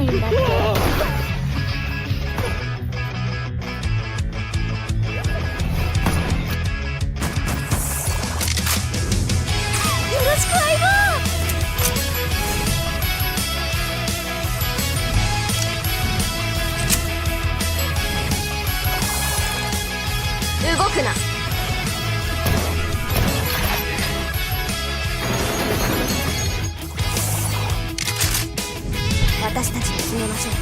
ないんだって。動くな。私たちで決めましょう。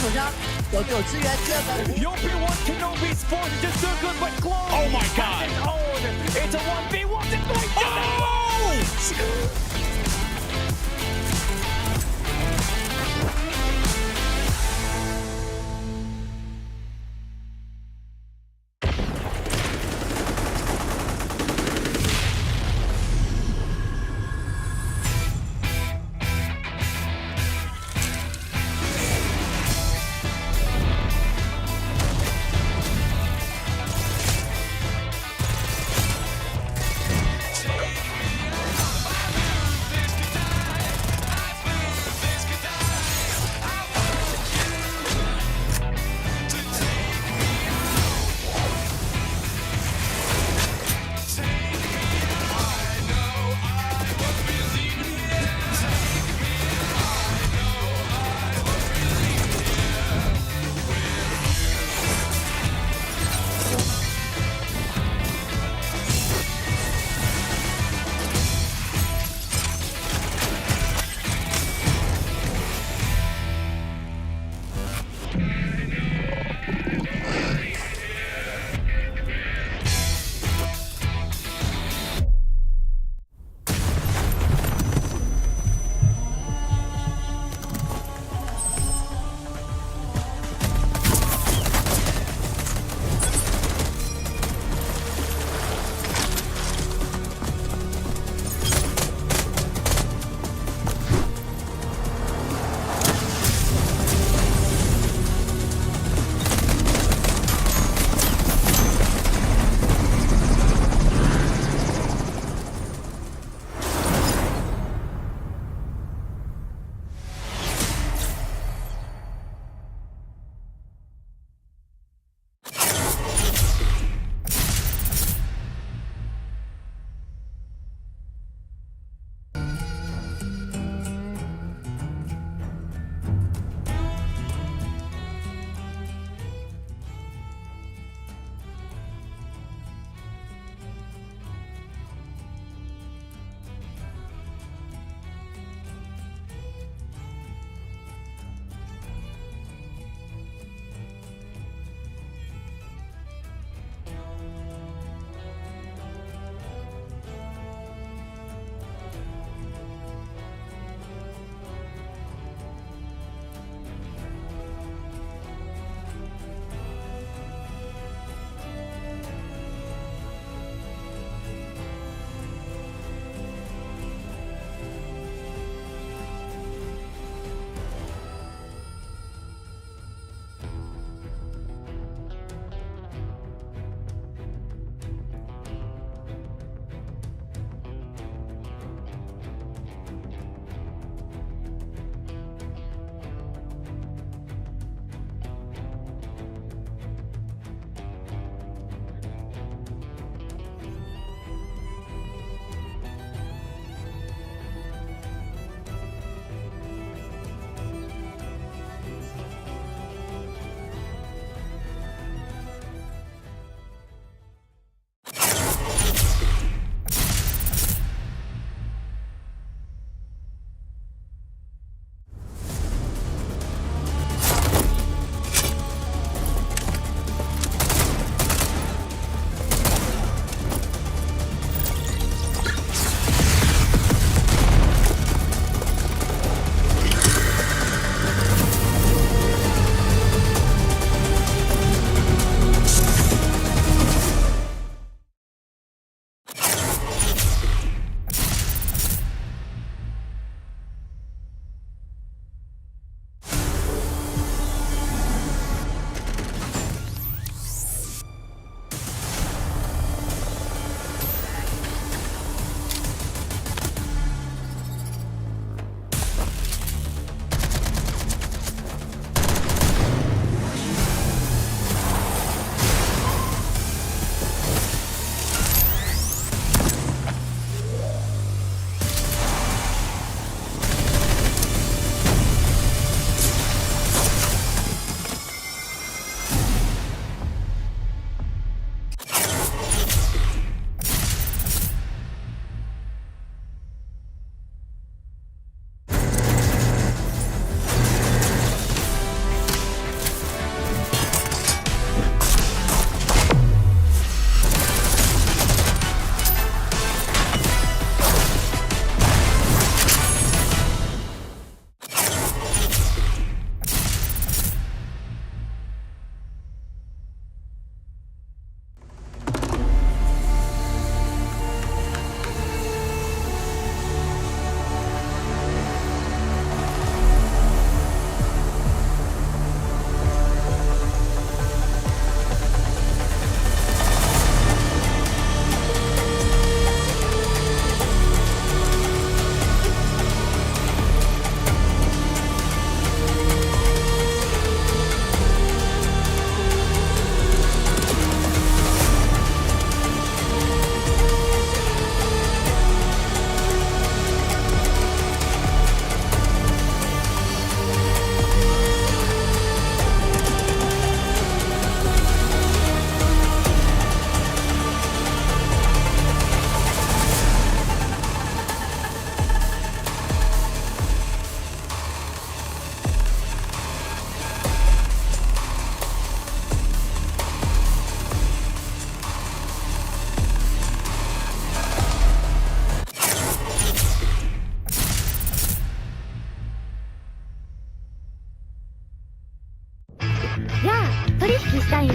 手枪，有队友支援，第二个。Your B1 cannot be spotted, just so good, but close. Oh my god! It's a 1v1. It's going down. Oh!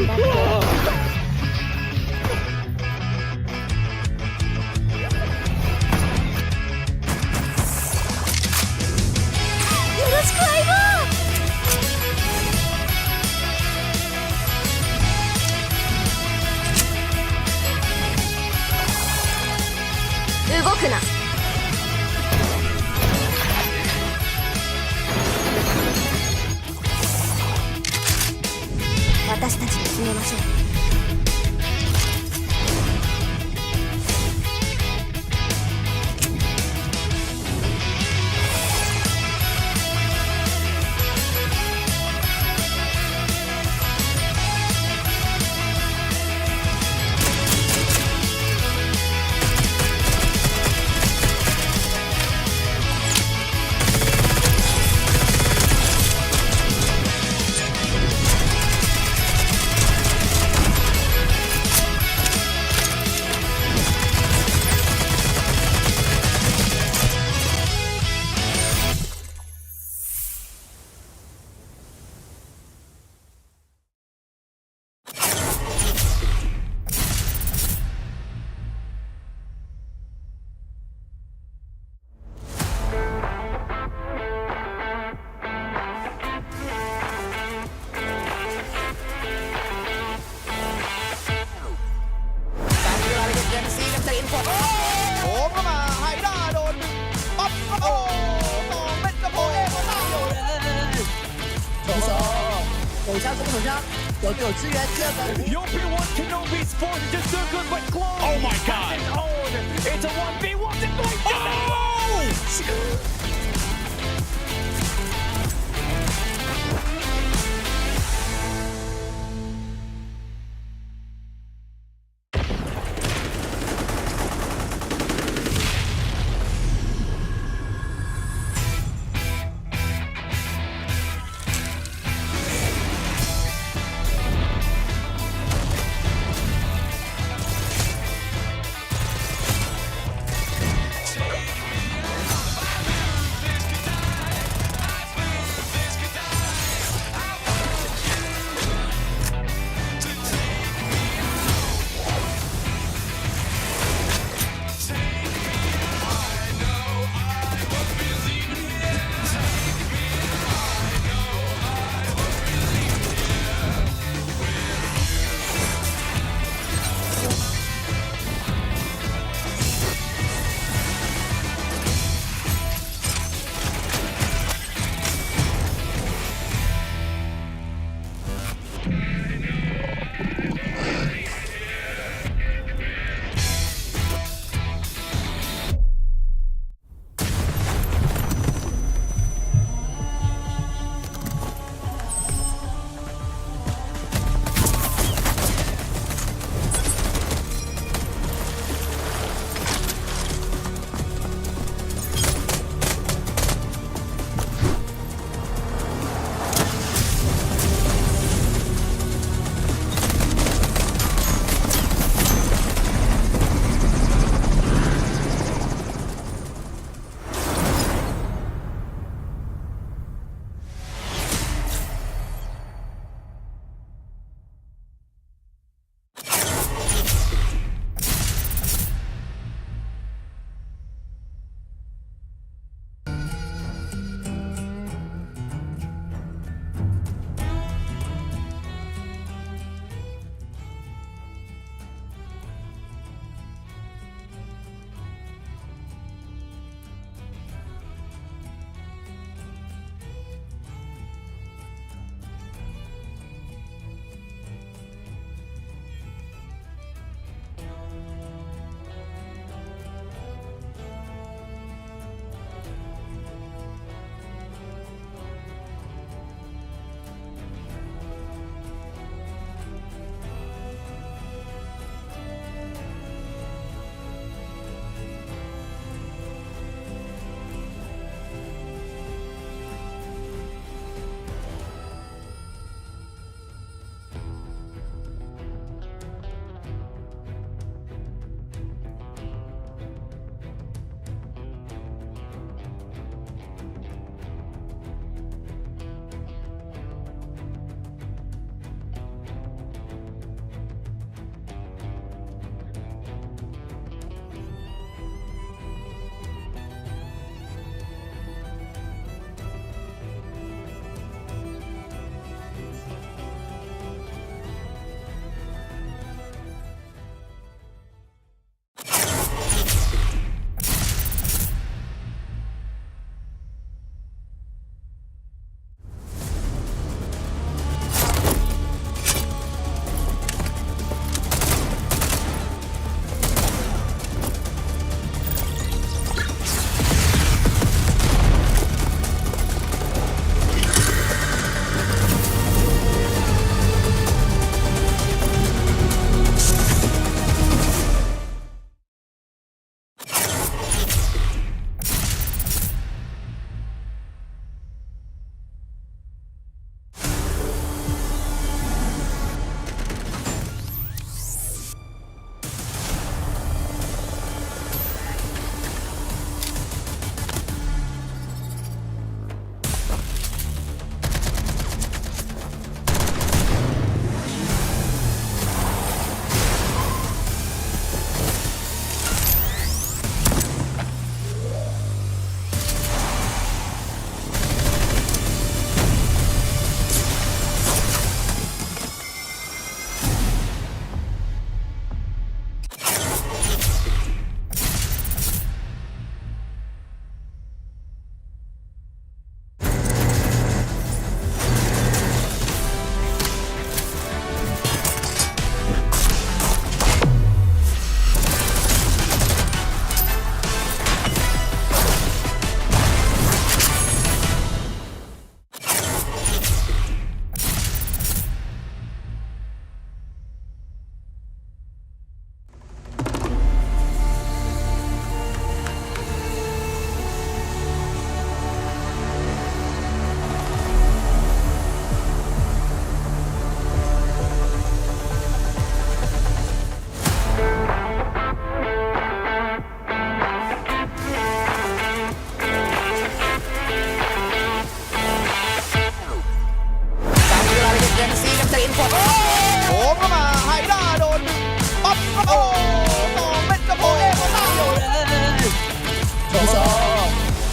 なんだって。よろしく相棒。動くな。私たちで決めましょう。โอ้เข้ามาไฮด้าโดนป๊อปโอ้สองเม็ดกระโปงเองมาตั้งอยู่ 手手手枪攻手枪，有队友支援，第二个 Your P1 Kenobi Sports is just so good, but close. Oh my god. It's a 1v1 situation.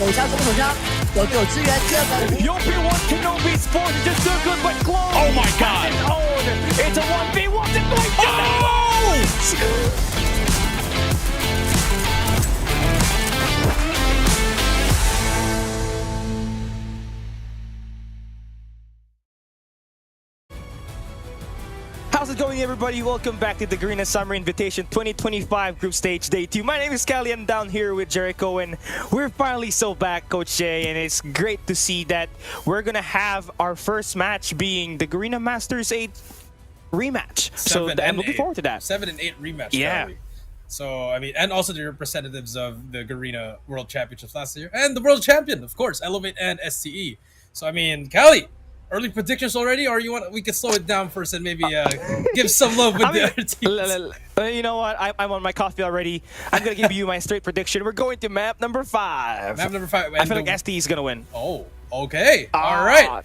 一下攻手枪，有队友支援，第二个 Yopi1 Kenobi Sports is just too good, but close. Oh my God. Has his own. It's a 1v1 situation. Oh! How's it going, everybody? Welcome back to the Garena Summer Invitation 2025 Group Stage Day 2. My name is Callie, and down here with Jericho, and we're finally so back, Coach Jay, and it's great to see that we're gonna have our first match being the Garena Masters 8 rematch. I'm looking forward to that. 7 and 8 rematch. Yeah. Probably. So, I mean, and also the representatives of the Garena World Championships last year, and the World Champion, of course, Elevate and STE. So, I mean, Callie, early predictions already, or we could slow it down first and maybe give some love with the other teams. You know what? I'm on my coffee already. I'm gonna give you my straight prediction. We're going to map number 5. Map number 5. I feel like STE is gonna win. Oh, okay. All right.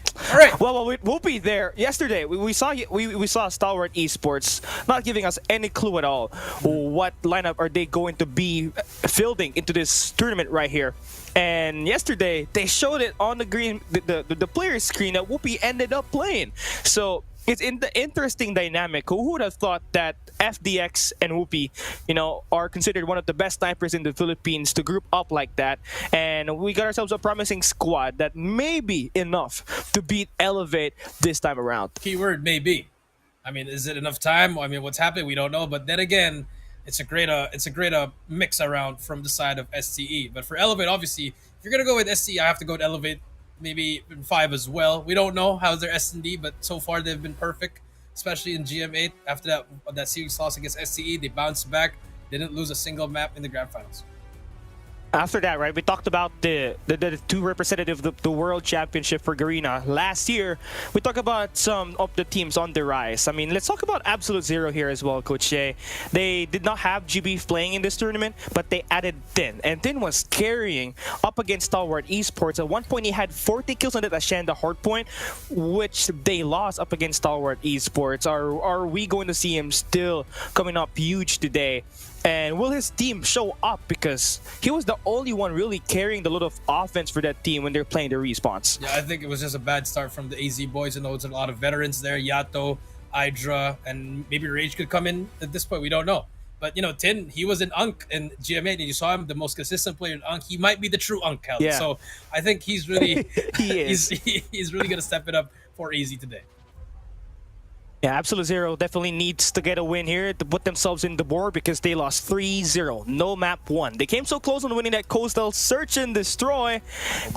Well, we'll be there. Yesterday, we saw Stalwart Esports not giving us any clue at all. What lineup are they going to be fielding into this tournament right here? And yesterday, they showed it on the the player screen that Whoopi ended up playing. So it's in the interesting dynamic. Who would have thought that FDX and Whoopi, are considered one of the best snipers in the Philippines to group up like that? And we got ourselves a promising squad that may be enough to beat Elevate this time around. Keyword maybe. I mean, is it enough time? I mean, what's happening? We don't know. But then again, it's a great mix around from the side of STE. But for Elevate, obviously, if you're gonna go with STE, I have to go with Elevate, maybe in 5 as well. We don't know how's their S&D, but so far they've been perfect, especially in GM8. After that series loss against STE, they bounced back. They didn't lose a single map in the grand finals. After that, right, we talked about the two representatives of the World Championship for Garena. Last year, we talked about some of the teams on the rise. I mean, let's talk about Absolute Zero here as well, Coach Jay. They did not have GB playing in this tournament, but they added Tin. And Tin was carrying up against Stalwart Esports. At one point, he had 40 kills on that Ashanda Hardpoint, which they lost up against Stalwart Esports. Are we going to see him still coming up huge today? And will his team show up? Because he was the only one really carrying the load of offense for that team when they're playing the respawns. Yeah, I think it was just a bad start from the AZ boys. And there's a lot of veterans there. Yato, Hydra, and maybe Rage could come in at this point. We don't know. But, Tin, he was an Unk in GM8, and you saw him, the most consistent player in Unk. He might be the true Unk, Cal. Yeah. So I think he's really he is. he's really going to step it up for AZ today. Yeah, Absolute Zero definitely needs to get a win here to put themselves in the board because they lost 3-0. No map won. They came so close on winning that Coastal Search and Destroy,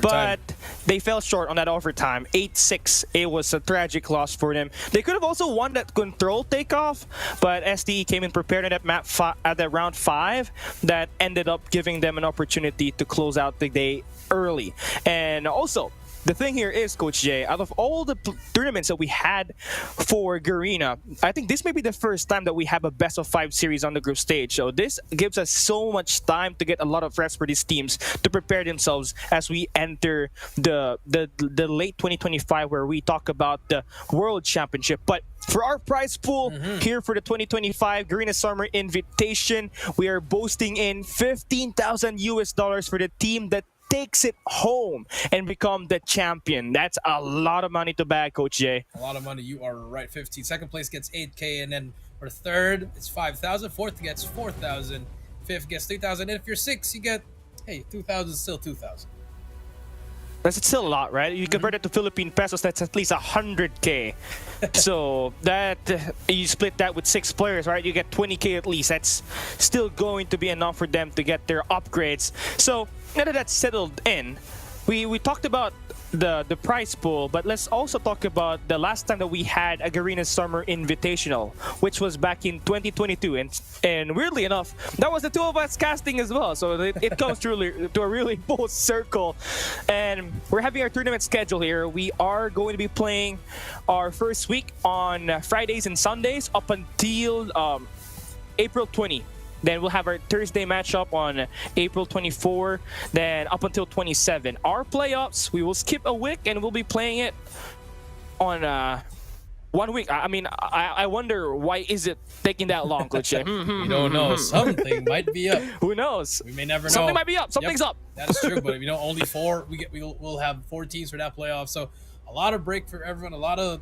but they fell short on that overtime. 8-6. It was a tragic loss for them. They could have also won that control takeoff, but SDE came in prepared at that map at that round 5 that ended up giving them an opportunity to close out the day early. And also, the thing here is, Coach Jay, out of all the tournaments that we had for Garena, I think this may be the first time that we have a best of 5 series on the group stage. So this gives us so much time to get a lot of reps for these teams to prepare themselves as we enter the late 2025, where we talk about the World Championship. But for our prize pool here for the 2025 Garena Summer Invitation, we are boasting in $15,000 for the team that takes it home and become the champion. That's a lot of money to bag, Coach Jay. A lot of money. You are right. 15. Second place gets 8K, and then for third, it's 5,000. Fourth gets 4,000. Fifth gets 3,000. And if you're 6, you get, 2,000 is still 2,000. That's still a lot, right? You convert it to Philippine pesos, that's at least 100K. So that you split that with 6 players, right? You get 20K at least. That's still going to be enough for them to get their upgrades. So now that that's settled in, we talked about the prize pool, but let's also talk about the last time that we had a Garena Summer Invitational, which was back in 2022, and weirdly enough, that was the two of us casting as well. So it comes to a really full circle, and we're having our tournament schedule here. We are going to be playing our first week on Fridays and Sundays up until April 20. Then we'll have our Thursday matchup on April 24, then up until 27. Our playoffs, we will skip a week and we'll be playing it on 1 week. I mean, I wonder why is it taking that long, Coach Jay? We don't know. Something might be up. Who knows? We may never know. Something might be up. Something's up. That is true, but only four. We'll have 4 teams for that playoff. So a lot of break for everyone. A lot of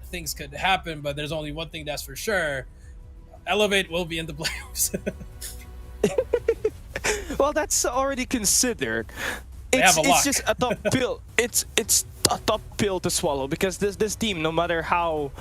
things could happen, but there's only one thing that's for sure: Elevate will be in the playoffs. Well, that's already considered. have a It's lock. just a tough pill. It's a tough pill to swallow because this team, no matter how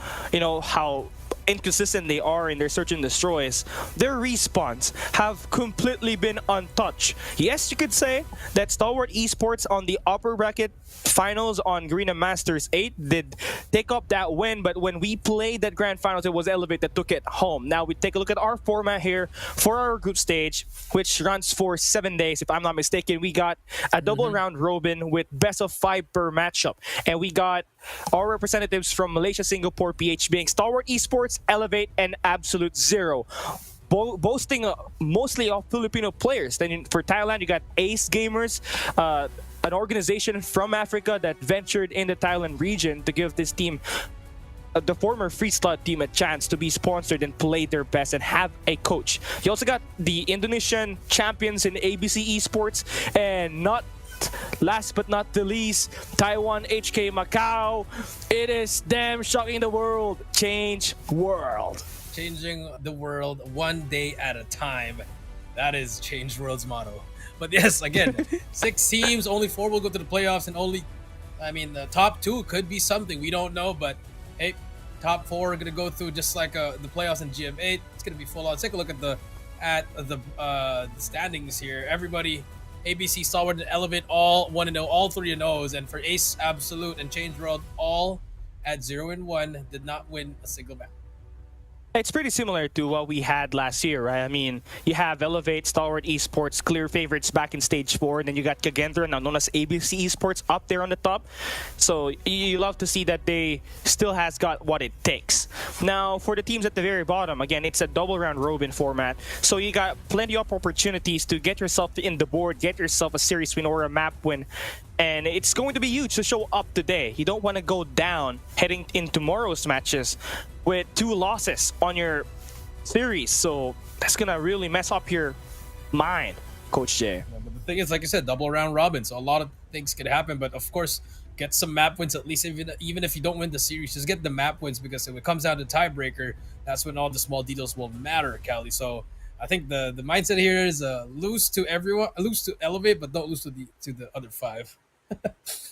how inconsistent they are in their search and destroys, their respawns have completely been untouched. Yes, you could say that Stalwart Esports on the upper bracket finals on Garena Masters 8 did take up that win, but when we played that grand finals, it was Elevate that took it home. Now we take a look at our format here for our group stage, which runs for 7 days. If I'm not mistaken, we got a double round robin with best of 5 per matchup, and we got our representatives from Malaysia, Singapore, PH being Stalwart Esports, Elevate, and Absolute Zero, boasting mostly of Filipino players. Then for Thailand, you got Ace Gamers, an organization from Africa that ventured in the Thailand region to give this team, the former Free Slot team, a chance to be sponsored and play their best and have a coach. You also got the Indonesian champions in ABC Esports, and last but not the least, Taiwan HK Macau. It is them shocking the world. Change world. Changing the world one day at a time. That is Change World's motto. But yes, again, 6 teams, only 4 will go to the playoffs, and the top 2 could be something. We don't know, but hey, top 4 are gonna go through just like the playoffs in GM8. It's gonna be full on. Let's take a look at the standings here. Everybody, ABC, Stalwart, and Elevate, all 1-0, all 3-0s, and for Ace, Absolute, and Change World, all at 0-1, did not win a single match. It's pretty similar to what we had last year, right? I mean, you have Elevate, Stalwart Esports, clear favorites back in Stage 4, and then you got Kagendra, now known as ABC Esports, up there on the top. So you love to see that they still has got what it takes. Now, for the teams at the very bottom, again, it's a double round robin format. So you got plenty of opportunities to get yourself in the board, get yourself a series win or a map win. And it's going to be huge to show up today. You don't want to go down heading in tomorrow's matches with 2 losses on your series. So that's going to really mess up your mind, Coach Jay. Yeah, but the thing is, like I said, double round robin. So a lot of things could happen. But of course, get some map wins at least. Even if you don't win the series, just get the map wins, because if it comes down to tiebreaker, that's when all the small details will matter, Cali. So I think the mindset here is lose to everyone, lose to Elevate, but don't lose to the other 5.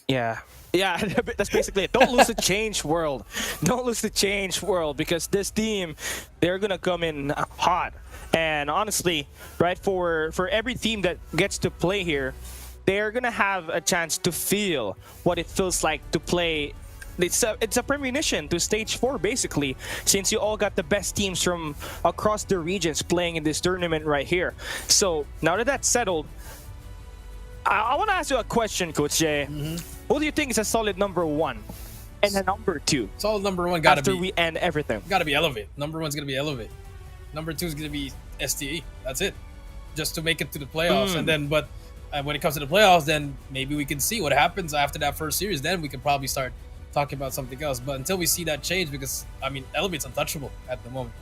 Yeah, that's basically it. Don't lose the Change World. Don't lose the Change World, because this team, they're gonna come in hot. And honestly, right, for every team that gets to play here, they're gonna have a chance to feel what it feels like to play. It's a premonition to Stage 4, basically, since you all got the best teams from across the regions playing in this tournament right here. So now that that's settled, I want to ask you a question, Coach Jay. Who do you think is a solid number 1 and a number 2? Solid number 1 gotta after be we end everything. Gotta be Elevate. Number 1's gonna be Elevate. Number 2 is gonna be STE. That's it, just to make it to the playoffs. And then, but when it comes to the playoffs, then maybe we can see what happens after that first series. Then we can probably start talking about something else. But until we see that change, because Elevate's untouchable at the moment.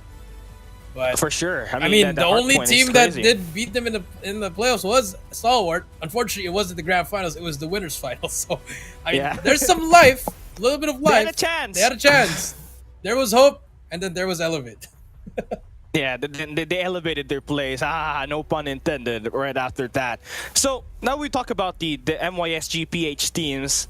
But For sure. I mean, that the only Hardpoint is team that crazy. did beat them in the playoffs was Stalwart. Unfortunately, it wasn't the grand finals; it was the winners' finals. So, I mean, Yeah. there's some life, a little bit of life. They had a chance. They had a chance. There was hope, and then there was Elevate. Yeah, they elevated their plays. No pun intended. Right after that. So now we talk about the MYSG PH teams.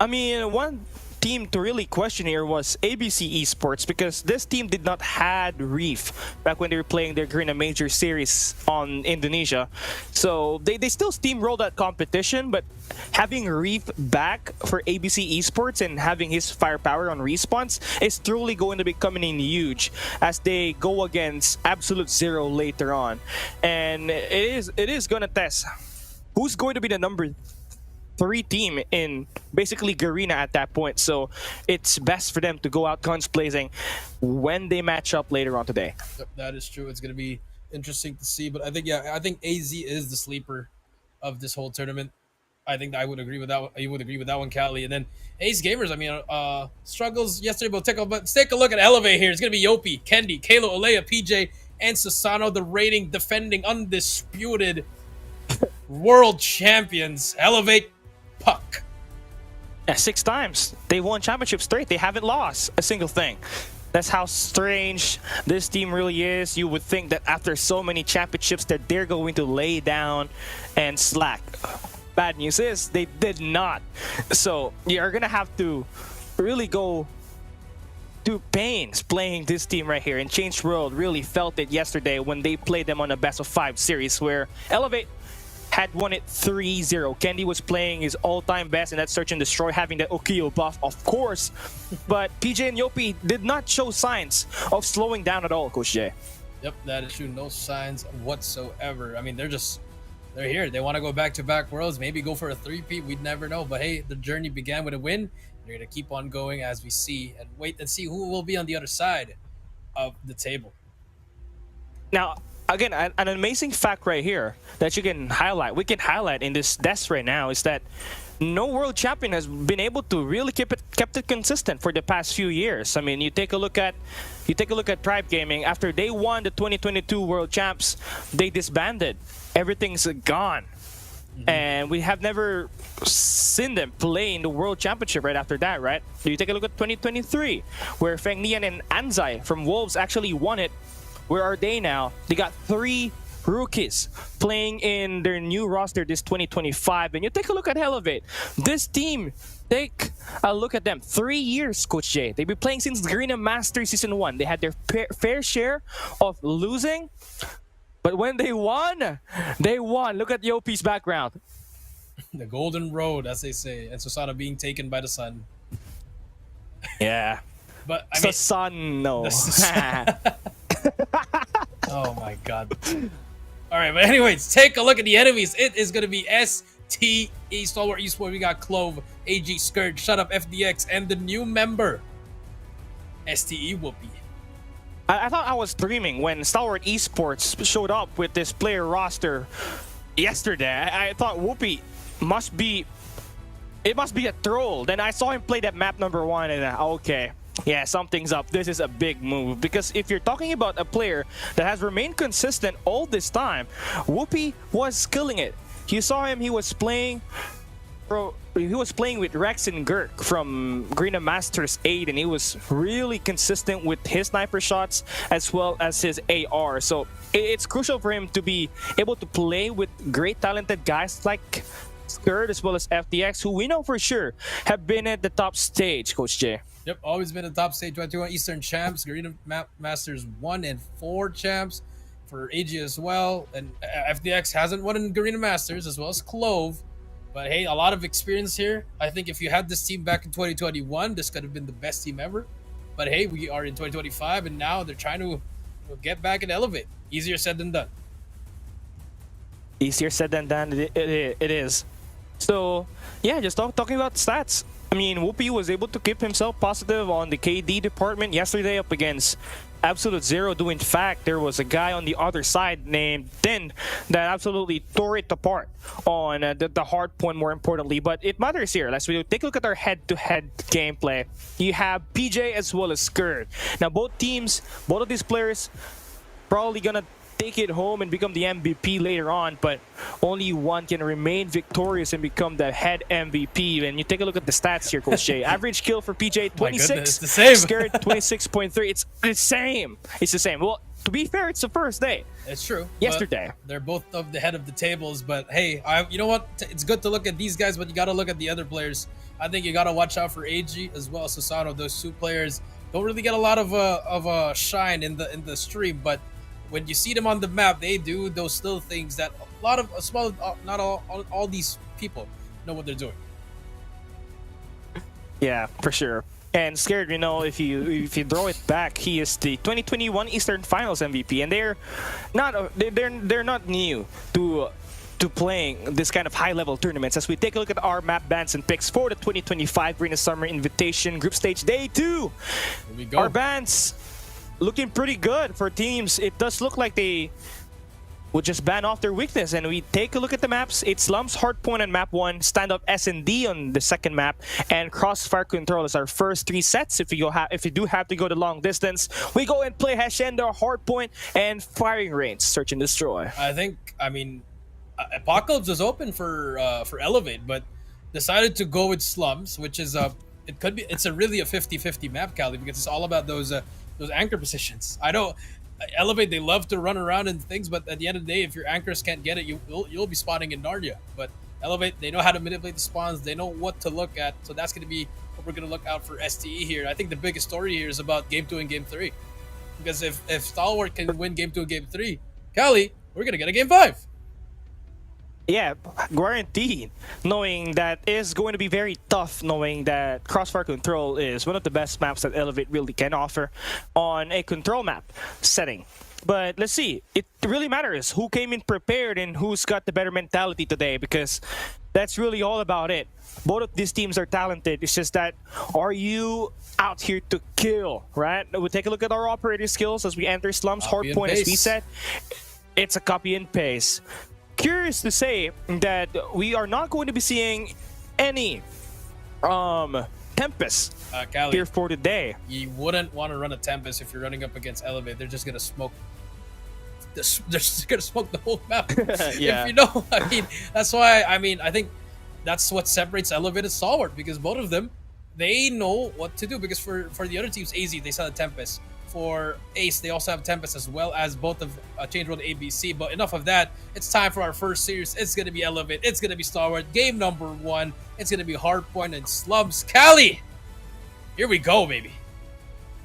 I mean, one team to really question here was ABC Esports, because this team did not had Reef back when they were playing their Garena Major series on Indonesia. So they still steamrolled that competition, but having Reef back for ABC Esports and having his firepower on response is truly going to be coming in huge as they go against Absolute Zero later on. And it is going to test who's going to be the number 3 team in basically Garena at that point. So it's best for them to go out guns blazing when they match up later on today. Yep, that is true. It's going to be interesting to see. But I think AZ is the sleeper of this whole tournament. I think I would agree with that. You would agree with that one, Cali. And then Ace Gamers. I mean, struggles yesterday, but let's take a look at Elevate here. It's gonna be Yopi, Kendi, Kalo, Olea, PJ, and Susano, the reigning, defending, undisputed world champions. Elevate, Puck. Yeah, 6 times. They won championships straight. They haven't lost a single thing. That's how strange this team really is. You would think that after so many championships that they're going to lay down and slack. Bad news is they did not. So you're gonna have to really go do pains playing this team right here. And Changed World really felt it yesterday when they played them on a best of 5 series where Elevate had won it 3-0. Kendi was playing his all-time best in that Search and Destroy, having the Okio buff, of course. But PJ and Yopi did not show signs of slowing down at all, Coach Jay. Yep, that is true. No signs whatsoever. I mean, they're here. They want to go back-to-back worlds, maybe go for a 3-peat. We'd never know. But hey, the journey began with a win. They're going to keep on going as we see and wait and see who will be on the other side of the table. Now, again, an amazing fact right here that we can highlight in this desk right now is that no world champion has been able to really kept it consistent for the past few years. I mean, you take a look at Tribe Gaming. After they won the 2022 world champs, they disbanded. Everything's gone. And we have never seen them play in the World Championship right after that, right? You take a look at 2023, where Feng Nian and Anzai from Wolves actually won it. Where are they now? They got 3 rookies playing in their new roster this 2025. And you take a look at Elevate. This team, take a look at them. 3 years, Coach Jay. They've been playing since Garena Masters Season 1. They had their fair share of losing. But when they won, they won. Look at Yopi's background. The golden road, as they say. And Susano being taken by the sun. Yeah. But I the mean, sun, no. Oh my god. All right, but anyways, take a look at the enemies. It is going to be STE, Stalwart Esports. We got Clove, AG Scourge, Shut Up FDX, and the new member, STE Whoopi. I thought I was dreaming when Stalwart Esports showed up with this player roster yesterday. I thought Whoopi must be a troll. Then I saw him play that map number 1 and okay. Yeah, something's up. This is a big move because if you're talking about a player that has remained consistent all this time, Whoopi was killing it. You saw him, he was playing with Rex and Gurk from Garena Masters 8 and he was really consistent with his sniper shots as well as his AR. So it's crucial for him to be able to play with great talented guys like Skurd as well as FDX, who we know for sure have been at the top stage, Coach Jay. Yep, always been a top stage 21 Eastern champs, Garena Masters 1 and 4 champs for AG as well. And FDX hasn't won in Garena Masters as well as Clove. But hey, a lot of experience here. I think if you had this team back in 2021, this could have been the best team ever. But hey, we are in 2025 and now they're trying to get back and elevate. Easier said than done. Easier said than done, it is. So, yeah, just talking about stats. I mean, Whoopi was able to keep himself positive on the KD department yesterday up against Absolute Zero. In fact, there was a guy on the other side named Din that absolutely tore it apart on the Hardpoint, more importantly. But it matters here. Let's take a look at our head-to-head gameplay. You have PJ as well as Skurd. Now, both of these players probably gonna take it home and become the MVP later on, but only one can remain victorious and become the head MVP. And you take a look at the stats here, Coach Jay. Average kill for PJ, 26. It's the same. Scared, 26.3. It's the same. It's the same. Well, to be fair, it's the first day. It's true. Yesterday. They're both of the head of the tables, but hey, you know what? It's good to look at these guys, but you got to look at the other players. I think you got to watch out for AG as well as Susano. Those 2 players don't really get a lot of shine in the stream, but when you see them on the map, they do those little things that not all these people know what they're doing. Yeah, for sure. And Scared, you know, if you draw it back, he is the 2021 Eastern Finals MVP, and they're not new to playing this kind of high-level tournaments. As we take a look at our map bans and picks for the 2025 Garena Summer Invitation Group Stage Day 2. Here we go. Our bans looking pretty good for teams. It does look like they will just ban off their weakness. And we take a look at the maps. It's Slums, Hardpoint on map 1, Standoff S&D on the second map, and Crossfire Control is our first 3 sets. If you do have to go the long distance, we go and play Hacienda, Hardpoint, and Firing Range, Search and Destroy. I mean, Apocalypse was open for Elevate, but decided to go with Slums, which is it's really a 50-50 map, Cali, because it's all about those anchor positions. I know Elevate, they love to run around and things, but at the end of the day, if your anchors can't get it, you'll be spawning in Narnia. But Elevate, they know how to manipulate the spawns, they know what to look at, so that's going to be what we're going to look out for STE here. I think the biggest story here is about Game 2 and Game 3, because if Stalwart can win Game 2 and Game 3, Cali, we're going to get a Game 5. Yeah, guaranteed. Knowing that is going to be very tough, knowing that Crossfire Control is one of the best maps that Elevate really can offer on a control map setting. But let's see, it really matters who came in prepared and who's got the better mentality today, because that's really all about it. Both of these teams are talented. It's just that, are you out here to kill, right? We'll take a look at our operator skills as we enter Slums, Hardpoint, as we said. It's a copy and paste. Curious to say that we are not going to be seeing any Tempest Cali, here for today. You wouldn't want to run a Tempest if you're running up against Elevate. They're just gonna smoke. They're just gonna smoke the whole map. Yeah. If you know, I mean, that's why. I mean, I think that's what separates Elevate and Stalwart, because both of them, they know what to do. Because for the other teams, AZ, they sell a Tempest. For Ace, they also have Tempest, as well as both of Change World ABC. But enough of that. It's time for our first series. It's going to be Elevate. It's going to be Stalwart. Game number 1. It's going to be Hardpoint and Slums. Cali! Here we go, baby.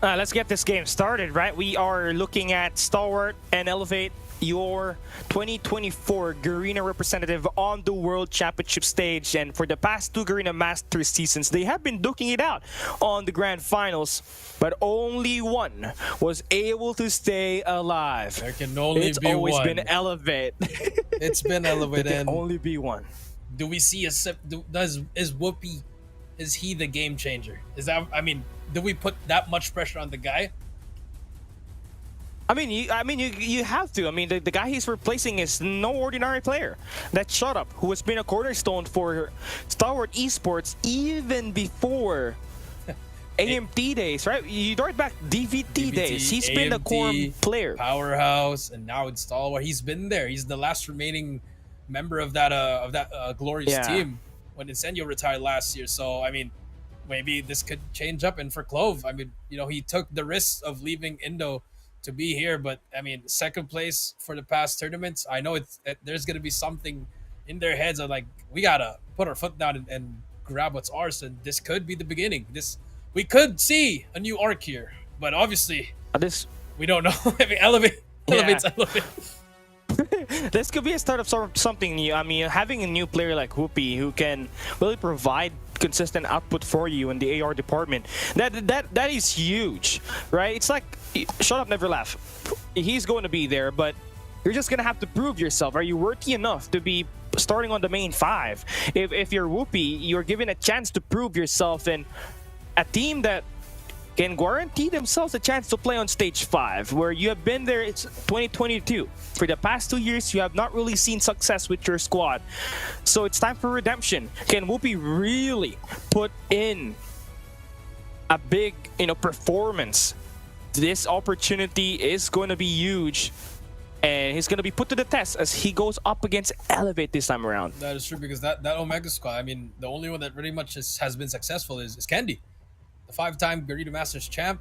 Let's get this game started, right? We are looking at Stalwart and Elevate, your 2024 Garena representative on the World Championship stage. And for the past 2 Garena Masters seasons, they have been duking it out on the Grand Finals, but only one was able to stay alive. There can only it's be one. It's always been Elevate. It's been Elevate. There and can only be one. Do we see is Whoopi, is he the game changer? Is that, I mean, do we put that much pressure on the guy? I mean, you have to. I mean, the guy he's replacing is no ordinary player. That's Shut Up, who has been a cornerstone for Stalwart Esports even before AMT days, right? You start back DVT days. He's been a core player. Powerhouse, and now in Stalwart, he's been there. He's the last remaining member of that glorious team when Incendio retired last year. So, I mean, maybe this could change up. And for Clove, I mean, you know, he took the risk of leaving Indo to be here, but I mean, second place for the past tournaments. I know there's gonna be something in their heads of like, we gotta put our foot down and grab what's ours, and this could be the beginning. We could see a new arc here, but obviously we don't know. I mean, Elevate's Elevate. This could be a start of something new. I mean, having a new player like Whoopi who can really provide consistent output for you in the AR department, that is huge, right? It's like Shut Up, Never Laugh. He's going to be there, but you're just gonna have to prove yourself. Are you worthy enough to be starting on the main 5? If you're Whoopi, you're given a chance to prove yourself in a team that can guarantee themselves a chance to play on stage 5, where you have been there. It's 2022. For the past 2 years, you have not really seen success with your squad. So it's time for redemption. Can Whoopi really put in a big, performance? This opportunity is going to be huge, and he's going to be put to the test as he goes up against Elevate this time around. That is true, because that Omega squad, I mean, the only one that pretty much has been successful is Candy, the 5-time Garena Masters champ,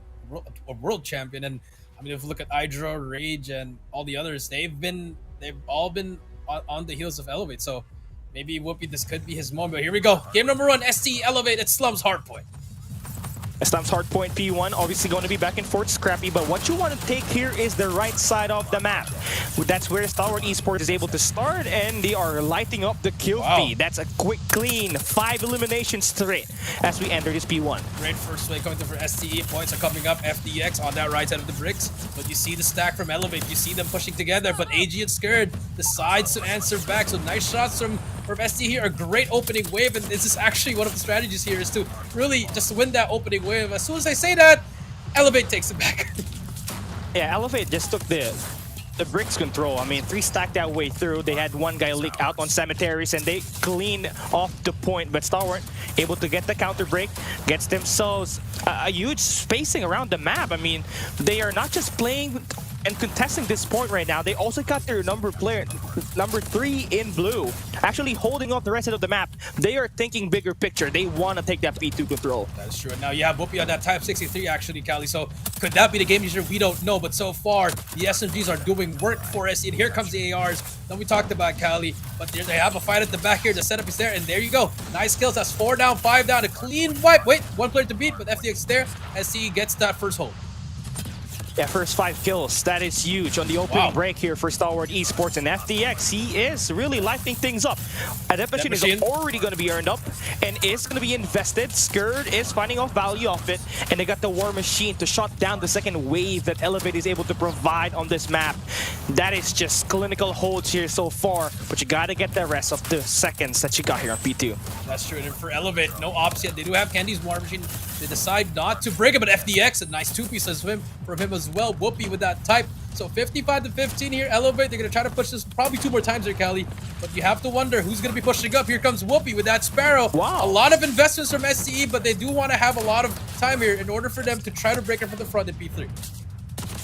world champion. And I mean, if you look at Hydra, Rage, and all the others, they've all been on the heels of Elevate. So maybe Whoopi, this could be his moment. Here we go. Game number 1, ST Elevate at Slums Hardpoint. Slums Hardpoint P1, obviously going to be back and forth scrappy, but what you want to take here is the right side of the map. That's where Stalwart Esports is able to start, and they are lighting up the kill feed. That's a quick, clean 5 eliminations straight as we enter this P1. Great first play coming through for STE. Points are coming up. FDX on that right side of the bricks, but you see the stack from Elevate. You see them pushing together, but AG and Scared decides to answer back. So nice shots from STE here. A great opening wave, and this is actually one of the strategies here, is to really just win that opening wave. As soon as I say that, Elevate takes it back. Yeah, Elevate just took the the bricks control. I mean, 3 stacked that way through. They had 1 guy leak out on cemeteries, and they clean off the point. But Stalwart able to get the counter break, gets themselves a huge spacing around the map. I mean, they are not just playing and contesting this point right now. They also got their number 3 in blue, actually holding off the rest of the map. They are thinking bigger picture. They want to take that P2 control. That's true. And now you have Whoopi on that Type 63 actually, Cali. So could that be the game user? We don't know. But so far, the SMGs are doing work for us. And here comes the ARs. Then we talked about Cali. But they have a fight at the back here. The setup is there. And there you go. Nice kills. That's 4 down, 5 down. A clean wipe. Wait, 1 player to beat. But FTX is there. SC gets that first hold. Yeah, first 5 kills. That is huge on the opening break here for Stalwart Esports. And FTX, he is really lighting things up. And that machine is already going to be earned up and is going to be invested. Skurd is finding off value off it. And they got the War Machine to shut down the second wave that Elevate is able to provide on this map. That is just clinical holds here so far. But you got to get the rest of the seconds that you got here on P2. That's true. And for Elevate, no ops yet. They do have Candy's War Machine. They decide not to break it, but FDX, a nice 2 pieces from him as well. Whoopi with that type. So 55 to 15 here. Elevate, they're going to try to push this probably 2 more times here, Cali. But you have to wonder who's going to be pushing up. Here comes Whoopi with that Sparrow. Wow. A lot of investments from SCE, but they do want to have a lot of time here in order for them to try to break it from the front in P3.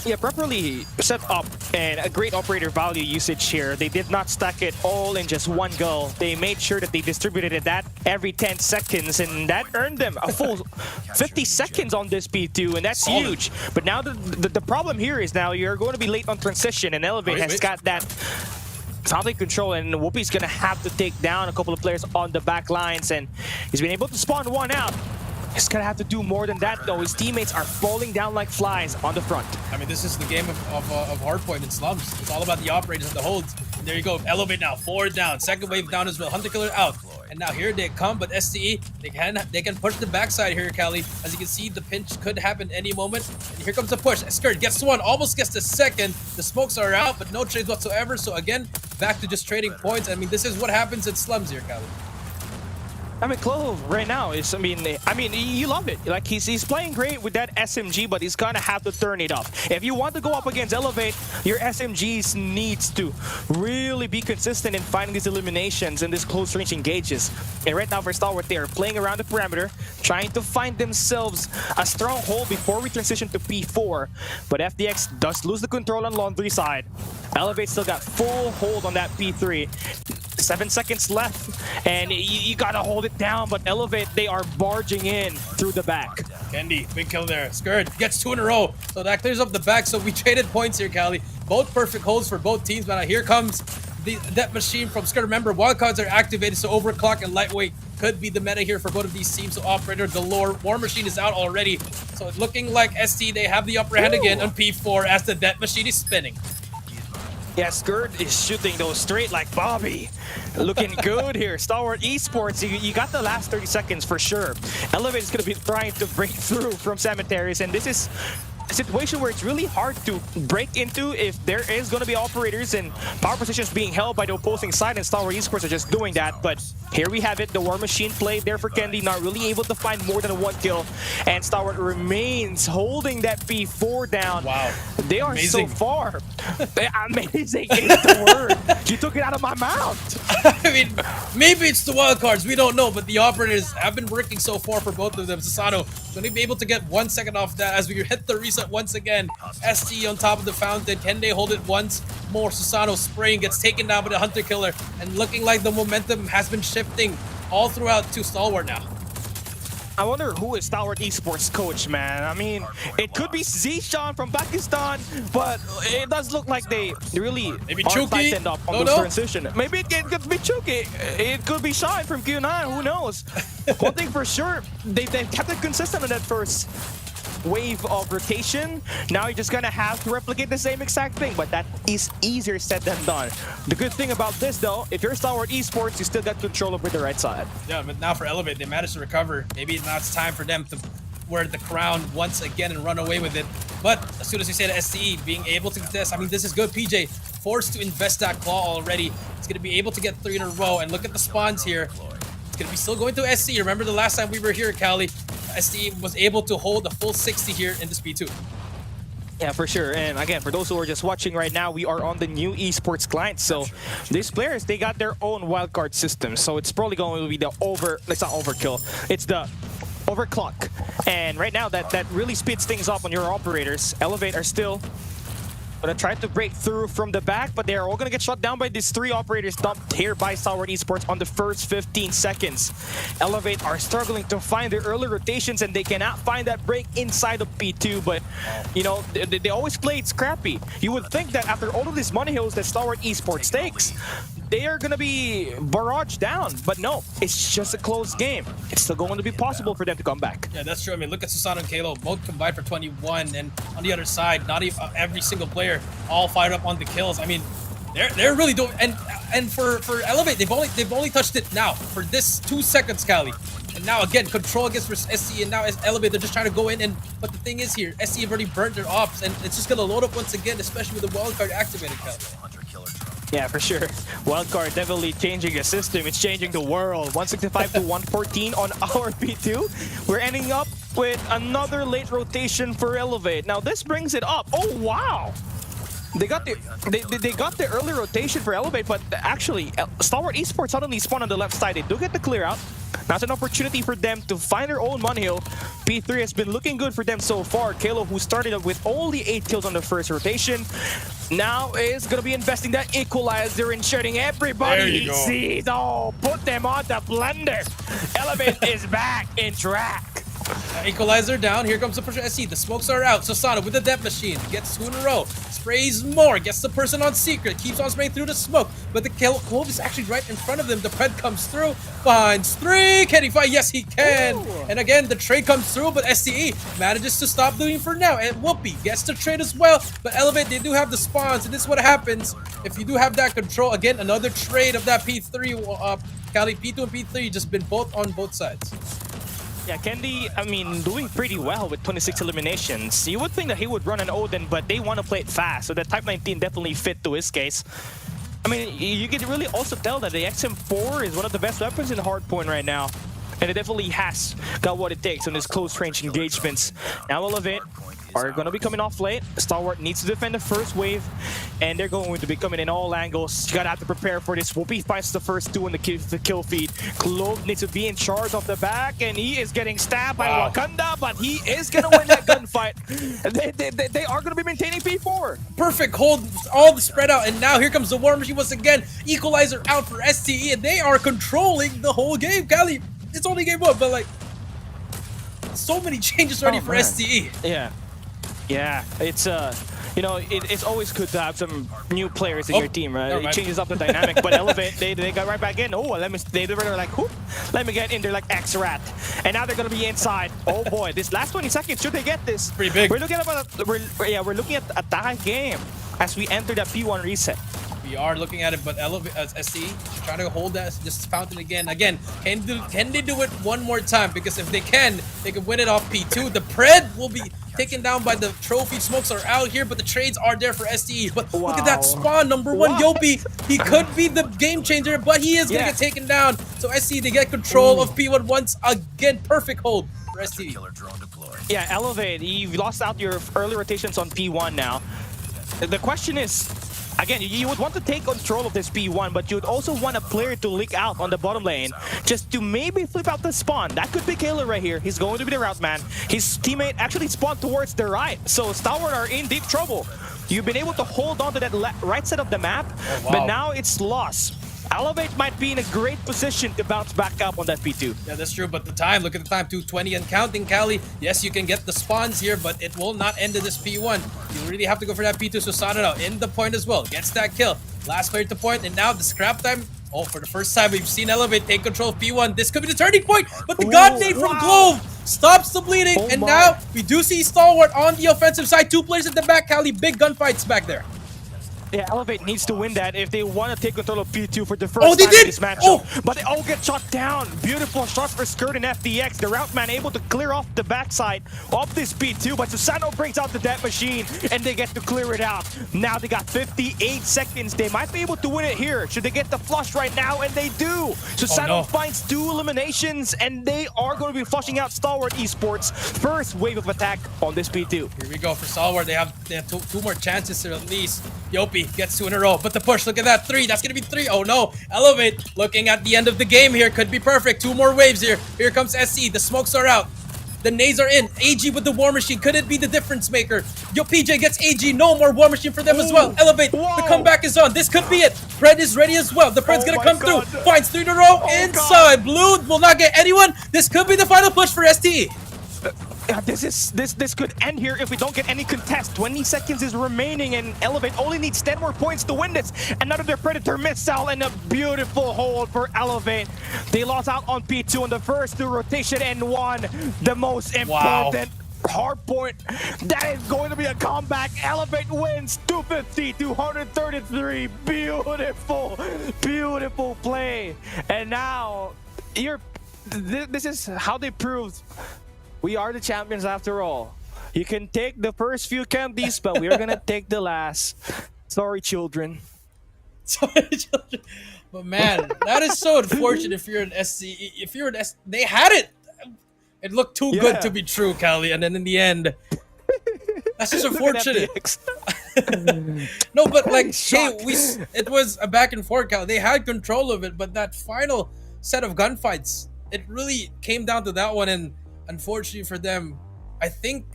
Yeah, properly set up and a great operator value usage here. They did not stack it all in just 1 go. They made sure that they distributed that every 10 seconds, and that earned them a full 50 seconds on this P2, and that's huge. But now the problem here is now you're going to be late on transition, and Elevate has got that solid control, and Whoopi's going to have to take down a couple of players on the back lines, and he's been able to spawn 1 out. He's gonna have to do more than that, though. His teammates are falling down like flies on the front. I mean, this is the game of Hardpoint and Slums. It's all about the operators and the holds. And there you go. Elevate now. 4 down. Second wave down as well. Hunter Killer out. And now here they come, but SCE, they can push the backside here, Cali. As you can see, the pinch could happen any moment. And here comes the push. Skurd gets 1, almost gets the second. The smokes are out, but no trades whatsoever. So again, back to just trading points. I mean, this is what happens in Slums here, Cali. I mean, Clove right now is, I mean, you love it. Like, he's playing great with that SMG, but he's gonna have to turn it up. If you want to go up against Elevate, your SMGs needs to really be consistent in finding these eliminations and these close range engages. And right now for Stalwart, they are playing around the perimeter, trying to find themselves a stronghold before we transition to P4. But FDX does lose the control on Laundry side. Elevate still got full hold on that P3. 7 seconds left, and you gotta hold it down, but Elevate, they are barging in through the back. Candy, big kill there. Skurd gets 2 in a row, so that clears up the back. So we traded points here, Cali. Both perfect holds for both teams, but now here comes that machine from Skurd. Remember, wildcards are activated, so overclock and lightweight could be the meta here for both of these teams. So operator galore. War Machine is out already, so it's looking like ST, they have the upper hand again on P4 as the Death Machine is spinning. Yeah, Skurd is shooting those straight like Bobby. Looking good here. Stalwart Esports, you got the last 30 seconds for sure. Elevate is going to be trying to break through from cemeteries, and this is a situation where it's really hard to break into if there is going to be operators and power positions being held by the opposing side, and Stalwart Esports are just doing that. But here we have it. The War Machine play there for Candy, not really able to find more than 1 kill, and Stalwart remains holding that P4 down. Wow. They are Amazing. so far. Amazing is the word. You took it out of my mouth. I mean, maybe it's the wildcards, we don't know, but the operators have been working so far for both of them. Susano going to be able to get 1 second off that as we hit the reset once again. ST on top of the fountain. Can they hold it once more? Susano spraying, gets taken down by the Hunter Killer, and looking like the momentum has been shifting all throughout to Stalwart now. I wonder who is Stalwart Esports coach, man. I mean, it could be Zishan from Pakistan, but it does look like they really Maybe are Chuki? tightened up on this transition. Maybe it could be Chuki. It could be Shine from Q9. Who knows? One thing for sure, they've kept it consistent in that first wave of rotation. Now you're just gonna have to replicate the same exact thing, but that is easier said than done. The good thing about this, though, if you're Stalwart Esports, you still got control over the right side. Yeah, but now for Elevate, they managed to recover. Maybe now it's time for them to wear the crown once again and run away with it. But as soon as you say the SCE, being able to contest, I mean, this is good. PJ forced to invest that claw already. It's going to be able to get 3 in a row, and look at the spawns here. It's going to be still going to SC. Remember the last time we were here, Cali? SC was able to hold a full 60 here in this P2. Yeah, for sure. And again, for those who are just watching right now, we are on the new esports client. So these players, they got their own wildcard system. So it's probably going to be the it's not overkill. It's the overclock. And right now, that really speeds things up on your operators. Elevate are still gonna try to break through from the back, but they're all gonna get shut down by these 3 operators dumped here by Stalwart Esports on the first 15 seconds. Elevate are struggling to find their early rotations, and they cannot find that break inside of P2, but you know, they always play it scrappy. You would think that after all of these money hills that Stalwart Esports takes, they are gonna be barraged down, but no, it's just a close game. It's still going to be possible for them to come back. Yeah, that's true. I mean, look at Susano and Kalo, both combined for 21, and on the other side, not even every single player all fired up on the kills. I mean, they're really doing, and for Elevate, they've only touched it now for this 2 seconds, Cali. And now again, control against SC, and now as Elevate, they're just trying to go in. And but the thing is here, SC have already burnt their ops, and it's just gonna load up once again, especially with the wildcard activated, Cali. Yeah, for sure. Wildcard definitely changing the system. It's changing the world. 165 to 114 on our P2. We're ending up with another late rotation for Elevate. Now this brings it up. Oh wow! They got the early rotation for Elevate, but actually Stalwart Esports suddenly spawned on the left side. They do get the clear out. Now it's an opportunity for them to find their own money hill. P3 has been looking good for them so far. Kalo, who started up with only 8 kills on the first rotation, now is going to be investing that equalizer and shutting everybody he sees. Oh, put them on the blender. Elevate is back in track. Equalizer down. Here comes the pressure SC. The smokes are out. Susano with the death machine gets 2 in a row. Sprays more. Gets the person on secret. Keeps on spraying through the smoke. But the Clove is actually right in front of them. The Pred comes through. Finds 3. Can he fight? Yes, he can. Ooh. And again, the trade comes through, but SCE manages to stop doing for now. And Whoopi gets the trade as well. But Elevate, they do have the spawns. And this is what happens if you do have that control. Again, another trade of that P3. Cali, P2 and P3 just been both on both sides. Yeah, Kendi, I mean, doing pretty well with 26 eliminations. You would think that he would run an Odin, but they want to play it fast, so the Type 19 definitely fit to his case. I mean, you can really also tell that the XM4 is one of the best weapons in Hardpoint right now. And it definitely has got what it takes on his close-range engagements. Now Elevate are going to be coming off late. Stalwart needs to defend the first wave, and they're going to be coming in all angles. You gotta have to prepare for this. Whoopi fights the first 2 in the kill feed. Clove needs to be in charge of the back, and he is getting stabbed by Wakanda, but he is going to win that gunfight. They are going to be maintaining P4. Perfect hold, all the spread out, and now here comes the War Machine once again. Equalizer out for STE, and they are controlling the whole game. Cali, it's only game 1, but like, so many changes already for STE. Yeah, it's you know, it's always good to have some new players in your team, right? It changes up the dynamic. But Elevate, they got right back in. Oh, they were like, whoop, let me get in there like X-Rat, and now they're gonna be inside. Oh boy, this last 20 seconds, should they get this? Pretty big. We're looking at we're looking at a tie game as we enter that P1 reset. We are looking at it, but SC trying to hold that this fountain again. Again, can they do it one more time? Because if they can win it off P2. The Pred will be taken down by the trophy. Smokes are out here, but the trades are there for STE. But look at that spawn, number 1, Yopi. He could be the game changer, but he is gonna get taken down. So STE, they get control of P1 once again. Perfect hold for STE. Yeah, Elevate, you've lost out your early rotations on P1 now. The question is, again, you would want to take control of this P1, but you would also want a player to leak out on the bottom lane just to maybe flip out the spawn. That could be Kayla right here. He's going to be the route man. His teammate actually spawned towards the right, so Stalwart are in deep trouble. You've been able to hold on to that right side of the map, but now it's lost. Elevate might be in a great position to bounce back up on that P2. Yeah, that's true, but the time, look at the time, 2:20 and counting, Cali. Yes, you can get the spawns here, but it will not end in this P1. You really have to go for that P2, so Susano in the point as well. Gets that kill. Last player to point, and now the scrap time. Oh, for the first time, we've seen Elevate take control of P1. This could be the turning point, but the God Nade from Clove stops the bleeding, and now we do see Stalwart on the offensive side. 2 players at the back, Cali. Big gunfights back there. Yeah, Elevate needs to win that if they want to take control of P2 for the first Oh, they time in did! this matchup. Oh! But they all get shot down. Beautiful shots for Skirt and FDX. The route man able to clear off the backside of this P2, but Susano brings out the death machine and they get to clear it out. Now they got 58 seconds. They might be able to win it here. Should they get the flush right now? And they do. Susano no. finds 2 eliminations and they are going to be flushing out Stalwart Esports' first wave of attack on this P2. Here we go for Stalwart. They have two more chances here at least. Yopi gets 2 in a row, but the push, look at that, 3. That's gonna be 3. Oh no, Elevate looking at the end of the game here. Could be perfect. 2 more waves here. Here comes SC. The smokes are out. The nades are in. AG with the war machine. Could it be the difference maker? Yo, PJ gets AG. No more war machine for them as well. Elevate. Whoa. The comeback is on. This could be it. Fred is ready as well. The Fred's gonna my come God. through. Finds 3 in a row. Inside. Blue will not get anyone. This could be the final push for STE. This could end here if we don't get any contest. 20 seconds is remaining and Elevate only needs 10 more points to win this. Another Predator missile and a beautiful hold for Elevate. They lost out on P2 on the first 2 rotation and won the most important hardpoint. That is going to be a comeback. Elevate wins 250 to 133. Beautiful, beautiful play. And now this is how they proved we are the champions after all. You can take the first few candies, but we're gonna take the last. Sorry, children. Sorry, children. But man, that is so unfortunate if you're an SC. If you're an S, they had it. It looked too good to be true, Cali. And then in the end, that's just unfortunate. No, but like, hey, it was a back and forth, Cali. They had control of it, but that final set of gunfights, it really came down to that one. And unfortunately for them, I think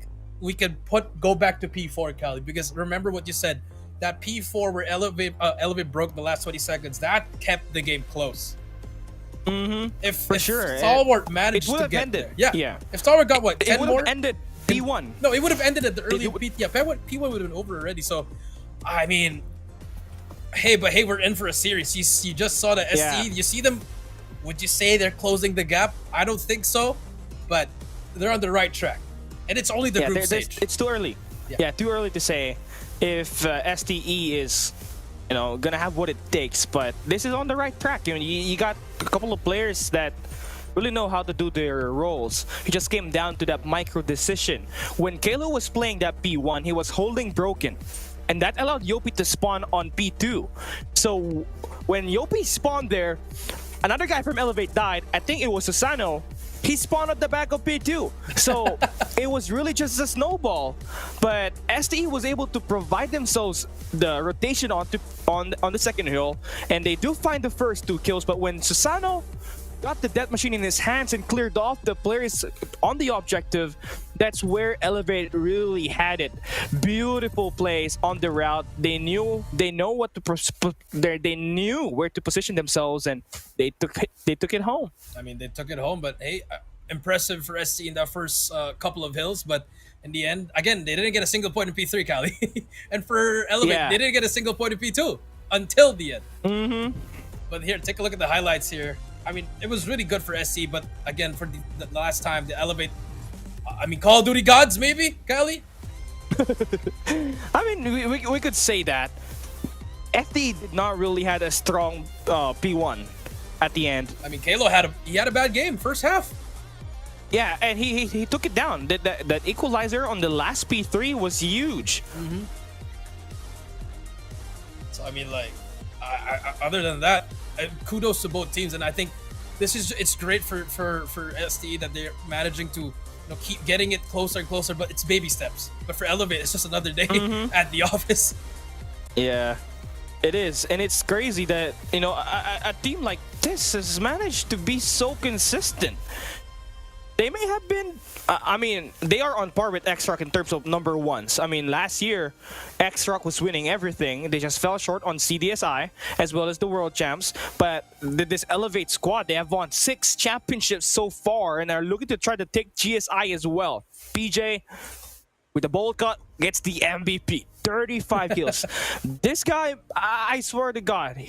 we could go back to P4, Cali, because remember what you said, that P4 where Elevate broke the last 20 seconds, that kept the game close. If Stalwart managed to get there, if Stalwart got what, 10 more, ended P1. No, it would have ended at the early P. Yeah, P1 would have been over already. So, I mean, hey, we're in for a series. You just saw the SC. You see them. Would you say they're closing the gap? I don't think so, but they're on the right track. And it's only the group stage. It's too early. Yeah, too early to say if STE is, gonna have what it takes. But this is on the right track. You got a couple of players that really know how to do their roles. It just came down to that micro decision. When Kalo was playing that P1, he was holding broken. And that allowed Yopi to spawn on P2. So when Yopi spawned there, another guy from Elevate died. I think it was Susano. He spawned at the back of P2. So it was really just a snowball. But STE was able to provide themselves the rotation on the second hill. And they do find the first 2 kills. But when Susano got the death machine in his hands and cleared off the players on the objective, that's where Elevate really had it. Beautiful plays on the route. They knew where to position themselves, and they took it home. I mean, they took it home, but hey, impressive for SC in that first couple of hills. But in the end, again, they didn't get a single point in P3, Cali. And for Elevate, they didn't get a single point in P2 until the end. But here, take a look at the highlights here. I mean, it was really good for SC, but again, for the last time, the Elevate, I mean, Call of Duty gods, maybe, Cali? I mean, we could say that. FD did not really had a strong P1 at the end. I mean, Kalo had a bad game, first half. Yeah, and he took it down. That equalizer on the last P3 was huge. So, I mean, like, other than that, kudos to both teams, and I think it's great for STE that they're managing to keep getting it closer and closer, but it's baby steps. But for Elevate, it's just another day at the office. Yeah, it is, and it's crazy that a team like this has managed to be so consistent. They may have been, I mean, they are on par with Xrock in terms of number ones. I mean, last year, Xrock was winning everything. They just fell short on CDSI, as well as the World Champs. But this Elevate squad, they have won 6 championships so far, and are looking to try to take GSI as well. PJ, with the bold cut, gets the MVP. 35 kills. This guy, I swear to God,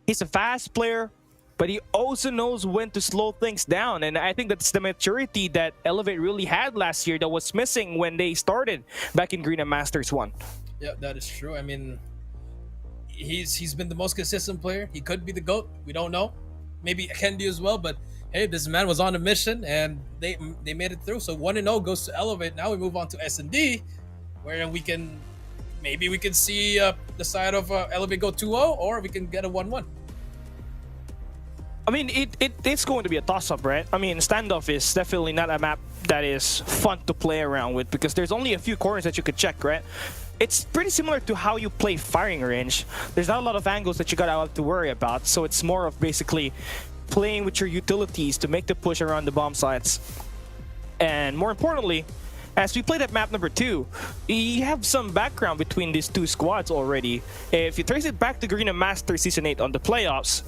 he's a fast player, but he also knows when to slow things down. And I think that's the maturity that Elevate really had last year that was missing when they started back in Garena Masters 1. Yeah, that is true. I mean, he's been the most consistent player. He could be the GOAT. We don't know. Maybe Kendi as well. But hey, this man was on a mission and they made it through. So 1-0 goes to Elevate. Now we move on to S&D, where we can see the side of Elevate go 2-0, or we can get a 1-1. I mean, it's going to be a toss-up, right? I mean, Standoff is definitely not a map that is fun to play around with because there's only a few corners that you could check, right? It's pretty similar to how you play firing range. There's not a lot of angles that you gotta have to worry about, so it's more of basically playing with your utilities to make the push around the bomb sites. And more importantly, as we played at map number 2, you have some background between these two squads already. If you trace it back to Garena Master Season 8 on the playoffs,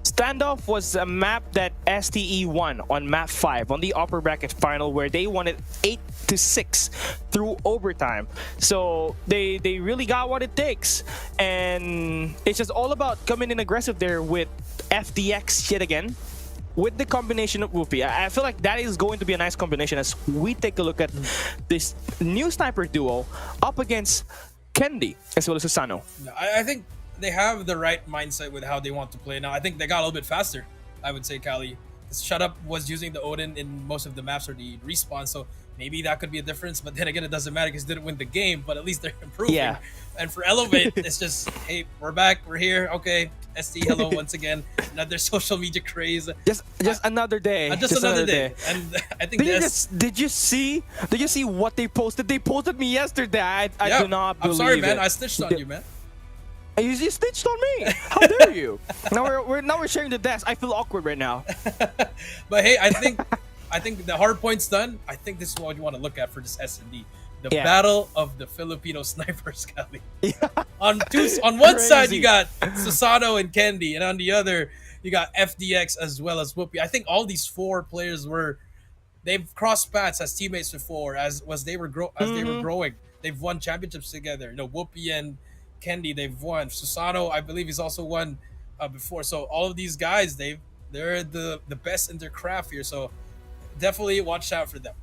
Standoff was a map that STE won on map 5 on the upper bracket final, where they won it 8-6 through overtime. So they really got what it takes, and it's just all about coming in aggressive there with FDX yet again, with the combination of Whoopi. I feel like that is going to be a nice combination as we take a look at this new sniper duo up against Kendi as well as Susano. I think they have the right mindset with how they want to play now. I think they got a little bit faster, I would say, Kali. Shut Up was using the Odin in most of the maps or the respawn, so maybe that could be a difference. But then again, it doesn't matter because they didn't win the game, but at least they're improving. Yeah. And for Elevate, it's just, hey, we're back, we're here, okay. ST, hello once again. Another social media craze. Just another day. Just another day. And I think did you see what they posted? They posted me yesterday. I do not believe I'm sorry, man. it. I snitched on you, man. You snitched on me. How dare you? Now we're sharing the desk. I feel awkward right now. But hey, I think the Hardpoint's done. I think this is what you want to look at for this S&D. The battle of the Filipino snipers, Kali. Yeah. On one side you got Susano and Kendi, and on the other you got FDX as well as Whoopi. I think all these 4 players they've crossed paths as teammates before, as they were growing. They've won championships together. You know, Whoopi and Kendi, they've won. Susano, I believe, he's also won before. So all of these guys, they're the best in their craft here. So definitely watch out for them.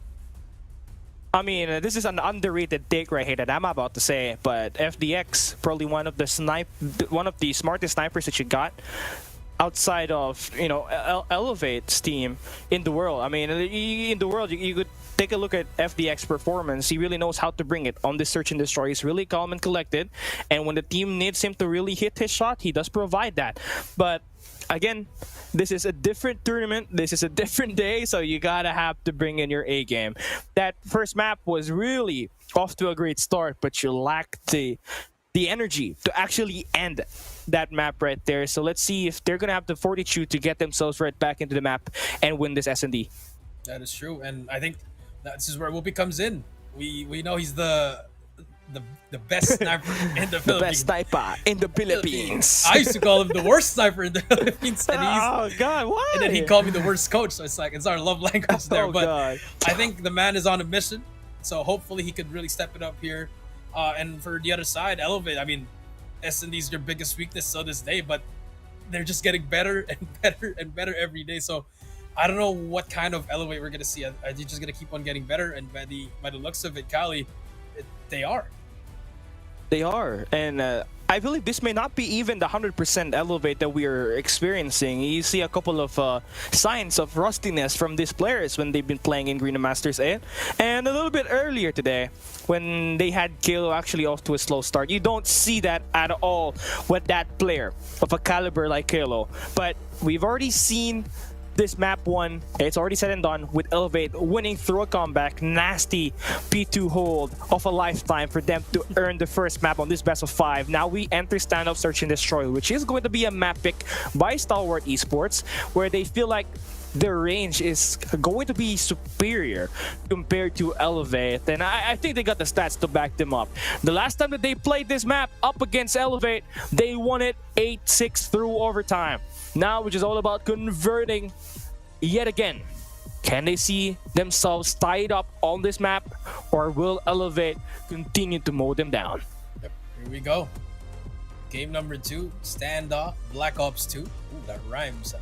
I mean, this is an underrated take right here that I'm about to say, but FDX, probably one of the smartest snipers that you got outside of, you know, Elevate's team in the world. I mean, in the world, you could take a look at FDX performance. He really knows how to bring it on this search and destroy. He's really calm and collected, and when the team needs him to really hit his shot, he does provide that. But again, this is a different tournament. This is a different day, so you gotta have to bring in your A game. That first map was really off to a great start, but you lack the energy to actually end that map right there. So let's see if they're gonna have the fortitude to get themselves right back into the map and win this S&D. That is true, and I think this is where Whoopi comes in. We know he's the best sniper in the Philippines. The best sniper in the Philippines. I used to call him the worst sniper in the Philippines. And oh God, why? And then he called me the worst coach. So it's like, it's our love language there. But God. I think the man is on a mission. So hopefully he could really step it up here. And for the other side, Elevate, I mean, S&D is their biggest weakness to this day, but they're just getting better and better and better every day. So I don't know what kind of Elevate we're going to see. Are they just going to keep on getting better? And by the looks of it, Kali, they are. They are, and I believe this may not be even the 100% Elevate that we are experiencing. You see a couple of signs of rustiness from these players when they've been playing in Garena Masters 8. And a little bit earlier today, when they had Kalo actually off to a slow start. You don't see that at all with that player of a caliber like Kalo. But we've already seen this map 1, it's already said and done with Elevate winning through a comeback. Nasty P2 hold of a lifetime for them to earn the first map on this best of 5. Now we enter Standoff Search and Destroy, which is going to be a map pick by Stalwart Esports, where they feel like their range is going to be superior compared to Elevate, and I think they got the stats to back them up. The last time that they played this map up against Elevate, they won it 8-6 through overtime. Now, which is all about converting yet again. Can they see themselves tied up on this map, or will Elevate continue to mow them down? Yep, here we go. Game number 2, Standoff, Black Ops 2. Ooh, that rhymes.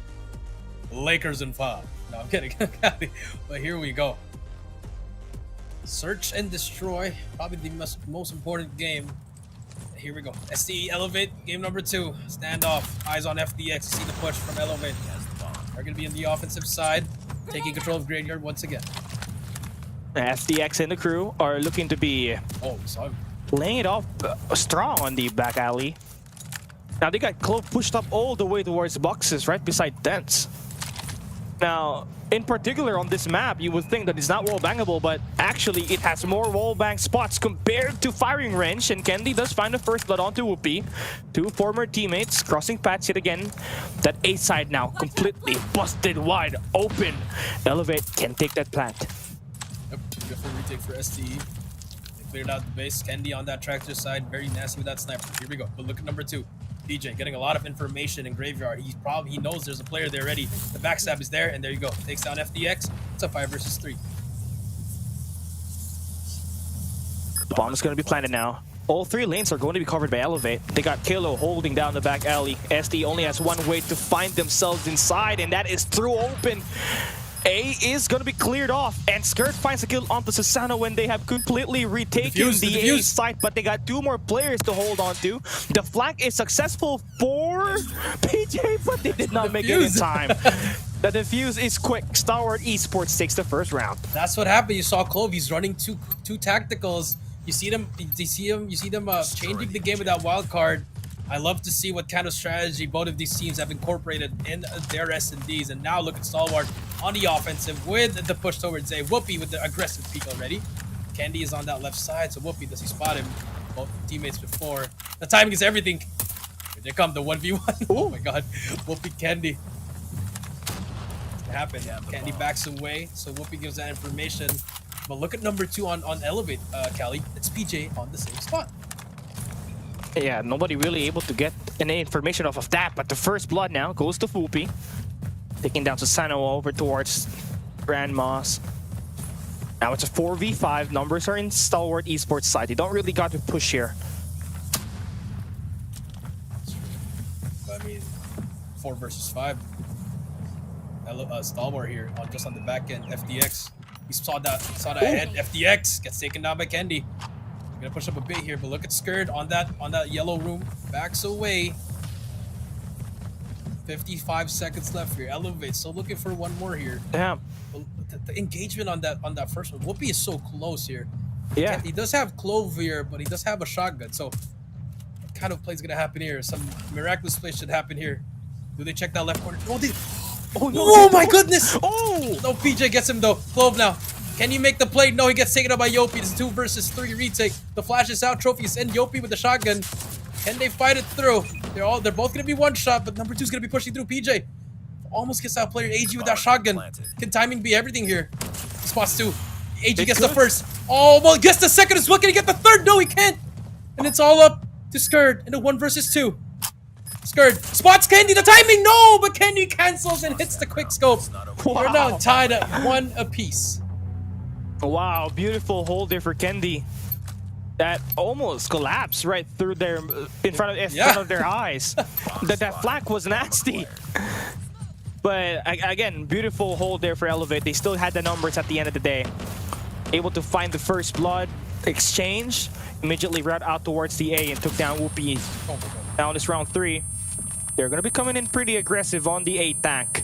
Lakers in 5. No, I'm kidding. But here we go. Search and Destroy, probably the most important game here we go. STE Elevate, game number 2. Standoff, eyes on FDX. You see the push from Elevate. They're going to be in the offensive side, taking control of Graveyard once again. FDX and the crew are looking to be Oh, we saw him. laying it off strong on the back alley. Now they got Clove pushed up all the way towards boxes right beside Dents. Now, in particular on this map, you would think that it's not wall bangable, but actually it has more wall bang spots compared to firing range, and Candy does find the first blood onto Whoopi. 2 former teammates crossing paths yet again. That A side now completely busted wide open. Elevate can take that plant. Yep, beautiful retake for STE. They cleared out the base. Candy on that tractor side, very nasty with that sniper. Here we go. But look at number 2. DJ getting a lot of information in Graveyard. He knows there's a player there ready. The backstab is there, and there you go. Takes down FDX. It's a 5 versus 3. Bomb is going to be planted now. All 3 lanes are going to be covered by Elevate. They got Kilo holding down the back alley. SD only has one way to find themselves inside, and that is through open. A is going to be cleared off, and Skirt finds a kill onto Susano when they have completely retaken the A site, but they got 2 more players to hold on to. The flank is successful for PJ, but they did not make it in time. The defuse is quick. Stalwart Esports takes the first round. That's what happened. You saw Clove. He's running two tacticals. You see them changing the game with that wild card. I love to see what kind of strategy both of these teams have incorporated in their S&Ds. And now look at Stalwart on the offensive with the push towards A. Whoopi with the aggressive peek already. Candy is on that left side, so Whoopi, does he spot him? Both teammates before. The timing is everything. Here they come, the 1v1. Oh my god. Whoopi, Candy. It happened. Candy backs away, so Whoopi gives that information. But look at number 2 on Elevate, Cali. It's PJ on the same spot. Yeah, nobody really able to get any information off of that, but the first blood now goes to Whoopi. Taking down Susano over towards Grand Moss. Now it's a 4v5. Numbers are in Stalwart Esports side. They don't really got to push here. I mean, 4 versus 5. Stalwart here, just on the back end. FDX. He saw that head. FDX gets taken down by Candy. Gonna push up a bit here, but look at Skirt on that yellow room. Backs away. 55 seconds left here. Elevate. Still looking for one more here. Damn. The engagement on that first one. Whoopi is so close here. Yeah. He does have Clove here, but he does have a shotgun. So what kind of play is gonna happen here? Some miraculous play should happen here. Do they check that left corner? Oh, no, oh my goodness! Oh! No, PJ gets him though. Clove now. Can you make the play? No, he gets taken out by Yopi. It's 2 versus 3 retake. The flash is out. Trophies and Yopi with the shotgun. Can they fight it through? They're both gonna be one shot, but number 2 is gonna be pushing through. PJ almost gets out player AG with that shotgun. Can timing be everything here? He spots 2. AG gets the first. Oh, well, gets the second as well. Can he get the third? No, he can't. And it's all up to Skirt in a 1 versus 2. Skirt spots Candy. The timing, no, but Candy cancels and hits the quick scope. Wow. They're now tied at 1 apiece. Wow, beautiful hold there for Candy. That almost collapsed right through their in front of their eyes. That flank was nasty. But again, beautiful hold there for Elevate. They still had the numbers at the end of the day. Able to find the first blood, exchange, immediately route out towards the A and took down Whoopi. Oh my god. Now this round 3. They're gonna be coming in pretty aggressive on the A tank.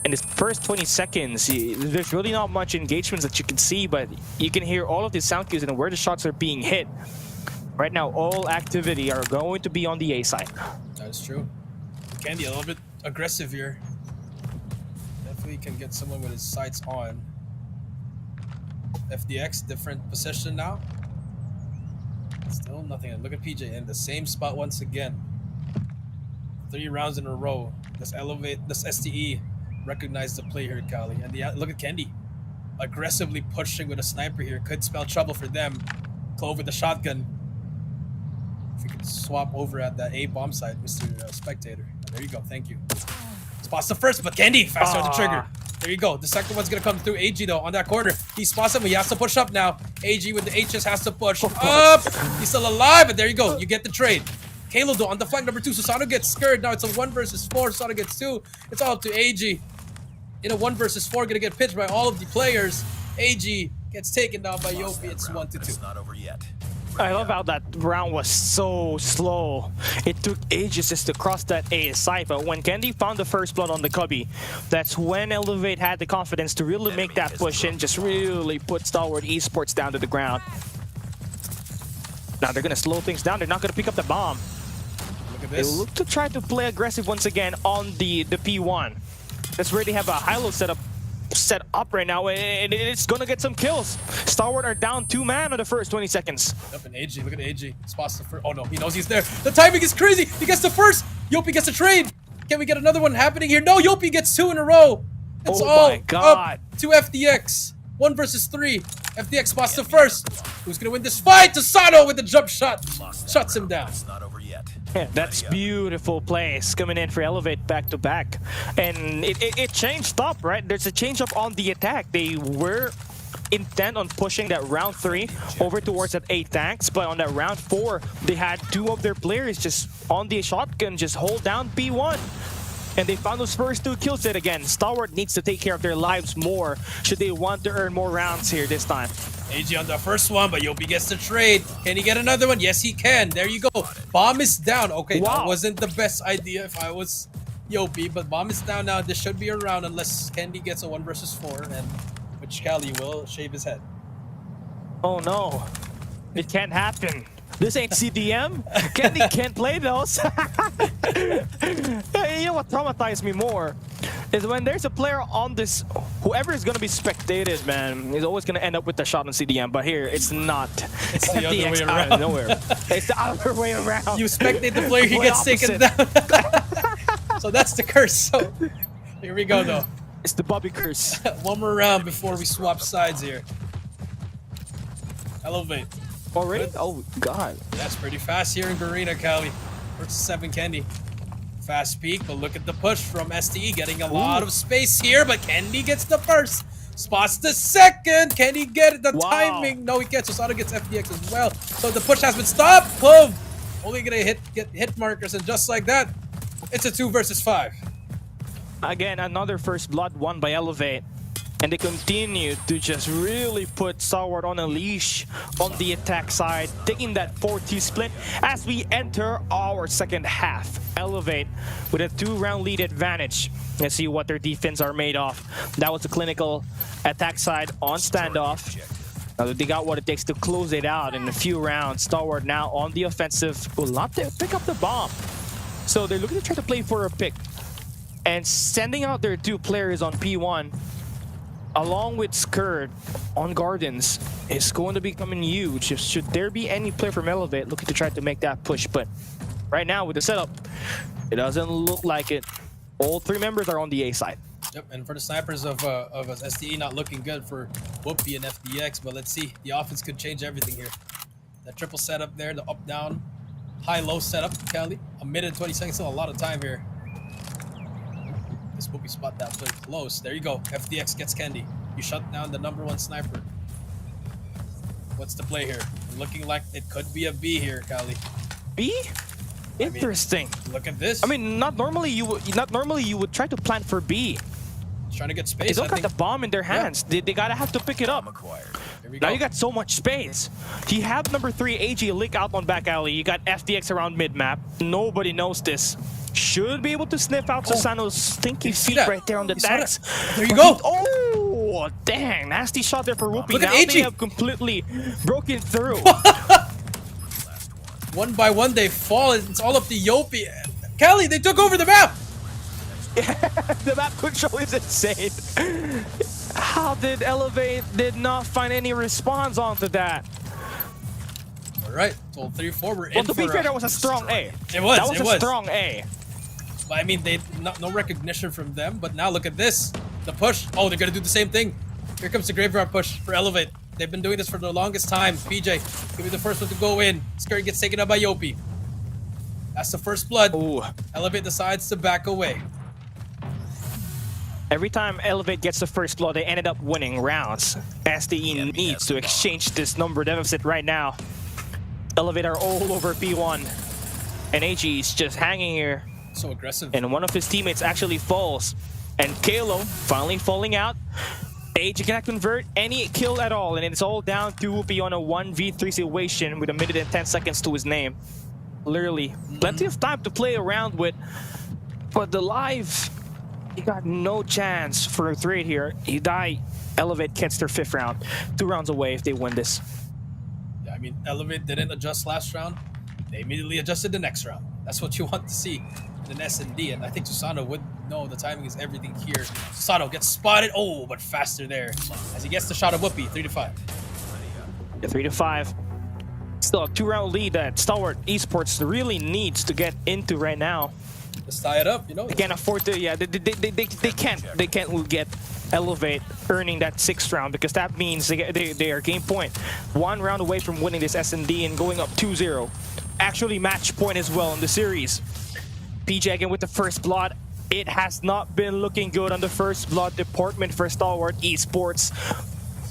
In the first 20 seconds, there's really not much engagements that you can see, but you can hear all of the sound cues and where the shots are being hit. Right now, all activity are going to be on the A side. That is true. Candy a little bit aggressive here. Definitely can get someone with his sights on. FDX, different position now. Still nothing. Look at PJ in the same spot once again. 3 rounds in a row. This STE recognize the play here, Kali. And look at Candy. Aggressively pushing with a sniper here. Could spell trouble for them. Clove with the shotgun. If you could swap over at that A bomb side, Mr. Spectator. There you go. Thank you. Spots the first, but Candy faster on the trigger. There you go. The second one's gonna come through. AG though on that corner. He spots him. He has to push up now. AG with the HS has to push up. He's still alive, but there you go. You get the trade. Kalo though on the flank number 2. Susano gets scared. Now it's a 1 versus 4. Susano gets 2. It's all up to AG. In a 1 versus 4, gonna get pitched by all of the players. AG gets taken down by Yopi. It's 1-2. It's not over yet. I love how that round was so slow. It took ages just to cross that A side, but when Candy found the first blood on the cubby, that's when Elevate had the confidence to really make that push and just really put Stalwart Esports down to the ground. Now they're gonna slow things down. They're not gonna pick up the bomb. Look at They this. look to try to play aggressive once again on the P1. That's where they have a high-low set up right now, and it's gonna get some kills. Stalwart are down 2 man in the first 20 seconds. Up in AG. Look at AG. Spots the first. Oh no, he knows he's there. The timing is crazy. He gets the first. Yopi gets a trade. Can we get another one happening here? No, Yopi gets 2 in a row. It's Oh all my God. up to FDX. 1 versus 3. FDX spots the first. Who's gonna win this fight? Tasano with the jump shot. Shuts him down. Yeah, that's beautiful plays coming in for Elevate back to back. And it changed up, right? There's a change up on the attack. They were intent on pushing that round 3 over towards that 8 tanks, but on that round 4, they had 2 of their players just on the shotgun, just hold down P1. And they found those first 2 kills yet again. Stalwart needs to take care of their lives more should they want to earn more rounds here this time. AG on the first one, but Yopi gets the trade. Can he get another one? Yes, he can. There you go. Bomb is down. Okay, Wow. that wasn't the best idea if I was Yopi, but bomb is down now. This should be a round unless Candy gets a 1 versus 4, and which Cali will shave his head. Oh no, it can't happen. This ain't CDM. Candy can't play those. You know what traumatized me more is when there's a player on this, whoever is going to be spectated, man, is always going to end up with the shot on CDM. But here, it's not. It's the other way FDX out around. of nowhere. It's the other way around. You spectate the player, he gets taken down. So that's the curse. So here we go, though. It's the Bobby curse. 1 more round before we swap sides here. Elevate. Already? Oh, God. That's pretty fast here in Garena, Cali. Versus 7 Candy. Fast peak, but look at the push from STE, getting a lot of space here, but Candy gets the first. Spots the second. Can he get the timing? No, he gets. Osada gets FDX as well. So the push has been stopped. Clove only gonna get hit markers, and just like that, it's a 2 versus 5. Again, another first blood won by Elevate. And they continue to just really put Stalwart on a leash on the attack side, taking that 4-2 split as we enter our second half. Elevate with a 2-round lead advantage. Let's see what their defense are made of. That was the clinical attack side on Standoff. Now they got what it takes to close it out in a few rounds. Stalwart now on the offensive, will not pick up the bomb. So they're looking to try to play for a pick. And sending out their 2 players on P1 along with Skirt on Gardens is going to be coming huge. Should there be any player from Elevate looking to try to make that push, but right now with the setup, it doesn't look like it. All 3 members are on the A side. Yep, and for the snipers of STE, not looking good for Whoopi and FDX, but let's see. The offense could change everything here. That triple setup there, the up-down, high-low setup, Cali. A minute and 20 seconds, still a lot of time here. This Whoopi spot that play close. There you go. FDX gets Candy. You shut down the #1 sniper. What's the play here? Looking like it could be a B here, Cali. B? Interesting. Look at this. I mean, not normally you would try to plan for B. Trying to get They space. don't I got think. the bomb in their hands. They gotta have to pick it up. Here we Now go. you got so much space. You have #3 AG lick out on back alley. You got FDX around mid map. Nobody knows this. Should be able to sniff out Susano's stinky You see feet that? right there on the You saw tanks. that? There you go. Oh, dang. Nasty shot there for Whoopi. Look at Now AG. they have completely broken through. 1 by 1 they fall. It's all up to Yopi. Cali, they took over the map. The map control is insane. How did Elevate did not find any response onto that? All right, so 3-4. We're in Well, to be for fair, that was a strong A. It was. That was It a was. strong A. I mean, they no recognition from them, but now look at this. The push. Oh, they're gonna do the same thing. Here comes the graveyard push for Elevate. They've been doing this for the longest time. PJ, give me the first one to go in. Scurry gets taken out by Yopi. That's the first blood. Ooh. Elevate decides to back away. Every time Elevate gets the first blood, they ended up winning rounds. SDE needs to exchange this number deficit right now. Elevate are all over P1. And AG is just hanging here. So aggressive. And one of his teammates actually falls. And Kalo finally falling out. AG cannot convert any kill at all, and it's all down to Whoopi on a 1v3 situation with a minute and 10 seconds to his name. Literally, plenty of time to play around with, but the live, he got no chance for a trade here. He died. Elevate gets their 5th round, 2 rounds away if they win this. Yeah, I mean, Elevate didn't adjust last round. They immediately adjusted the next round. That's what you want to see in an S&D, and I think Susano would know the timing is everything here. Susano gets spotted, oh, but faster there as he gets the shot of Whoopi, 3-5. Yeah, 3-5. Still a 2-round lead that Stalwart Esports really needs to get into right now. Let's tie it up, you know. They can't afford to, yeah, they can't get Elevate earning that 6th round, because that means they are game point. 1 round away from winning this S&D and going up 2-0. Actually match point as well in the series. PJ again with the first blood. It has not been looking good on the first blood department for Stalwart Esports.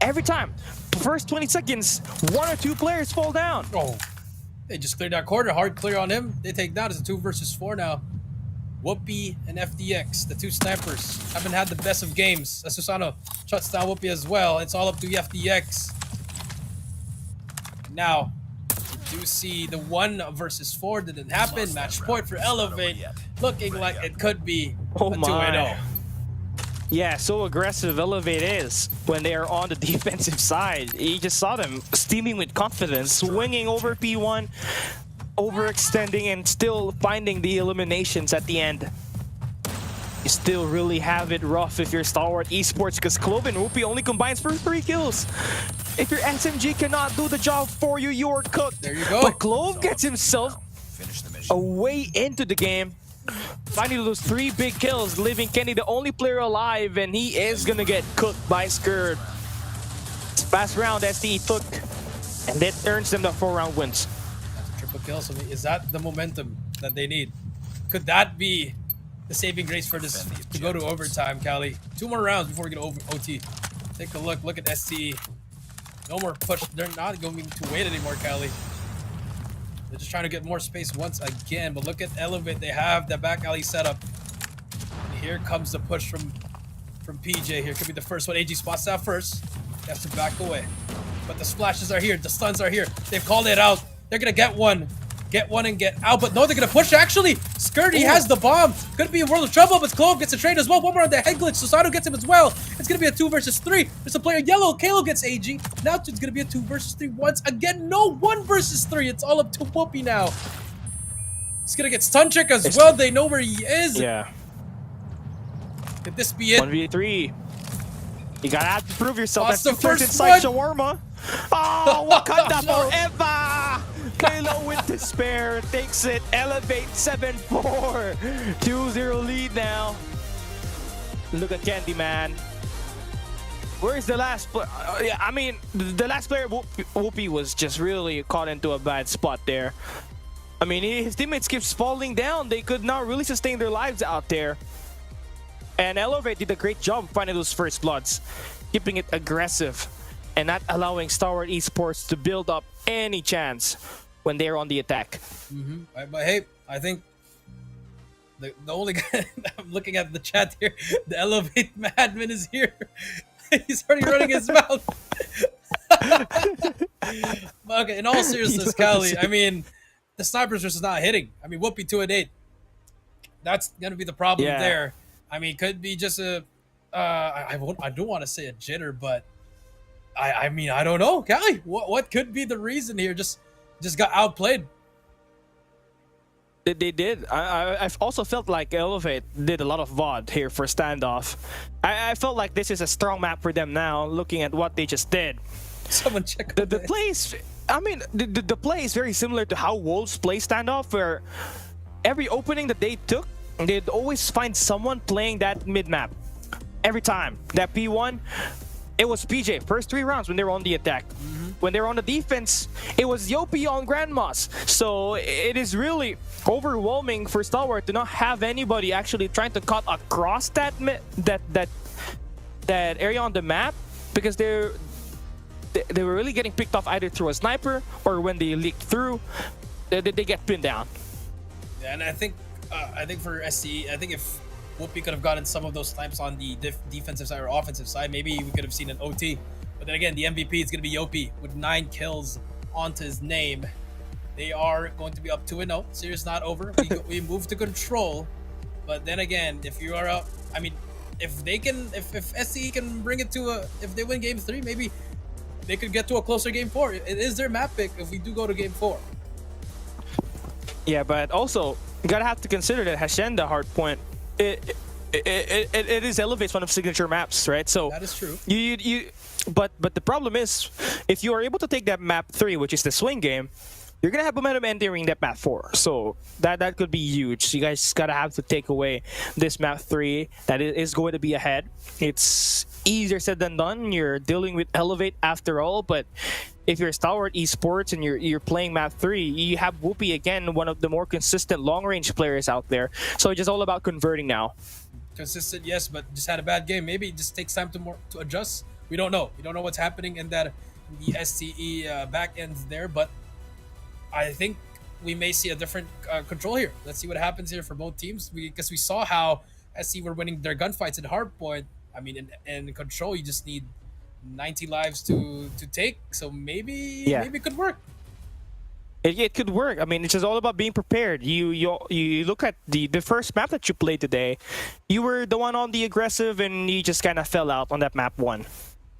Every time, first 20 seconds, 1 or 2 players fall down. Oh, they just cleared that corner. Hard clear on him. They take down. It's a 2 versus 4 now. Whoopi and FDX, the 2 snipers, haven't had the best of games. Susano shuts down Whoopi as well. It's all up to FDX. Now, we do see the 1 versus 4 didn't happen. Match point for Elevate. Looking like it could be a 2-0. Yeah, so aggressive Elevate is when they are on the defensive side. You just saw them steaming with confidence, swinging over P1, overextending, and still finding the eliminations at the end. You still really have it rough if you're Stalwart Esports, because Clove and Whoopi only combines for 3 kills. If your SMG cannot do the job for you, you're cooked. There you go. But Clove gets himself a way into the game, finding those 3 big kills, leaving Kenny the only player alive, and he is gonna get cooked by Skurd. Fast round STE took, and that earns them the 4-round wins. Triple kills. I mean, is that the momentum that they need? Could that be the saving grace for this to go to overtime, Cali? 2 more rounds before we get over OT. Take a look. Look at STE. No more push. They're not going to wait anymore, Cali. They're just trying to get more space once again. But look at Elevate. They have the back alley setup. And here comes the push from PJ. Here could be the first one. AG spots that first. He has to back away. But the splashes are here. The stuns are here. They've called it out. They're going to get one. Get one and get out. But no, they're going to push. Actually, Skirty has the bomb. Could be in world of trouble, but Clove gets a trade as well. One more on the head glitch. Susano gets him as well. It's going to be a 2 versus 3. There's a player yellow. Kalo gets AG. Now it's going to be a 2 versus 3 once again. No, 1 versus 3. It's all up to Whoopi now. He's going to get stun check as well. They know where he is. Yeah. Could this be it? 1v3. You gotta have to prove yourself. That's That's the first first inside one. shawarma. Oh, Wakanda forever! Kalo with despair takes it. Elevate 7-4. 2-0 lead now. Look at Candyman. Where's the last player? Yeah, I mean, the last player, Whoopi, was just really caught into a bad spot there. I mean, his teammates keep falling down. They could not really sustain their lives out there. And Elevate did a great job finding those first bloods, keeping it aggressive and not allowing Stalwart Esports to build up any chance when they're on the attack. But hey, I think the only guy I'm looking at the chat here, the Elevate Madman is here. He's already running his mouth. Okay, in all seriousness, Cali, I mean, the snipers are just not hitting. I mean, Whoopi 2-8. That's gonna be the problem there. I mean, could be just a, I don't want to say a jitter, but I mean, I don't know, Cali. What could be the reason here? Just got outplayed. They did. I've also felt like Elevate did a lot of VOD here for Standoff. I felt like this is a strong map for them now, looking at what they just did. Someone check the plays. I mean, the play is very similar to how Wolves play Standoff, where every opening that they took, they'd always find someone playing that mid-map. Every time. That P1, it was PJ. First 3 rounds when they were on the attack. When they were on the defense, it was Yopi on Grandmas. So it is really overwhelming for Stalwart to not have anybody actually trying to cut across that area on the map, because they were really getting picked off either through a sniper or when they leaked through, they get pinned down. Yeah, and I think for SCE, I think if Whoopi could have gotten some of those snipes on the defensive side or offensive side. Maybe we could have seen an OT. But then again, the MVP is going to be Yopi with 9 kills onto his name. They are going to be up 2-0. Series not over. We move to control. But then again, if you are up, I mean, if they can, if SCE can bring it to a, if they win game 3, maybe they could get to a closer game 4. It is their map pick if we do go to game 4. Yeah, but also you gotta have to consider that Hacienda Hardpoint, it is Elevate's one of signature maps, right? So That is true. But the problem is, if you are able to take that map 3, which is the swing game, you're gonna have momentum entering that map 4. So that could be huge. So you guys gotta have to take away this map 3 that is going to be ahead. It's easier said than done. You're dealing with Elevate after all, but if you're Stalwart Esports and you're playing map 3, you have Whoopi again, one of the more consistent long-range players out there. So it's just all about converting now. Consistent, yes, but just had a bad game. Maybe it just takes time to adjust. We don't know. We don't know what's happening in the STE back end there, but I think we may see a different control here. Let's see what happens here for both teams, because we saw how SC were winning their gunfights in Hardpoint. I mean, in control, you just need 90 lives to take. So maybe it could work. It could work. I mean, it's just all about being prepared. You look at the first map that you played today. You were the one on the aggressive, and you just kind of fell out on that map 1.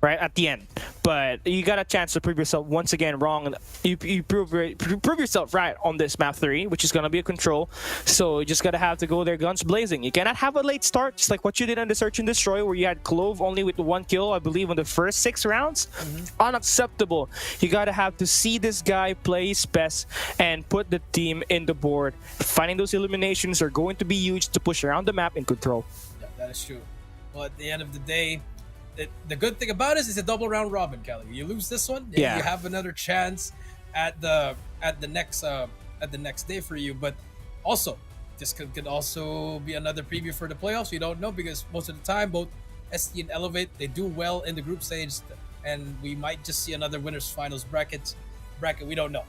Right at the end, but you got a chance to prove yourself once again wrong. You prove yourself right on this map 3, which is gonna be a control. So you just gotta have to go there guns blazing. You cannot have a late start, just like what you did on the Search and Destroy, where you had Clove only with 1 kill, I believe, on the first 6 rounds. Unacceptable. You gotta have to see this guy play his best and put the team in the board. Finding those eliminations are going to be huge to push around the map in control. Yeah, that is true. Well, at the end of the day, the good thing about it is it's a double round robin, Kelly. You lose this one, you have another chance at the next day for you. But also, this could also be another preview for the playoffs. We don't know, because most of the time both ST and Elevate, they do well in the group stage, and we might just see another winners finals bracket. We don't know.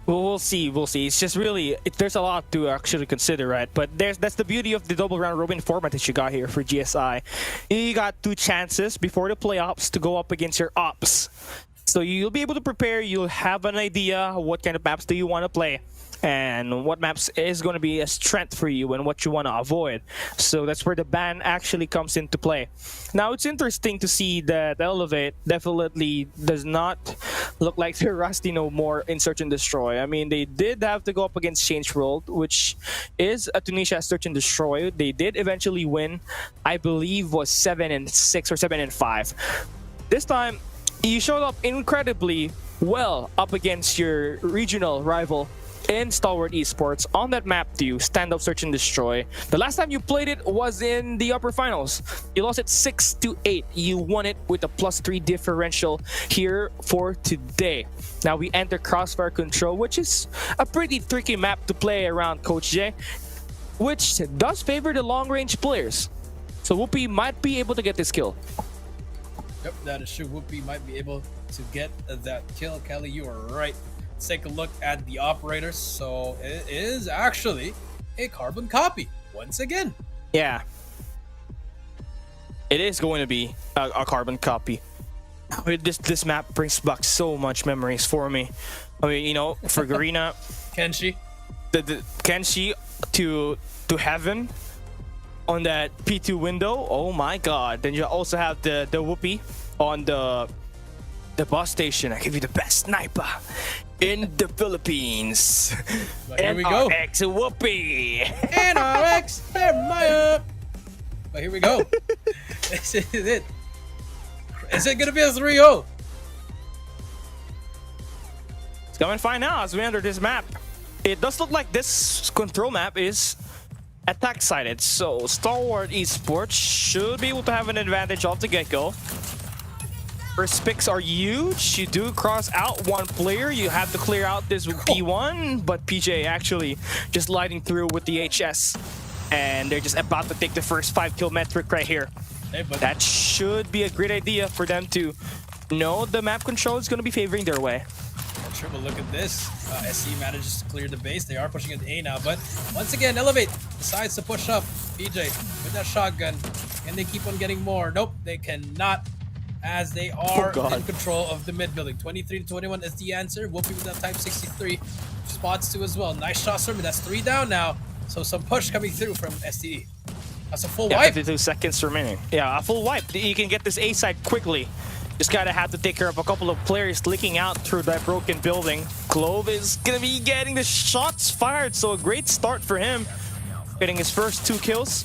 Well, we'll see. It's just really, there's a lot to actually consider, right? But that's the beauty of the double round robin format that you got here for GSI. You got 2 chances before the playoffs to go up against your ops. So you'll be able to prepare. You'll have an idea what kind of maps do you want to play, and what maps is going to be a strength for you and what you want to avoid. So that's where the ban actually comes into play. Now, it's interesting to see that Elevate definitely does not look like they're rusty no more in Search and Destroy. I mean, they did have to go up against Change World, which is a Tunisia Search and Destroy. They did eventually win, I believe was 7-6 or 7-5. This time, you showed up incredibly well up against your regional rival in Stalwart Esports on that map 2, Standoff Search and Destroy. The last time you played it was in the upper finals. You lost it 6-8. You won it with a +3 differential here for today. Now we enter Crossfire Control, which is a pretty tricky map to play around, Coach J, which does favor the long-range players. So Whoopi might be able to get this kill. Yep, that is true. Whoopi might be able to get that kill. Kelly, you are right. Let's take a look at the operators. So it is actually a carbon copy once again. Yeah, it is going to be a carbon copy. This map brings back so much memories for me. I mean, you know, for Garena, Kenshi, the Kenshi to heaven on that P2 window. Oh my God! Then you also have the Whoopi on the bus station. I give you the best sniper in the Philippines. But here we go. NRX Whoopi. NRX, Jeremiah. But here we go. This is it. Is it gonna be a 3-0? Let's go and find out as we enter this map. It does look like this control map is attack sided, so Stalwart Esports should be able to have an advantage off the get-go. First picks are huge. You do cross out one player. You have to clear out this P1, but PJ actually just lighting through with the HS, and they're just about to take the first 5-kill metric right here. Hey, that should be a great idea for them to know the map control is going to be favoring their way. Triple, look at this. SC manages to clear the base. They are pushing into A now, but once again, Elevate decides to push up. PJ with that shotgun. Can they keep on getting more? Nope, they cannot, as they are in control of the mid building. 23-21 is the answer. Whoopi with that Type 63. Spots 2 as well. Nice shots from me. That's 3 down now. So some push coming through from STE. That's a full wipe. 52 seconds remaining. Yeah, a full wipe. You can get this A side quickly. Just gotta have to take care of a couple of players leaking out through that broken building. Clove is gonna be getting the shots fired, so a great start for him. Getting his first 2 kills.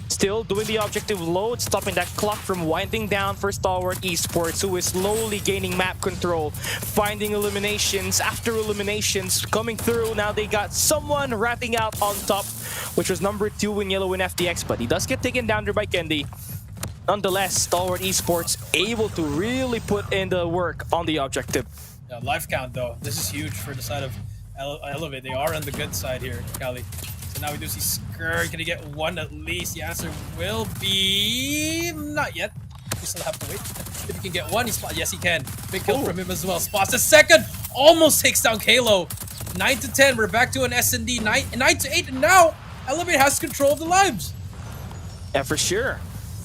Still doing the objective load, stopping that clock from winding down for Stalwart Esports, who is slowly gaining map control, finding eliminations after eliminations coming through. Now they got someone ratting out on top, which was number 2 in yellow in FTX, but he does get taken down there by Kendi. Nonetheless, Stalwart Esports able to really put in the work on the objective. Yeah, life count though. This is huge for the side of Elevate. They are on the good side here, Cali. So now we do see Skrr. Can he get 1 at least? The answer will be not yet. We still have to wait. If he can get 1, he spot. Yes, he can. Big kill from him as well. Spots the second. Almost takes down Kalo. 9-10. We're back to an S&D. 9-8, and now Elevate has control of the lives. Yeah, for sure.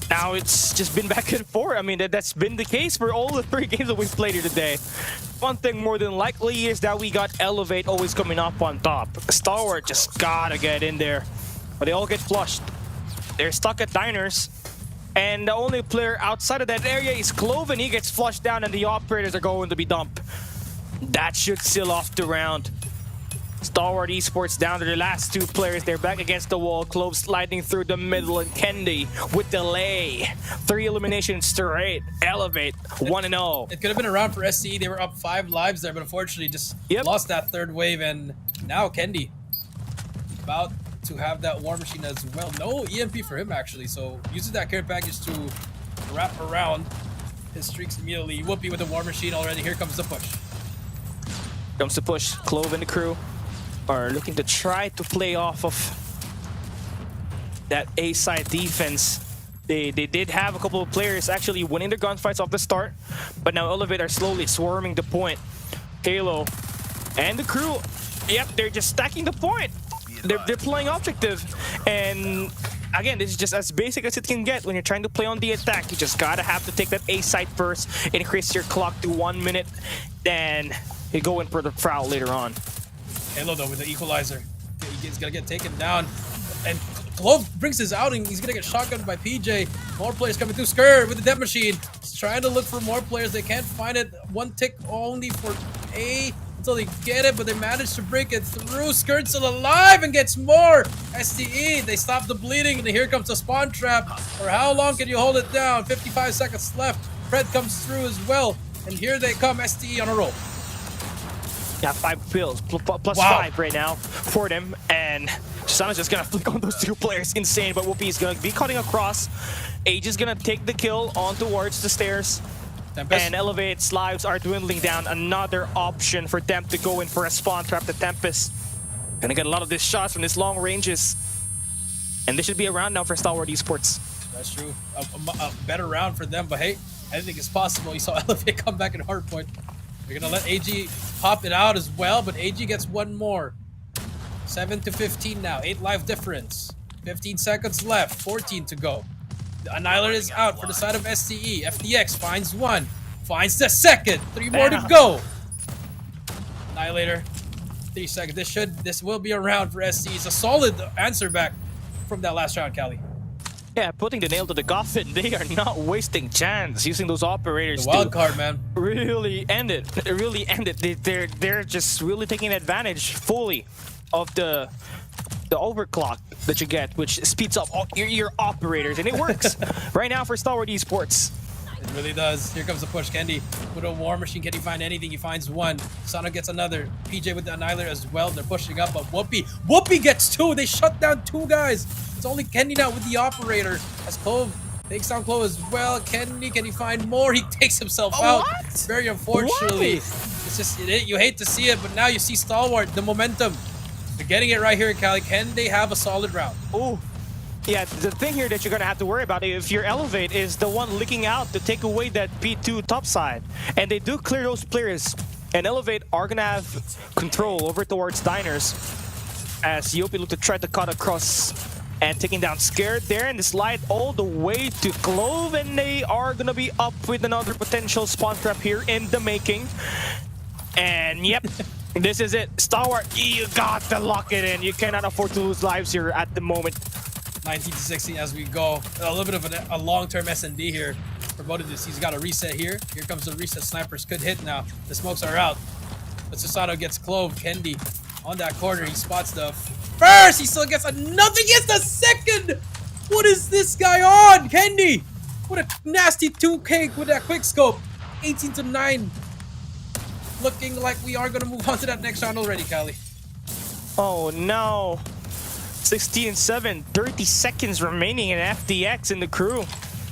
Now it's just been back and forth. I mean, that's been the case for all the 3 games that we've played here today. One thing more than likely is that we got Elevate always coming up on top. Stalwart just gotta get in there. But they all get flushed. They're stuck at diners. And the only player outside of that area is Clove, and he gets flushed down, and the operators are going to be dumped. That should seal off the round. Stalwart Esports down to the last 2 players. They're back against the wall. Clove sliding through the middle, and Kendi with delay. 3 eliminations straight. Elevate 1-0. It could have been a round for SCE. They were up 5 lives there, but unfortunately just lost that 3rd wave. And now Kendi about to have that war machine as well. No EMP for him actually. So uses that care package to wrap around his streaks immediately. Whoopi with the war machine already. Here comes the push. Comes the push. Clove and the crew are looking to try to play off of that A-side defense. They did have a couple of players actually winning their gunfights off the start, but now Elevate are slowly swarming the point. Halo and the crew, yep, they're just stacking the point. They're playing objective, and again, this is just as basic as it can get when you're trying to play on the attack. You just gotta have to take that A site first, increase your clock to 1 minute, then you go in for the foul later on. Halo though with the equalizer. He's gonna get taken down. And Clove brings his outing. He's gonna get shotgunned by PJ. More players coming through. Skrr with the death machine. He's trying to look for more players. They can't find it. 1 tick only for A until they get it, but they manage to break it through. Skrr's still alive and gets more. STE, they stop the bleeding, and here comes the spawn trap. For how long can you hold it down? 55 seconds left. Fred comes through as well. And here they come, STE on a roll. Yeah, 5 kills, plus 5 right now for them, and Sana's just gonna flick on those 2 players. Insane, but Whoopi is gonna be cutting across. Age is gonna take the kill on towards the stairs. Tempest. And Elevate's lives are dwindling down. Another option for them to go in for a spawn trap. The Tempest gonna get a lot of these shots from these long ranges. And this should be a round now for Stalwart Esports. That's true. A better round for them, but hey, anything is possible. You saw Elevate come back in Hardpoint. They're gonna let AG pop it out as well, but AG gets 1 more. 7-15 now, 8 life difference. 15 seconds left, 14 to go. The Annihilator is out for the side of SCE. FDX finds 1, finds the second. 3 more to go. Annihilator, 3 seconds. This will be a round for SCE. It's a solid answer back from that last round, Cali. Yeah, putting the nail to the coffin. They are not wasting chance using those operators. The wild card, man. Really end it. Really end it. They're just really taking advantage fully of the overclock that you get, which speeds up your operators, and it works right now for Stalwart Esports. It really does. Here comes the push. Kendi with a war machine. Can he find anything? He finds 1. Sana gets another. PJ with the Annihilator as well. They're pushing up, but Whoopi gets 2. They shut down 2 guys. It's only Kendi now with the operator. As Clove takes down Clove as well. Kendi, can he find more? He takes himself out. What? Very unfortunately. It's just, you hate to see it, but now you see Stalwart, the momentum. They're getting it right here in Cali. Can they have a solid round? Oh. Yeah, the thing here that you're going to have to worry about if your Elevate is the one leaking out to take away that P2 top side. And they do clear those players And Elevate are gonna have control over towards Diners as Yopi look to try to cut across and taking down Scared there, and the slide all the way to Clove, and they are gonna be up with another potential spawn trap here in the making. And yep, this is it. Stalwart, you got to lock it in. You cannot afford to lose lives here at the moment. 19 to 16 as we go. A little bit of a long-term S&D here for both of these. He's got a reset here. Here comes the reset. Snipers could hit now. The smokes are out. But Susato gets Clove. Kendi on that corner. He spots the first. He still gets another. He gets the second. What is this guy on? Kendi. What a nasty 2K with that quick scope. 18 to 9. Looking like we are going to move on to that next round already, Kali. Oh no. 16-7, 30 seconds remaining in FDX in the crew.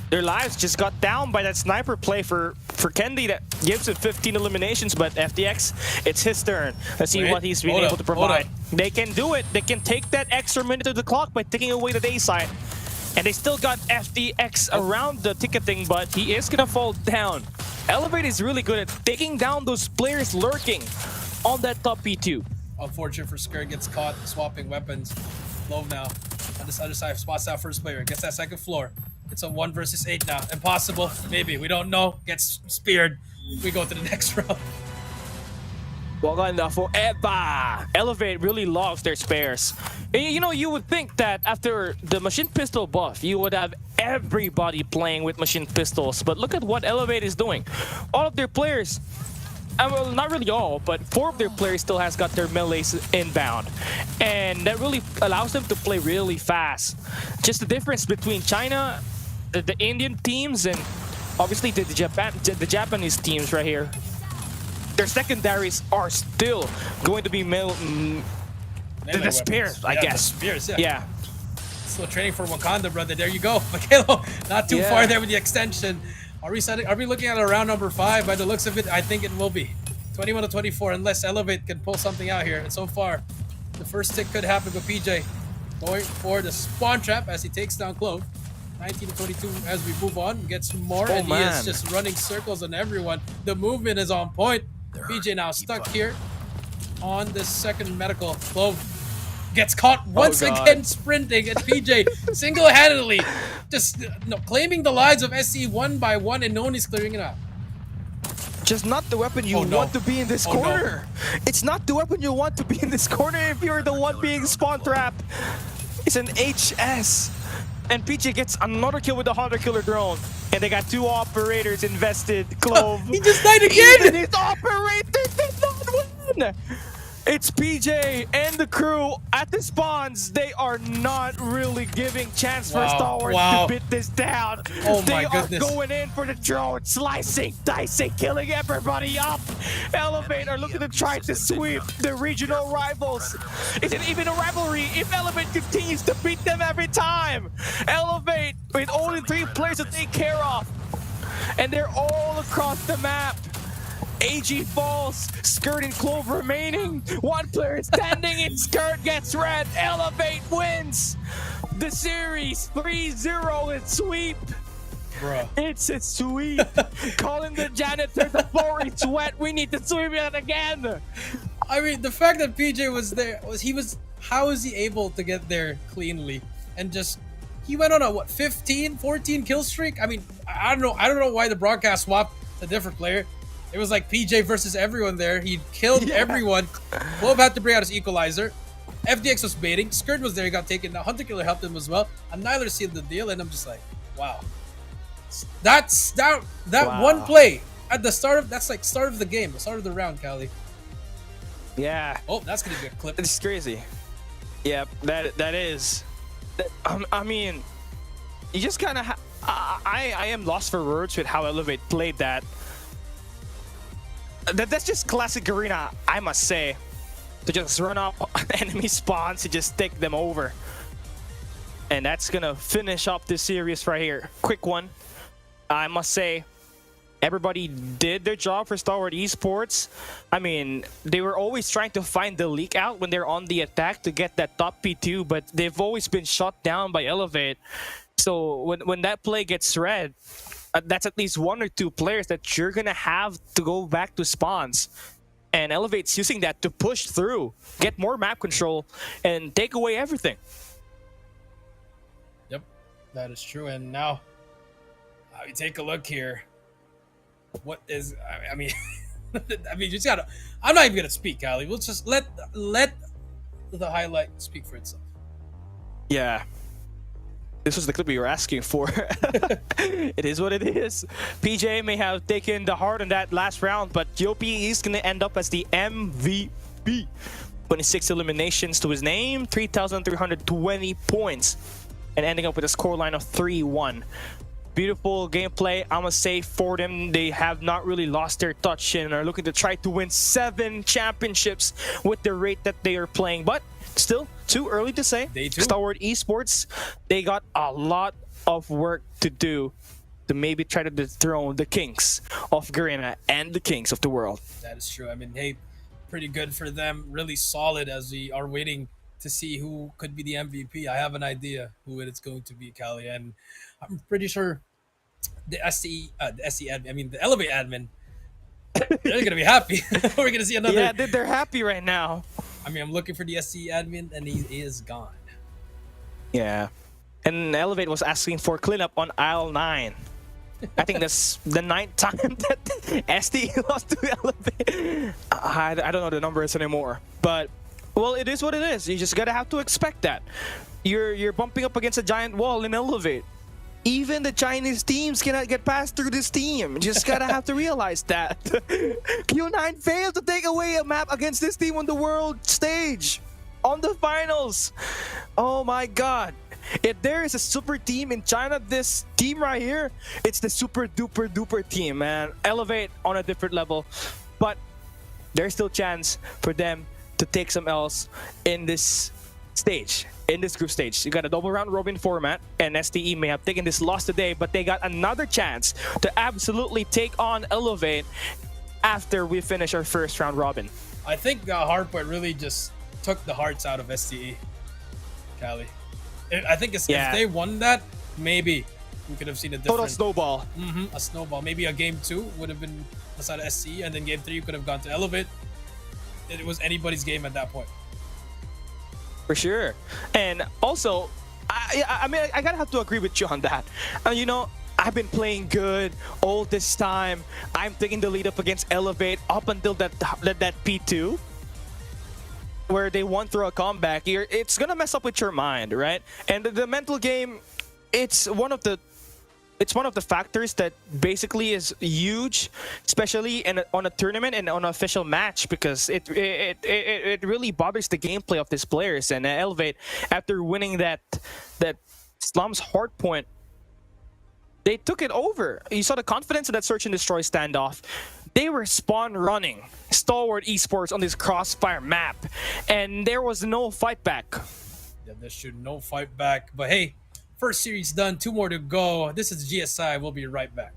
Their lives just got down by that sniper play for Kendi that gives it 15 eliminations, but FDX, it's his turn. Let's see what he's been able to provide. They can do it. They can take that extra minute of the clock by taking away the day side. And they still got FDX around the ticketing, but he is gonna fall down. Elevate is really good at taking down those players lurking on that top P2. Unfortunate for Skirt, gets caught swapping weapons. Low now. On this other side, spots that first player. Gets that second floor. It's a 1 versus 8 now. Impossible. Maybe. We don't know. Gets speared. We go to the next round. Wakanda forever. Elevate really loves their spares. And, you know, you would think that after the machine pistol buff, you would have everybody playing with machine pistols. But look at what Elevate is doing. All of their players, well, not really all, but 4 of their players still has got their melees inbound. And that really allows them to play really fast. Just the difference between China, the Indian teams, and obviously the Japanese teams right here. Their secondaries are still going to be the spears, I guess. Spears, yeah. Yeah. Still training for Wakanda, brother. There you go. Mikhailo, not too far there with the extension. Are we looking at a round number 5? By the looks of it, I think it will be. 21 to 24, unless Elevate can pull something out here. And so far, the first tick could happen, but PJ going for the spawn trap as he takes down Clove. 19 to 22 as we move on. Gets more, and he is just running circles on everyone. The movement is on point. PJ now stuck here on this second medical. Clove gets caught once again sprinting, and PJ single-handedly just claiming the lives of SC one by one, and no one is clearing it out. Just not the weapon you want to be in this corner. It's not the weapon you want to be in this corner if you're the one being spawn trapped. It's an HS. And PJ gets another kill with the Hunter Killer drone. And they got 2 operators invested. Clove. He just died again! Even his operators did not win! It's PJ and the crew at the spawns. They are not really giving chance for Stalwart to beat this down. They are going in for the drone, slicing, dicing, killing everybody up. Elevate are looking to try to sweep the regional rivals. Is it even a rivalry if Elevate continues to beat them every time? Elevate with only 3 players to take care of. And they're all across the map. AG falls, Skirt and Clove remaining. 1 player standing and Skirt gets red. Elevate wins the series 3-0 in sweep. Bruh. It's a sweep. Calling the janitor the floor is wet. We need to sweep it again. I mean, the fact that PJ was there how was he able to get there cleanly and just he went on a 14 kill streak? I mean, I don't know why the broadcast swapped a different player. It was like PJ versus everyone there. He killed everyone. Clove had to bring out his equalizer. FDX was baiting. Skirt was there. He got taken. Now Hunter Killer helped him as well. Annihilator sealed the deal, and I'm just like, wow. That's that one play at the start of start of the game, the start of the round, Kali. Yeah. Oh, that's gonna be a clip. It's crazy. Yeah, that is. I mean, you just kind of. I am lost for words with how Elevate played that. That's just classic Garena, I must say. To just run up enemy spawns to just take them over. And that's gonna finish up this series right here. Quick one. I must say, everybody did their job for Stalwart Esports. I mean, they were always trying to find the leak out when they're on the attack to get that top P2, but they've always been shot down by Elevate. So when that play gets red, that's at least 1 or 2 players that you're gonna have to go back to spawns. And Elevate's using that to push through, get more map control, and take away everything. Yep, that is true. And now, we take a look here. What is? I mean, I mean, you just gotta. I'm not even gonna speak, Callie. We'll just let the highlight speak for itself. Yeah. This was the clip we were asking for. It is what it is. PJ may have taken the heart in that last round, but Yopi is going to end up as the MVP. 26 eliminations to his name, 3,320 points, and ending up with a scoreline of 3-1. Beautiful gameplay, I must say, for them. They have not really lost their touch and are looking to try to win 7 championships with the rate that they are playing. But still, too early to say. Day 2. Stalwart Esports, they got a lot of work to do to maybe try to dethrone the kings of Garena and the kings of the world. That is true. I mean, hey, pretty good for them. Really solid as we are waiting to see who could be the MVP. I have an idea who it is going to be, Callie, and I'm pretty sure the the Elevate admin, they're gonna be happy. We're gonna see another. Yeah, they're happy right now. I mean, I'm looking for the SC admin, and he is gone. Yeah, and Elevate was asking for cleanup on aisle 9. I think that's the 9th time that SD lost to Elevate. I don't know the numbers anymore, but well, it is what it is. You just gotta have to expect that. You're bumping up against a giant wall in Elevate. Even the Chinese teams cannot get past through this team. You just gotta have to realize that. Q9 failed to take away a map against this team on the world stage. On the finals. Oh my god. If there is a super team in China, this team right here, it's the super duper duper team, man. Elevate on a different level. But there's still chance for them to take some L's in this stage, in this group stage. You got a double round robin format, and STE may have taken this loss today, but they got another chance to absolutely take on Elevate after we finish our first round robin. I think Hardpoint really just took the hearts out of STE, Callie. I think if they won that, maybe we could have seen a different total snowball. A snowball. Maybe a game 2 would have been aside of SCE, and then game 3 could have gone to Elevate. It was anybody's game at that point. For sure. And also, I mean, I gotta have to agree with you on that. You know, I've been playing good all this time. I'm taking the lead up against Elevate up until that P2, where they won through a comeback. It's gonna mess up with your mind, right? And the mental game, it's one of the factors that basically is huge, especially on a tournament and on an official match, because it really bothers the gameplay of these players. And Elevate, after winning that Slums Hardpoint, they took it over. You saw the confidence of that search and destroy standoff. They were spawn running Stalwart Esports on this crossfire map, and there was no fight back. Yeah, there should no fight back. But hey, first series done, 2 more to go. This is GSI. We'll be right back.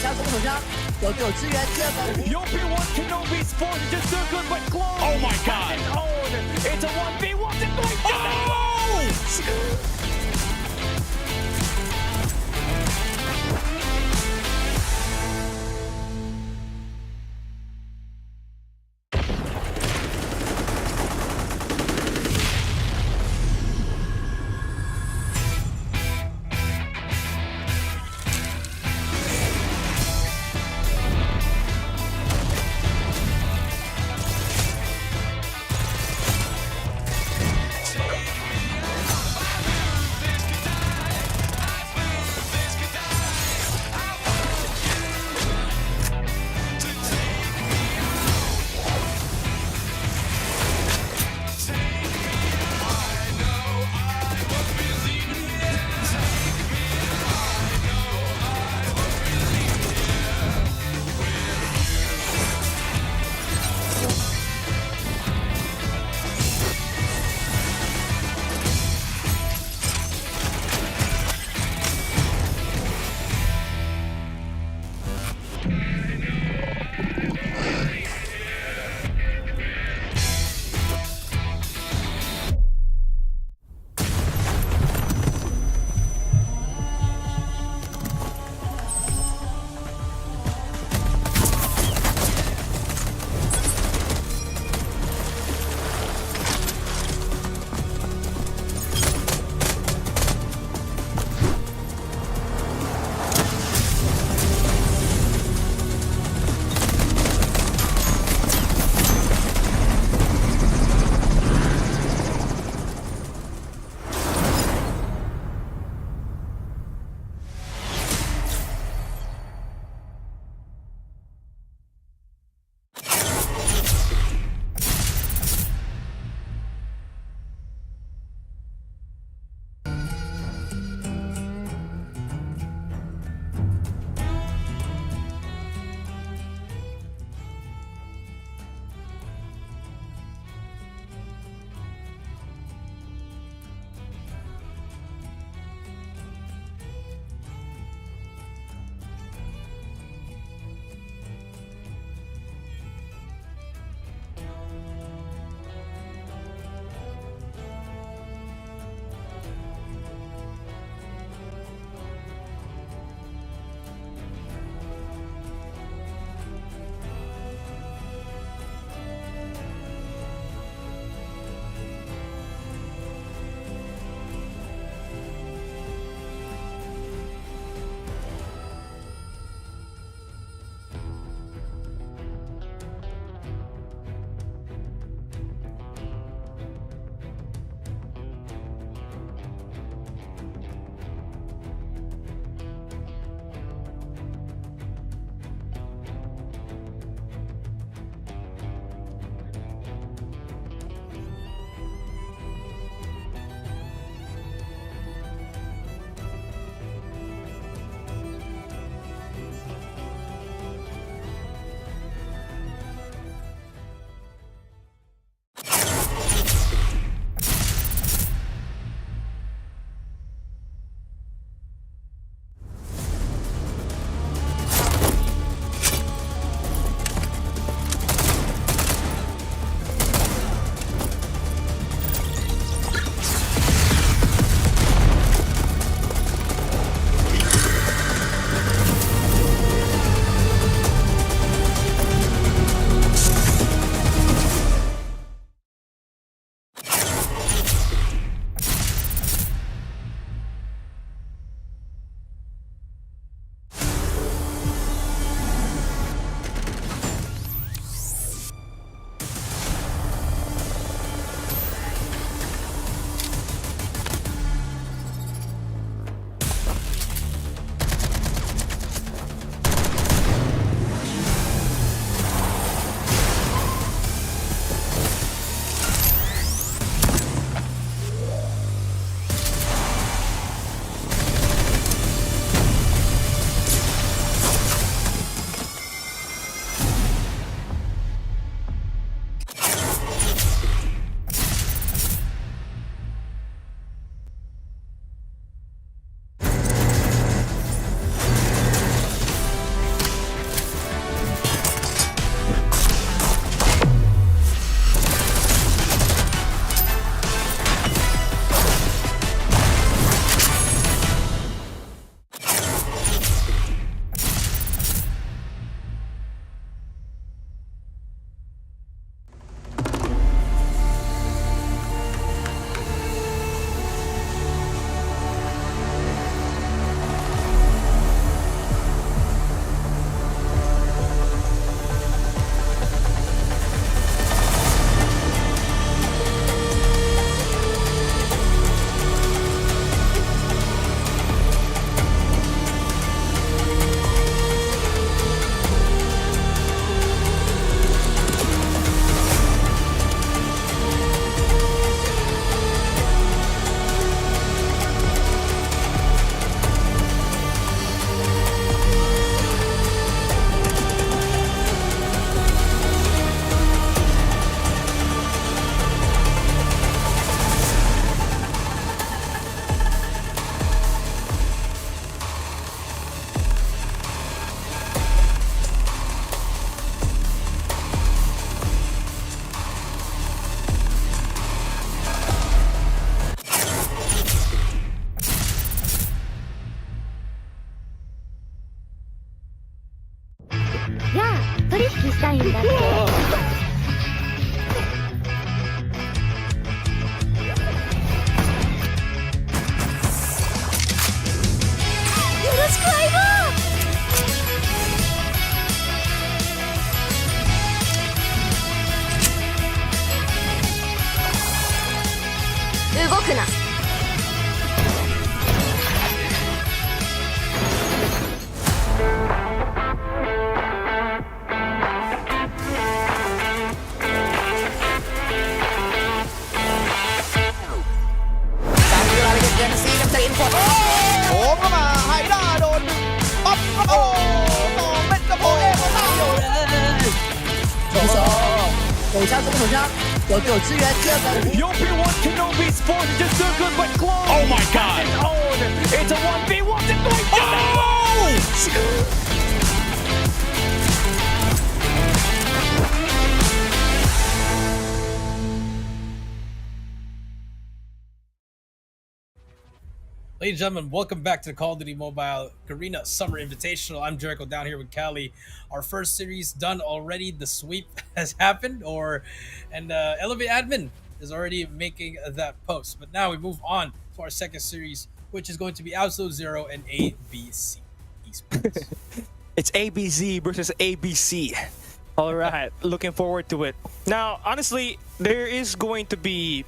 下攻手枪，有支援第二个。 Yo, P1 Kenobi Sports is just so good, but close. Oh my God. It's a 1v1. じゃあ取引したいんだってよろしく相棒動くなตามเวลาเลยเกมซีกับเตนฟอร์ดโอ้เข้ามาไฮด้าโดนปั๊บโอ้2 เม็ดกับโอเอโอต้า有人投手手枪中手枪有队友支援第二个 European one Kenobi Sports is just too good, but close. Oh my God. It's a 1v1. Ladies and gentlemen, welcome back to the Call of Duty Mobile Garena Summer Invitational. I'm Jericho down here with Callie. Our first series done already. The sweep has happened, and Elevate Admin is already making that post. But now we move on to our second series, which is going to be Absolute Zero and ABC Esports. It's ABZ versus ABC. All right, looking forward to it. Now, honestly, there is going to be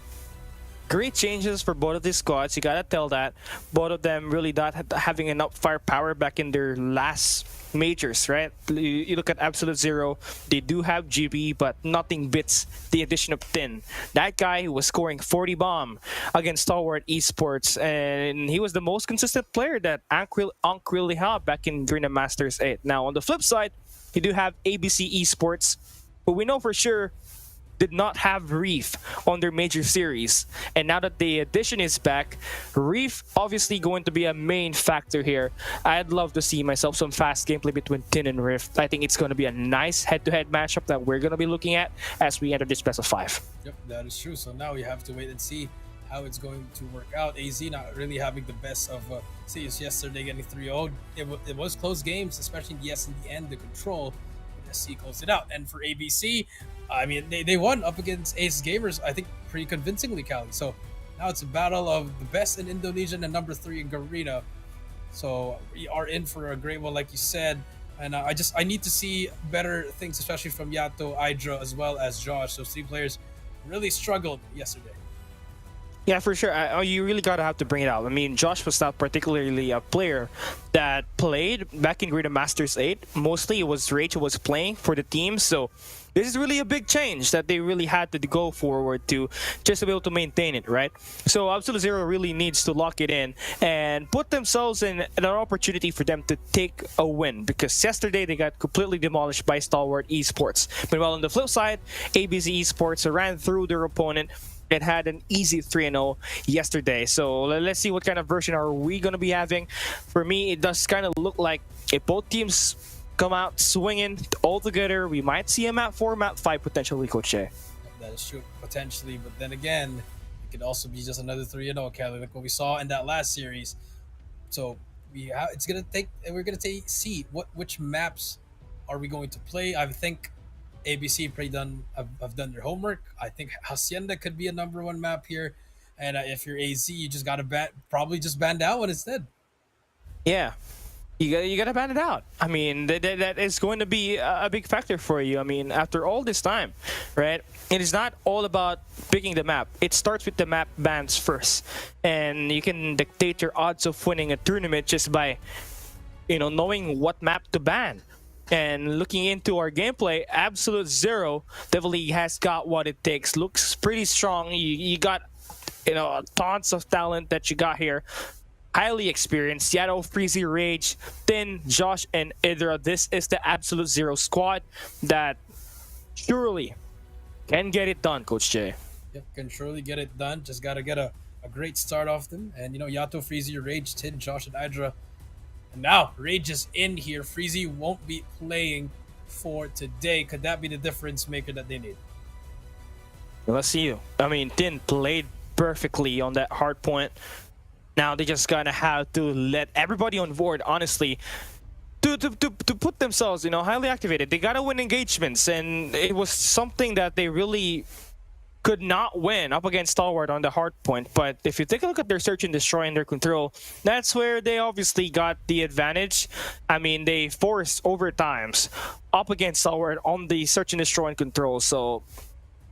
great changes for both of these squads. You gotta tell that both of them really not having enough firepower back in their last majors, right? You look at Absolute Zero, they do have GB, but nothing beats the addition of Tin. That guy who was scoring 40 bomb against Stalwart Esports, and he was the most consistent player that Ankh really had back in Garena Masters 8. Now, on the flip side, you do have ABC Esports, who we know for sure did not have Reef on their major series, and now that the addition is back, Reef obviously going to be a main factor here. I'd love to see myself some fast gameplay between Tin and Reef. I think it's going to be a nice head-to-head matchup that we're going to be looking at as we enter this best of 5. Yep, that is true. So now we have to wait and see how it's going to work out. AZ not really having the best of series yesterday, getting 3-0. It was close games, especially in the S&D and the control. SC closed it out. And for ABC, I mean, they won up against Ace Gamers, I think, pretty convincingly, Callie. So now it's a battle of the best in Indonesia and number 3 in Garena. So we are in for a great one, like you said. And I need to see better things, especially from Yato, Idra, as well as Josh. Those 3 players really struggled yesterday. Yeah, for sure. You really gotta have to bring it out. I mean, Josh was not particularly a player that played back in Garena Masters 8. Mostly it was Rachel was playing for the team, so this is really a big change that they really had to go forward to just to be able to maintain it, right? So Absolute Zero really needs to lock it in and put themselves in an opportunity for them to take a win, because yesterday they got completely demolished by Stalwart Esports. Meanwhile, on the flip side, ABC Esports ran through their opponent and had an easy 3-0 yesterday. So let's see what kind of version are we going to be having. For me, it does kind of look like if both teams come out swinging all together, we might see a map 4, map 5 potentially, Coach Jay. That is true, potentially. But then again, it could also be just another 3-0, Kelly, like what we saw in that last series. So it's gonna take, and we're gonna see which maps are we going to play. I think ABC have done their homework. I think Hacienda could be a number 1 map here, and if you're AZ, you just gotta probably just ban that one instead. Yeah, you gotta ban it out. I mean, that is going to be a big factor for you. I mean, after all this time, right? It is not all about picking the map. It starts with the map bans first, and you can dictate your odds of winning a tournament just by, knowing what map to ban. And looking into our gameplay, Absolute Zero definitely has got what it takes. Looks pretty strong. You got, tons of talent that you got here. Highly experienced. Yato, Freezy, Rage, Tin, Josh, and Idra. This is the Absolute Zero squad that surely can get it done, Coach Jay. Yep, can surely get it done. Just gotta get a great start off them. And, Yato, Freezy, Rage, Tin, Josh, and Idra. And now, Rage is in here. Freezy won't be playing for today. Could that be the difference maker that they need? Let's see. I mean, Tin played perfectly on that hardpoint. Now they just gonna have to let everybody on board, honestly, to put themselves, you know, highly activated. They gotta win engagements, and it was something that they really could not win up against Stalwart on the Hardpoint. But if you take a look at their search and destroy and their control, that's where they obviously got the advantage. I mean, they forced overtimes up against Stalwart on the search and destroy and control. So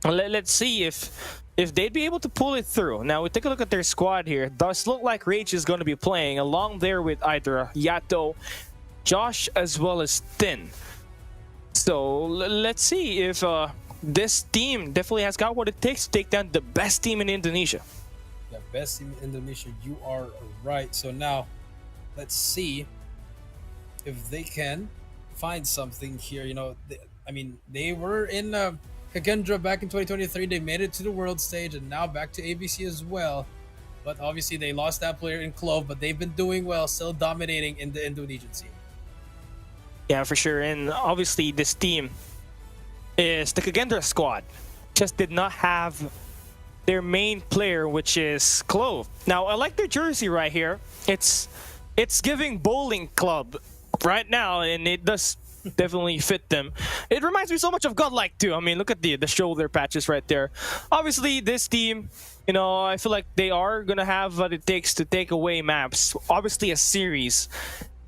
let's see if they'd be able to pull it through. Now we take a look at their squad here. Does look like Rage is going to be playing along there with either Yato, Josh, as well as Tin. So let's see if this team definitely has got what it takes to take down the best team in Indonesia. The best team in Indonesia, you are right. So now, let's see if they can find something here. You know, they were in Kagendra back in 2023. They made it to the world stage, and now back to ABC as well. But obviously, they lost that player in Clove, but they've been doing well, still dominating in the Indonesian scene. Yeah, for sure. And obviously, this team is the Kagendra squad. Just did not have their main player, which is Clove. Now, I like their jersey right here. It's giving bowling club right now, and it does definitely fit them. It reminds me so much of Godlike too. I mean, look at the shoulder patches right there. Obviously, this team, you know, I feel like they are gonna have what it takes to take away maps. Obviously, a series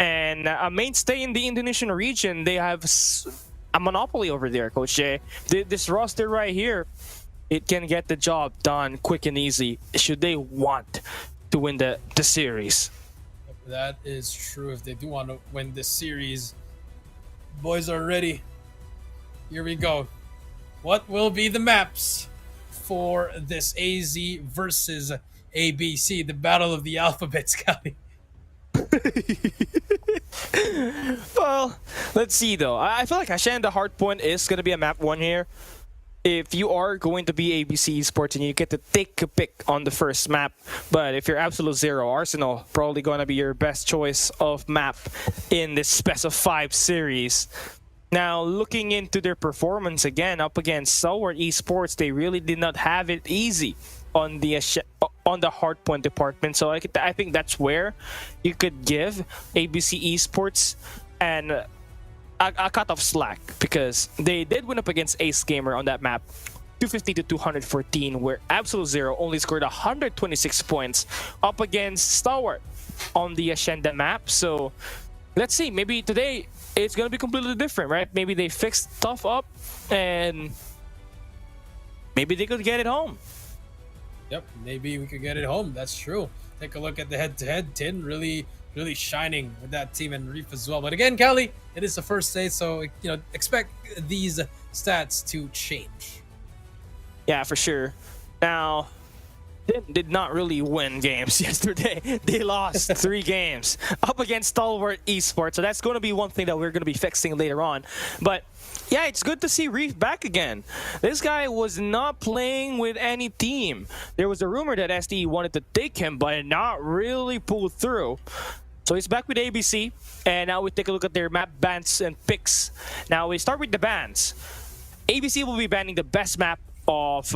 and a mainstay in the Indonesian region. They have a monopoly over there, Coach Jay. This roster right here, it can get the job done quick and easy should they want to win the series. That is true. If they do want to win this series, boys are ready. Here we go. What will be the maps for this AZ versus ABC, the battle of the alphabets, Cali? Well, let's see though. I feel like Hashan the Hardpoint is going to be a map 1 here. If you are going to be ABC Esports and you get to take a pick on the first map, but if you're Absolute Zero, Arsenal probably going to be your best choice of map in this best of 5 series. Now, looking into their performance again up against Stalwart Esports, they really did not have it easy on the Hardpoint department. So I think that's where you could give ABC Esports and a cut of slack, because they did win up against Ace Gamer on that map 250 to 214, where Absolute Zero only scored 126 points up against Stalwart on the Ascenda map. So let's see, maybe today it's gonna be completely different, right? Maybe they fixed stuff up and maybe they could get it home. Yep, maybe we could get it home. That's true. Take a look at the head-to-head. Tin really shining with that team, and Reef as well. But again, Cali, it is the first day, so expect these stats to change. Yeah, for sure. Now, Tin did not really win games yesterday. They lost 3 games up against Stalwart Esports. So that's going to be one thing that we're going to be fixing later on. But yeah, it's good to see Reef back again. This guy was not playing with any team. There was a rumor that SDE wanted to take him, but not really pulled through. So he's back with ABC, and now we take a look at their map bans and picks. Now we start with the bans. ABC will be banning the best map of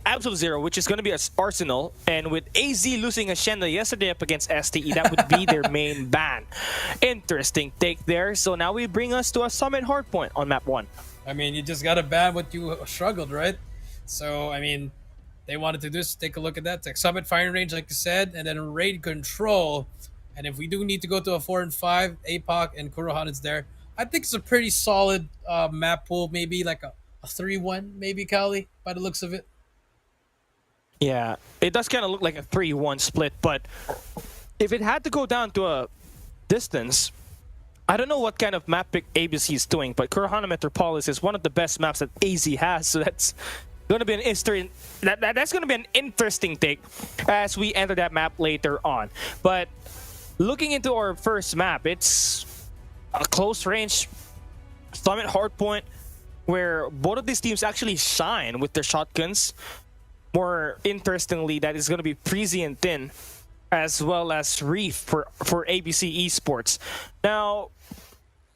Absolute Zero, which is going to be Arsenal, and with AZ losing Ascenda yesterday up against STE, that would be their main ban. Interesting take there. So now we bring us to a Summit Hardpoint on map 1. I mean, you just got to ban what you struggled, right? So, I mean, they wanted to just take a look at that. Take Summit firing range, like you said, and then raid control. And if we do need to go to a 4 and 5, APOC and Kurohan is there. I think it's a pretty solid map pool, maybe like a 3-1, maybe, Kali, by the looks of it. Yeah, it does kind of look like a 3-1 split, but if it had to go down to a distance, I don't know what kind of map pick ABC is doing, but Kurohana Metropolis is one of the best maps that AZ has, so that's going to be that's going to be an interesting take as we enter that map later on. But looking into our first map, it's a close range Summit Hardpoint where both of these teams actually shine with their shotguns. More interestingly, that is going to be Preezy and Tin, as well as Reef for ABC Esports. Now,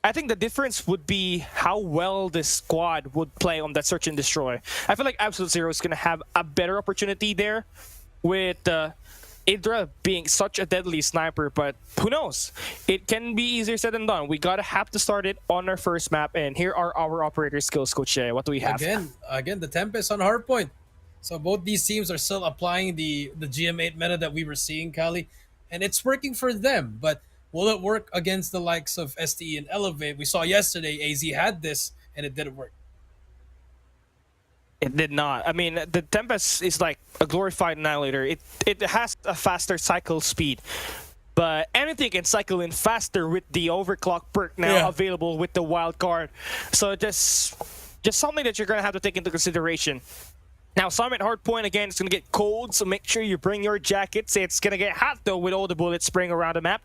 I think the difference would be how well this squad would play on that search and destroy. I feel like Absolute Zero is going to have a better opportunity there with Idra being such a deadly sniper, but who knows? It can be easier said than done. We gotta have to start it on our first map, and here are our operator skills, Coach Shea. What do we have? Again, the Tempest on Hardpoint. So both these teams are still applying the GM8 meta that we were seeing, Kali, and it's working for them. But will it work against the likes of STE and Elevate? We saw yesterday AZ had this, and it didn't work. It did not. I mean, the Tempest is like a glorified Annihilator. It has a faster cycle speed, but anything can cycle in faster with the overclock perk now available with the wild card. So just something that you're gonna have to take into consideration. Now, Summit Hardpoint again is gonna get cold, so make sure you bring your jackets. It's gonna get hot though with all the bullets spraying around the map.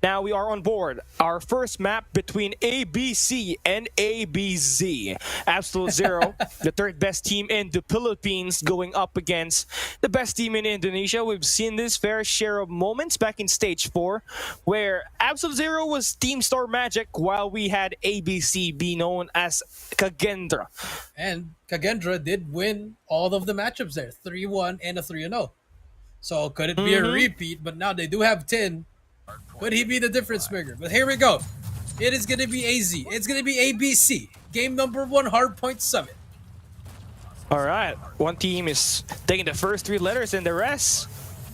Now we are on board. Our first map between ABC and ABZ. Absolute Zero, the third best team in the Philippines, going up against the best team in Indonesia. We've seen this fair share of moments back in Stage 4, where Absolute Zero was Team Star Magic, while we had ABC be known as Kagendra. And Kagendra did win all of the matchups there, 3-1 and a 3-0. So could it be a repeat? But now they do have 10. Could he be the difference maker? But here we go. It is going to be AZ. It's going to be ABC. Game number 1, Hardpoint Summit. All right. One team is taking the first 3 letters, and the rest,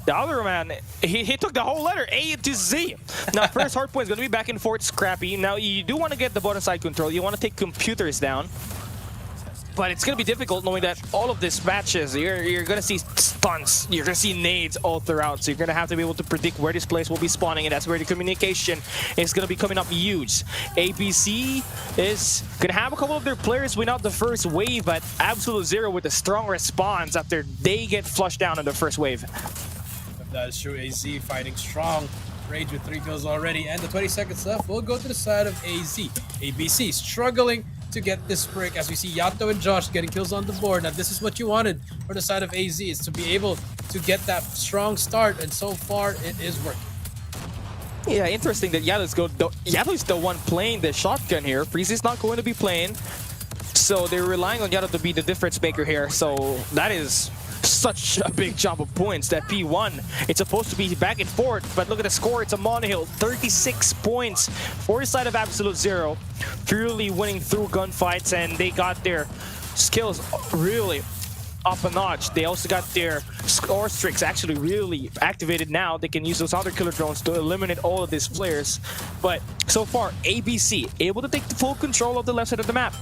the other man, he took the whole letter, A to Z. Now, first Hardpoint is going to be back and forth scrappy. Now, you do want to get the bottom side control. You want to take computers down. But it's going to be difficult knowing that all of these matches, you're going to see stunts, you're going to see nades all throughout. So you're going to have to be able to predict where this place will be spawning, and that's where the communication is going to be coming up huge. ABC is going to have a couple of their players win out the first wave, but Absolute Zero with a strong response after they get flushed down in the first wave. That is true. AZ fighting strong. Rage with 3 kills already, and the 20 seconds left will go to the side of AZ. ABC struggling to get this break, as we see Yato and Josh getting kills on the board. Now this is what you wanted for the side of AZ, is to be able to get that strong start, and so far it is working. Yeah, interesting that Yato's the one playing the shotgun here. Freezy's not going to be playing, so they're relying on Yato to be the difference maker here. So that is such a big jump of points. That P1, it's supposed to be back and forth, but look at the score. It's a monohill, 36 points for the side of Absolute Zero, purely winning through gunfights, and they got their skills really up a notch. They also got their score streaks actually really activated now. They can use those other killer drones to eliminate all of these players. But so far, ABC able to take the full control of the left side of the map.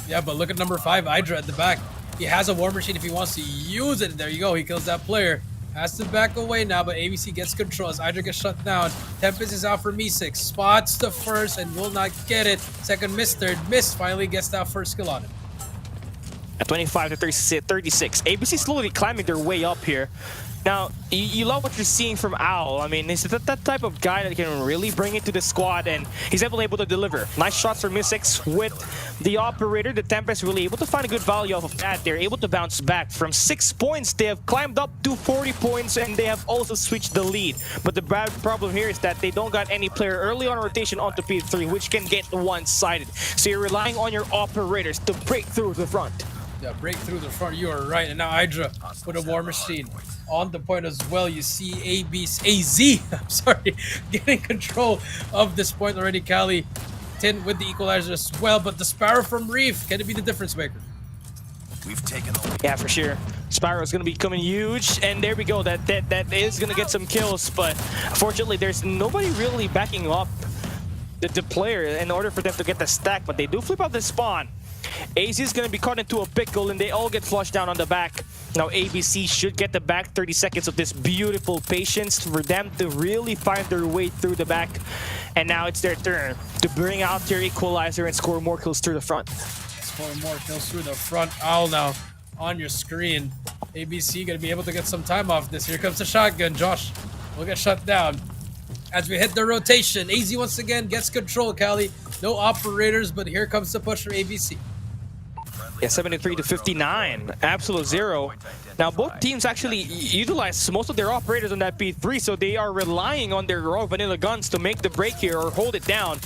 Yeah, but look at number 5, Hydra at the back. He has a war machine if he wants to use it. There you go. He kills that player. Has to back away now, but ABC gets control as Hydra gets shut down. Tempest is out for Me6. Spots the first and will not get it. Second miss, third miss. Finally gets that first kill on him. At 25 to 36. ABC slowly climbing their way up here. Now, you love what you're seeing from Owl. I mean, he's that type of guy that can really bring it to the squad, and he's able to deliver. Nice shots from Me6 with the operator. The Tempest really able to find a good value off of that. They're able to bounce back. From 6 points, they have climbed up to 40 points, and they have also switched the lead. But the bad problem here is that they don't got any player early on rotation onto P3, which can get one-sided. So you're relying on your operators to break through the front. Yeah, break through the front. You are right. And now Hydra with a war machine on the point as well. You see AZ, I'm sorry, getting control of this point already. Kali, 10 with the equalizer as well. But the Sparrow from Reef, can it be the difference maker? We've taken the lead. Yeah, for sure. Sparrow is going to be coming huge, and there we go. That is going to get some kills, but unfortunately, there's nobody really backing up the player in order for them to get the stack. But they do flip out the spawn. AZ is going to be caught into a pickle, and they all get flushed down on the back. Now ABC should get the back 30 seconds of this beautiful patience for them to really find their way through the back. And now it's their turn to bring out their equalizer and score more kills through the front. Score more kills through the front. Owl now on your screen. ABC going to be able to get some time off this. Here comes the shotgun. Josh will get shut down. As we hit the rotation, AZ once again gets control, Kali. No operators, but here comes the push for ABC. Yeah, 73 to 59. Absolute Zero. Now, both teams actually utilize most of their operators on that P3, so they are relying on their raw vanilla guns to make the break here or hold it down.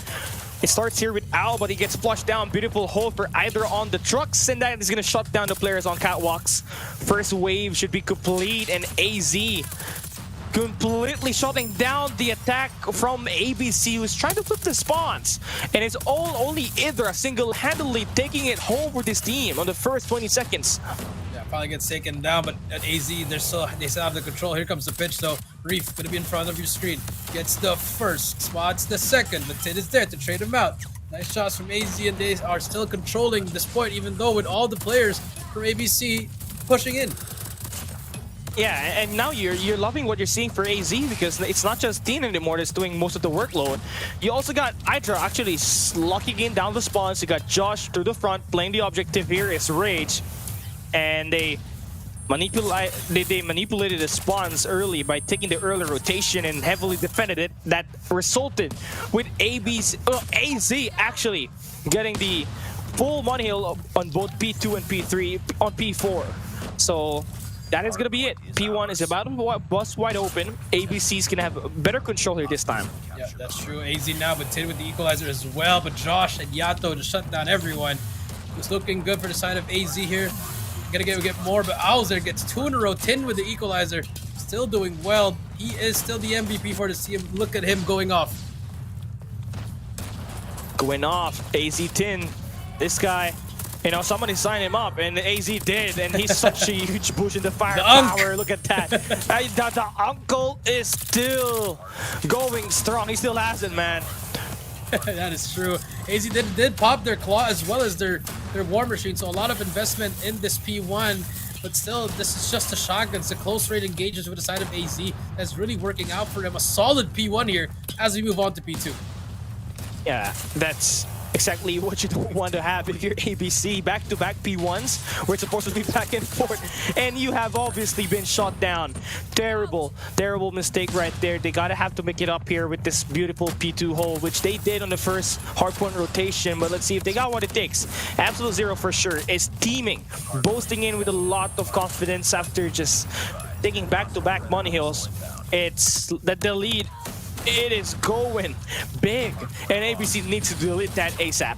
It starts here with Al, but he gets flushed down. Beautiful hold for either on the trucks, and that is going to shut down the players on catwalks. First wave should be complete, and AZ completely shutting down the attack from ABC, who's trying to flip the spawns. And it's only Idra single-handedly taking it home for this team on the first 20 seconds. Yeah, probably gets taken down, but at AZ, they still have the control. Here comes the pitch, though. Reef gonna be in front of your screen. Gets the first, spots the second. The Tin is there to trade him out. Nice shots from AZ, and they are still controlling this point, even though with all the players from ABC pushing in. Yeah, and now you're loving what you're seeing for AZ, because it's not just Dean anymore that's doing most of the workload. You also got Hydra actually locking in down the spawns. You got Josh through the front. Playing the objective here is Rage. And they manipulated the spawns early by taking the early rotation and heavily defended it. That resulted with AZ actually getting the full money hill on both P2 and P3 on P4. So that is gonna be it. P1 is about to bust wide open. ABC's gonna have better control here this time. Yeah, that's true. AZ now, but Tin with the equalizer as well. But Josh and Yato to shut down everyone. It's looking good for the side of AZ here. Gonna get more, but Owlzer gets 2 in a row. Tin with the equalizer, still doing well. He is still the MVP for the team. Look at him going off. Going off, AZ Tin. This guy, you know, somebody signed him up, and AZ did, and he's such a huge boost in the firepower. Look at that. The uncle is still going strong. He still has it, man. That is true. AZ did pop their claw as well as their war machine, so a lot of investment in this P1, but still, this is just a shotgun. It's a close rate engagements with the side of AZ that's really working out for them. A solid P1 here as we move on to P2. Yeah, that's exactly what you don't want to have if you're ABC. Back-to-back P1s. We're supposed to be back and forth, and you have obviously been shot down. Terrible mistake right there. They gotta have to make it up here with this beautiful P2 hole, which they did on the first hardpoint rotation, but let's see if they got what it takes. Absolute Zero for sure is teaming, boasting in with a lot of confidence after just taking back-to-back money hills. It's that the lead. It is going big, and ABC needs to delete that ASAP.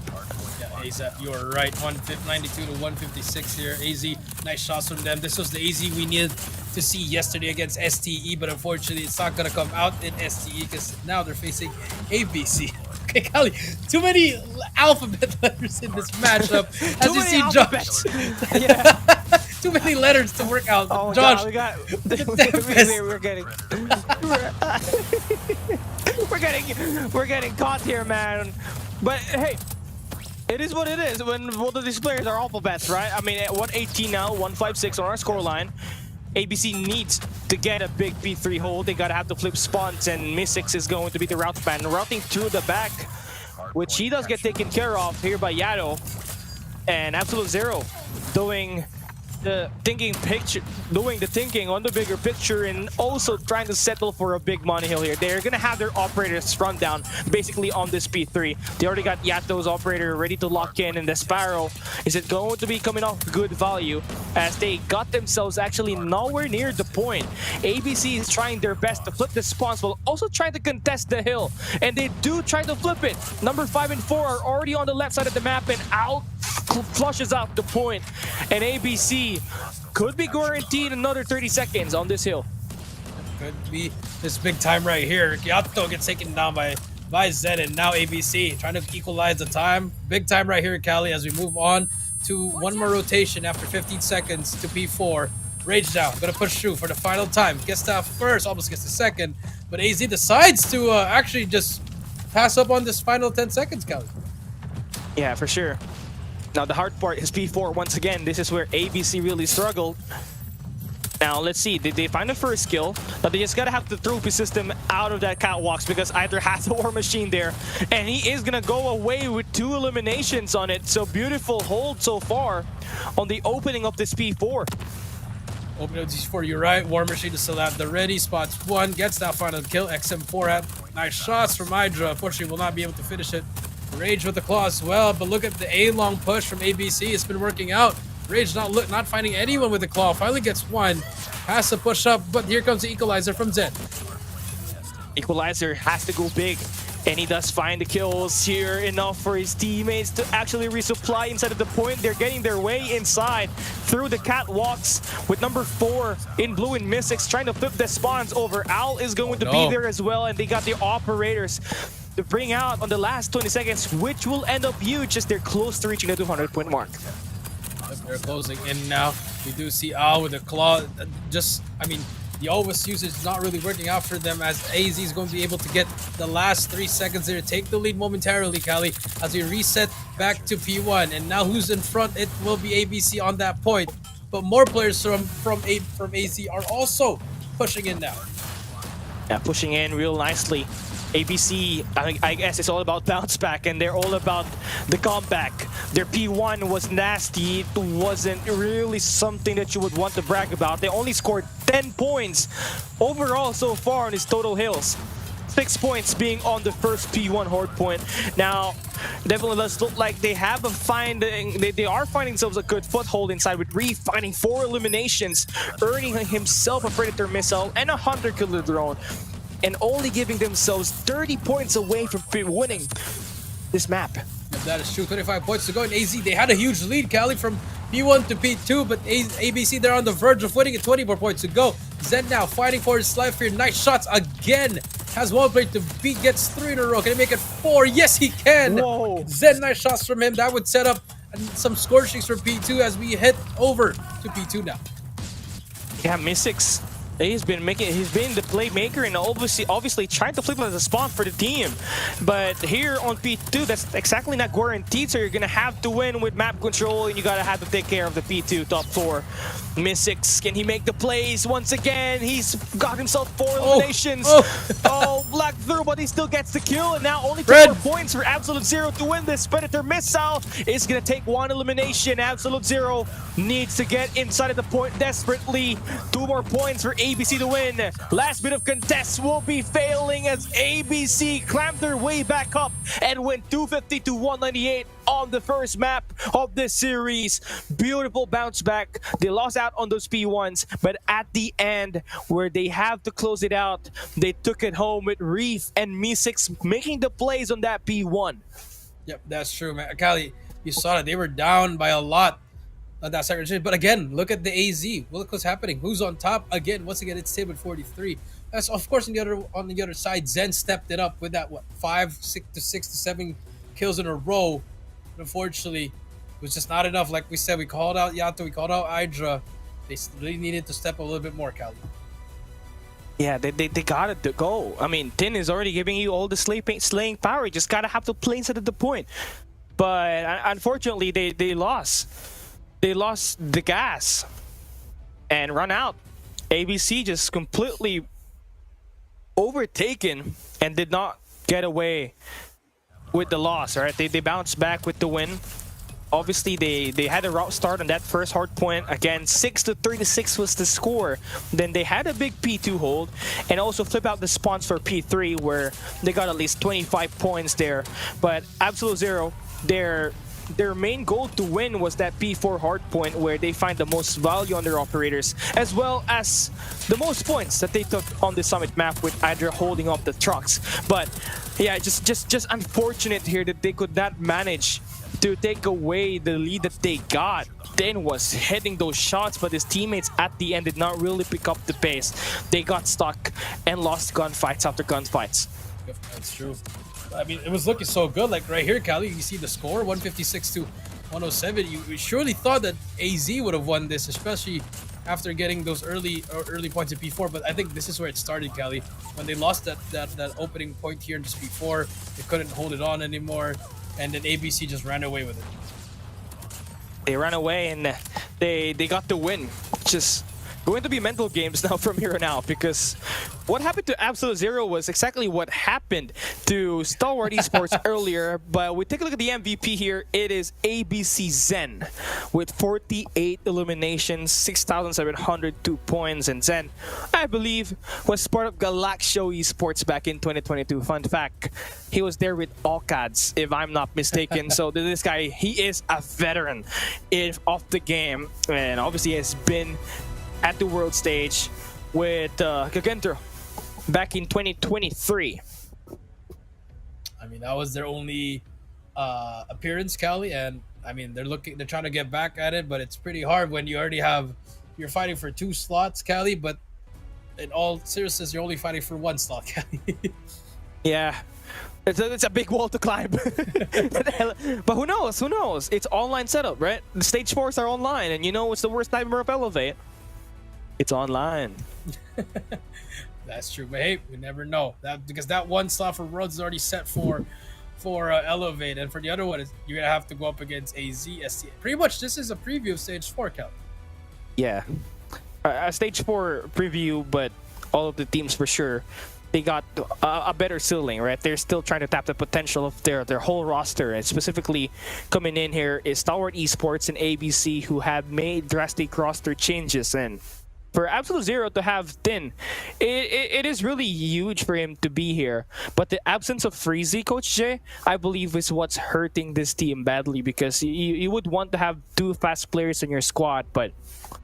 Yeah, ASAP, you are right. 92 to 156 here. AZ, nice shots from them. This was the AZ we needed to see yesterday against STE, but unfortunately, it's not going to come out in STE because now they're facing ABC. Okay, Kali, too many alphabet letters in this matchup. As you see, Josh. Yeah. Too many letters to work out. Oh, Josh, God, we're getting caught here, man. But hey, it is what it is when both of these players are alphabets, right? I mean, at 118 now, 156 on our scoreline. ABC needs to get a big P3 hold. They gotta have to flip spawns, and Mystics is going to be the route man, routing through the back, which he does get taken care of here by Yato. And Absolute Zero doing the thinking on the bigger picture, and also trying to settle for a big money hill here. They're gonna have their operators run down basically on this P3. They already got Yato's operator ready to lock in, and the Sparrow is it going to be coming off good value as they got themselves actually nowhere near the point. ABC is trying their best to flip the spawns while also trying to contest the hill, and they do try to flip it. Number 5 and 4 are already on the left side of the map, and out flushes out the point, and ABC could be guaranteed another 30 seconds on this hill. Could be this big time right here. Yato gets taken down by Zed, and now ABC trying to equalize the time. Big time right here, Kali, as we move on to one more rotation after 15 seconds to P4. Rage down, gonna push through for the final time. Gets down first, almost gets the second, but AZ decides to actually just pass up on this final 10 seconds, Kali. Yeah, for sure. Now the hard part is P4 once again. This is where ABC really struggled. Now let's see, did they find the first kill? Now they just gotta have the trophy system out of that catwalks, because either has a war machine there, and he is gonna go away with 2 eliminations on it. So beautiful hold so far on the opening of this P4. Open up G4, you're right. War Machine is still at the ready. Spots 1, gets that final kill. XM4 at nice shots from Hydra. Unfortunately, will not be able to finish it. Rage with the claw as well, but look at the A-long push from ABC. It's been working out. Rage not finding anyone with the claw. Finally gets one. Has to push up, but here comes the equalizer from Zed. Equalizer has to go big. And he does find the kills here, enough for his teammates to actually resupply inside of the point. They're getting their way inside through the catwalks with number 4 in blue and Mystics trying to flip the spawns over. Al is going to be there as well, and they got the operators to bring out on the last 20 seconds, which will end up huge as they're close to reaching the 200-point mark. They're closing in now. We do see Al with a claw. I mean, the always usage is not really working out for them, as AZ is going to be able to get the last 3 seconds there, take the lead momentarily, Cali, as we reset back to P1. And now who's in front? It will be ABC on that point. But more players from AZ are also pushing in now. Yeah, pushing in real nicely. ABC, I guess it's all about bounce back, and they're all about the comeback. Their P1 was nasty. It wasn't really something that you would want to brag about. They only scored 10 points overall so far on his total hills. 6 points being on the first P1 Hardpoint. Now, definitely does look like they have they are finding themselves a good foothold inside, with Reef finding 4 eliminations, earning himself a Predator missile and a Hunter Killer drone, and only giving themselves 30 points away from winning this map. If that is true, 25 points to go in AZ. They had a huge lead, Cali, from P1 to P2, but ABC, they're on the verge of winning at 20 more points to go. Zen now fighting for his life here. Nice shots again. Has one player to beat, gets 3 in a row. Can he make it 4? Yes, he can. Whoa. Zen, nice shots from him. That would set up some scorchings for P2 as we head over to P2 now. Yeah, Mystics. He's been the playmaker and obviously trying to flip it as a spawn for the team. But here on P2, that's exactly not guaranteed, so you're gonna have to win with map control, and you gotta have to take care of the P2 top 4. Mystics, can he make the plays once again? He's got himself 4 eliminations. Oh, Black through, but he still gets the kill, and now only 2 more points for Absolute Zero to win this. Predator missile is gonna take 1 elimination. Absolute Zero needs to get inside of the point desperately. 2 more points for ABC to win. Last bit of contest will be failing as ABC clamp their way back up and win 250 to 198 on the first map of this series. Beautiful bounce back. They lost out on those P1s, but at the end, where they have to close it out, they took it home with Reef and Me6 making the plays on that P1. Yep, that's true, man. Kali, you saw that they were down by a lot on that second. But again, look at the AZ. Look what's happening. Who's on top? Again, once again, it's Tim with 43. That's of course on the other side. Zen stepped it up with that 6 to 7 kills in a row. Unfortunately, it was just not enough. Like we said, we called out Yato, we called out Hydra. They really needed to step a little bit more, Cali. Yeah, they got it to go. I mean, Tin is already giving you all the slaying power. You just gotta have to play inside of the point. But unfortunately, they lost. They lost the gas and run out. ABC just completely overtaken and did not get away with the loss. Right? They bounced back with the win. Obviously, they had a route start on that first hard point. Again, 6 to 36 was the score. Then they had a big P2 hold and also flip out the spawns for P3, where they got at least 25 points there. But Absolute Zero, their main goal to win was that P4 hard point, where they find the most value on their operators, as well as the most points that they took on the summit map with Hydra holding up the trucks. But yeah, just unfortunate here that they could not manage to take away the lead that they got. Din was hitting those shots, but his teammates at the end did not really pick up the pace. They got stuck and lost gunfights after gunfights. That's true. I mean, it was looking so good. Like right here, Cali, you see the score, 156 to 107. You surely thought that AZ would have won this, especially after getting those early points in P4. But I think this is where it started, Cali. When they lost that opening point here just before, they couldn't hold it on anymore. And then ABC just ran away with it. They ran away and they got the win. Just going to be mental games now from here on out, because what happened to Absolute Zero was exactly what happened to Stalwart Esports earlier. But we take a look at the MVP here. It is ABC Zen with 48 eliminations, 6,702 points. And Zen, I believe, was part of Galaxio Esports back in 2022. Fun fact, he was there with all CODs, if I'm not mistaken. So this guy, he is a veteran of the game, and obviously has been at the world stage with Gagenter back in 2023. mean, that was their only appearance, Cali, and I mean, they're trying to get back at it, but it's pretty hard when you already you're fighting for 2 slots, Cali, but in all seriousness, you're only fighting for 1 slot, Cali. Yeah. It's a big wall to climb. But who knows? Who knows? It's online setup, right? The stage 4s are online, and you know what's the worst nightmare of Elevate? It's online. That's true, but hey, we never know because that 1 slot for Worlds is already set for Elevate, and for the other one, you're gonna have to go up against AZ, ST. Pretty much, this is a preview of Stage 4, Cal. Yeah, a Stage 4 preview, but all of the teams for sure, they got a better ceiling, right? They're still trying to tap the potential of their whole roster, and specifically coming in here is Stalwart Esports and ABC, who have made drastic roster changes. And for Absolute Zero to have Tin, it is really huge for him to be here. But the absence of Freezy, Coach Jay, I believe is what's hurting this team badly, because you would want to have 2 fast players in your squad, but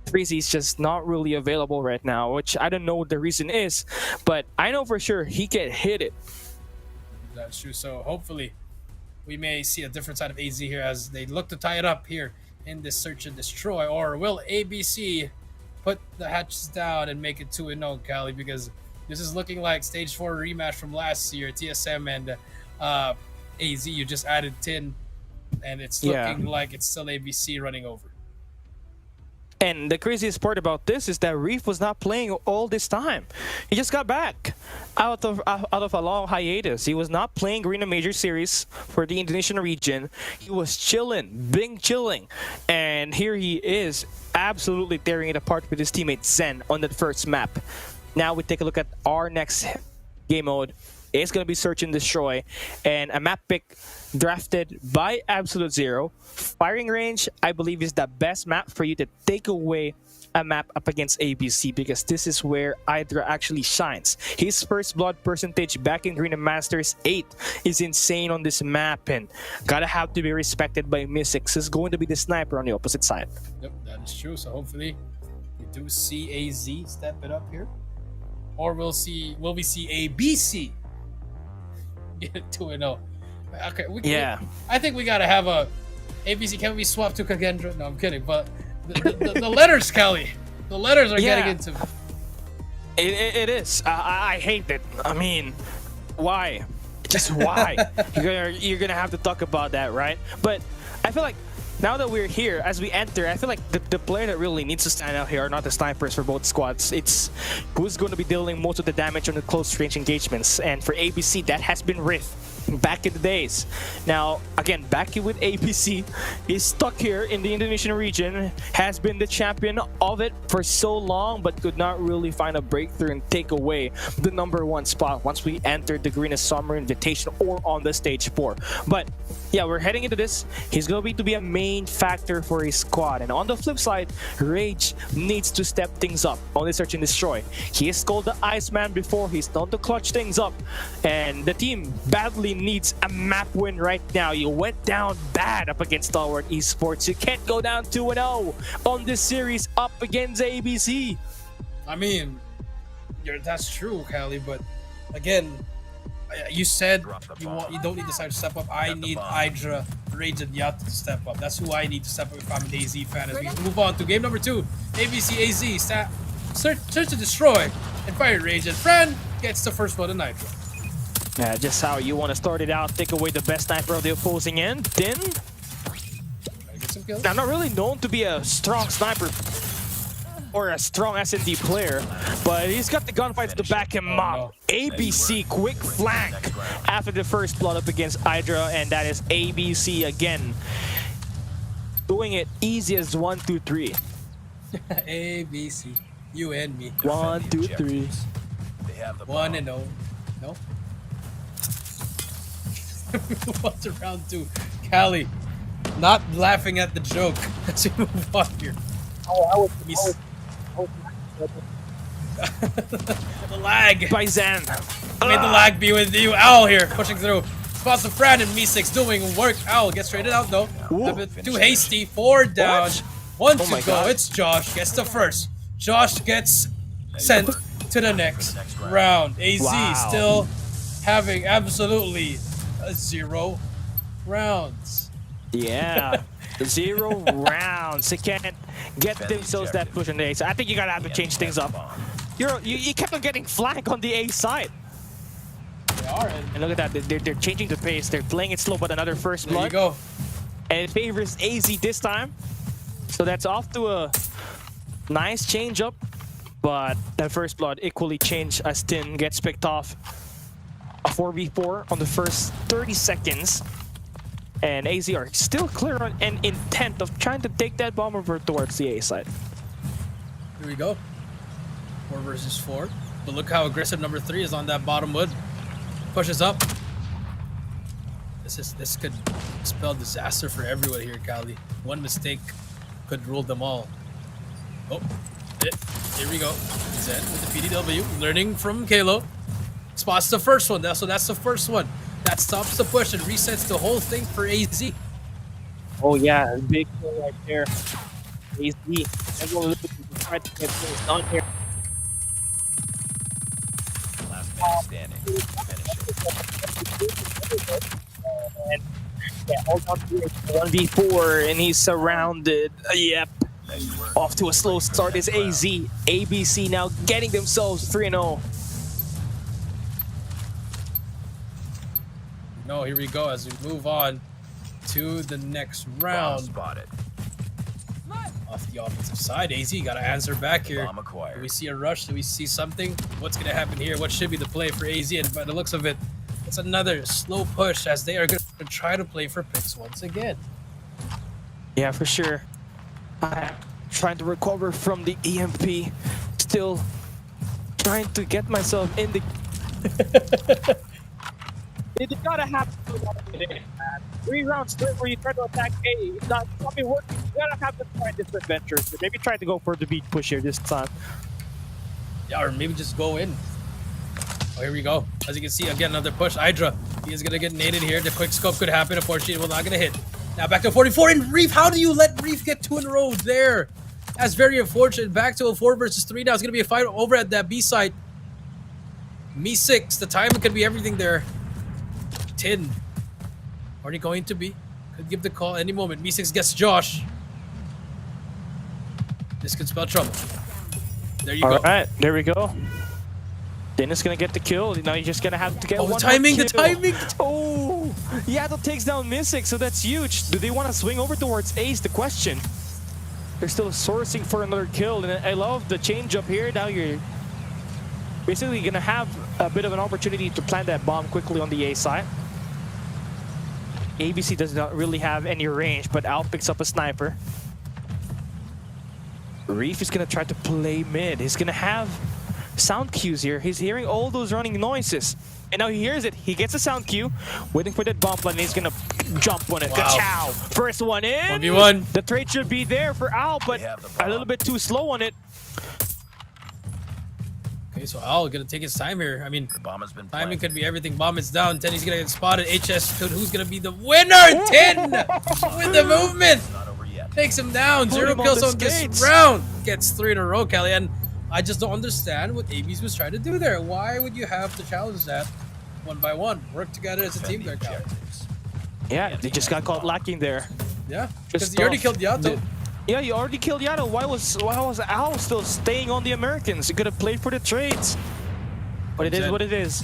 Freezy is just not really available right now, which I don't know what the reason is, but I know for sure he can hit it. That's true. So hopefully we may see a different side of AZ here as they look to tie it up here in this search and destroy. Or will ABC put the hatches down and make it 2-0, Cali? Because this is looking like Stage 4 rematch from last year, TSM and AZ. You just added Tin, and it's looking like it's still ABC running over. And the craziest part about this is that Reef was not playing all this time. He just got back out of a long hiatus. He was not playing Garena Major Series for the Indonesian region. He was chilling, being chilling. And here he is, absolutely tearing it apart with his teammate Zen on that first map. Now we take a look at our next game mode. It's going to be Search and Destroy, and a map pick drafted by Absolute Zero. Firing range, I believe, is the best map for you to take away a map up against ABC, because this is where Hydra actually shines. His first blood percentage back in Green Masters 8 is insane on this map, and gotta have to be respected by Mystics. Is going to be the sniper on the opposite side. Yep, that is true. So hopefully we do see AZ step it up here, or will we see ABC get it 2-0? Okay, I think we gotta have a ABC. Can we swap to Kagendra? No, I'm kidding. But the letters, Kelly, the letters are getting into. It is. I hate it. I mean, why? Just why? you're gonna have to talk about that, right? But I feel like now that we're here, as we enter, I feel like the player that really needs to stand out here are not the snipers for both squads. It's who's going to be dealing most of the damage on the close range engagements. And for ABC, that has been Riff back in the days. Now, again, back with ABC, he's stuck here in the Indonesian region, has been the champion of it for so long, but could not really find a breakthrough and take away the #1 spot once we entered the Garena Summer Invitation or on the Stage 4. But yeah, we're heading into this. He's going to be a main factor for his squad. And on the flip side, Rage needs to step things up on the Search and Destroy. He is called the Iceman before. He's known to clutch things up. And the team badly needs a map win right now. You went down bad up against Stalwart Esports. You can't go down 2-0 on this series up against ABC. I mean, that's true, Callie, but again, you said you don't need the side to step up. I need Hydra, Rage, and Yacht to step up. That's who I need to step up if I'm an AZ fan. As we move on to game number 2, ABC AZ search to destroy and fire Rage, and Fran gets the first blood in Hydra. Yeah, just how you want to start it out. Take away the best sniper of the opposing end. Then, I'm not really known to be a strong sniper or a strong S&D player, but he's got the gunfights to back him up. No. ABC quick flank after the first blood up against Hydra, and that is ABC again, doing it easy as 1, 2, 3. ABC, you and me. 1, 2, 3. 1-0. No. Move on to round 2. Callie, not laughing at the joke as we move on here. The lag. By Zen. Made the lag be with you. Owl here, pushing through. Spots the Fran and Me6 doing work. Owl gets traded out though. A bit too hasty. 4 down. 1 to go. God. It's Josh. Gets the first. Josh gets sent to the next round. AZ still having absolutely 0 rounds. Yeah, 0 rounds. They can't get themselves that push on the A side. I think you gotta have to change things up. You kept on getting flank on the A side. They are. And look at that, they're changing the pace. They're playing it slow, but another first There you blood. go. And it favors AZ this time. So that's off to a nice change up. But that first blood equally changed as Tin gets picked off. A 4v4 on the first 30 seconds. And AZ are still clear on an intent of trying to take that bomb over towards the A side. Here we go. 4 versus 4. But look how aggressive number 3 is on that bottom wood. Pushes up. This could spell disaster for everyone here, Kali. One mistake could rule them all. Oh, here we go. Zen with the PDW, learning from Kalo. Spots the first one. So that's the first one. That stops the push and resets the whole thing for AZ. Oh yeah, big kill right there. AZ, everyone looking to try to get things done here. Last man standing. Finish it. And yeah, hold on to it. 1v4 and he's surrounded. Yep. Nice work. Off to a slow start is AZ. ABC now getting themselves 3-0. No, here we go as we move on to the next Bomb round. spotted. Off the offensive side, AZ got to answer back here. Bomb Do acquired. we see a rush? Do we see something? What's going to happen here? What should be the play for AZ? And by the looks of it, it's another slow push as they are going to try to play for picks once again. Yeah, for sure. Trying to recover from the EMP. Still trying to get myself in the... You gotta have to do it, man. 3 rounds straight where you try to attack A. It's not working. You gotta have to try different adventures. Maybe try to go for the beat push here this time. Yeah, or maybe just go in. Oh, here we go. As you can see, again, another push. Hydra, he is going to get naded here. The quick scope could happen. Unfortunately, it will not going to hit. Now back to 44. And Reef, how do you let Reef get 2 in a row there? That's very unfortunate. Back to a 4 versus 3 now. It's going to be a fight over at that B side. Me 6. The timing could be everything there. 10. Already going to be. Could give the call any moment. Me 6 gets Josh. This could spell trouble. There you go. All right, there we go. Dennis gonna get the kill. Now you're just gonna have to get one the timing, more the kill. timing. Oh, Yato takes down Mystic, so that's huge. Do they want to swing over towards Ace? The question. They're still sourcing for another kill, and I love the change up here. Now you're basically gonna have a bit of an opportunity to plant that bomb quickly on the A side. ABC does not really have any range, but Al picks up a sniper. Reef is gonna try to play mid. He's gonna have sound cues here. He's hearing all those running noises. And now he hears it. He gets a sound cue, waiting for that bomb plan, and he's gonna jump on it. Wow. Ka-chow! First one in! 1v1. The trade should be there for Al, but They have the bomb. a little bit too slow on it. Okay, so Al gonna take his time here. I mean, The bomb has been timing planted. could be everything. Bomb is down. 10, he's gonna get spotted. HS, who's gonna be the winner? 10 with the movement. Not over yet. Takes him down. Put 0 him on kills the on this skates. round. Gets 3 in a row, Kelly. And I just don't understand what ABs was trying to do there. Why would you have to challenge that 1 by 1? Work together as a team there, Kelly. Objectives. Yeah, they just got caught lacking there. Yeah, because Just he already tough. killed Yato. Yeah, you already killed Yato. Why was Al still staying on the Americans? He could have played for the trades. But it is what it is.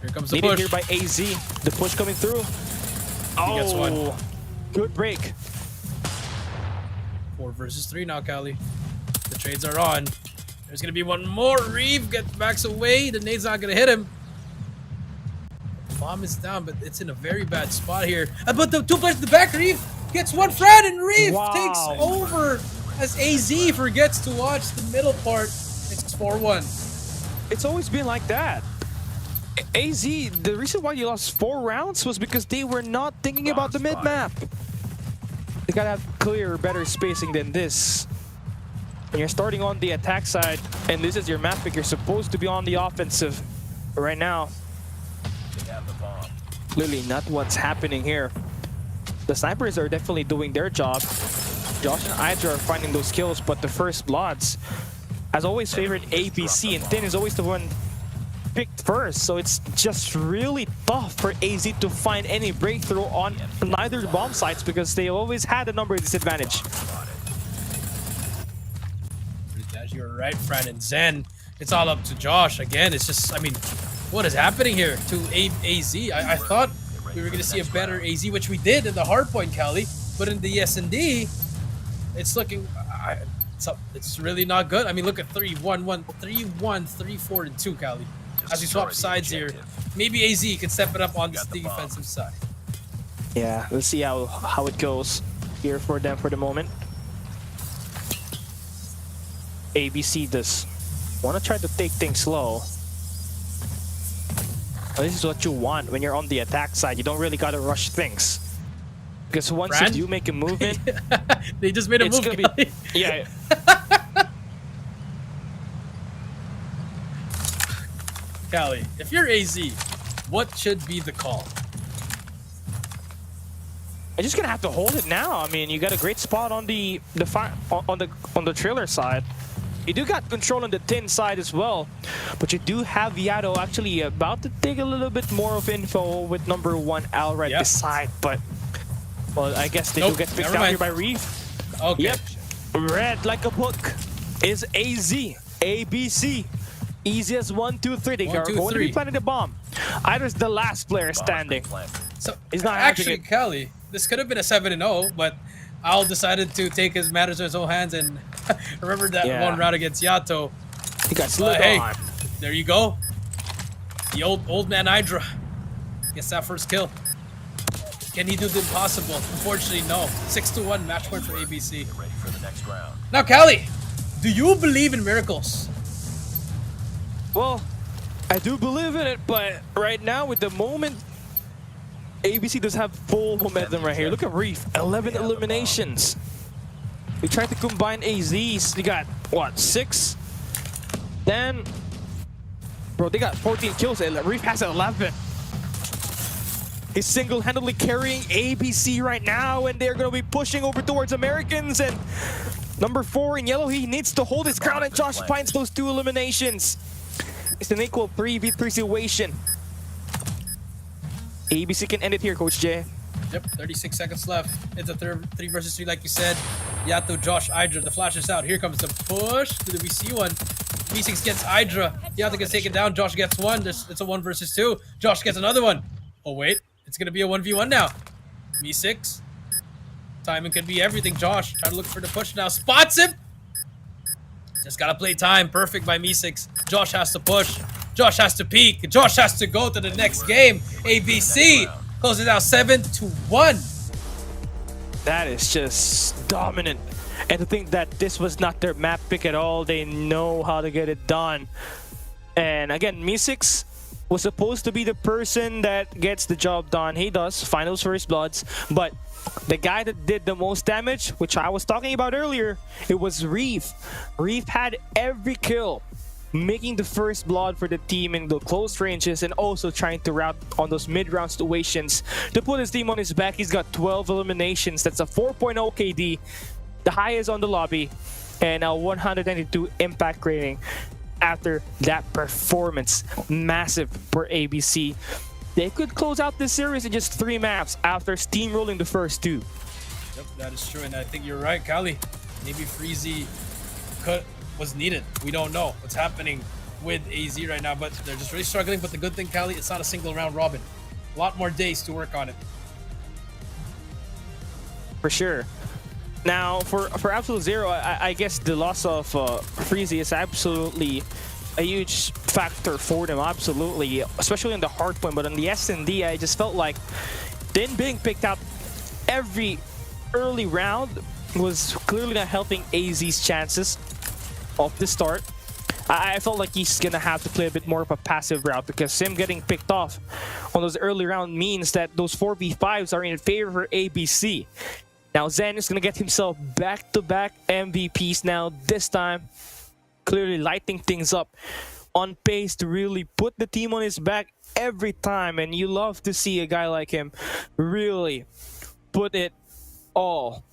Here comes the Needed push. here by AZ. The push coming through. He gets one. Good break. 4 versus 3 now, Cali. The trades are on. There's gonna be one more. Reeve backs away. The nade's not gonna hit him. Bomb is down, but it's in a very bad spot here. But the 2 players in the back, Reeve gets one friend, and Reeve Wow. takes over as AZ forgets to watch the middle part. It's 4-1. It's always been like that. AZ, the reason why you lost 4 rounds was because they were not thinking about the mid-map. They gotta have clearer, better spacing than this. When you're starting on the attack side, and this is your map pick, you're supposed to be on the offensive. But right now, They have the bomb. clearly not what's happening here. The snipers are definitely doing their job. Josh and Hydra are finding those kills, but the first bloods, as always, favored ABC, and Tin is always the one picked first, so it's just really tough for AZ to find any breakthrough on neither bomb sites because they always had a number disadvantage. You're right, Fran and Zen. It's all up to Josh again. It's just, I mean, what is happening here to AZ? I thought we were going to see a better AZ, which we did in the hardpoint, Cali, but in the S&D, it's looking, it's really not good. I mean, look at 3-1-1, 3-1, 3-4, and 2, Cali. As we swap sides here, maybe AZ can step it up on this defensive side. Yeah, let's see how it goes here for them for the moment. ABC does want to try to take things slow. This is what you want when you're on the attack side. You don't really gotta rush things. Because once you do make a movement... they just made a move. Yeah. Cali, if you're AZ, what should be the call? I'm just gonna have to hold it now. I mean, you got a great spot on the trailer side. You do got control on the tin side as well, but you do have Yato actually about to take a little bit more of info with number 1 Al right beside, but well, I guess they do get picked out here by Reef. Okay. Yep. Red like a book is AZ, ABC. Easy as 1, 2, 3. They are going to be planting the bomb. Ida's the last player standing. So he's not actually, Cali, this could have been a 7-0, but Al decided to take his matters in his own hands and remember that one round against Yato. He got slid on. There you go. The old man Hydra gets that first kill. Can he do the impossible? Unfortunately, no. 6-1 match point for ABC. Ready for the next round. Now, Cali, do you believe in miracles? Well, I do believe in it, but right now with the moment, ABC does have full momentum right here. Look at Reef, 11 eliminations. We tried to combine AZs. They got, what, 6? Then, bro, they got 14 kills. Reef has 11. He's single-handedly carrying ABC right now, and they're going to be pushing over towards Americans. And number 4 in yellow, he needs to hold his ground, and Josh finds those 2 eliminations. It's an equal 3v3 situation. ABC can end it here, Coach J. Yep, 36 seconds left. It's a 3 versus 3, like you said. Yato, Josh, Hydra. The flash is out. Here comes the push. Do we see one? V6 gets Hydra. Yato gets taken down. Josh gets one. It's a 1 versus 2. Josh gets another one. Oh, wait. It's going to be a 1v1 now. V6. Timing could be everything. Josh trying to look for the push now. Spots him. Just got to play time. Perfect by Me6. Josh has to push. Josh has to peek. Josh has to go to the next game. ABC closes out 7-1. That is just dominant. And to think that this was not their map pick at all, they know how to get it done. And again, Me6 was supposed to be the person that gets the job done. He does, find those first bloods. But the guy that did the most damage, which I was talking about earlier, it was Reef. Reef had every kill, making the first blood for the team in the close ranges and also trying to route on those mid-round situations to put his team on his back. He's got 12 eliminations. That's a 4.0 KD, the highest on the lobby, and a 192 impact rating after that performance. Massive for ABC. They could close out this series in just 3 maps after steamrolling the first 2. Yep, that is true, and I think you're right, Kali. Maybe Freezy was needed. We don't know what's happening with AZ right now, but they're just really struggling. But the good thing, Kali, it's not a single round robin. A lot more days to work on it. For sure. Now, for Absolute Zero, I guess the loss of Freezy is absolutely a huge factor for them, absolutely, especially in the hardpoint. But on the S&D, I just felt like then being picked out every early round was clearly not helping AZ's chances off the start. I felt like he's gonna have to play a bit more of a passive route because him getting picked off on those early round means that those 4v5s are in favor for ABC. Now Zen is gonna get himself back-to-back MVPs now, this time clearly lighting things up, on pace to really put the team on his back every time, and you love to see a guy like him really put it all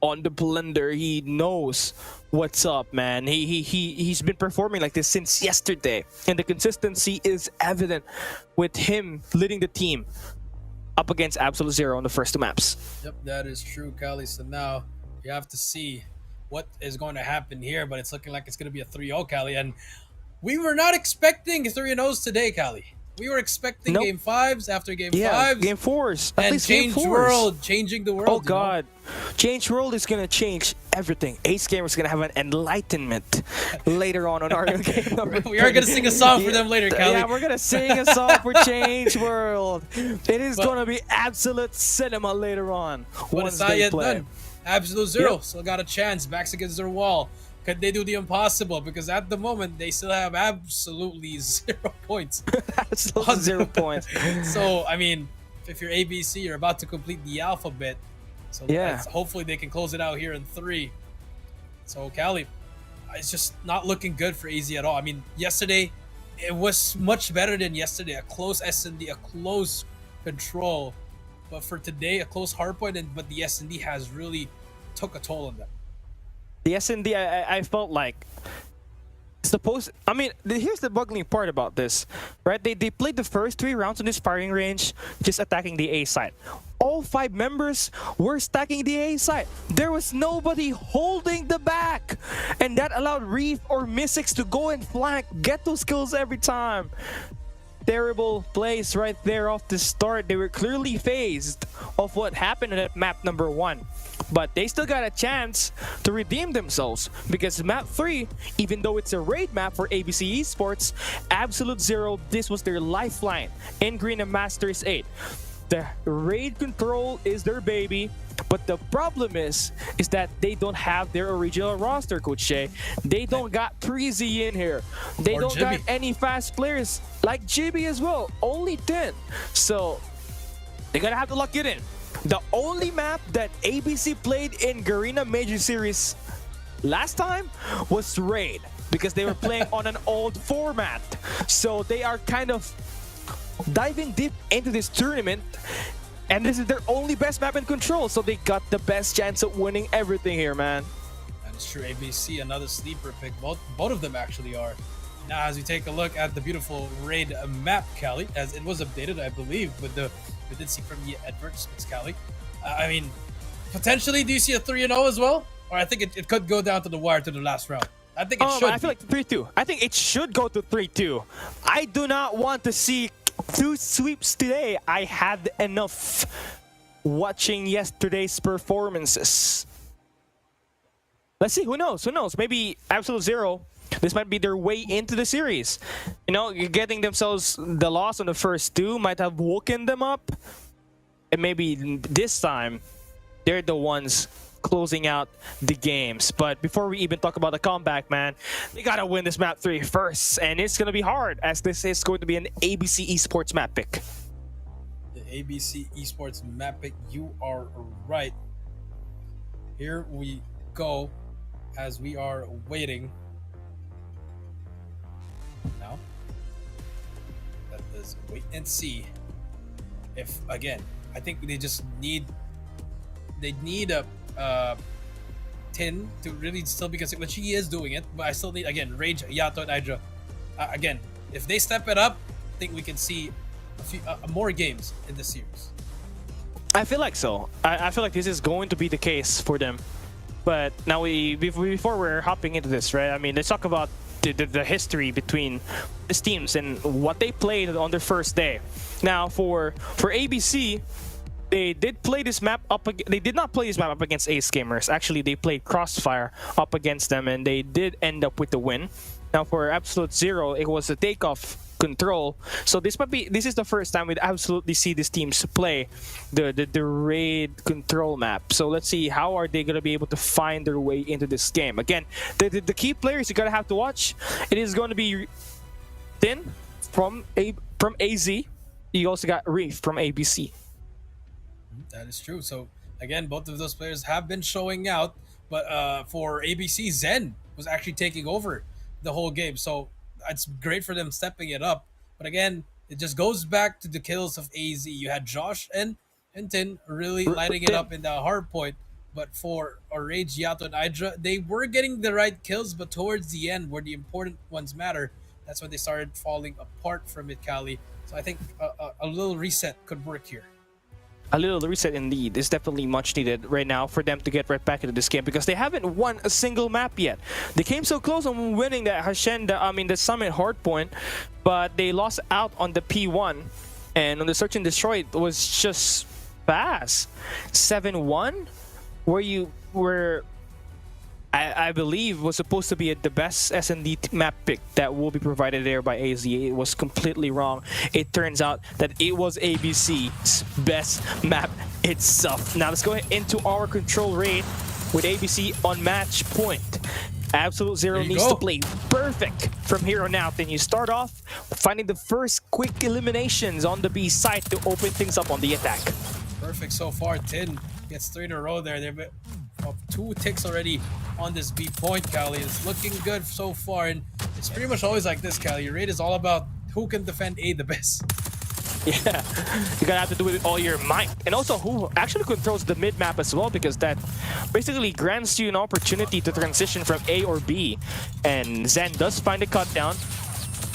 on the blender. He knows what's up, man. He's been performing like this since yesterday, and the consistency is evident with him leading the team up against Absolute Zero on the first 2 maps. Yep, that is true, Kali. So now you have to see what is going to happen here, but it's looking like it's going to be a 3-0, Kali. And we were not expecting 3-0s today, Kali. We were expecting Nope. game 5s after game Yeah, 5s. game 4s. At And least game change 4s. world, changing the world. Oh you know? God, Change World is gonna change everything. Ace Gamer is gonna have an enlightenment later on our game number. We are gonna sing a song for them later, Kali. Yeah, we're gonna sing a song for Change World. It is But- gonna be absolute cinema later on. But Once it's not they yet play. done. Absolute Zero Yep. still got a chance. Backs against their wall. Could they do the impossible? Because at the moment, they still have absolutely 0 points. Absolute 0 points. So, I mean, if you're ABC, you're about to complete the alphabet. So Yeah. hopefully they can close it out here in 3. So, Kali, it's just not looking good for AZ at all. I mean, yesterday, it was much better than yesterday. A close S&D, a close control. But for today, a close hardpoint, but the S&D has really took a toll on them. The S&D, I felt like I mean, here's the bugging part about this, right? They played the first 3 rounds on this firing range, just attacking the A side. All 5 members were stacking the A side. There was nobody holding the back, and that allowed Reef or Mystics to go and flank, get those kills every time. Terrible plays right there off the start. They were clearly phased of what happened at map number 1. But they still got a chance to redeem themselves because map 3, even though it's a raid map for ABC Esports, Absolute Zero, this was their lifeline in Garena Masters 8. The raid control is their baby, but the problem is that they don't have their original roster, Coach Shay. They don't got Preezy in here. They Or don't got Jibby. any fast players like Jibby as well. Only 10. So they're gonna have to lock it in. The only map that ABC played in Garena Major Series last time was Raid because they were playing on an old format. So they are kind of diving deep into this tournament, and this is their only best map in control. So they got the best chance of winning everything here, man. That is true. ABC, another sleeper pick. Both of them actually are. Now, as we take a look at the beautiful raid map, Kali, as it was updated, I believe, with the we did see from the advertisements, Kali. I mean, potentially, do you see a 3-0 as well? Or I think it could go down to the wire to the last round. I think it should. I feel like 3-2. I think it should go to 3-2. I do not want to see 2 sweeps today. I had enough watching yesterday's performances. Let's see. Who knows? Who knows? Maybe Absolute Zero, this might be their way into the series. You know, getting themselves the loss on the first 2 might have woken them up. And maybe this time, they're the ones closing out the games. But before we even talk about the comeback, man, they gotta win this map 3 first. And it's gonna be hard, as this is going to be an ABC Esports map pick. The ABC Esports map pick, you are right. Here we go, as we are waiting. Now, let us wait and see if, again, I think they just need a Tin to really still be considered, but she is doing it. But I still need, again, Rage, Yato, and Hydra. Again, if they step it up, I think we can see a few more games in this series. I feel like so. I feel like this is going to be the case for them. But now before we're hopping into this, right? I mean, let's talk about the history between these teams and what they played on their first day. Now, for ABC, they did play this map up. They did not play this map up against Ace Gamers. Actually, they played Crossfire up against them, and they did end up with the win. Now, for Absolute Zero, it was a takeoff control. So this is the first time we'd absolutely see these teams play the raid control map. So let's see, how are they gonna be able to find their way into this game? Again, the key players you're gonna have to watch. It is going to be Tin from AZ. You also got Reef from ABC. That is true. So again, both of those players have been showing out, but for ABC, Zen was actually taking over the whole game. So it's great for them stepping it up. But again, it just goes back to the kills of AZ. You had Josh and Tin really lighting it up in the hard point. But for Rage, Yato, and Hydra, they were getting the right kills, but towards the end, where the important ones matter, that's when they started falling apart from it, Cali. So I think a little reset could work here. A little reset indeed is definitely much needed right now for them to get right back into this game because they haven't won a single map yet. They came so close on winning the the Summit Hardpoint, but they lost out on the P1. And on the Search and Destroy, it was just fast. 7-1, where I believe was supposed to be the best S&D map pick that will be provided there by AZ. It was completely wrong. It turns out that it was ABC's best map itself. Now let's go into our control rate with ABC on match point. Absolute Zero needs to play perfect from here on out. Then you start off finding the first quick eliminations on the B side to open things up on the attack. Perfect so far. Tin gets 3 in a row there. They've been 2 ticks already on this B point, Cali. It's looking good so far, and it's pretty much always like this, Cali. Your raid is all about who can defend A the best. Yeah, you gotta have to do it with all your might. And also who actually controls the mid map as well, because that basically grants you an opportunity to transition from A or B. And Zen does find a cut down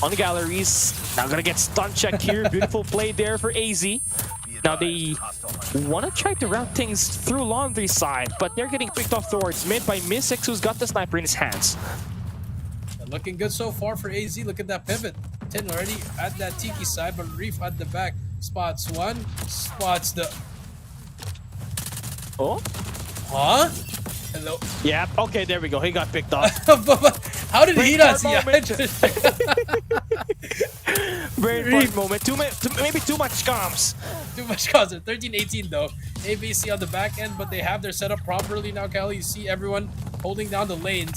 on the galleries. Now gonna get stun check here. Beautiful play there for AZ. Now they want to try to route things through Laundry side, but they're getting picked off towards mid by Mysix, who's got the sniper in his hands. Looking good so far for AZ. Look at that pivot. Tin already at that Tiki side, but Reef at the back. Spots one, spots the... Oh? Huh? Hello? Yeah, okay, there we go. He got picked off. How did he not see it? Very important moment. Maybe too much comms. Too much comms. 13-18 though. ABC on the back end, but they have their setup properly now, Cali. You see everyone holding down the lanes.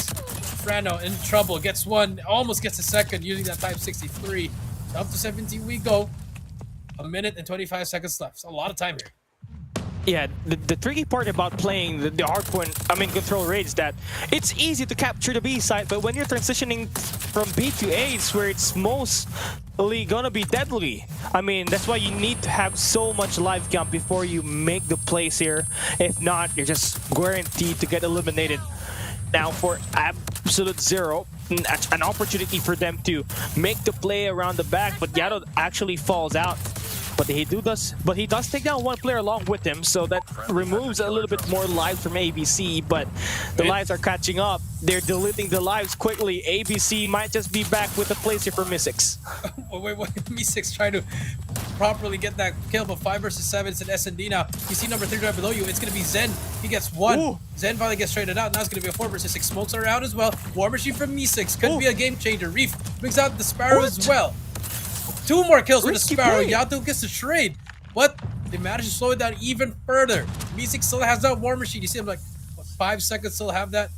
Frano in trouble. Gets one. Almost gets a second using that Type 63. Up to 17 we go. 1 minute and 25 seconds left. So a lot of time here. Yeah, the tricky part about playing the hardpoint, control rate, is that it's easy to capture the B side, but when you're transitioning from B to A, it's where it's mostly gonna be deadly. That's why you need to have so much live count before you make the plays here. If not, you're just guaranteed to get eliminated. Now for Absolute Zero, an opportunity for them to make the play around the back, but Yato actually falls out. But he does take down one player along with him, so that removes a little bit more lives from ABC, but the lives are catching up. They're deleting the lives quickly. ABC might just be back with the place here for Mysix. Wait, Mysix trying to properly get that kill, but 5 versus 7, it's an S&D now. You see number 3 right below you, it's gonna be Zen. He gets 1. Ooh. Zen finally gets traded out, now it's gonna be a 4 versus 6. Smokes are out as well. War Machine from Mysix could be a game changer. Reef brings out the Sparrow as well. 2 more kills with the Sparrow. Yato gets the trade. What? They managed to slow it down even further. Mysix still has that War Machine. You see him like, what, 5 seconds still have that?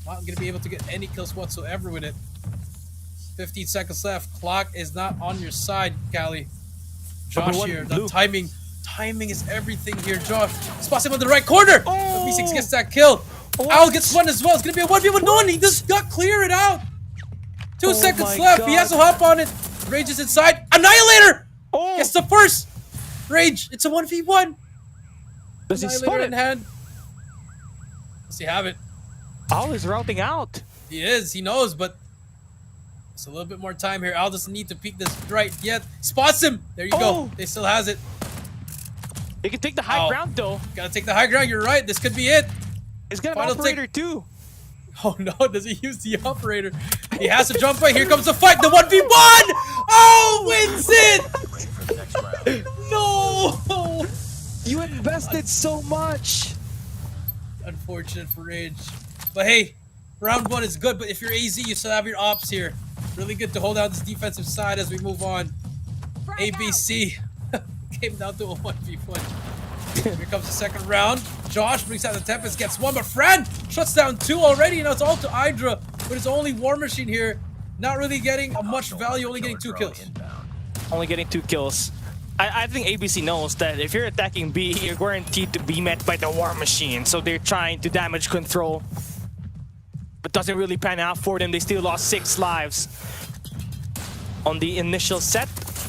Not gonna be able to get any kills whatsoever with it. 15 seconds left. Clock is not on your side, Cali. Josh here. The timing is everything here. Josh spots him on the right corner. Oh. Mysix gets that kill. Owl gets 1 as well. It's gonna be a 1v1. No, and he just got clear it out. 2 seconds left. God. He has to hop on it. Rage is inside. Annihilator! Oh. Gets the first. Rage, it's a 1v1. Does he spot it in hand? Does he have it? Owl is routing out. He is. He knows, but it's a little bit more time here. Owl doesn't need to peek this right yet. Spots him. There you go. They still has it. They can take the high ground though. Gotta take the high ground. You're right. This could be it. He's got an operator too. Oh no, does he use the operator? He has to jump right. Here comes the fight. The 1v1! Oh, wins it! No! You invested so much. Unfortunate for Rage. But hey, round 1 is good, but if you're AZ, you still have your ops here. Really good to hold down this defensive side as we move on. ABC came down to a 1v1. Here comes the second round. Josh brings out the Tempest, gets 1, but Fran shuts down 2 already. Now it's all to Hydra, but it's only War Machine here. Not really getting much value, only getting 2 kills. Only getting 2 kills. I think ABC knows that if you're attacking B, you're guaranteed to be met by the War Machine. So they're trying to damage control. But doesn't really pan out for them. They still lost 6 lives on the initial set.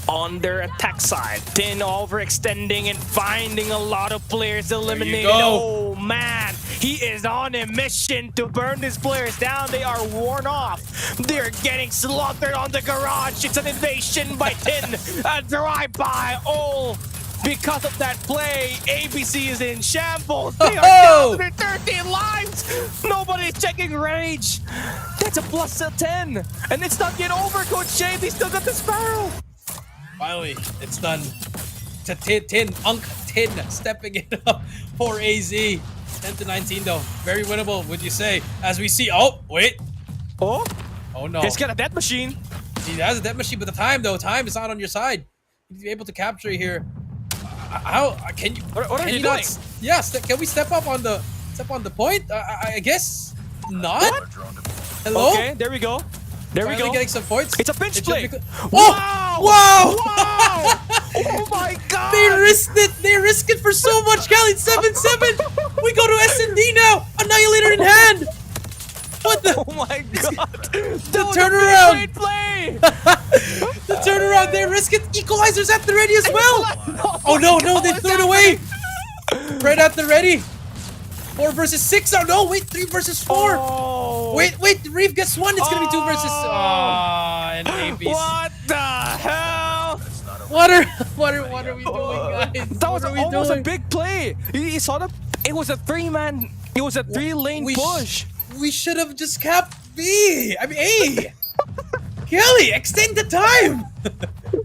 on their attack side. Tin overextending and finding a lot of players eliminated. go. Oh man, he is on a mission to burn these players down. They are worn off. They're getting slaughtered on the garage. It's an invasion by Tin. A drive-by. Oh, because of that play, ABC is in shambles. They are down to their 13 lives. Nobody's checking rage. That's a plus 10. And it's not yet over, Coach Jay. They still got the Sparrow. Finally, it's done. To Tin, Unk Tin stepping it up for AZ. 10-19 though. Very winnable, would you say? As we see, oh, wait. Oh, Oh no. he's got a death machine. He has a death machine, but the time though, time is not on your side. You need to be able to capture here. How can you? What are can you not doing? Yes, can we step up on the point? I guess not. What? Hello. Okay, there we go. There we Finally go. getting some points. It's a pinch It play. should be- Wow! Wow! Wow! Oh my god! They risked it. They risked it for so much, Kelly. 7-7. We go to S&D now. Annihilator in hand. What the? Oh my god! The turnaround. Great play! The turnaround. They risk it. Equalizers at the ready as well. Oh no, they threw it away. Right at the ready. 4 versus 6. Oh no, wait, 3 versus 4. Oh. Wait, Reeve gets 1. It's gonna be 2 versus. And ABC. What the hell? What are we doing, guys? That was What are we almost a doing? big play. You saw that? It was a 3-man. It was a 3-lane push. We should have just capped B. I mean A. Kelly, extend the time.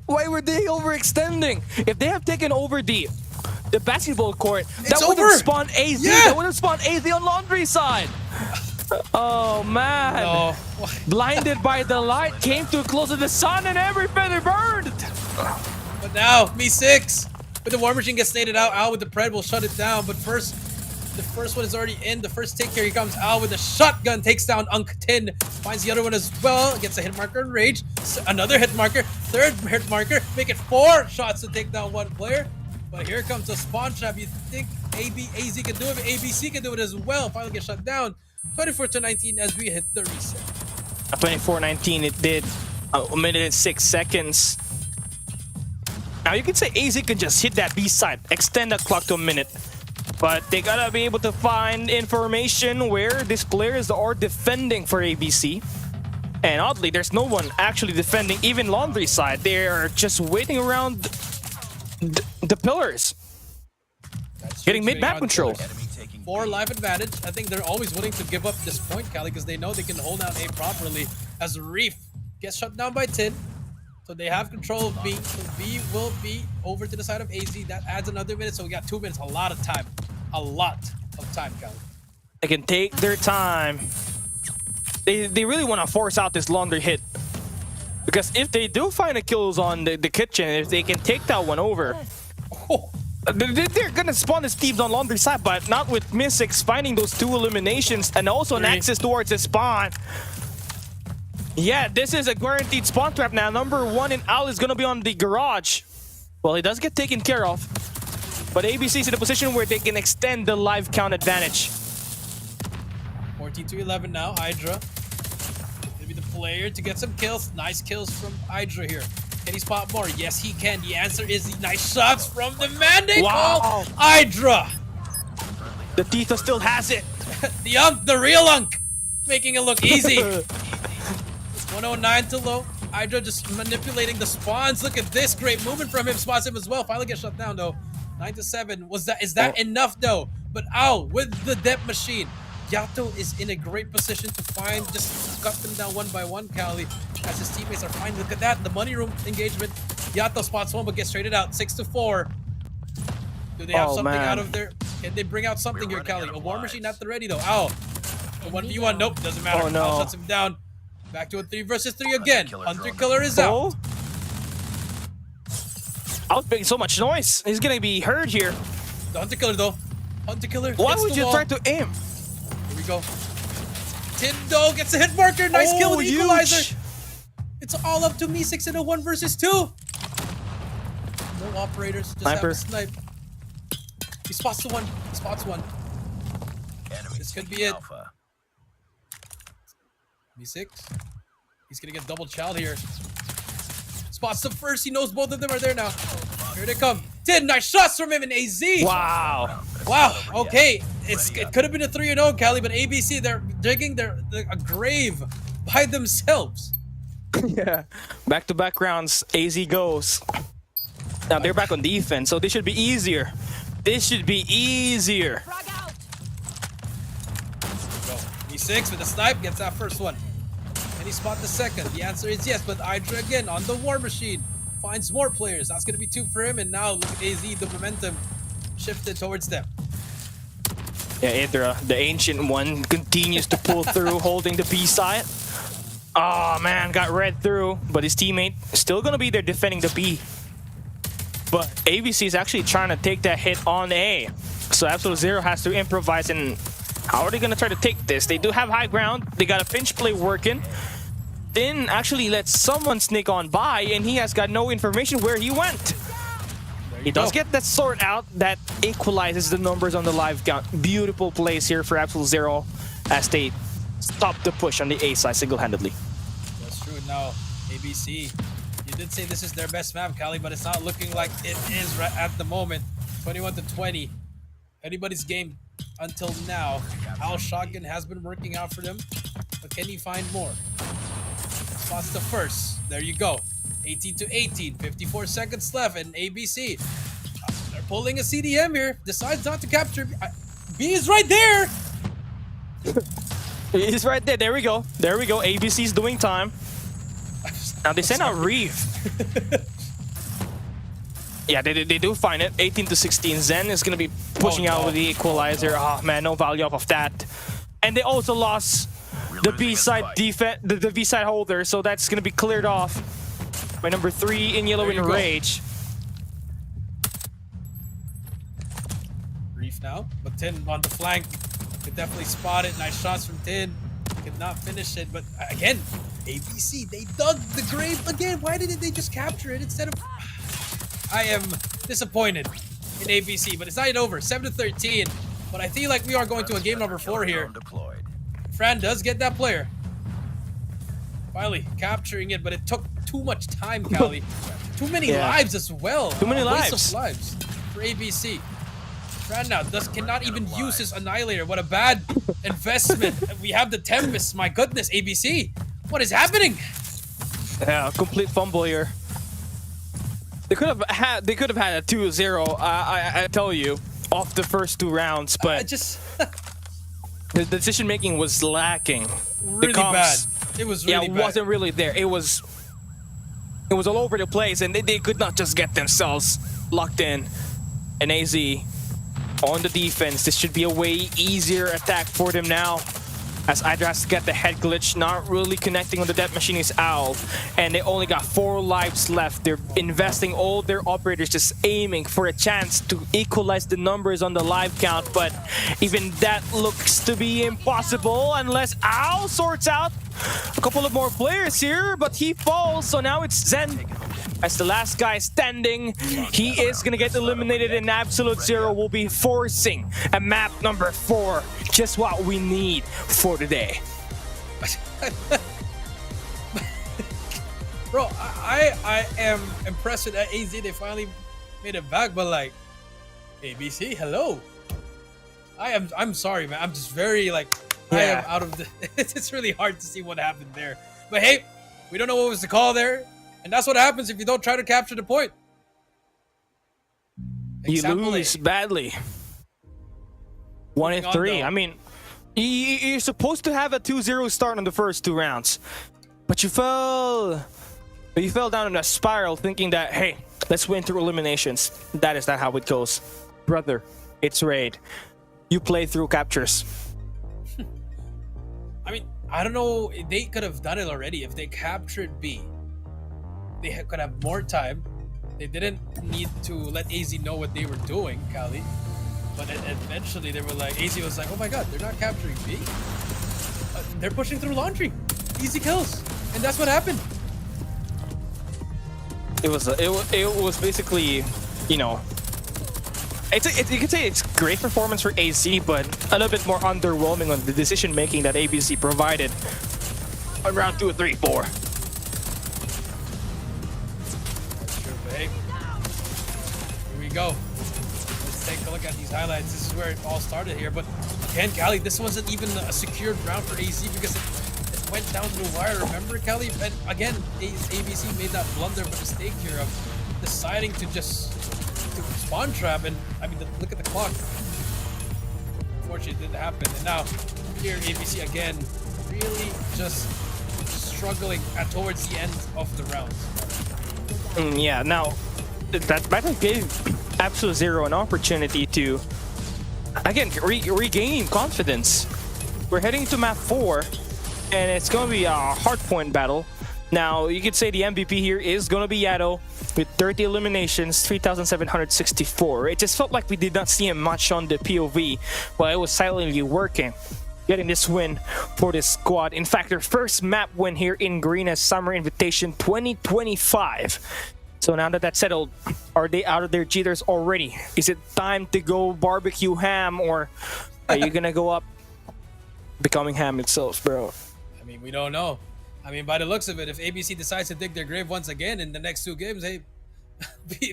Why were they overextending? If they have taken over the basketball court, that It's would over. have spawned AZ. Yeah. That would have spawned AZ on laundry side. Oh man. No. Blinded by the light, came too close to the sun and every feather burned. But now, me 6. But the War Machine gets naded out. Al with the Pred will shut it down. But first, the first one is already in. The first take here. He comes Al with a shotgun. Takes down Unk Tin. Finds the other one as well. Gets a hit marker and rage. Another hit marker. Third hit marker. Make it 4 shots to take down one player. But here comes the spawn trap. You think AZ can do it, but ABC can do it as well. Finally get shut down. 24-19 as we hit the reset. 24-19, it did. A minute and 6 seconds. Now you can say AZ can just hit that B side, extend that clock to a minute. But they gotta be able to find information where these players are defending for ABC. And oddly, there's no one actually defending even laundry side. They're just waiting around the pillars. Getting mid-map control. 4 life advantage. I think they're always willing to give up this point, Cali, because they know they can hold down A properly. As Reef gets shut down by Tin. So they have control of B. So B will be over to the side of AZ. That adds another minute. So we got 2 minutes. A lot of time. A lot of time, Cali. They can take their time. They really want to force out this laundry hit. Because if they do find the kills on the kitchen, if they can take that one over, Oh. they're gonna spawn the Steves on laundry side, but not with Mystics finding those 2 eliminations and also an access towards the spawn. Yeah, this is a guaranteed spawn trap now. Number 1 in Al is gonna be on the garage. Well, he does get taken care of, but ABC is in a position where they can extend the live count advantage. 14-11 now. Hydra. Gonna be the player to get some kills. Nice kills from Hydra here. Can he spot more? Yes, he can. The answer is the nice shots from the mandate. Wow. Hydra. The Tito still has it. The real Unk. Making it look easy. 109 to low. Hydra just manipulating the spawns. Look at this. Great movement from him. Spots him as well. Finally gets shut down though. 9-7. Is that enough though? But Al with the depth machine. Yato is in a great position to just cut them down one by one, Cali, as his teammates are fine. Look at that, the money room engagement. Yato spots one but gets traded out. 6-4. Do they have something out of there? Can they bring out something here, Cali? A War Machine at the ready though. Al. A 1v1, nope, doesn't matter. Oh, no. Al shuts him down. Back to a 3 versus 3 again. Hunter Killer is out. Oh. Al's making so much noise. He's gonna be heard here. The Hunter Killer though. Hunter Killer. Why hits would the you wall. try to aim? Here we go. Tindo gets a hit marker. Nice kill with the equalizer. It's all up to me 6 in a 1 versus 2. No operators. Just Sniper. have a snipe. He spots the one. He spots one. This could be it. Me6. He's gonna get double chowed here. spots the first. He knows both of them are there now. Here they come. 10 nice shots from him in AZ. Wow. Wow. Okay. It could have been a 3-0, Cali, but ABC, they're digging a grave by themselves. Yeah. Back-to-back rounds, AZ goes. Now they're back on defense, so this should be easier. This should be easier. Go. E6 with a snipe gets that first one. Can he spot the second? The answer is yes, but Hydra again on the war machine finds more players. That's going to be 2 for him, and now look at AZ, the momentum shifted towards them. Yeah, Hydra, the ancient one, continues to pull through, holding the B side. Oh man, got read through, but his teammate is still going to be there defending the B. But ABC is actually trying to take that hit on A. So Absolute Zero has to improvise, and how are they going to try to take this? They do have high ground. They got a pinch play working. Then actually let someone sneak on by, and he has got no information where he went. He does get that sword out that equalizes the numbers on the live count. Beautiful plays here for Absolute Zero as they stop the push on the A side single-handedly. That's true. Now, ABC, you did say this is their best map, Cali, but it's not looking like it is right at the moment. 21-20. Anybody's game until now. Al Shotgun has been working out for them, but can he find more? Spots the first. There you go. 18-18. 54 seconds left, and ABC, they're pulling a CDM here. Decides not to capture. B is right there. He's right there. There we go. There we go. ABC's doing time. Now they send out Reeve. Yeah, they do find it. 18-16. Zen is going to be pushing out with the equalizer. Oh man, no value off of that. And they also lost the B side defense, the B side holder, so that's going to be cleared off by number 3 in yellow in Rage. Reef now, but Tin on the flank could definitely spot it. Nice shots from Tin. Could not finish it, but again, ABC, they dug the grave again. Why didn't they just capture it instead of... I am disappointed in ABC, but it's not yet over. 7-13, but I feel like we are going to a game number 4 here. Fran does get that player. Finally capturing it, but it took too much time, Cali. Too many lives as well. Too many Waste lives. of lives for ABC. Fran now cannot even use his Annihilator. What a bad investment. We have the Tempest. My goodness, ABC. What is happening? Yeah, complete fumble here. They could have had a 2-0. I tell you, off the first 2 rounds, but the decision making was lacking. Really bad. It was really bad. It wasn't really there. It was all over the place, and they could not just get themselves locked in. And AZ on the defense. This should be a way easier attack for them now, as Hydra has to get the head glitch, not really connecting on the death machine is Owl, and they only got 4 lives left. They're investing all their operators, just aiming for a chance to equalize the numbers on the live count, but even that looks to be impossible unless Owl sorts out a couple of more players here, but he falls, so now it's Zen as the last guy standing. He is gonna get eliminated, and Absolute Zero will be forcing a map number 4. Just what we need for today. Bro, I am impressed with that AZ. They finally made it back, but like, ABC, hello. I'm sorry, man. I'm just very like, I am out of the... It's really hard to see what happened there. But hey, we don't know what was the call there. And that's what happens if you don't try to capture the point. You lose badly. 1-3. I mean, you're supposed to have a 2-0 start on the first 2 rounds, but you fell down in a spiral thinking that, hey, let's win through eliminations. That is not how it goes. Brother, it's raid. You play through captures. I mean, I don't know. They could have done it already. If they captured B, they could have more time. They didn't need to let AZ know what they were doing, Kali. But eventually they were like, AZ was like, oh my god, they're not capturing B. They're pushing through laundry. Easy kills. And that's what happened. It was basically, you know, you could say it's great performance for AC, but a little bit more underwhelming on the decision making that ABC provided on round 2, 3, 4. go. Let's take a look at these highlights. This is where it all started here. But again, Cali, this wasn't even a secured round for AZ because it went down to the wire. Remember, Cali? And again, ABC made that blunder of a mistake here of deciding to just spawn trap. And I mean, look at the clock. Unfortunately, it didn't happen. And now here, ABC again, really just struggling towards the end of the rounds. Yeah, now that battle gave Absolute Zero an opportunity to again regain confidence. We're heading to map 4, and it's going to be a hardpoint battle. Now you could say the MVP here is going to be Yato with 30 eliminations, 3,764. It just felt like we did not see him much on the POV while it was silently working, getting this win for this squad. In fact, their first map win here in Garena Summer Invitation 2025. So now that that's settled, are they out of their jitters already? Is it time to go barbecue ham, or are you gonna go up becoming ham itself, bro? I mean, we don't know. I mean, by the looks of it, if ABC decides to dig their grave once again in the next 2 games, hey,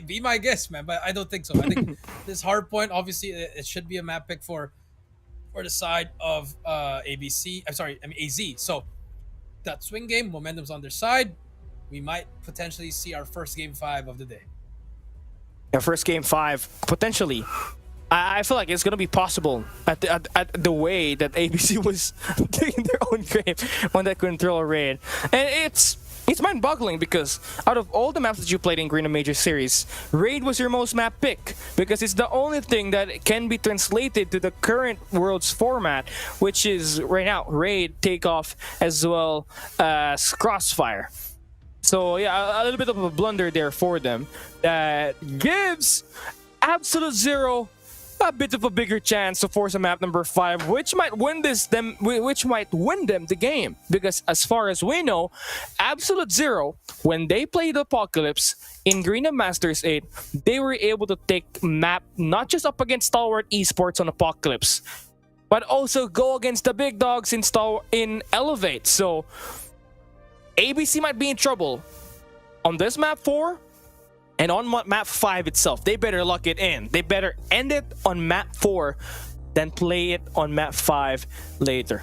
be my guest, man. But I don't think so. I think this hardpoint, obviously, it should be a map pick for the side of ABC. I'm sorry, I mean AZ. So that swing game, momentum's on their side. We might potentially see our first game 5 of the day. Yeah, first game 5 potentially. I feel like it's gonna be possible at the way that ABC was taking their own grave on that control raid, and it's mind-boggling because out of all the maps that you played in Garena Major Series, Raid was your most map pick because it's the only thing that can be translated to the current world's format, which is right now Raid, Takeoff, as well as Crossfire. So yeah, a little bit of a blunder there for them that gives Absolute Zero a bit of a bigger chance to force a map number 5, which might win them the game. Because as far as we know, Absolute Zero, when they played Apocalypse in Garena Masters 8, they were able to take map not just up against Stalwart Esports on Apocalypse, but also go against the big dogs in Elevate. So ABC might be in trouble on this map 4. And on map 5 itself, they better lock it in. They better end it on map 4 than play it on map 5 later.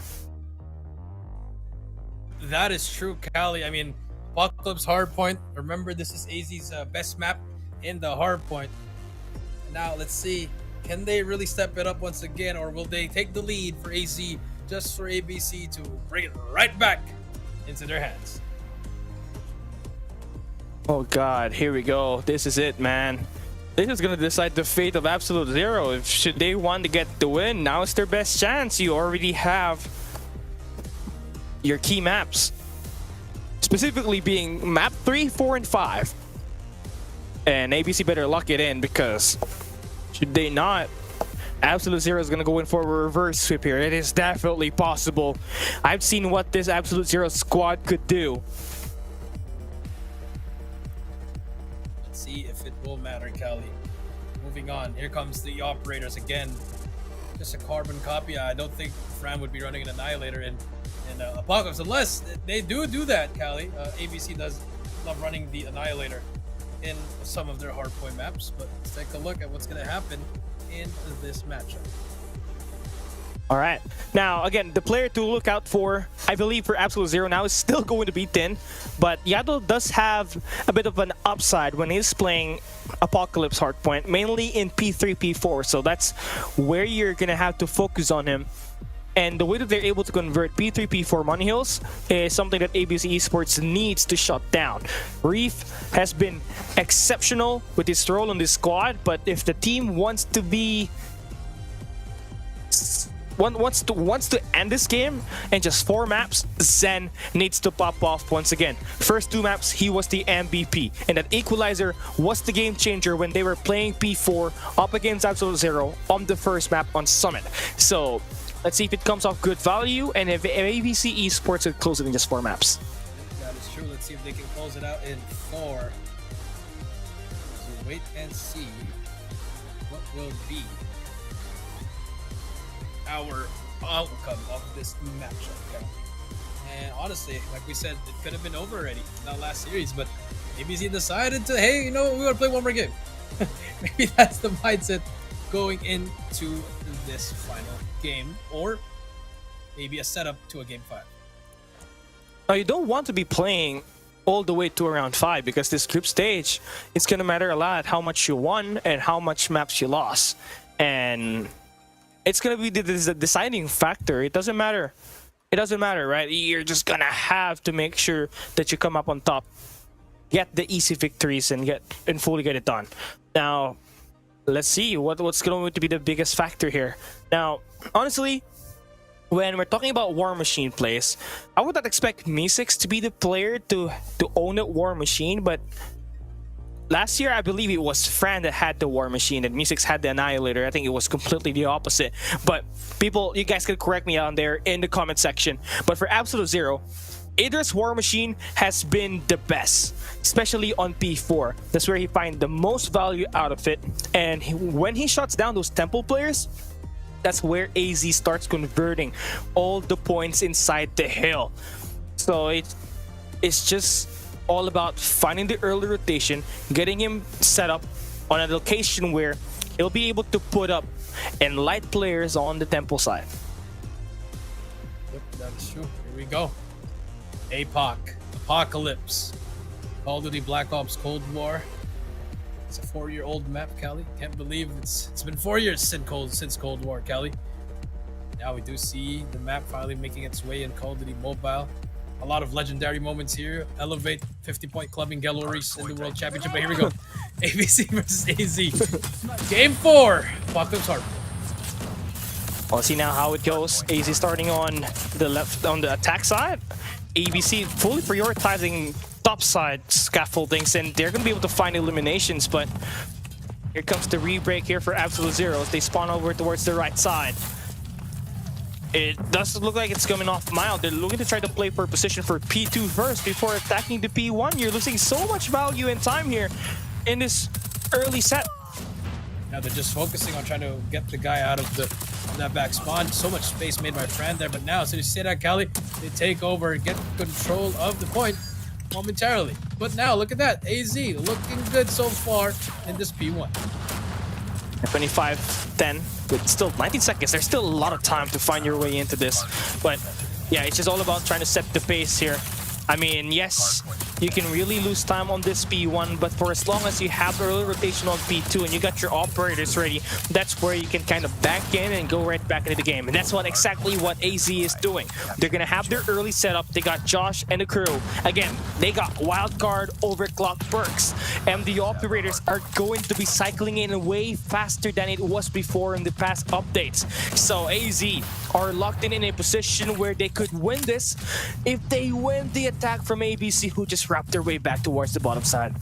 That is true, Cali. I mean, Apocalypse Hardpoint. Remember, this is AZ's best map in the Hardpoint. Now, let's see. Can they really step it up once again, or will they take the lead for AZ just for ABC to bring it right back into their hands? Oh god, here we go. This is it, man. This is gonna decide the fate of Absolute Zero. If should they want to get the win, now is their best chance. You already have your key maps, specifically being map 3, 4, and 5. And ABC better lock it in, because should they not, Absolute Zero is gonna go in for a reverse sweep here. It is definitely possible. I've seen what this Absolute Zero squad could do. See if it will matter, Cali. Moving on, here comes the operators again. Just a carbon copy. I don't think Fran would be running an Annihilator in Apocalypse, unless they do that, Cali. ABC does love running the Annihilator in some of their hardpoint maps, but let's take a look at what's going to happen in this matchup. All right. Now, again, the player to look out for, I believe, for Absolute Zero now is still going to be Tin. But Yato does have a bit of an upside when he's playing Apocalypse Hardpoint, mainly in P3, P4. So that's where you're going to have to focus on him. And the way that they're able to convert P3, P4 money hills is something that ABC Esports needs to shut down. Reef has been exceptional with his role on this squad, but if the team wants to be... wants to end this game in just 4 maps, Zen needs to pop off once again. First 2 maps, he was the MVP, and that Equalizer was the game changer when they were playing P4 up against Absolute Zero on the first map on Summit. So let's see if it comes off good value, and if ABC Esports could close it in just 4 maps. That is true. Let's see if they can close it out in 4. So wait and see what will be our outcome of this matchup. And honestly, like we said, it could have been over already in that last series, but ABC decided to, hey, you know, we want to play one more game. Maybe that's the mindset going into this final game, or maybe a setup to a game 5. Now, you don't want to be playing all the way to around 5 because this group stage, it's going to matter a lot how much you won and how much maps you lost. And it's going to be the deciding factor. It doesn't matter. It doesn't matter, right? You're just going to have to make sure that you come up on top, get the easy victories, and fully get it done. Now, let's see what's going to be the biggest factor here. Now, honestly, when we're talking about War Machine plays, I would not expect Me6 to be the player to own a War Machine, but last year I believe it was Fran that had the War Machine and Me6 had the Annihilator. I think it was completely the opposite. But people, you guys can correct me on there in the comment section. But for Absolute Zero, Adra's War Machine has been the best, especially on P4. That's where he finds the most value out of it. And when he shuts down those Temple players, that's where AZ starts converting all the points inside the hill. So it's just all about finding the early rotation, getting him set up on a location where he'll be able to put up and light players on the Temple side. Yep, that is true. Here we go. APOC, Apocalypse, Call of Duty Black Ops Cold War. It's a 4-year-old map, Kelly. Can't believe it's been 4 years since Cold War, Kelly. Now we do see the map finally making its way in Call of Duty Mobile. A lot of legendary moments here. Elevate 50-point clubbing galleries in the World Championship. But here we go. ABC versus AZ. Game 4. Apocalypse Hardpoint. We'll see now how it goes. AZ starting on the left, on the attack side. ABC fully prioritizing top side scaffoldings, and they're going to be able to find eliminations, but here comes the re-break here for Absolute Zero as they spawn over towards the right side. It does look like it's coming off mild. They're looking to try to play for position for P2 first before attacking the P1. You're losing so much value and time here in this early set. Now they're just focusing on trying to get the guy out of that back spawn. So much space made by Fran there, but now, so you see that, Cali, they take over and get control of the point momentarily. But now, look at that. AZ looking good so far in this P1. 25-10 with still 19 seconds. There's still a lot of time to find your way into this. But yeah, it's just all about trying to set the pace here. I mean, yes, you can really lose time on this P1, but for as long as you have the early rotation on P2 and you got your operators ready, that's where you can kind of back in and go right back into the game. And that's exactly what AZ is doing. They're going to have their early setup. They got Josh and the crew. Again, they got wildcard overclock perks, and the operators are going to be cycling in way faster than it was before in the past updates. So AZ are locked in a position where they could win this if they win the attack from ABC, who just wrapped their way back towards the bottom side.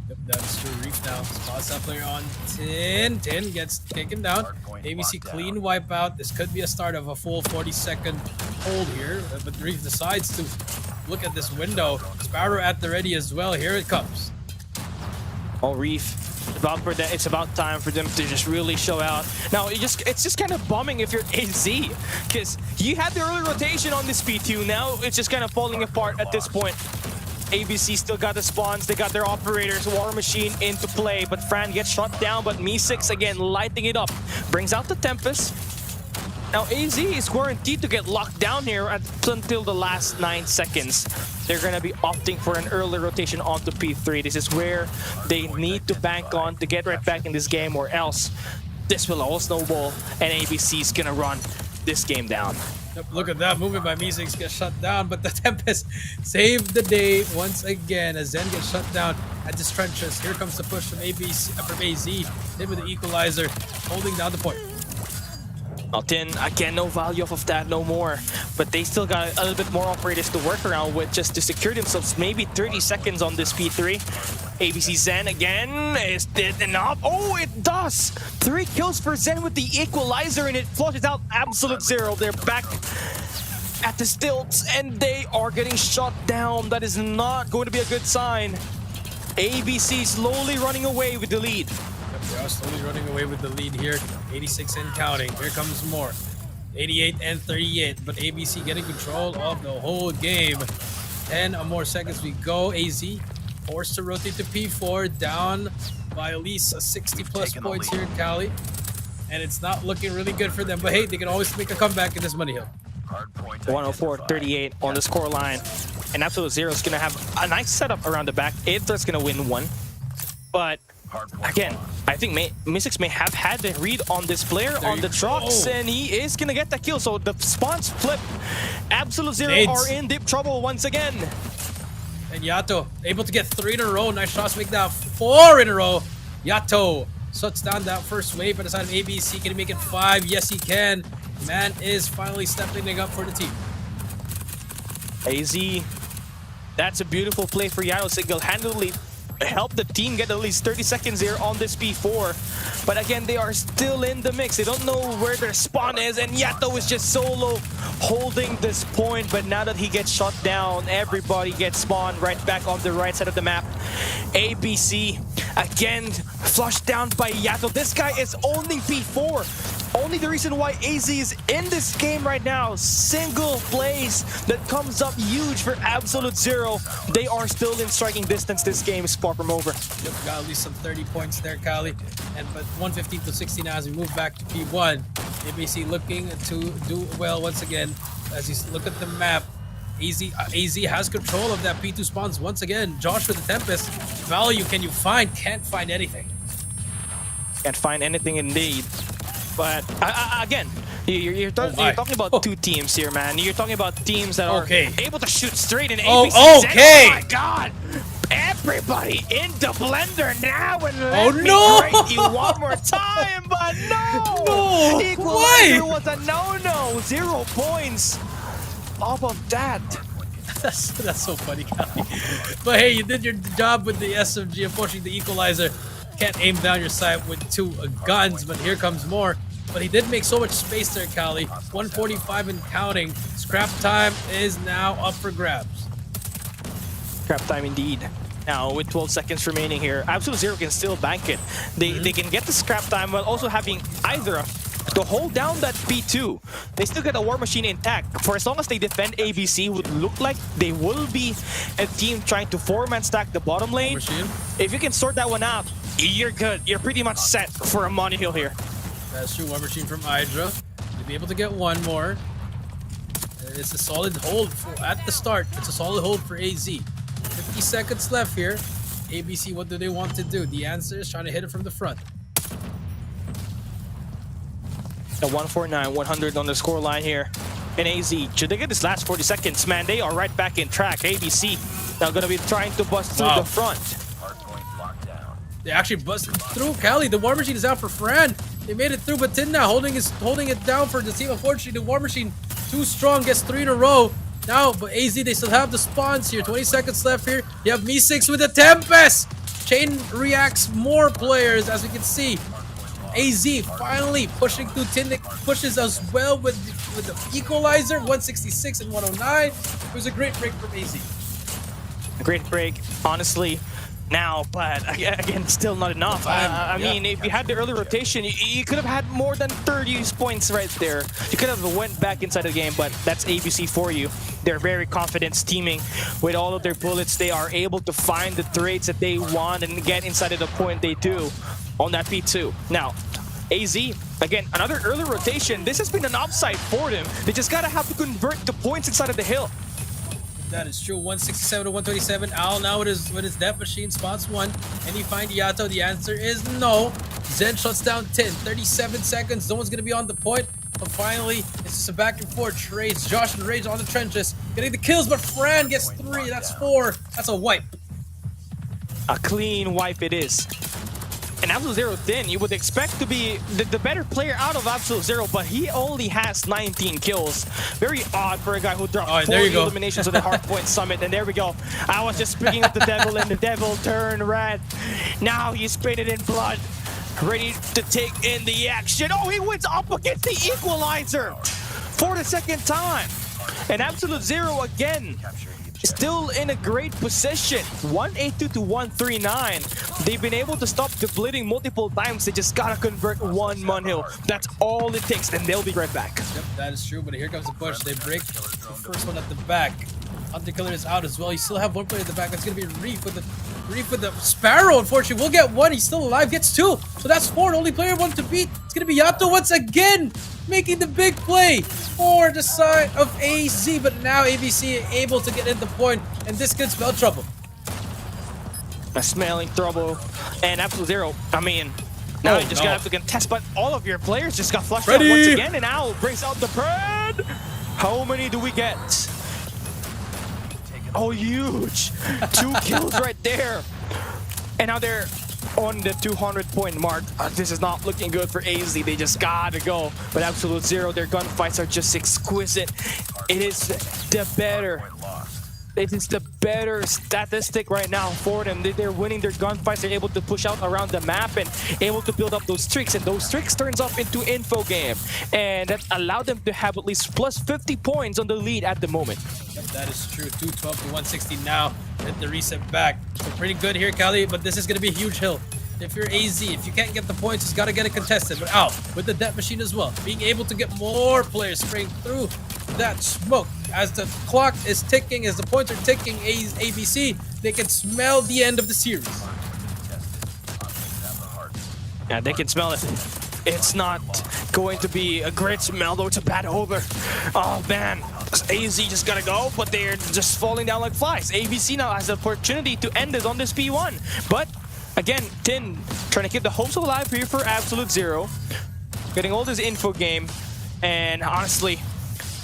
Yep, that's true. Reef now spots that player on 10. 10 gets taken down. ABC clean wipeout. This could be a start of a full 40-second hold here, but Reef decides to look at this window. Sparrow at the ready as well. Here it comes. Oh, Reef. It's about time for them to just really show out. Now, it's just kind of bombing if you're AZ, because you had the early rotation on this P2. Now it's just kind of falling apart at this point. ABC still got the spawns, they got their operators, War Machine into play, but Fran gets shot down, but Me6 again lighting it up. Brings out the Tempest. Now AZ is guaranteed to get locked down here until the last 9 seconds. They're going to be opting for an early rotation onto P3. This is where they need to bank on to get right back in this game, or else this will all snowball and ABC is going to run this game down. Yep, look at that movement by Me6 gets shut down, but the Tempest saved the day once again as Zen gets shut down at this trenches. Here comes the push from AZ. Hit with the equalizer, holding down the point. Tin, again, no value off of that no more, but they still got a little bit more operators to work around with just to secure themselves maybe 30 seconds on this P3. ABC Zen again, is it enough? Oh, it does! 3 kills for Zen with the equalizer, and it flushes out Absolute Zero. They're back at the stilts and they are getting shot down. That is not going to be a good sign. ABC slowly running away with the lead. They are slowly running away with the lead here. 86 and counting. Here comes more. 88 and 38. But ABC getting control of the whole game. 10 more seconds we go. AZ forced to rotate to P4. Down by at least 60+ points here in Cali. And it's not looking really good for them. But hey, they can always make a comeback in this Money Hill. 104-38 on the score line. And Absolute Zero is going to have a nice setup around the back. Aether's going to win one. But again, I think Mystics may have had the read on this player on the trucks, and he is going to get the kill. So the spawns flip. Absolute Zero are in deep trouble once again. And Yato able to get 3 in a row. Nice shots, make that 4 in a row. Yato shuts down that first wave by the side of ABC. Can he make it 5? Yes, he can. Man is finally stepping up for the team. AZ, that's a beautiful play for Yato. Single-handedly help the team get at least 30 seconds here on this P4. But again, they are still in the mix. They don't know where their spawn is, and Yato is just solo holding this point. But now that he gets shot down, everybody gets spawned right back on the right side of the map. ABC again flushed down by Yato. This guy is owning P4. Only the reason why AZ is in this game right now, single plays that comes up huge for Absolute Zero. They are still in striking distance. This game is far from over. Yep, got at least some 30 points there, Kali. And but 115 to 60 now as we move back to P1. ABC looking to do well once again. As you look at the map, AZ has control of that P2 spawns once again. Josh with the Tempest. Value can you find? Can't find anything. Can't find anything indeed. But again, you're talking about two teams here, man. You're talking about teams that are able to shoot straight in ABC. Oh my God! Everybody in the blender now, and let me rate you one more time, but no! Equalizer was a no-no. 0 points off of that. That's so funny, Kali. But hey, you did your job with the SMG. Unfortunately, the equalizer can't aim down your sight with 2 guns, but here comes more. But he did make so much space there, Kali. 145 and counting. Scrap time is now up for grabs. Scrap time indeed. Now, with 12 seconds remaining here, Absolute Zero can still bank it. They can get the scrap time while also having either to hold down that P2. They still get a War Machine intact. For as long as they defend ABC, would look like they will be a team trying to 4-man stack the bottom lane. If you can sort that one out, you're good. You're pretty much set for a Money Hill here. That's true. War Machine from Hydra to be able to get one more. It's a solid hold at the start. It's a solid hold for AZ. 50 seconds left here. ABC, what do they want to do? The answer is trying to hit it from the front. A 149, 100 on the score line here in AZ. Should they get this last 40 seconds, man, they are right back in track. ABC now going to be trying to bust through the front. They actually busted through. Kali, the War Machine is out for Fran. They made it through, but Tinna holding it down for the team. Unfortunately, the War Machine too strong, gets 3 in a row. Now, but AZ, they still have the spawns here. 20 seconds left here. You have Me6 with the Tempest. Chain reacts more players, as we can see. AZ finally pushing through. Tinnick pushes as well with the equalizer. 166 and 109. It was a great break from AZ. A great break, honestly. Now, but again, still not enough. I mean, if you had the early rotation, you could have had more than 30 points right there. You could have went back inside the game, but that's ABC for you. They're very confident teaming with all of their bullets. They are able to find the trades that they want and get inside of the point they do on that P2. Now, AZ, again, another early rotation. This has been an upside for them. They just gotta have to convert the points inside of the hill. That is true. 167 to 127. Owl now with his Death Machine spots 1. And you find Yato? The answer is no. Zen shuts down 10. 37 seconds. No one's going to be on the point. But finally, it's just a back and forth trades. Josh and Rage on the trenches. Getting the kills, but Fran gets 3. That's 4. That's a wipe. A clean wipe it is. And Absolute Zero Thin, you would expect to be the better player out of Absolute Zero, but he only has 19 kills. Very odd for a guy who dropped 40 eliminations on the Hardpoint Summit. And there we go. I was just picking up the devil, and the devil turned red. Now he's painted in blood, ready to take in the action. Oh, he wins up against the equalizer for the second time. And Absolute Zero again, still in a great position. 182 to 139. They've been able to stop the bleeding multiple times. They just gotta convert one Munhill. That's all it takes, and they'll be right back. Yep, that is true, but here comes the push. They break the first one at the back. Hunter Killer is out as well. You still have one player at the back. That's gonna be Reef with the Reef with the Sparrow, unfortunately, will get one. He's still alive, gets two. So that's four. The only player one to beat. It's going to be Yato once again, making the big play for the side of AZ. But now ABC able to get in the point, and this could spell trouble. Smelling trouble. And Absolute Zero, I mean, now you just no. gotta have to contest, but all of your players just got flushed Ready. out once again, and Owl brings out the bread. How many do we get? Oh, huge. 2 kills right there. And now they're on the 200-point mark. This is not looking good for AZ. They just gotta go. But Absolute Zero, their gunfights are just exquisite. It is the better. It is the better statistic right now for them. They're winning their gunfights. They're able to push out around the map and able to build up those streaks. And those streaks turns up into info game. And that allowed them to have at least plus 50 points on the lead at the moment. Yep, that is true. 212 to 160 now. Hit the reset back. So pretty good here, Kali, but this is going to be a huge hill. If you're AZ, if you can't get the points, you got to get it contested. But out with the death machine as well. Being able to get more players spraying through that smoke. As the clock is ticking, as the points are ticking, ABC, they can smell the end of the series. Yeah, they can smell it. It's not going to be a great smell, though. It's a bad odor. Oh, man. AZ just gotta go, but they're just falling down like flies. ABC now has the opportunity to end it on this P1. But, again, Tin trying to keep the hopes alive here for Absolute Zero. Getting all this info game. And, honestly,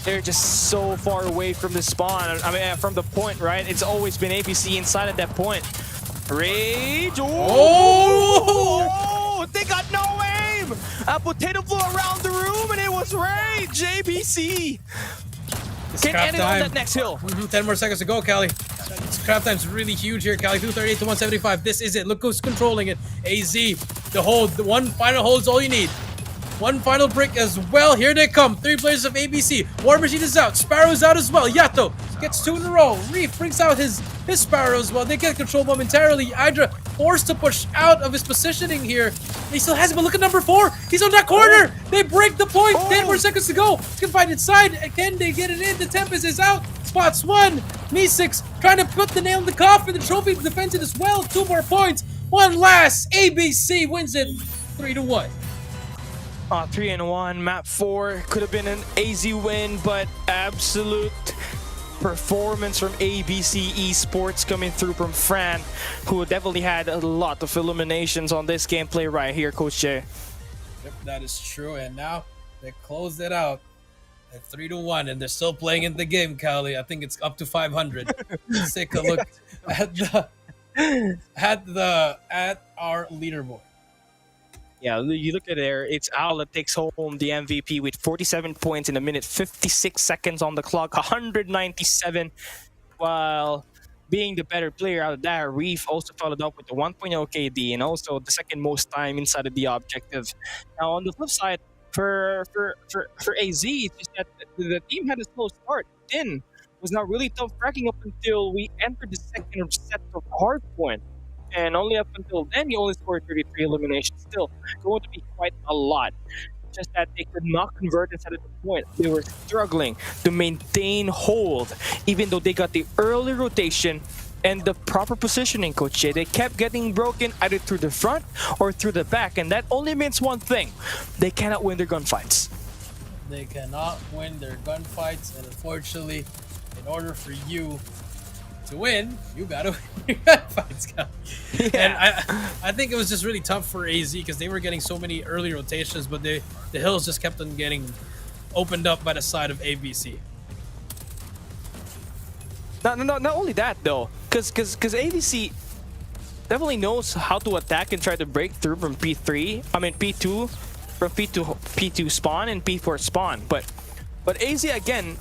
they're just so far away from the spawn. I mean, from the point, right? It's always been ABC inside at that point. Rage. Oh! They got no aim! A potato flew around the room and it was Rage! ABC! Can end it on that next hill. 10 more seconds to go, Kali. Scrap time's really huge here, Kali. 238 to 175. This is it. Look who's controlling it. AZ. The hold. The one final hold is all you need. One final break as well. Here they come. 3 players of ABC. War Machine is out. Sparrow's out as well. Yato gets 2 in a row. Reef brings out his Sparrow as well. They get control momentarily. Hydra forced to push out of his positioning here. He still has him, but look at number 4. He's on that corner. They break the point. 10 more seconds to go. Can find inside. Can they get it in? The Tempest is out. Spots 1. Me6 trying to put the nail in the coffin. The trophy defends it as well. 2 more points. One last. ABC wins it 3-1. 3-1, map 4 could have been an AZ win, but absolute performance from ABC Esports coming through from Fran, who definitely had a lot of eliminations on this gameplay right here, Coach Jay. Yep, that is true, and now they closed it out at 3-1, and they're still playing in the game, Kali. I think it's up to 500. Let's take a look at our leaderboard. Yeah, you look at there, it's Owl that takes home the MVP with 47 points in a minute, 56 seconds on the clock, 197, while being the better player out of that. Reef also followed up with the 1.0 KD and also the second most time inside of the objective. Now, on the flip side, for AZ, it's just that the team had a slow start. Din was not really tough cracking up until we entered the second set of Hardpoint. And only up until then, he only scored 33 eliminations. Still, going to be quite a lot. Just that they could not convert inside of the point. They were struggling to maintain hold, even though they got the early rotation and the proper positioning, Coach Jay. They kept getting broken either through the front or through the back, and that only means one thing. They cannot win their gunfights. They cannot win their gunfights, and unfortunately, in order for you to win, you gotta win your gunfights, guys. And I think it was just really tough for AZ because they were getting so many early rotations, but the hills just kept on getting opened up by the side of ABC. Not only that though, because ABC definitely knows how to attack and try to break through from P2 from P2 spawn and P4 spawn, but AZ again.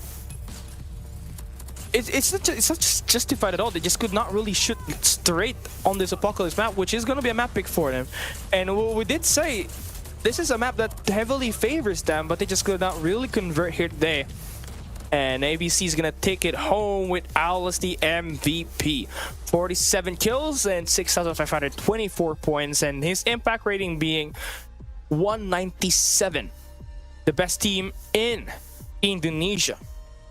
It's not just justified at all. They just could not really shoot straight on this Apocalypse map, which is going to be a map pick for them. And we did say this is a map that heavily favors them, but they just could not really convert here today. And ABC is going to take it home with Owl as the MVP. 47 kills and 6,524 points, and his impact rating being 197. The best team in Indonesia.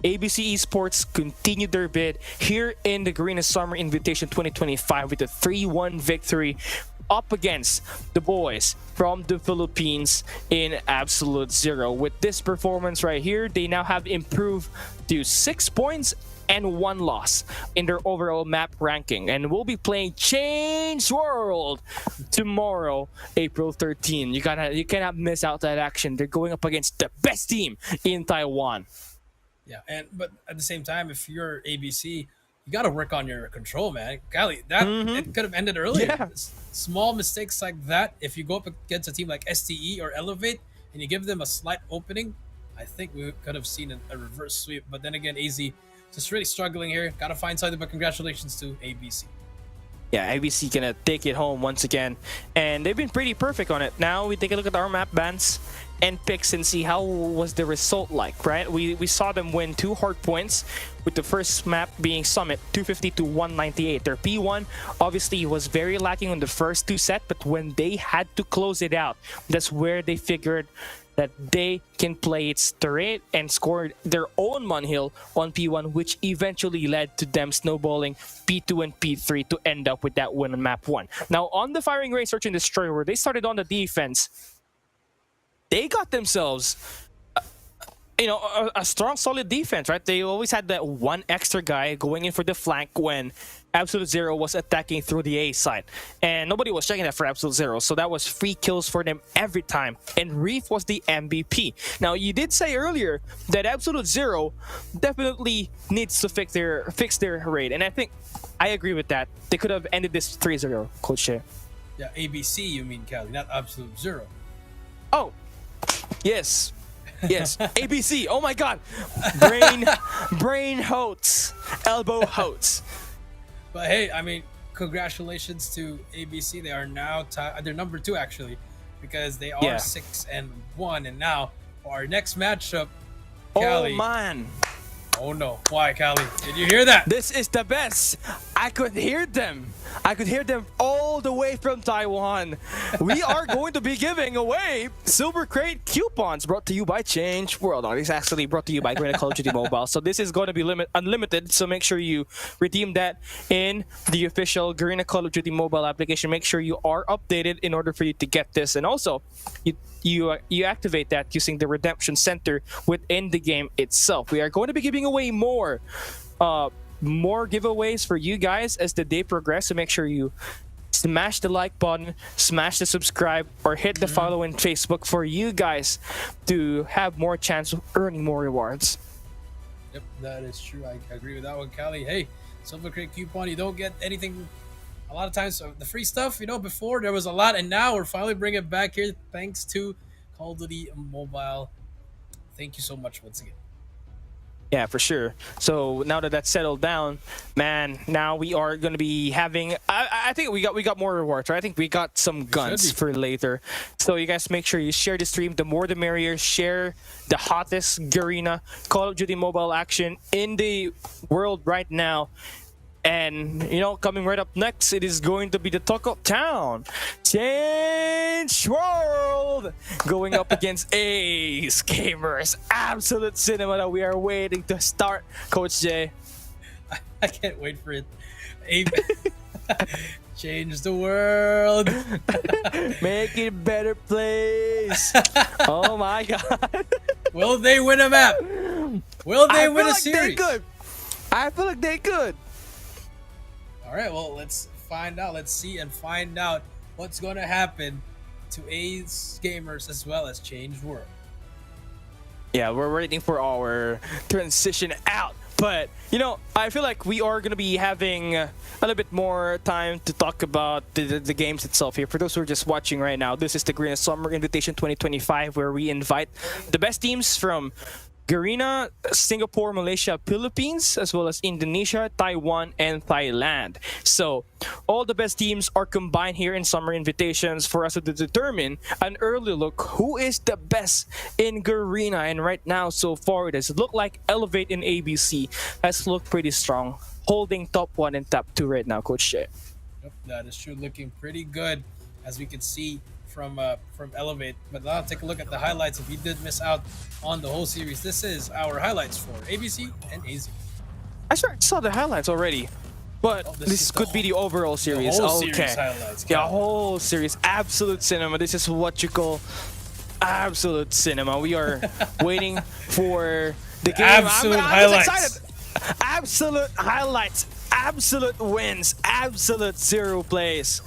ABC Esports continued their bid here in the Garena Summer Invitation 2025 with a 3-1 victory up against the boys from the Philippines in Absolute Zero. With this performance right here, they now have improved to 6 points and 1 loss in their overall map ranking, and we'll be playing Change World tomorrow, April 13. You cannot miss out that action. They're going up against the best team in Taiwan. Yeah, but at the same time, if you're ABC, you got to work on your control, man. Golly, that it could have ended earlier. Yeah. Small mistakes like that, if you go up against a team like STE or Elevate and you give them a slight opening, I think we could have seen a reverse sweep. But then again, AZ just really struggling here. Got to find something, but congratulations to ABC. Yeah, ABC gonna take it home once again, and they've been pretty perfect on it. Now we take a look at our map bans and picks and see how was the result like, right? We saw them win 2 Hardpoints, with the first map being Summit, 250 to 198. Their P1 obviously was very lacking on the first 2 sets, but when they had to close it out, that's where they figured that they can play it straight and score their own Munhill on P1, which eventually led to them snowballing P2 and P3 to end up with that win on map 1. Now, on the firing range search and destroy, where they started on the defense, they got themselves a strong, solid defense, right? They always had that one extra guy going in for the flank when Absolute Zero was attacking through the A side. And nobody was checking that for Absolute Zero, so that was free kills for them every time. And Reef was the MVP. Now, you did say earlier that Absolute Zero definitely needs to fix their raid, and I think I agree with that. They could have ended this 3-0, Coach Shea. Yeah, ABC, you mean, Cali, not Absolute Zero. Oh, yes. Yes, ABC. Oh my God, brain hurts, elbow hurts. But hey, I mean, congratulations to ABC. They are now they're number 2 actually, because they are 6-1. And now for our next matchup, Cali. Oh man. Oh no! Why, Cali? Did you hear that? This is the best. I could hear them. I could hear them all the way from Taiwan. We are going to be giving away Silver Crate coupons brought to you by Change World. No, it's actually brought to you by Garena Call of Duty Mobile. So this is going to be unlimited. So make sure you redeem that in the official Garena Call of Duty Mobile application. Make sure you are updated in order for you to get this. And also, you activate that using the redemption center within the game itself. We are going to be giving away more giveaways for you guys as the day progresses. So make sure you smash the like button, smash the subscribe, or hit the follow in Facebook for you guys to have more chance of earning more rewards. Yep, that is true. I agree with that one, Cali. Hey, Silver Crate coupon, you don't get anything a lot of times. So the free stuff, before there was a lot, and now we're finally bringing it back here thanks to Call of Duty Mobile. Thank you so much once again. Yeah, for sure. So now that that's settled down, man, now we are going to be having. I think we got more rewards, right? I think we got some guns for later. So you guys make sure you share the stream. The more, the merrier. Share the hottest Garena Call of Duty Mobile action in the world right now. And, coming right up next, it is going to be the talk of town. Change World going up against Ace Gamers. Absolute cinema that we are waiting to start, Coach Jay. I can't wait for it. Change the world. Make it a better place. Oh my God. Will they win a map? Will they win a series? I feel like they could. All right, well, let's find out. Let's see and find out what's going to happen to Ace Gamers as well as Change World. Yeah, we're waiting for our transition out. But, I feel like we are going to be having a little bit more time to talk about the games itself here. For those who are just watching right now, this is the Garena Summer Invitation 2025, where we invite the best teams from Garena, Singapore, Malaysia, Philippines, as well as Indonesia, Taiwan, and Thailand. So all the best teams are combined here in Summer Invitations for us to determine an early look who is the best in Garena. And right now, so far, it has looked like Elevate in ABC has looked pretty strong, holding top 1 and top 2 right now, Coach Shea. Yep, that is true. Looking pretty good, as we can see from Elevate. But now take a look at the highlights. If you did miss out on the whole series, this is our highlights for ABC and AZ. I saw the highlights already, but Oh, this is could be the overall series. whole Okay. series highlights. Yeah, Got it. whole series. Absolute cinema. This is what you call absolute cinema. We are waiting for the game. Absolute I'm just highlights. excited. Absolute highlights. Absolute wins. Absolute zero plays.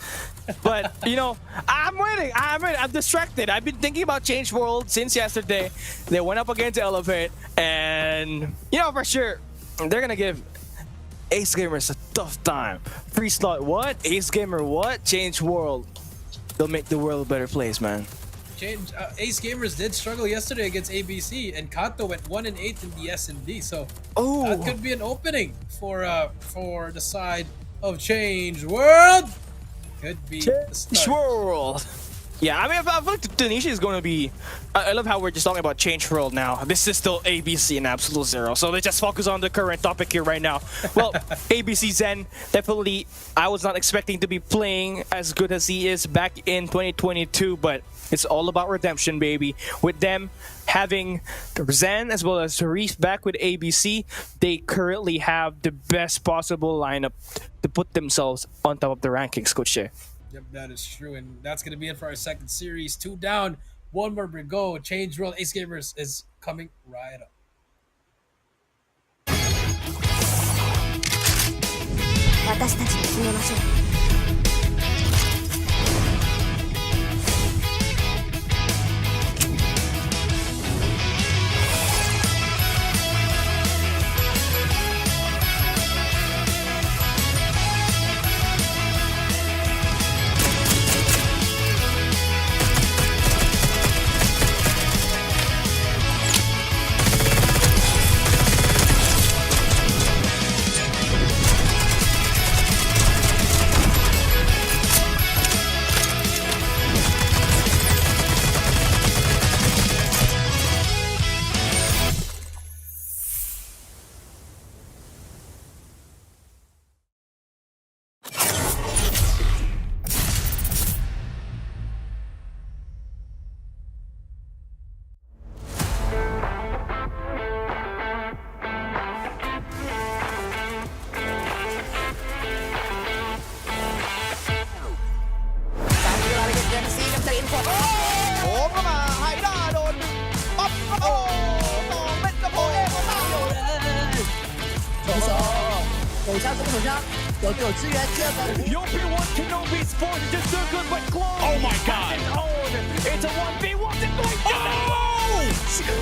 But, you know, I'm waiting. I'm distracted. I've been thinking about Change World since yesterday. They went up against Elevate. And, you know, for sure, they're going to give Ace Gamers a tough time. Free slot what? Ace Gamer what? Change World. They'll make the world a better place, man. Ace Gamers did struggle yesterday against ABC, and Kato went 1-8 in the S&D. So Oh, that could be an opening for the side of Change World. Could be the Change start. World. Yeah, I mean, I feel like Tanisha is going to be... I love how we're just talking about Change World now. This is still ABC and Absolute Zero, so let's just focus on the current topic here right now. Well, ABC Zen, definitely, I was not expecting to be playing as good as he is back in 2022, but it's all about redemption, baby. With them having Zen as well as Reef back with ABC, they currently have the best possible lineup to put themselves on top of the rankings, Coach Shea. Yep, that is true, and that's gonna be it for our second series. 2 down, 1 more to go. Change World. Ace Gamers is coming right up. 私たちに決めましょう。โอ้เข้ามาไฮด้าโดนป๊อปโอ้สองเม็ดกระโปงเองก็ตั้งอยู่ European 1 Kenobi Sports just so good but close. Oh my god. It's a 1v1. They're going down.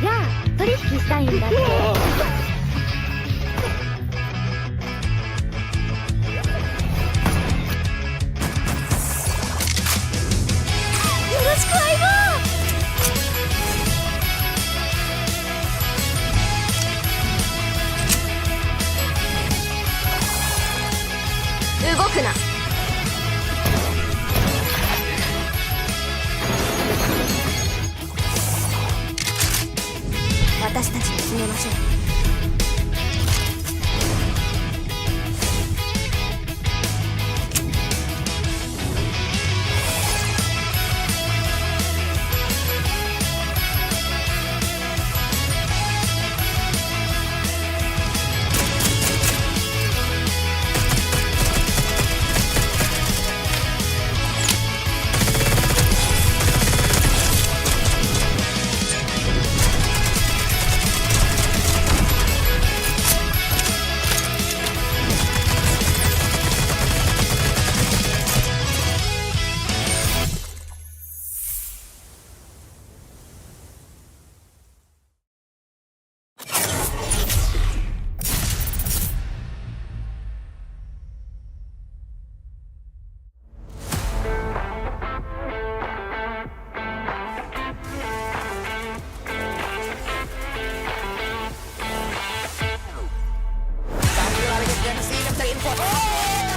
やあ取引したいんだってよろしく相棒動くな私たちに決めましょう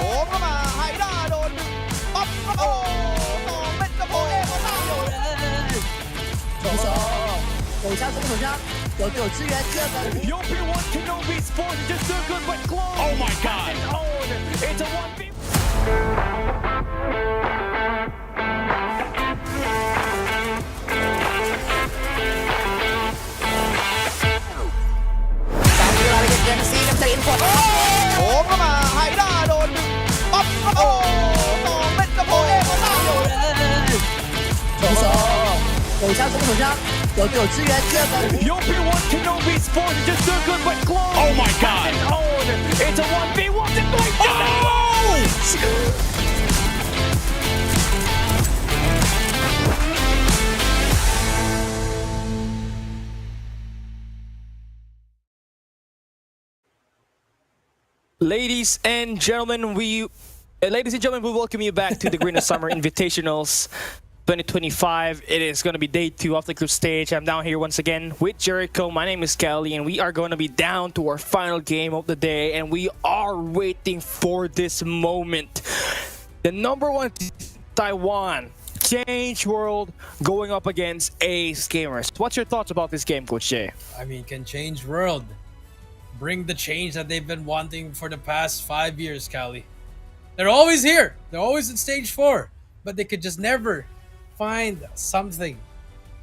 โอ้เข้ามาไฮด้าโดนปั๊บโอ้สองเม็ดกระโปรงเองมาตั้งอยู่手手上攻手上，有队友支援，第二个 European one cannot be sports just so good, but close. Oh my god! It's a 1v. โอ้เข้ามาไฮด้าโดนปั๊บโอ้สองเม็ดกระโปรงเองมาตั้งอยู่手手上攻手上，有队友支援，第二个 European one cannot be sports just so good, but close. Oh my god! It's a 1v1 situation. Ladies and gentlemen, we welcome you back to the Garena Summer Invitationals 2025. It is going to be day 2 of the group stage. I'm down here once again with Jericho. My name is Kelly, and we are going to be down to our final game of the day, and we are waiting for this moment. The number 1 Taiwan, Change World, going up against Ace Gamers. What's your thoughts about this game, Coach Jay? I mean, can Change World bring the change that they've been wanting for the past 5 years, Cali? They're always here. They're always in stage 4, but they could just never find something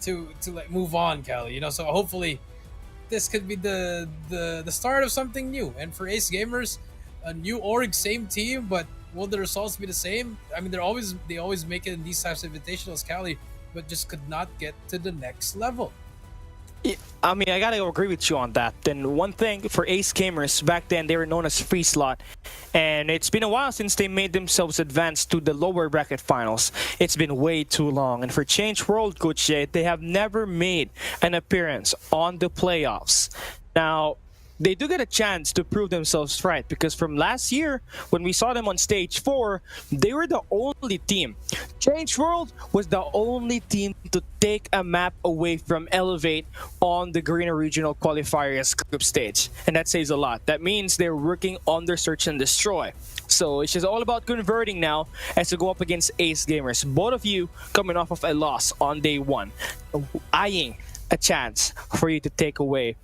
to like move on, Cali. You know, so hopefully this could be the start of something new. And for Ace Gamers, a new org, same team, but will the results be the same? I mean, they always make it in these types of invitationals, Cali, but just could not get to the next level. I mean, I gotta agree with you on that. Then one thing for Ace Gamers, back then they were known as Free Slot, and it's been a while since they made themselves advance to the lower bracket finals. It's been way too long. And for Change World, Coach Jay, they have never made an appearance on the playoffs. Now, they do get a chance to prove themselves right, because from last year, when we saw them on stage 4, they were the only team. Change World was the only team to take a map away from Elevate on the Garena Regional Qualifiers group stage. And that says a lot. That means they're working on their search and destroy. So it's just all about converting now as to go up against Ace Gamers. Both of you coming off of a loss on day 1, eyeing a chance for you to take away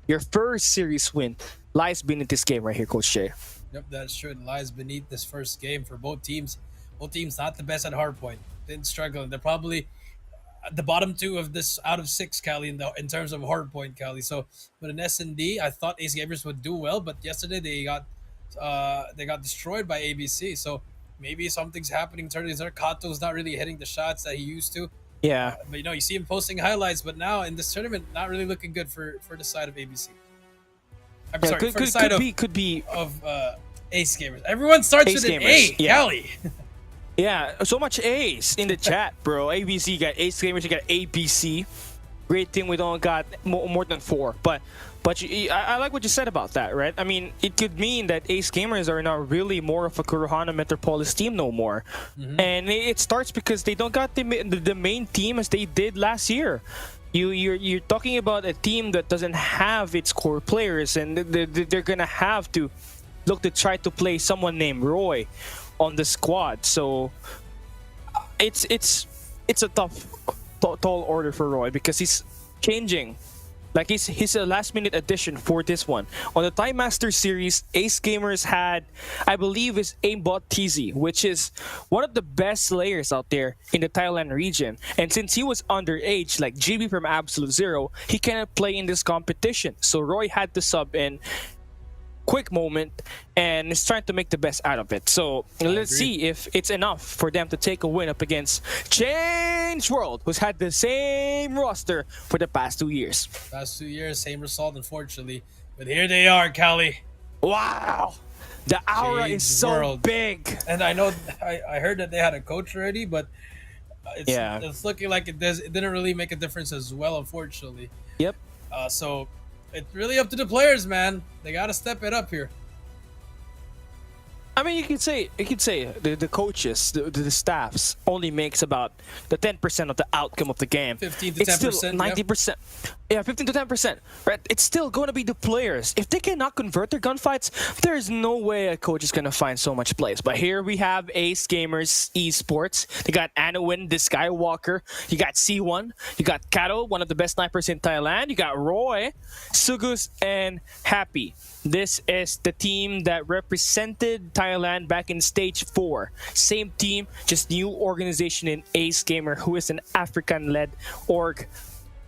your first series win. Lies beneath this game right here, Coach Jay. Yep, that's true. It lies beneath this first game for both teams. Both teams not the best at Hardpoint. Been struggling. They're probably the bottom 2 of this out of 6, Cali, in terms of Hardpoint, Cali. So, but in S&D, I thought Ace Gamers would do well, but yesterday they got destroyed by ABC. So maybe something's happening. Turns out Kato's not really hitting the shots that he used to. Yeah. But you know, you see him posting highlights, but now in this tournament, not really looking good for the side of ABC. I'm Yeah, sorry, for the side could be of Ace Gamers. Everyone starts Ace with an Gamers, A, yeah. Cali. Yeah, so much A's in the chat, bro. ABC, you got Ace Gamers, you got ABC. great thing we don't got more than 4. But I like what you said about that, right? I mean, it could mean that Ace Gamers are not really more of a Kurohana Metropolis team no more. And it starts because they don't got the main team as they did last year. You're talking about a team that doesn't have its core players, and they're gonna have to look to try to play someone named Roy on the squad. So it's a tall order for Roy because he's changing. Like he's a last-minute addition for this one. On the Time Master series, Ace Gamers had, I believe, is Aimbot TZ, which is one of the best slayers out there in the Thailand region. And since he was underage, like GB from Absolute Zero, he cannot play in this competition. So Roy had to sub in quick moment and is trying to make the best out of it. So let's see if it's enough for them to take a win up against Change World, who's had the same roster for the past 2 years. Past 2 years, same result, unfortunately. But here they are, Cali. Wow, the aura Change is so World. big. And I know I heard that they had a coach already, but it's looking like it didn't really make a difference as well, unfortunately. Yep. So it's really up to the players, man. They got to step it up here. I mean, you could say the coaches, the staffs only makes about the 10% of the outcome of the game. 15 to 10%. It's still 90%. Yeah, 15 to 10%. Right? It's still going to be the players. If they cannot convert their gunfights, there's no way a coach is going to find so much plays. But here we have Ace Gamers Esports. They got Anowin, the Skywalker. You got C1. You got Kato, one of the best snipers in Thailand. You got Roy, Sugus, and Happy. This is the team that represented Thailand back in Stage 4. Same team, just new organization in Ace Gamer, who is an African-led org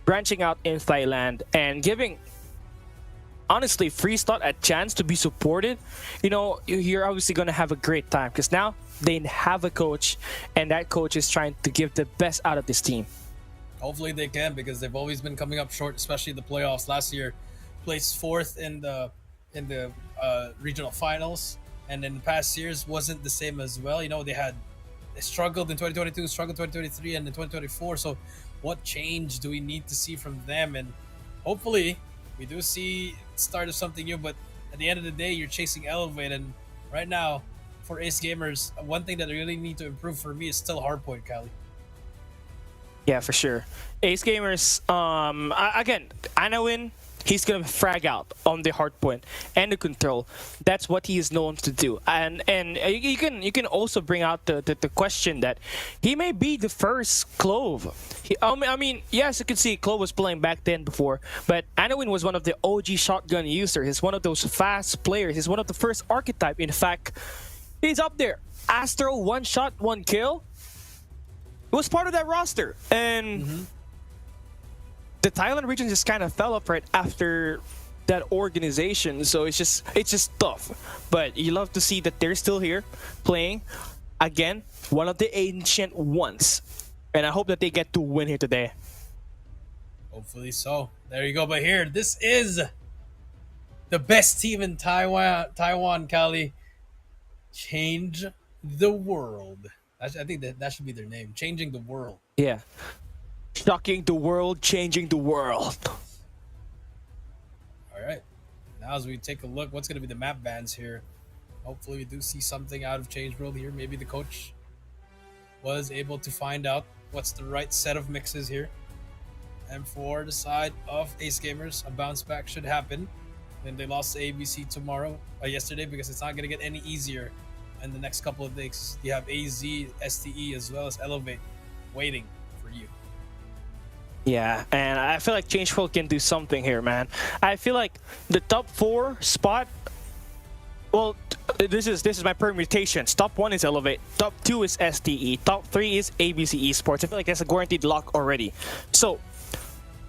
branching out in Thailand and giving, honestly, Freestyle a chance to be supported. You know, you're obviously going to have a great time because now they have a coach, and that coach is trying to give the best out of this team. Hopefully they can, because they've always been coming up short, especially the playoffs. Last year, placed 4th in the regional finals, and in the past years wasn't the same as well. You know, they struggled in 2022, struggled in 2023, and in 2024. So what change do we need to see from them? And hopefully we do see the start of something new. But at the end of the day, you're chasing Elevate, and right now for Ace Gamers, one thing that they really need to improve for me is still Hardpoint, Cali. Yeah, for sure. Ace Gamers, again, Anowin, he's gonna frag out on the hardpoint and the control. That's what he is known to do. And you can also bring out the question that he may be the first Clove. I mean, yes, you can see Clove was playing back then before, but Anowin was one of the OG shotgun users. He's one of those fast players. He's one of the first archetype. In fact, he's up there. Astro, 1 shot, 1 kill. It was part of that roster, and the Thailand region just kind of fell up right after that organization. So it's just tough. But you love to see that they're still here playing again, one of the ancient ones, and I hope that they get to win here today. Hopefully so. There you go. But here, this is the best team in Taiwan, Cali. Change the world. I think that should be their name. Changing the world. Yeah. Shocking the world, changing the world. All right. Now as we take a look, what's going to be the map bans here? Hopefully we do see something out of Change World here. Maybe the coach was able to find out what's the right set of mixes here. And for the side of Ace Gamers, a bounce back should happen. Then they lost to ABC yesterday, because it's not going to get any easier in the next couple of days. You have AZ, STE, as well as Elevate waiting for you. Yeah, and I feel like Change World can do something here, man. I feel like the top 4 spot, well, this is my permutations. Top 1 is Elevate, top 2 is STE, top 3 is ABC Esports. I feel like that's a guaranteed lock already. So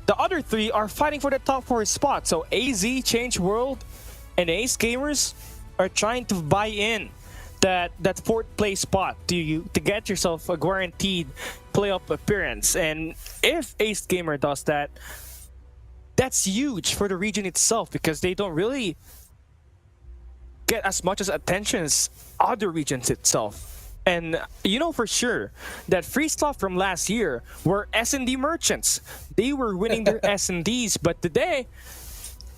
the other 3 are fighting for the top 4 spot. So AZ, Change World, and Ace Gamers are trying to buy in that 4th place spot to get yourself a guaranteed playoff appearance. And if Ace Gamer does that, that's huge for the region itself, because they don't really get as much as attention as other regions itself. And you know for sure that Freestoff from last year were S&D merchants. They were winning their S&Ds, but today,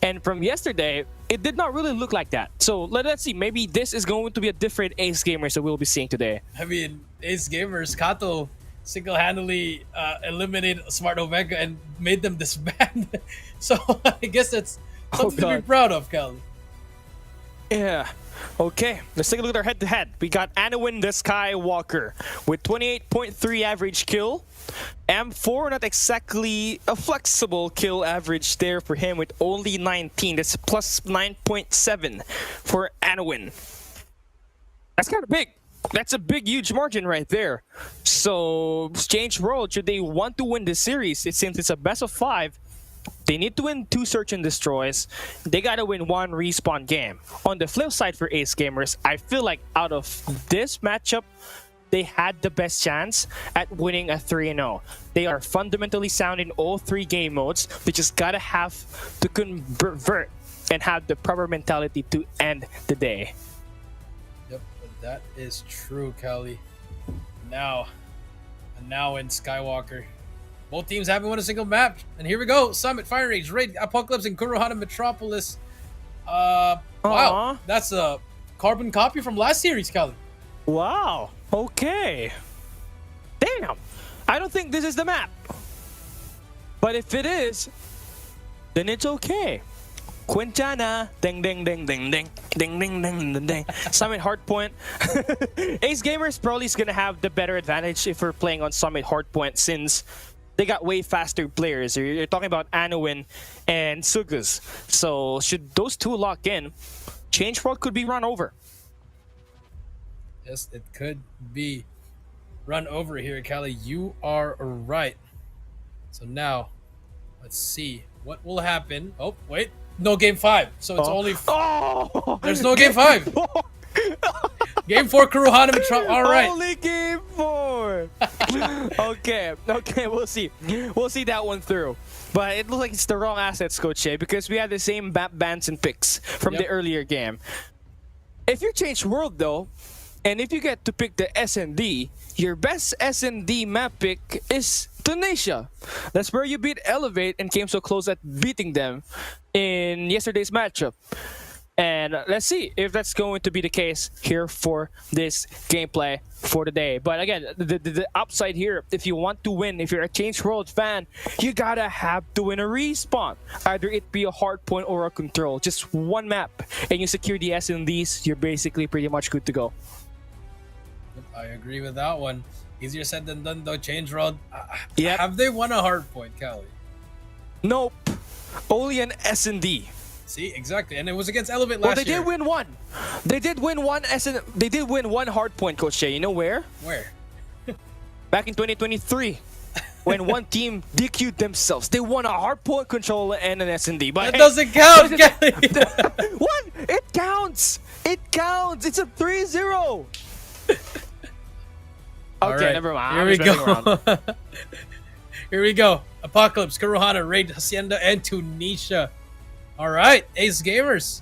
and from yesterday, it did not really look like that. So let's see, maybe this is going to be a different Ace Gamers that we'll be seeing today. I mean, Ace Gamers, Kato single-handedly eliminated Smart Omega and made them disband. So I guess that's something to be proud of, Kelly. Yeah. Okay, let's take a look at our head-to-head. We got Anowin the Skywalker with 28.3 average kill. M4, not exactly a flexible kill average there for him with only 19. That's plus 9.7 for Anowin. That's kind of big. That's a big, huge margin right there. So, change world. Should they want to win this series, it seems it's a best of 5. They need to win 2 search and destroys. They gotta win 1 respawn game. On the flip side for Ace Gamers, I feel like out of this matchup, they had the best chance at winning a 3-0. They are fundamentally sound in all 3 game modes. They just gotta have to convert and have the proper mentality to end the day. Yep, that is true, Kelly. Now in Skywalker. Both teams haven't won a single map. And here we go. Summit, Fire Rage, Raid, Apocalypse, and Kurohana Metropolis. Wow. That's a carbon copy from last series, Kelly. Wow. Okay. Damn. I don't think this is the map. But if it is, then it's okay. Quintana. Ding, ding, ding, ding, ding. Ding, ding, ding, ding, ding. Summit Hardpoint. Ace Gamers probably is going to have the better advantage if we're playing on Summit Hardpoint since they got way faster players. You're talking about Anowin and Sugus. So should those 2 lock in, Change World could be run over. Yes, it could be run over here, Kelly. You are right. So now, let's see what will happen. Oh, wait. No game 5. So it's only... There's no game 5. Game 4, Kurohana Metropolis. All right. Only game 4. Okay, we'll see. We'll see that one through. But it looks like it's the wrong assets, Coach A, because we had the same map bans and picks from the earlier game. If you change world, though, and if you get to pick the S&D, your best S&D map pick is Tunisia. That's where you beat Elevate and came so close at beating them in yesterday's matchup. And let's see if that's going to be the case here for this gameplay for today. But again, the upside here, if you want to win, if you're a Change World fan, you gotta have to win a respawn. Either it be a Hardpoint or a Control. Just 1 map, and you secure the S&Ds, you're basically pretty much good to go. I agree with that one. Easier said than done, though. Change World. Yep. Have they won a Hardpoint, Kelly? Nope. Only an S&D. See, exactly, and it was against Elevate last year. Well, they did win 1. They did win 1 They did win 1 Hardpoint, Coach Jay. You know where? Where? Back in 2023, when 1 team DQ'd themselves. They won a Hardpoint, Controller, and an S&D. But that doesn't count, Kelly. What? It counts. It counts. It's a 3-0. Okay, right. never mind. Here we go. Here we go. Apocalypse, Kurohana, Raid, Hacienda, and Tunisia. All right, Ace Gamers.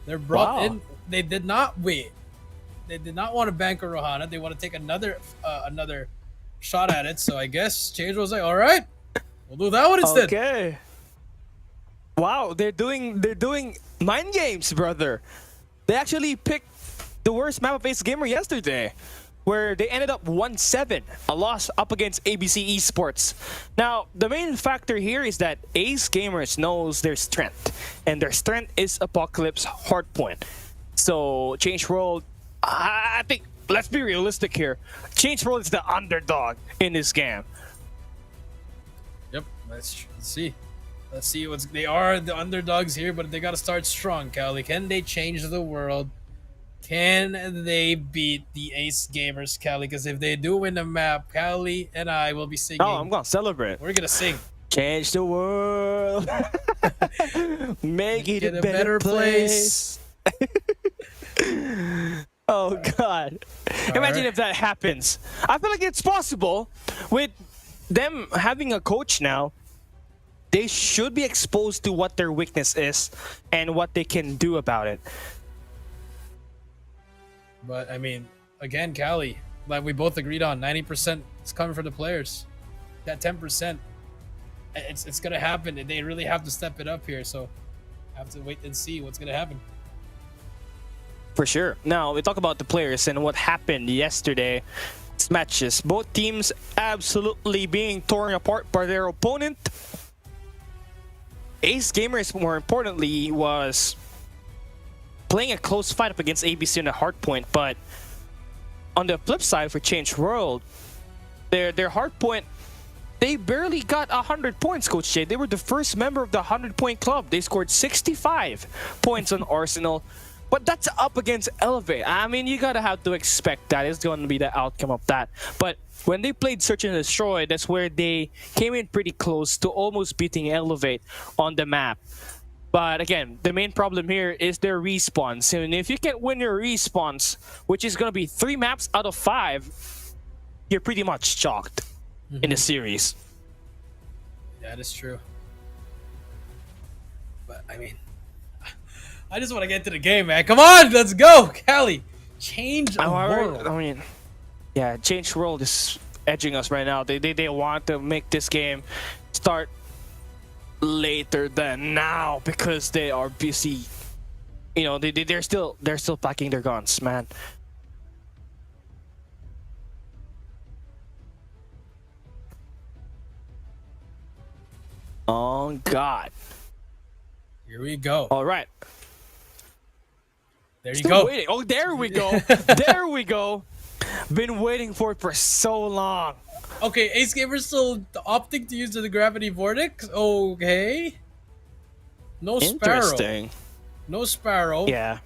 They're brought in. They did not wait. They did not want to ban Kurohana. They want to take another shot at it. So I guess Change was like, all right, we'll do that one instead. Okay. Wow, they're doing mind games, brother. They actually picked the worst map of Ace Gamer yesterday, where they ended up 1-7, a loss up against ABC Esports. Now, the main factor here is that Ace Gamers knows their strength, and their strength is Apocalypse Hardpoint. So, Change World, I think, let's be realistic here. Change World is the underdog in this game. Yep, let's see. Let's see they are the underdogs here, but they got to start strong, Cali. Can they change the world? Can they beat the Ace Gamers, Cali? Because if they do win the map, Cali and I will be singing. Oh, I'm going to celebrate. We're going to sing. Change the world. Make it a better place. Oh, God. Imagine if that happens. I feel like it's possible. With them having a coach now, they should be exposed to what their weakness is and what they can do about it. But, I mean, again, Cali, like we both agreed on, 90% is coming from the players. That 10%, it's gonna happen. They really have to step it up here. So have to wait and see what's gonna happen. For sure. Now, we talk about the players and what happened yesterday. Matches. Both teams absolutely being torn apart by their opponent. Ace Gamers, more importantly, was playing a close fight up against ABC on the Hardpoint, but on the flip side for Change World, their Hardpoint, they barely got 100 points, Coach Jay. They were the first member of the 100-point club. They scored 65 points on Arsenal. But that's up against Elevate. I mean, you gotta have to expect that. It's going to be the outcome of that. But when they played Search and Destroy, that's where they came in pretty close to almost beating Elevate on the map. But again, the main problem here is their respawns. And if you can't win your respawns, which is going to be 3 maps out of 5, you're pretty much chalked in the series. That is true. But I mean, I just want to get to the game, man. Come on, let's go, Cali. Change world. I mean, yeah, Change World is edging us right now. They want to make this game start later than now because they are busy. You know, they're still packing their guns, man. Oh God. Here we go. All right. There you Still go. waiting. Oh, there we go. There we go. Been waiting for it for so long. Okay, Ace Gamer's still opting to use the Gravity Vortex. Okay. No Sparrow. Interesting. No Sparrow. Yeah.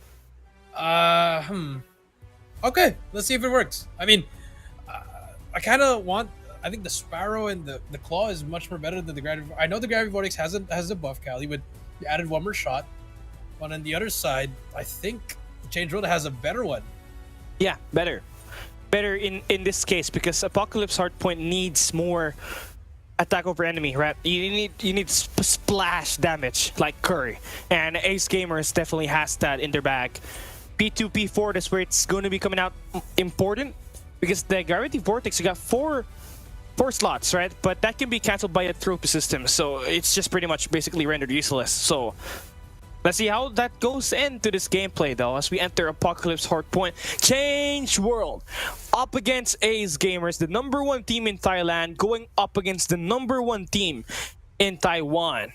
Okay, let's see if it works. I mean, I kind of want. I think the Sparrow and the Claw is much more better than the Gravity. I know the Gravity Vortex has a buff, Cali, but you added one more shot. But on the other side, I think Change World has a better one. Yeah, better in this case because Apocalypse Hardpoint needs more attack over enemy, right? You need splash damage like Curry, and Ace Gamers definitely has that in their bag. P2, P4, that's where it's going to be coming out important because the Gravity Vortex, you got four slots, right? But that can be cancelled by a trophy system, so it's just pretty much basically rendered useless. So let's see how that goes into this gameplay, though, as we enter Apocalypse Hardpoint. Change World up against Ace Gamers, the #1 team in Thailand, going up against the #1 team in Taiwan.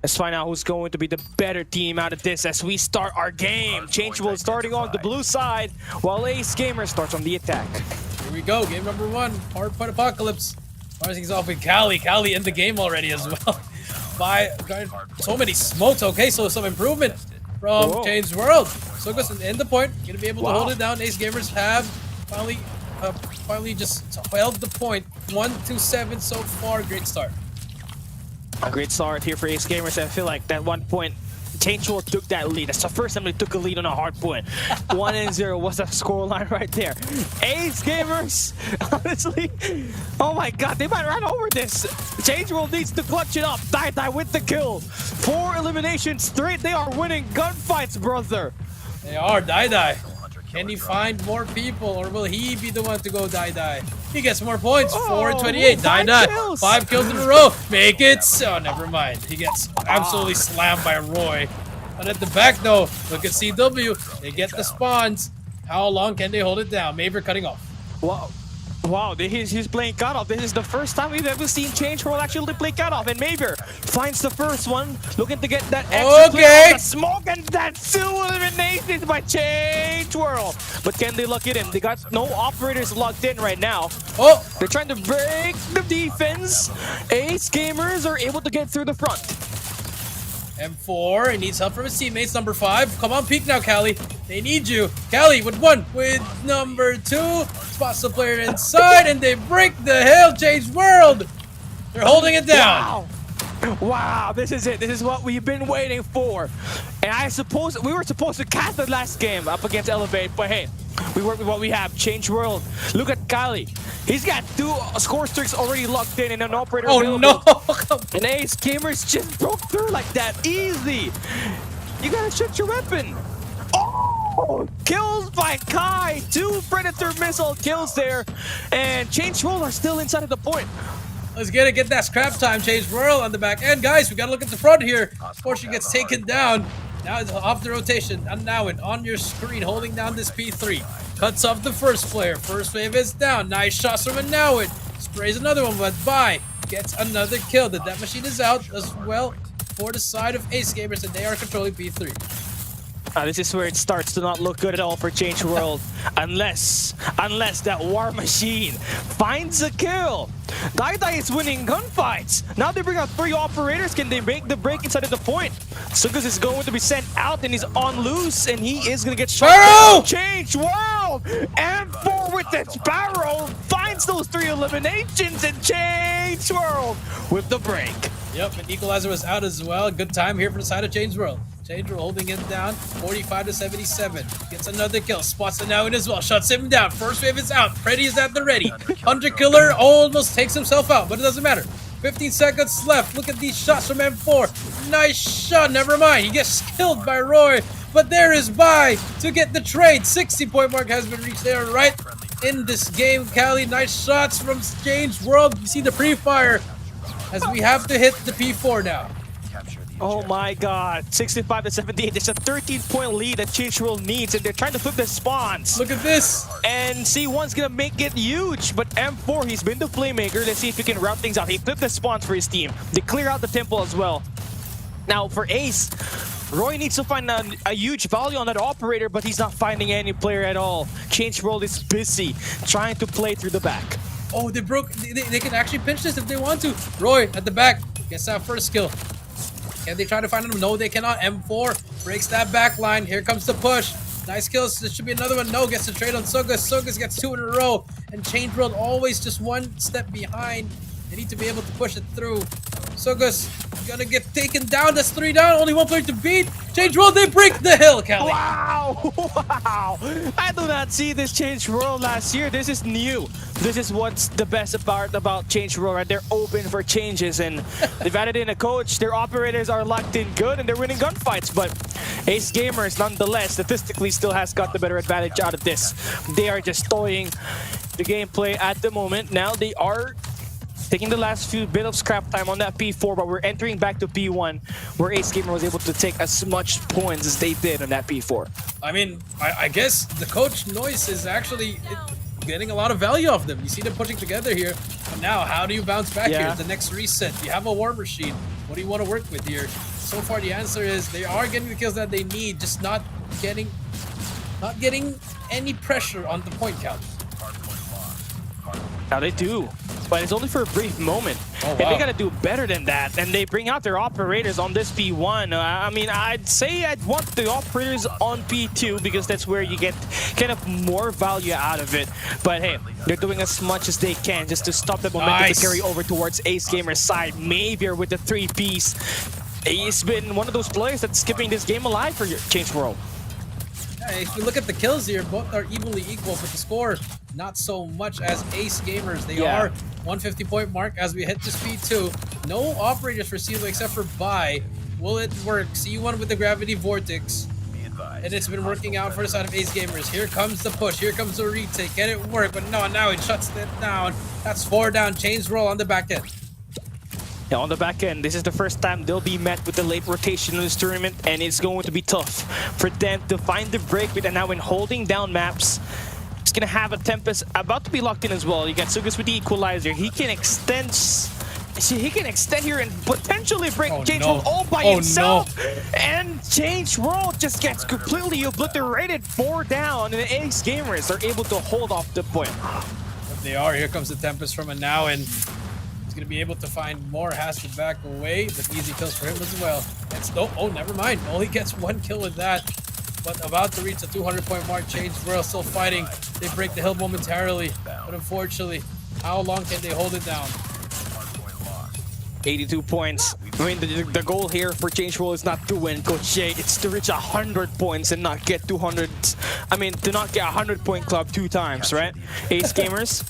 Let's find out who's going to be the better team out of this as we start our game. Change World starting on the blue side, while Ace Gamers starts on the attack. Here we go, game #1, Hardpoint Apocalypse. Starting things off with Cali in the game already as well. By so many smokes. Okay, so some improvement from Change World. So goes to end the point. Gonna be able to hold it down. Ace Gamers have finally just held the point. 1-7 so far. Great start. A great start here for Ace Gamers. I feel like that 1 point, Change World took that lead. That's the first time they took a lead on a hard point. 1-0 was the scoreline right there. Ace Gamers, honestly, oh my God, they might run over this. Change World needs to clutch it up. Die with the kill. 4 eliminations straight. They are winning gunfights, brother. They are. Die. Can he find more people, or will he be the one to go die? He gets more points. 4-28. Die. 5 kills in a row. Make it. Oh, never mind. He gets absolutely slammed by Roy. But at the back, though, look at CW. They get the spawns. How long can they hold it down? Maver cutting off. Wow, he's playing cutoff. This is the first time we've ever seen Change World actually play cutoff. And Maver finds the first one, looking to get that extra clear the smoke, and that's 2 eliminations by Change World. But can they lock it in? They got no operators locked in right now. Oh, they're trying to break the defense. Ace Gamers are able to get through the front. M4, he needs help from his teammates. #5, come on, peek now, Cali. They need you. Cali with 1, with #2. Spots the player inside, and they break the hill. Change World. They're holding it down. Wow, this is it. This is what we've been waiting for. And I suppose we were supposed to cast the last game up against Elevate, but hey, we work with what we have. Change World. Look at Kali. He's got 2 score streaks already locked in and an operator available. No! And Ace Gamers just broke through like that. Easy. You gotta shoot your weapon. Oh! Oh, kills by Kai. 2 Predator missile kills there. And Change Roll are still inside of the point. Let's get that scrap time. Change World on the back end. Guys, we gotta look at the front here. Fortune gets taken down. Now it's off the rotation. And now on your screen, holding down this P3. Cuts off the first player. First wave is down. Nice shots from Anowin. Sprays another one, but Bai gets another kill. The death machine is out as well for the side of Ace Gamers, and they are controlling P3. This is where it starts to not look good at all for Change World. unless that War Machine finds a kill. Dai is winning gunfights. Now they bring out 3 operators. Can they make the break inside of the point? Sugas is going to be sent out and he's on loose and he is going to get shot. Sparrow! Change World! M4 with the Sparrow finds those 3 eliminations and Change World with the break. Yep, and Equalizer was out as well. Good time here for the side of Change World. Change World holding him down, 45 to 77. Gets another kill, spots it now in as well, shuts him down. First wave is out, Freddy is at the ready. Hunter Killer almost takes himself out, but it doesn't matter. 15 seconds left. Look at these shots from M4. Nice shot, never mind. He gets killed by Roy, but there is Bai to get the trade. 60-point mark has been reached there right in this game. Cali, nice shots from Change World. You see the pre-fire as we have to hit the P4 now. Oh my god, 65 to 78. It's a 13-point lead that Change World needs, and they're trying to flip the spawns. Look at this. And C1's gonna make it huge, but M4, he's been the playmaker. Let's see if he can route things out. He flipped the spawns for his team. They clear out the temple as well. Now for Ace, Roy needs to find a huge value on that operator, but he's not finding any player at all. Change World is busy trying to play through the back. Oh, they broke. They can actually pinch this if they want to. Roy at the back gets that first kill. Can they try to find him? No, they cannot. M4 breaks that back line. Here comes the push. Nice kills. This should be another one. No, gets the trade on Sugas. Sugas gets 2 in a row. And Change World always just 1 step behind. They need to be able to push it through. Sugas gonna get taken down. That's 3 down. Only 1 player to beat. Change World, they break the hill, Kelly. Wow! Wow! I do not see this Change World last year. This is new. This is what's the best part about Change World, right? They're open for changes and they've added in a coach. Their operators are locked in good and they're winning gunfights, but Ace Gamers, nonetheless, statistically still has got the better advantage out of this. They are just toying the gameplay at the moment. Now they are taking the last few bit of scrap time on that P4, but we're entering back to P1, where Ace Gamer was able to take as much points as they did on that P4. I mean, I guess the coach Noise is actually getting a lot of value off them. You see them pushing together here. But now, how do you bounce back here? The next reset. You have a War Machine. What do you want to work with here? So far, the answer is they are getting the kills that they need, just not getting any pressure on the point count. Now they do, but it's only for a brief moment. Oh, wow. And they gotta do better than that. And they bring out their operators on this P1. I mean, I'd say I'd want the operators on P2 because that's where you get kind of more value out of it. But hey, they're doing as much as they can just to stop the momentum to carry over towards Ace Gamer's side. Mavier with the 3-piece. He's been one of those players that's keeping this game alive for Change World. If you look at the kills here, both are evenly equal, but the score not so much as Ace Gamers. They are 150-point mark as we hit this P2. No operators for CeeLo except for Bai. Will it work? C1 with the Gravity Vortex. And it's been working out for the side of Ace Gamers. Here comes the push. Here comes the retake. Can it work? But no, now it shuts it down. That's 4 down. Change roll on the back end. Yeah, on the back end, this is the first time they'll be met with the late rotation in this tournament, and it's going to be tough for them to find the break with, and now when holding down maps, it's gonna have a Tempest about to be locked in as well. You got Sugas with the equalizer. He can extend. See, he can extend here and potentially break Change World all by himself. And Change World just gets completely obliterated. 4 down, and the Ace Gamers are able to hold off the point. But they are. Here comes the Tempest from now, and going to be able to find more, has to back away, but easy kills for him as well. It's oh, never mind. Only gets 1 kill with that, but about to reach the 200-point mark. Change World still fighting. They break the hill momentarily, but unfortunately, how long can they hold it down? 82 points. I mean, the goal here for Change World is not to win, Coach Shay. It's to reach 100 points and not get 200. I mean, to not get 100-point club 2 times, right? Ace Gamers.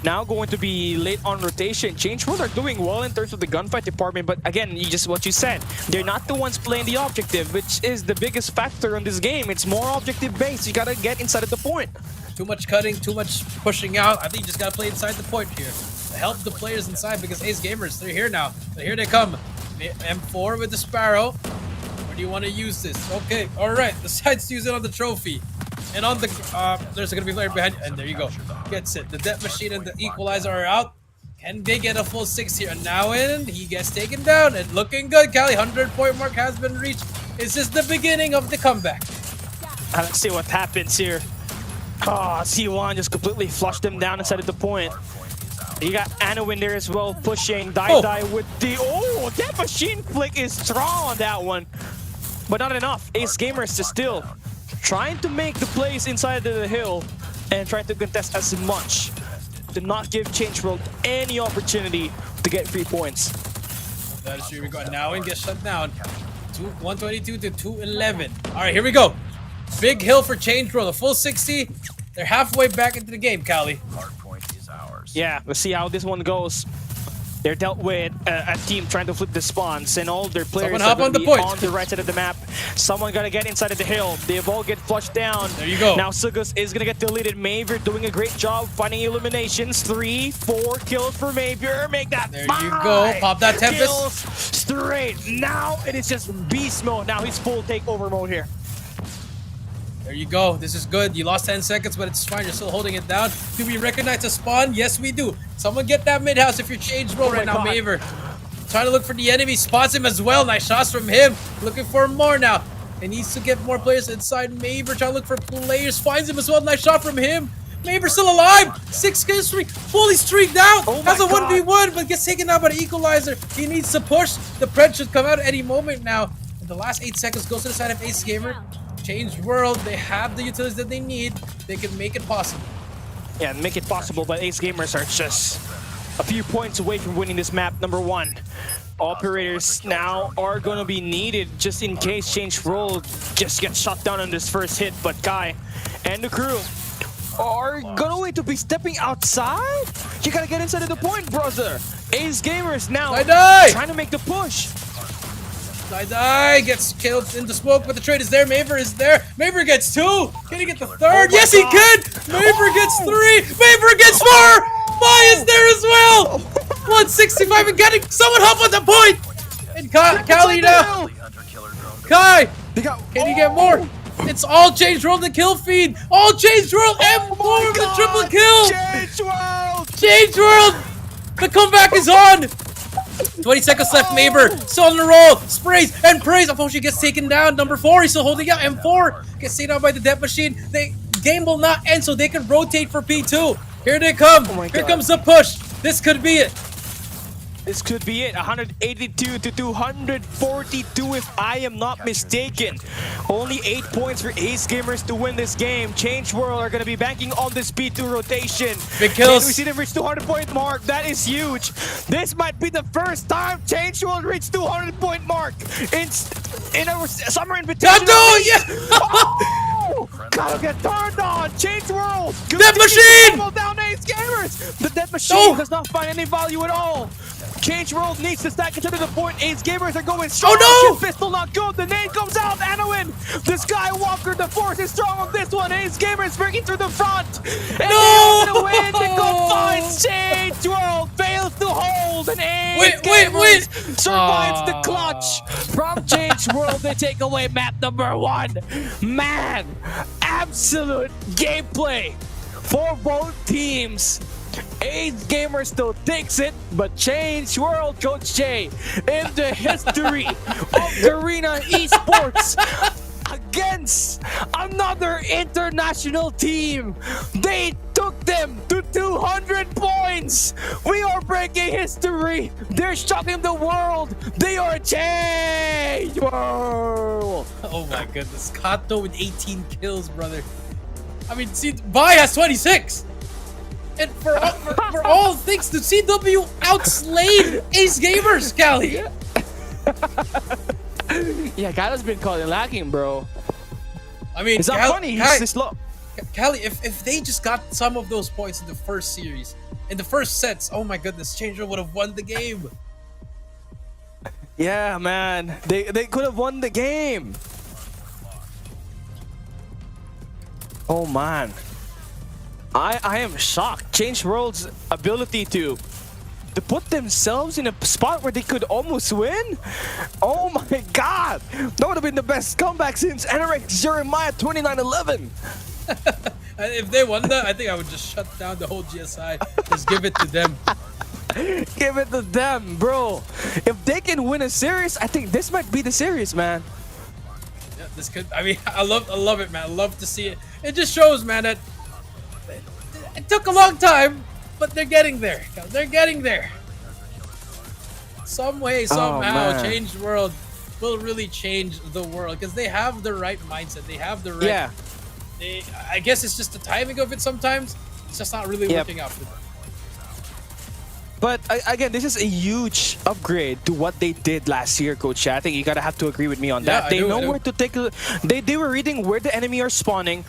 now going to be late on rotation. Change World are doing well in terms of the gunfight department, but again, what you said, they're not the ones playing the objective, which is the biggest factor in this game. It's more objective based. You gotta get inside of the point. Too much cutting, too much pushing out. I think you just gotta play inside the point here. Help the players inside because Ace Gamers, they're here now. Here they come. M4 with the Sparrow. Where do you want to use this? Okay, alright. Decides to use it on the trophy. And on the there's gonna be a player behind, and there you go. Gets it. The Death Machine and the Equalizer are out. Can they get a full 6 here? And now he gets taken down. And looking good, Cali. 100-point mark has been reached. Is this the beginning of the comeback? Let's see what happens here. Oh, C1 just completely flushed them down inside of the point. You got Anno in there as well, pushing Die with the... Oh, that machine flick is strong on that one. But not enough. Ace Gamers is still trying to make the plays inside of the hill and trying to contest as much to not give Change World any opportunity to get 3 points. That is true. We got now and gets shut down. 122 to 211. All right, here we go. Big hill for Change World. A full 60. They're halfway back into the game, Cali. Hardpoint is ours. Yeah, let's see how this one goes. They're dealt with a team trying to flip the spawns, and all their players are going to be on the right side of the map. Someone got to get inside of the hill. They all get flushed down. There you go. Now Sugus is going to get deleted. Maver doing a great job finding eliminations. 3, 4 kills for Maver. Make that 5. There you go. Pop that Tempest. Kills straight. Now it is just beast mode. Now he's full takeover mode here. There you go. This is good. You lost 10 seconds, but it's fine. You're still holding it down. Do we recognize a spawn? Yes, we do. Someone get that mid house if you're Change World right now, Maver. Trying to look for the enemy. Spots him as well. Nice shots from him. Looking for more now. He needs to get more players inside Maver. Trying to look for players. Finds him as well. Nice shot from him. Maver still alive. 6 kills streak. Fully streaked out. Has a 1v1, but gets taken out by the Equalizer. He needs to push. The Pred should come out at any moment now. And the last 8 seconds goes to the side of Ace Gamer. Change World, they have the utilities that they need. They can make it possible. Yeah, make it possible, but Ace Gamers are just a few points away from winning this map. Number 1. Operators now are going to be needed just in case Change World just gets shot down on this first hit. But Kai and the crew are going to be stepping outside. You got to get inside of the point, brother. Ace Gamers now trying to make the push. Die gets killed in the smoke, but the trade is there. Maver is there. Maver gets 2. Can he get the 3rd? Yes, he can. Maver gets 3. Maver gets 4. Mai is there as well. 165 and getting someone hop on the point. And Cali now. Kai, can you get more? It's all Change World and kill feed. All Change World. M4 with the triple kill. Change World. Change World. The comeback is on. 20 seconds left, Maver. Still on the roll. Sprays and prays. Unfortunately, gets taken down. Number 4, he's still holding out. M4 gets taken out by the Death Machine. The game will not end, so they can rotate for P2. Here they come. Here comes the push. This could be it. This could be it. 182 to 242 if I am not mistaken. Only 8 points for Ace Gamers to win this game. Change World are going to be banking on this P2 rotation. Big kills. And we see them reach 200-point mark. That is huge. This might be the first time Change World reached 200-point mark in our summer invitation. Gotta get turned on! Change World! Death Machine! Down Ace Gamers! The Death Machine does not find any value at all. Change World needs to stack into the point. Ace Gamers are going strong. Oh no! Pistol not good. The nade comes out. Anowin. The Skywalker. The force is strong on this one. Ace Gamers breaking through the front. And no! they win. The goal finds Change World. Fails to hold. And Ace Gamers survives the clutch. From Change World, they take away map number 1. Man, absolute gameplay for both teams. Ace Gamer still takes it, but Change World, Coach J, in the history of Garena Esports against another international team. They took them to 200 points. We are breaking history. They're shocking the world. They are Change World. Oh my goodness. Kato with 18 kills, brother. I mean, see, Bai has 26. And for all things, the CW outslayed Ace Gamers, Cali. Yeah, Kai's been caught lacking, bro. I mean, it's not funny. He's slow. Cali, if they just got some of those points in the first series in the first sets. Oh my goodness, Change World would have won the game. Yeah, man. They could have won the game. Oh man. I am shocked. Change World's ability to put themselves in a spot where they could almost win. Oh my god. That would have been the best comeback since Anorex Jeremiah 2911. If they won that, I think I would just shut down the whole GSI. Just give it to them. Give it to them, bro. If they can win a series, I think this might be the series, man. Yeah, this could. I mean, I love it, man. I love to see it. It just shows, man, that it took a long time, but they're getting there. They're getting there. Some way, somehow, man. Change World will really change the world because they have the right mindset. They have the right. Yeah. I guess it's just the timing of it. Sometimes it's just not really working out for them. But again, this is a huge upgrade to what they did last year, Coach. I think you gotta have to agree with me on that. They know where to take. They were reading where the enemy are spawning.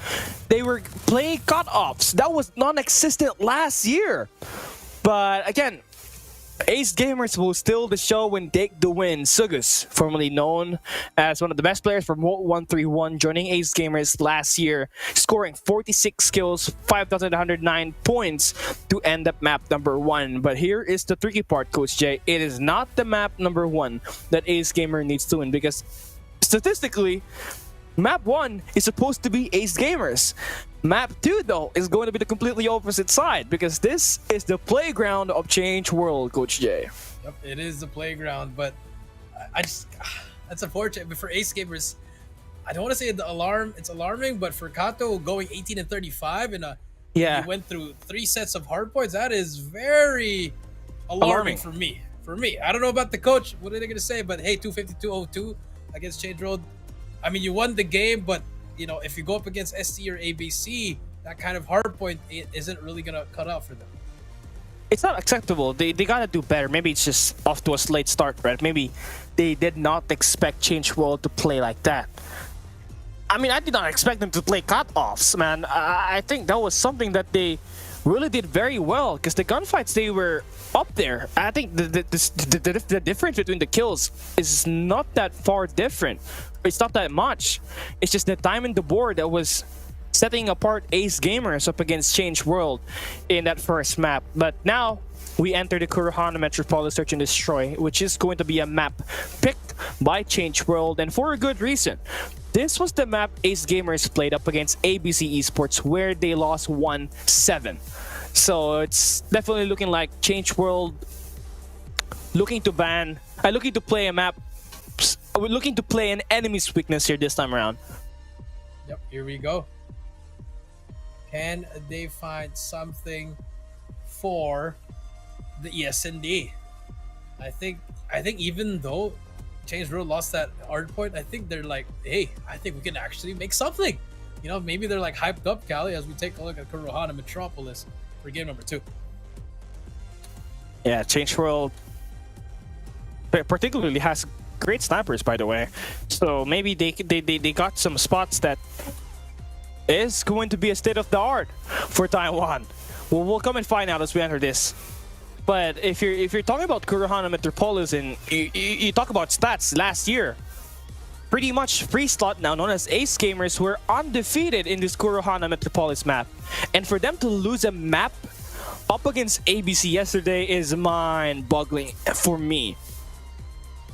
They were playing cut-offs. That was non-existent last year. But again, Ace Gamers will steal the show and take the win. Sugus, formerly known as one of the best players from World 131, joining Ace Gamers last year, scoring 46 kills, 5,109 points to end up map number 1. But here is the tricky part, Coach Jay. It is not the map number 1 that Ace Gamer needs to win, because statistically, map 1 is supposed to be Ace Gamers. Map 2, though, is going to be the completely opposite side, because this is the playground of Change World, Coach Jay. Yep, it is the playground, but I just that's unfortunate. But for Ace Gamers, I don't want to say it's alarming, but for Kato going 18 and 35 and he went through 3 sets of hardpoints, that is very alarming for me. I don't know about the coach. What are they going to say? But hey, 252-02 against Change World. I mean, you won the game, but you know, if you go up against ST or ABC, that kind of hardpoint isn't really gonna cut out for them. It's not acceptable. They gotta do better. Maybe it's just off to a late start, right? Maybe they did not expect Change World to play like that. I mean, I did not expect them to play cut-offs, man. I think that was something that they really did very well, because the gunfights, they were up there. I think the difference between the kills is not that far different. It's not that much. It's just the time in the board that was setting apart Ace Gamers up against Change World in that first map. But now we enter the Kurohana Metropolis Search and Destroy, which is going to be a map picked by Change World, and for a good reason. This was the map Ace Gamers played up against ABC Esports, where they lost 1-7. So it's definitely looking like Change World looking to play a map. We're looking to play an enemy's weakness here this time around. Yep, here we go. Can they find something for the S&D? I think even though Change World lost that hardpoint, I think they're like, hey, I think we can actually make something. You know, maybe they're like hyped up, Cali, as we take a look at Kurohana Metropolis for game number 2. Yeah, Change World particularly has great snipers, by the way. So maybe they got some spots that is going to be a state of the art for Taiwan. Well, we'll come and find out as we enter this. But if you're talking about Kurohana Metropolis and you talk about stats last year, pretty much free slot now known as Ace Gamers were undefeated in this Kurohana Metropolis map. And for them to lose a map up against ABC yesterday is mind-boggling for me.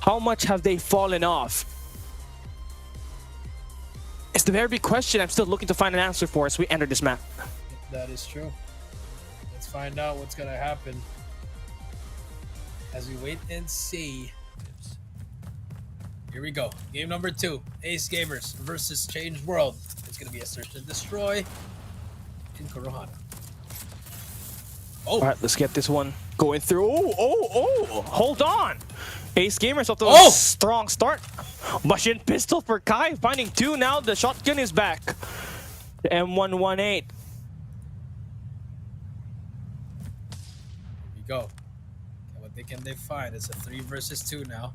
How much have they fallen off? It's the very big question I'm still looking to find an answer for as we enter this map. That is true. Let's find out what's gonna happen as we wait and see. Here we go. Game number 2. Ace Gamers versus Change World. It's gonna be a search and destroy in Kurohana. Oh. All right, let's get this one going through. Oh! Hold on. Ace Gamers off to a strong start. Machine pistol for Kai, finding 2 now. The shotgun is back. The M118. Here we go. Okay, what can they find? It's a 3 versus 2 now.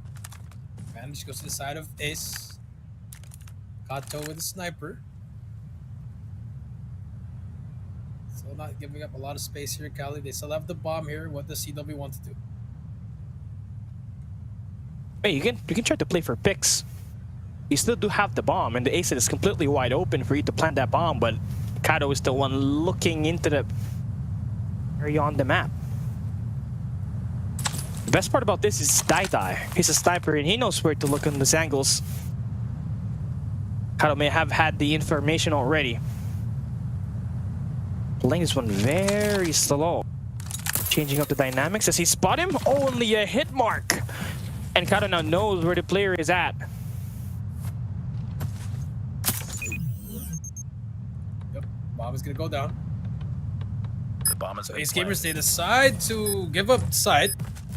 Advantage goes to the side of Ace. Kato with a sniper. So Still not giving up a lot of space here, Cali. They still have the bomb here. What does CW want to do? Hey, you can try to play for picks. You still do have the bomb, and the ace is completely wide open for you to plant that bomb, but Kato is the one looking into the area on the map. The best part about this is Dai. He's a sniper, and he knows where to look in these angles. Kato may have had the information already. Playing this one very slow. Changing up the dynamics. Does he spot him? Only a hit mark. And Kato now knows where the player is at. Yep, bomb is gonna go down. The bomb is So Ace Gamers, they decide to give up side.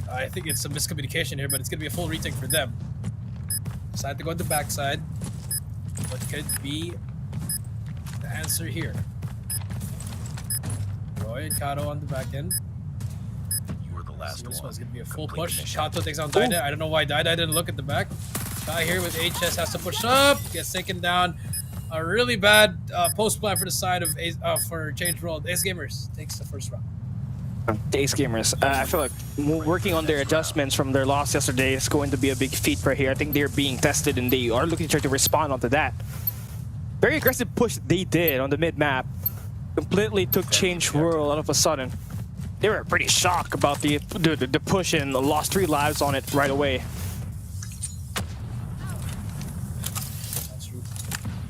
I think it's a miscommunication here, but it's gonna be a full retake for them. Decide to go to the backside. What could be the answer here? Roy and Kato on the back end. You were the last So this one. one's gonna be a full Complete push. mission. Kato takes on Daida. I don't know why Daida didn't look at the back. Guy here with HS has to push up, gets taken down. A really bad post plan for the side of Ace, for Change World. Ace Gamers takes the first round. The Ace Gamers, I feel like working on their adjustments from their loss yesterday is going to be a big feat for here. I think they're being tested and they are looking to try to respond onto that. Very aggressive push they did on the mid-map. Completely took Change World out of a sudden. They were pretty shocked about the push and lost 3 lives on it right away. That's true.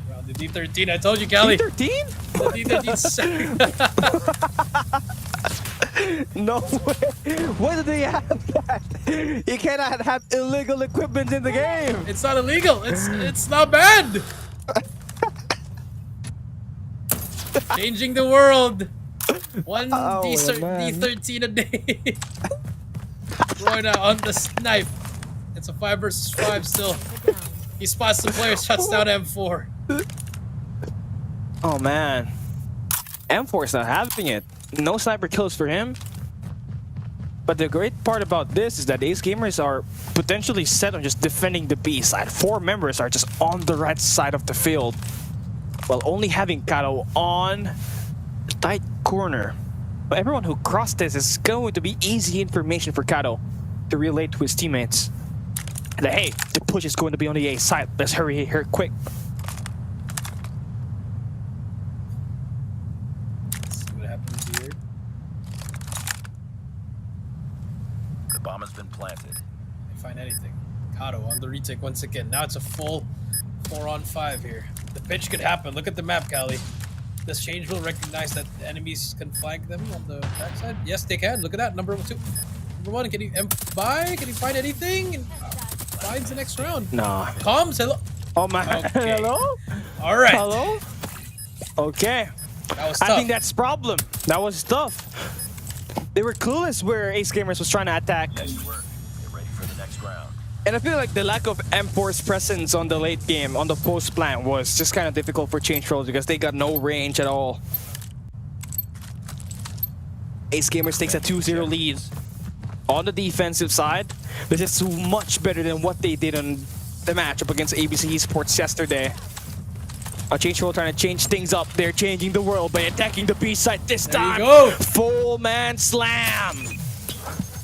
Well, the D13, I told you, Kelly. D13? The D13 No way! Why do they have that? You cannot have illegal equipment in the game! It's not illegal. It's not banned. Changing the world. One Oh, man. D13 a day. Royna on the snipe. It's a 5 versus 5 still. He spots the player, shuts down M4. Oh man. M4 is not having it. No sniper kills for him. But the great part about this is that Ace Gamers are potentially set on just defending the B side. 4 members are just on the right side of the field, while only having Kato on the tight corner. But everyone who crossed this is going to be easy information for Kato to relate to his teammates. And that, hey, the push is going to be on the A side. Let's hurry here quick. Let's see what happens here. The bomb has been planted. They find anything. Kato on the retake once again. Now it's a full 4-on-5 here. The pitch could happen. Look at the map, Callie. Does Change will recognize that the enemies can flank them on the backside? Yes, they can. Look at that. Number 2. Number 1, can he buy? Can he find anything? And finds the next round. Nah. Comms, hello. Oh my. Okay. Hello? All right. Hello? Okay. That was I tough. think that's problem. That was tough. They were clueless where Ace Gamers was trying to attack. Nice work. Get ready for the next round. And I feel like the lack of M4's presence on the late game, on the post plant, was just kind of difficult for Change World because they got no range at all. Ace Gamers takes a 2-0 lead. On the defensive side, this is much better than what they did on the matchup against ABC Esports yesterday. Change World trying to change things up. They're changing the world by attacking the B side this There you time. go. Full man slam.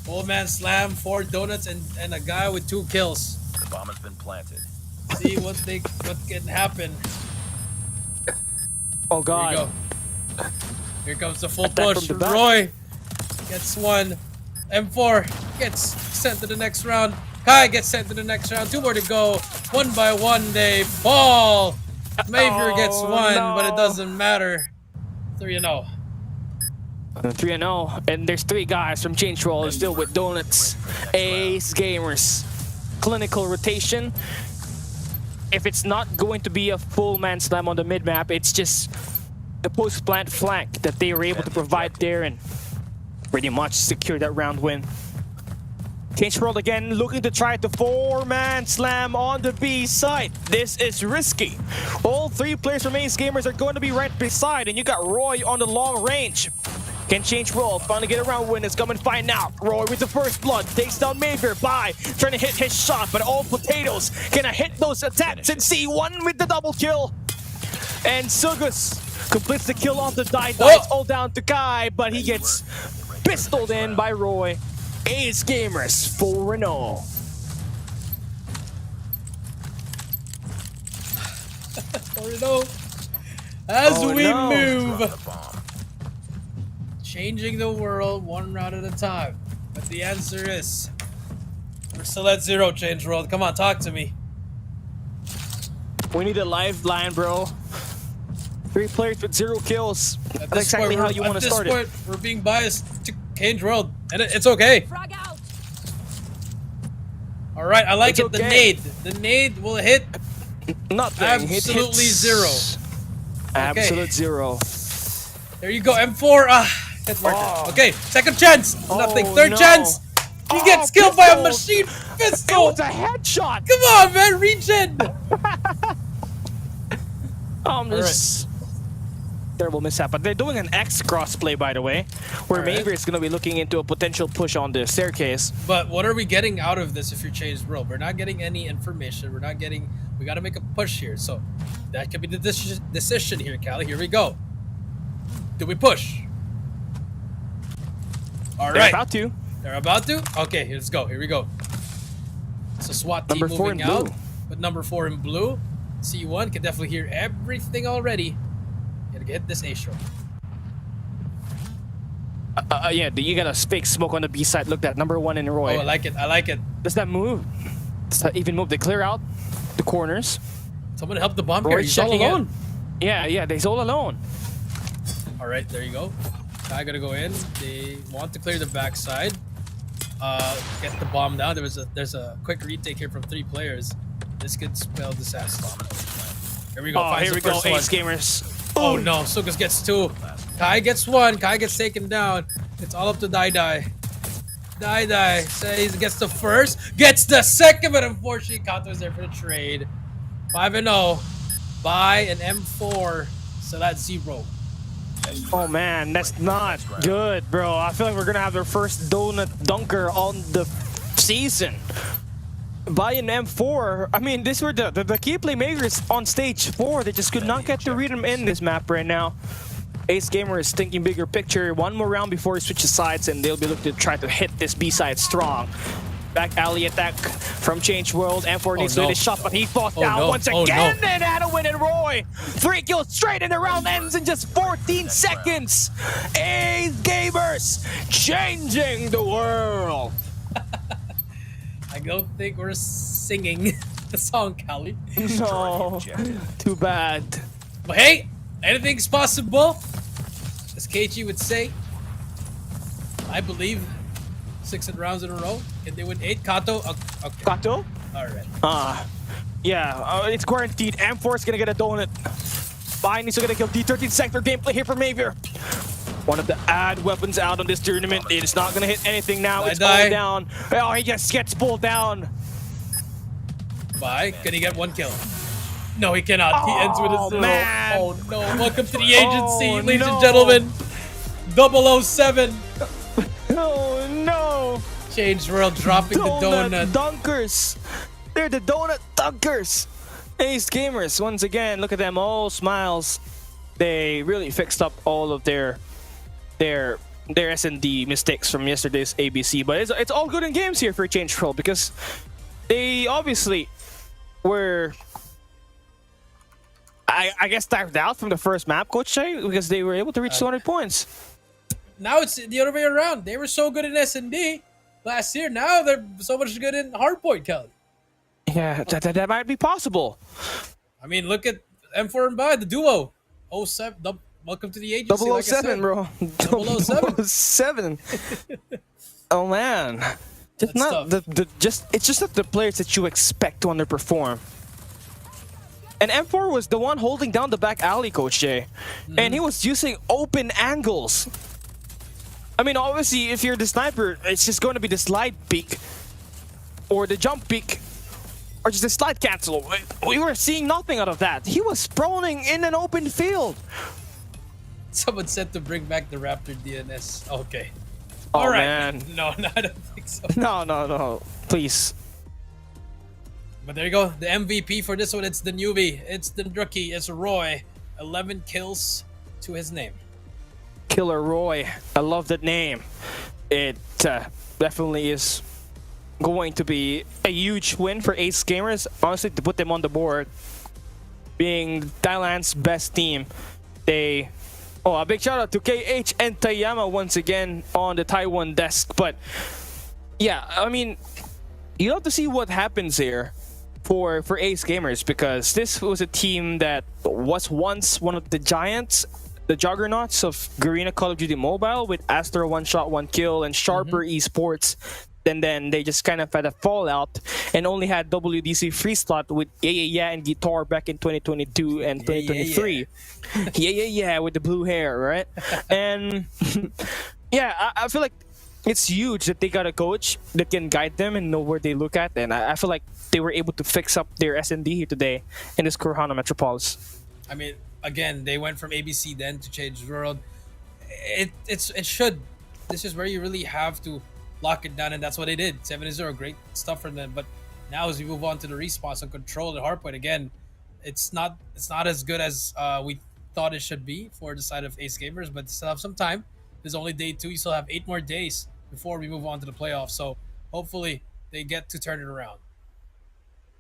Full man slam, 4 donuts, and a guy with 2 kills. The bomb has been planted. See what can happen. Oh Here god. you go. Here comes the full Attack push. from the back. Roy gets 1. M4 gets sent to the next round. Kai gets sent to the next round. 2 more to go. 1 by 1 they fall. Mayfair gets 1, but it no. doesn't matter. 3-0. 3-0, and there's 3 guys from Change World still with donuts. Ace Gamers. Clinical rotation. If it's not going to be a full man slam on the mid map, it's just the post plant flank that they were able to provide there and pretty much secure that round win. Change World again looking to try the 4-man slam on the B side. This is risky. All 3 players from Ace Gamers are going to be right beside, and you got Roy on the long range. Can Change World finally get a round win? It's coming find out. Roy with the first blood takes down Mayfair by trying to hit his shot, but all potatoes. Can I hit those attacks and see 1 with the double kill? And Sugus completes the kill on the die. Oh! It's all down to Kai, but he gets pistoled in by Roy. Ace Gamers 4-0. As Oh, we no. move, changing the world one round at a time. But the answer is, we're still at 0 change world. Come on, talk to me. We need a lifeline, bro. 3 players with 0 kills. At That's this exactly point, how you want to start At it. this point, we're being biased to Change World, and it's okay. Frag out. All right, I like It's it. okay. The nade. The nade will hit Nothing. It absolutely hits 0. Absolute 0. There you go, M4. That's worth Oh. it. Okay, second chance. Nothing. Oh, Third no. chance. He Oh, gets killed by a pistol. machine It pistol. was a headshot. Come on, man. Regen. This terrible mishap. But they're doing an X crossplay, by the way, where All right. maybe it's going to be looking into a potential push on the staircase. But what are we getting out of this if you're changed world? We're not getting any information. We're not getting. We got to make a push here. So that could be the decision here, Callie. Here we go. Do we push? All They're right. about to. They're about to? Okay, let's go. Here we go. It's a SWAT team Number 4 moving in blue. out. But number 4 in blue. C1 can definitely hear everything already. Gotta get this A short. Yeah, you got a fake smoke on the B side. Look, that number 1 in Roy. Oh, I like it. I like it. Does that move? Does that even move? They clear out the corners. Someone help the bomb Roy carrier. He's all checking it. alone. Yeah, they're all alone. All right, there you go. I gotta go in. They want to clear the backside. Get the bomb down. There's a quick retake here from 3 players. This could spell disaster. Here we go. Oh, Finds here the we go, first one. Ace Gamers. Oh no, Sukas gets 2. Kai gets 1. Kai gets taken down. It's all up to Dai. Dai says gets the first, gets the second, but unfortunately Kato is there for the trade. 5-0. Buy an M4. So that's 0. Oh man, that's not good, bro. I feel like we're gonna have their first donut dunker on the season. By an M4, I mean, these were the key playmakers on stage 4. They just could not get the rhythm in this map right now. Ace Gamer is thinking bigger picture. One more round before he switches sides, and they'll be looking to try to hit this B side strong. Back alley attack from Change World. M4 needs to hit his shot, but he falls down once again. And had a win in Roy. 3 kills straight, and the round ends in just 14 seconds. Ace Gamers changing the world. I don't think we're singing the song, Callie. No, too bad. But hey, anything's possible. As KG would say, I believe 6 rounds in a row. Can they win 8? Kato? Okay. Kato? Alright. Yeah, it's guaranteed. M4 is gonna get a donut. Bai needs to get a kill. D13 sector gameplay here from Mavier. One of the ad weapons out on this tournament. It is not gonna hit anything now. It's all down. Oh, he just gets pulled down. Bye. Can he get 1 kill? No, he cannot. He ends with a 0. Man. Oh no. Welcome to the agency, Oh, ladies no. and gentlemen. 007. Oh no! Change World dropping the donut. Dunkers. They're the donut dunkers. Ace Gamers, once again, look at them, all smiles. They really fixed up all of their S&D mistakes from yesterday's ABC. But it's all good in games here for Change World because they obviously were, I guess, tired out from the first map, Coach Shay, because they were able to reach 200 points. Now it's the other way around. They were so good in S&D last year. Now they're so much good in Hardpoint, Kelly. Yeah, that might be possible. I mean, look at M4 and Bai, the duo. 07. Welcome to the agency. 007, bro. 007. 007. Oh man, just That's not it's just not the players that you expect to underperform. And M4 was the one holding down the back alley, Coach Jay, and he was using open angles. I mean, obviously, if you're the sniper, it's just going to be the slide peek or the jump peek. Or just a slide cancel. We were seeing nothing out of that. He was sprawling in an open field. Someone said to bring back the Raptor DNS. Okay. Oh, All right. man. No, I don't think so. No. Please. But there you go. The MVP for this one, it's the newbie. It's the rookie. It's Roy. 11 kills to his name. Killer Roy. I love that name. It definitely is going to be a huge win for Ace Gamers. Honestly, to put them on the board, being Thailand's best team, they... Oh, a big shout out to KH and Tayama once again on the Taiwan desk. But yeah, I mean, you have to see what happens here for Ace Gamers, because this was a team that was once one of the giants, the juggernauts of Garena Call of Duty Mobile, with Astor 1 shot 1 kill and Sharper Esports. And then they just kind of had a fallout and only had WDC free slot with Yeah and Guitar back in 2022 and 2023. Yeah, with the blue hair, right? And yeah, I feel like it's huge that they got a coach that can guide them and know where they look at. And I feel like they were able to fix up their S&D here today in this Corona Metropolis. I mean, again, they went from ABC then to Change World. It should. This is where you really have to lock it down, and that's what they did. 7-0, great stuff from them. But now as we move on to the response and control at Hardpoint, again, it's not as good as we thought it should be for the side of Ace Gamers, but still have some time. There's only day 2. You still have 8 more days before we move on to the playoffs. So hopefully they get to turn it around.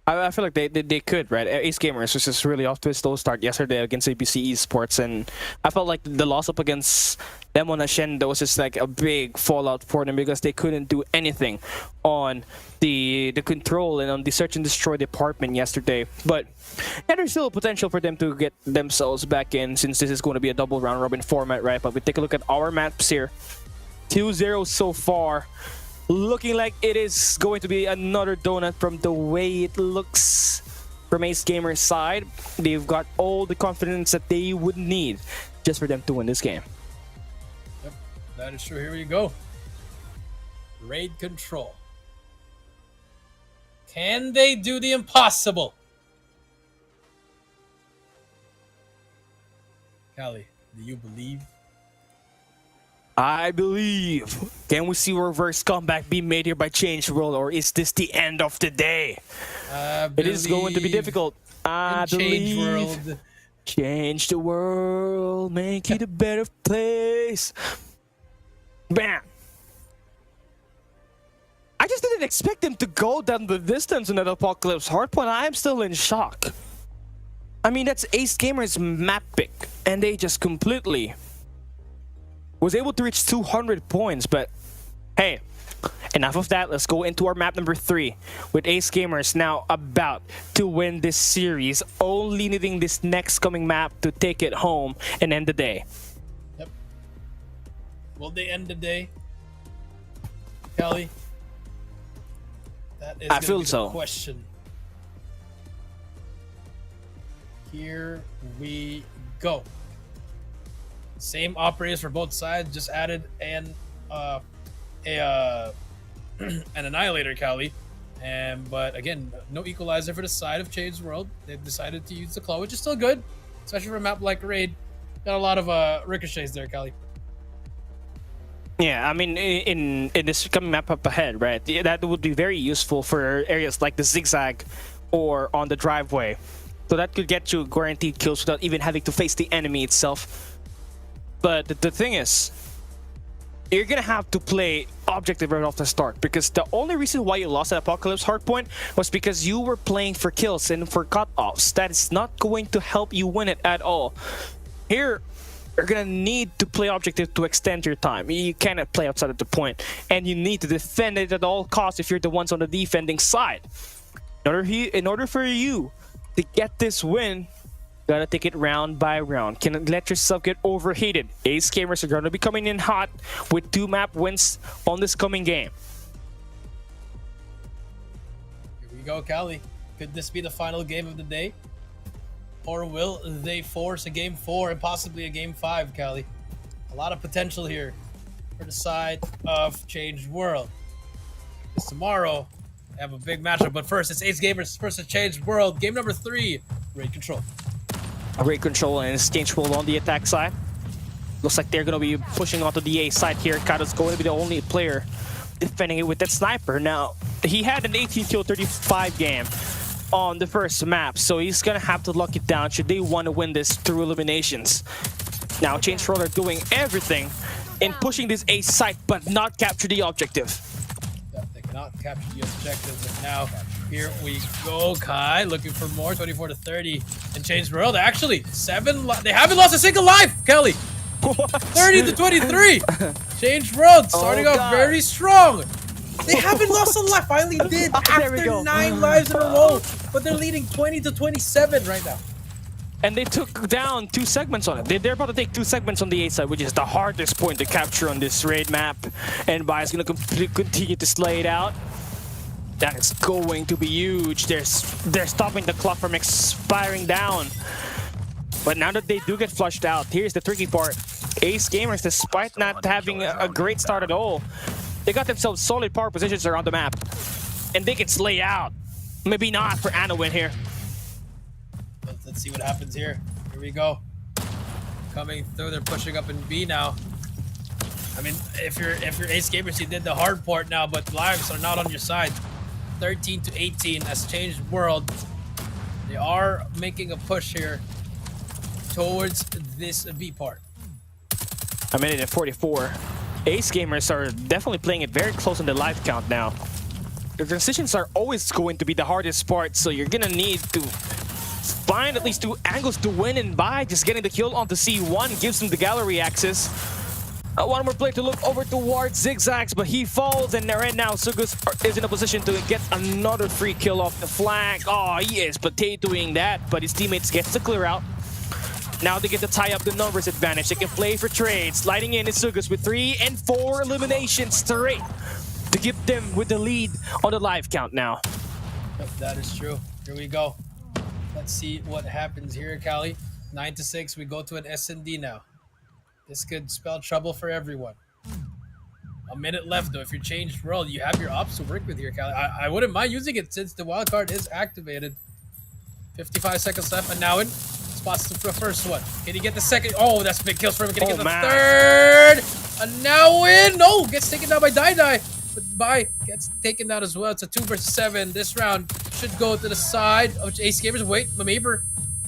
I feel like they could, right? Ace Gamers was just really off to a slow start yesterday against ABC Esports, and I felt like the loss up against them on Ascendo was just like a big fallout for them because they couldn't do anything on the control and on the search and destroy department yesterday. But yeah, there's still potential for them to get themselves back in, since this is going to be a double round robin format, right? But we take a look at our maps here. 2-0 so far. Looking like it is going to be another donut from the way it looks from Ace Gamers' side. They've got all the confidence that they would need just for them to win this game. Yep, that is true. Here we go. Raid control. Can they do the impossible? Callie, do you believe? I believe. Can we see a reverse comeback be made here by Change World, or is this the end of the day? It is going to be difficult. I believe. Change World. Change the world, make it a better place. Bam! I just didn't expect them to go down the distance in that Apocalypse Hardpoint. I am still in shock. I mean, that's Ace Gamers' map pick, and they just completely was able to reach 200 points. But hey, enough of that. Let's go into our map number 3 with Ace Gamers now about to win this series, only needing this next coming map to take it home and end the day. Yep. Will they end the day, Kelly? That is I feel so. The question. Here we go. Same operators for both sides, just added an annihilator, Cali. But again, no equalizer for the side of Change World. They've decided to use the claw, which is still good, especially for a map like Raid. Got a lot of ricochets there, Cali. Yeah, I mean, in this coming map up ahead, right? That would be very useful for areas like the zigzag or on the driveway. So that could get you guaranteed kills without even having to face the enemy itself. But the thing is, you're gonna have to play objective right off the start, because the only reason why you lost at Apocalypse Hardpoint was because you were playing for kills and for cut-offs. That is not going to help you win it at all. Here, you're gonna need to play objective to extend your time. You cannot play outside of the point, and you need to defend it at all costs if you're the ones on the defending side. In order for you to get this win, gotta take it round by round. Cannot let yourself get overheated. Ace Gamers are gonna be coming in hot with 2 map wins on this coming game. Here we go, Cali. Could this be the final game of the day? Or will they force a game 4 and possibly a game 5, Cali? A lot of potential here for the side of Change World. Because tomorrow, they have a big matchup. But first, it's Ace Gamers versus Change World. Game number 3, Raid Control. Great control and Change World on the attack side. Looks like they're going to be pushing onto the A side here. Kado's going to be the only player defending it with that sniper. Now, he had an 18 kill 35 game on the first map, so he's gonna have to lock it down should they want to win this through eliminations. Now, Change World are doing everything in pushing this A site, but not capture the objective. They cannot capture the objective, and now here we go. Kai looking for more, 24 to 30, and Change World actually they haven't lost a single life, Kelly. 30 to 23. Change World starting off very strong. They haven't lost a life. Finally did after 9 lives in a row, but they're leading 20 to 27 right now. And they took down 2 segments on it. They're about to take 2 segments on the A side, which is the hardest point to capture on this raid map. And Bai is going to continue to slay it out. That is going to be huge. They're stopping the clock from expiring down. But now that they do get flushed out, here's the tricky part. Ace Gamers, despite not having a great start at all, they got themselves solid power positions around the map. And they can slay out. Maybe not for Anowin here. Let's see what happens here. Here we go. Coming through, they're pushing up in B now. I mean, if you're Ace Gamers, you did the hard part now, but lives are not on your side. 13 to 18 has changed world. They are making a push here towards this B part. A minute and 44. Ace Gamers are definitely playing it very close on the life count now. The transitions are always going to be the hardest part, so you're gonna need to find at least 2 angles to win, and by just getting the kill onto C1 gives them the gallery access. One more player to look over towards Zigzags, but he falls, and right now Sugus is in a position to get another free kill off the flank. Oh, he is potatoing that, but his teammates get to clear out. Now they get to tie up the numbers advantage. They can play for trades. Sliding in is Sugus with 3 and 4 eliminations straight to give them with the lead on the live count now. Yep, that is true. Here we go. Let's see what happens here, Cali. 9 to 6, we go to an S&D now. This could spell trouble for everyone. A minute left, though. If you change role, you have your ops to work with here, Cali. I wouldn't mind using it since the wild card is activated. 55 seconds left, and now in spots the first one. Can he get the second? Oh, that's big kills for him. Can he get the third? And now in. No, gets taken down by Dai. But Bai gets taken down as well. It's a 2 versus 7. This round should go to the side of Ace Gamers. Wait, Mamaver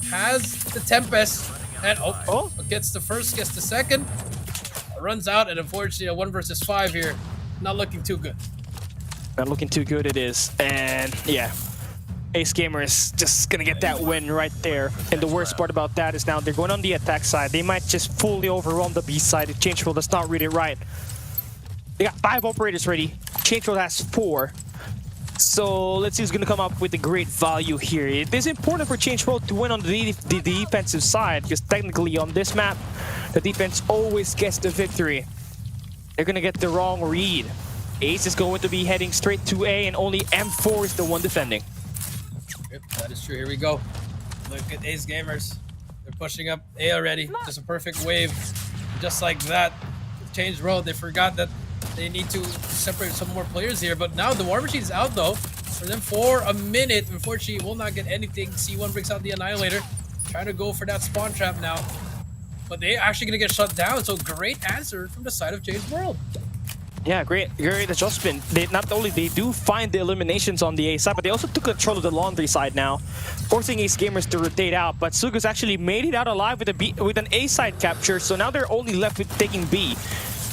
has the Tempest. And gets the first, gets the second. Runs out, and unfortunately a 1 versus 5 here. Not looking too good. Not looking too good it is. And yeah, Ace Gamers just gonna get that win right there. And the worst part about that is now they're going on the attack side. They might just fully overrun the B side. The change rule does not read it right. They got 5 operators ready. Change rule has 4. So let's see who's gonna come up with a great value here. It is important for Change World to win on the defensive side, because technically on this map, the defense always gets the victory. They're gonna get the wrong read. Ace is going to be heading straight to A, and only M4 is the one defending. Yep, that is true. Here we go. Look at Ace Gamers. They're pushing up A already. Just a perfect wave. Just like that. Change World. They forgot that they need to separate some more players here, but now the War Machine is out though. For them for a minute, unfortunately, will not get anything. C1 brings out the Annihilator, trying to go for that spawn trap now, but they're actually gonna get shut down. So great answer from the side of Change World. Yeah, great adjustment. They not only they do find the eliminations on the A side, but they also took control of the laundry side now, forcing Ace Gamers to rotate out. But Sugus actually made it out alive with an A side capture, so now they're only left with taking B.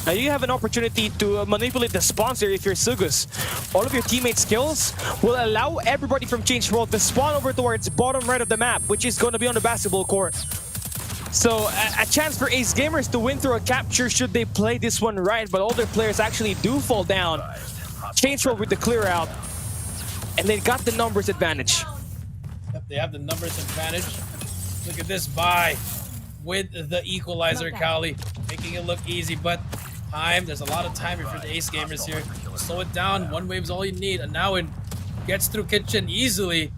Now you have an opportunity to manipulate the sponsor if you're Sugus. All of your teammates' skills will allow everybody from Change World to spawn over towards bottom right of the map, which is going to be on the basketball court. So a chance for Ace Gamers to win through a capture should they play this one right, but all their players actually do fall down. Change World with the clear out, and they got the numbers advantage. Yep, they have the numbers advantage. Look at this buy with the equalizer, Cali, making it look easy, but there's a lot of time here for the Ace Gamers here. Slow it down. 1 wave's all you need. And now it gets through kitchen easily.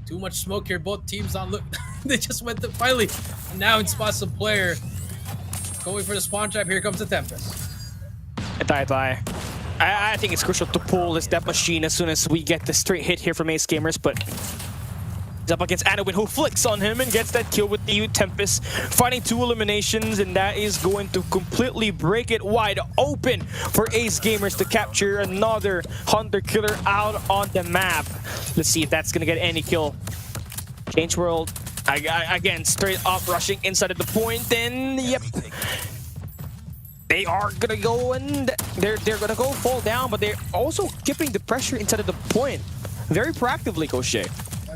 Too much smoke here. Both teams on look. They just went to finally. And now it spots the player. Going for the spawn trap. Here comes the Tempest. I think it's crucial to pull this Death Machine as soon as we get the straight hit here from Ace Gamers, but He's up against Anowin, who flicks on him and gets that kill with the Tempest, finding 2 eliminations, and that is going to completely break it wide open for Ace Gamers to capture another Hunter Killer out on the map. Let's see if that's gonna get any kill. Change World, again, straight up rushing inside of the point, and yep. They are gonna go and they're gonna go fall down, but they're also keeping the pressure inside of the point very proactively, Coach Jay.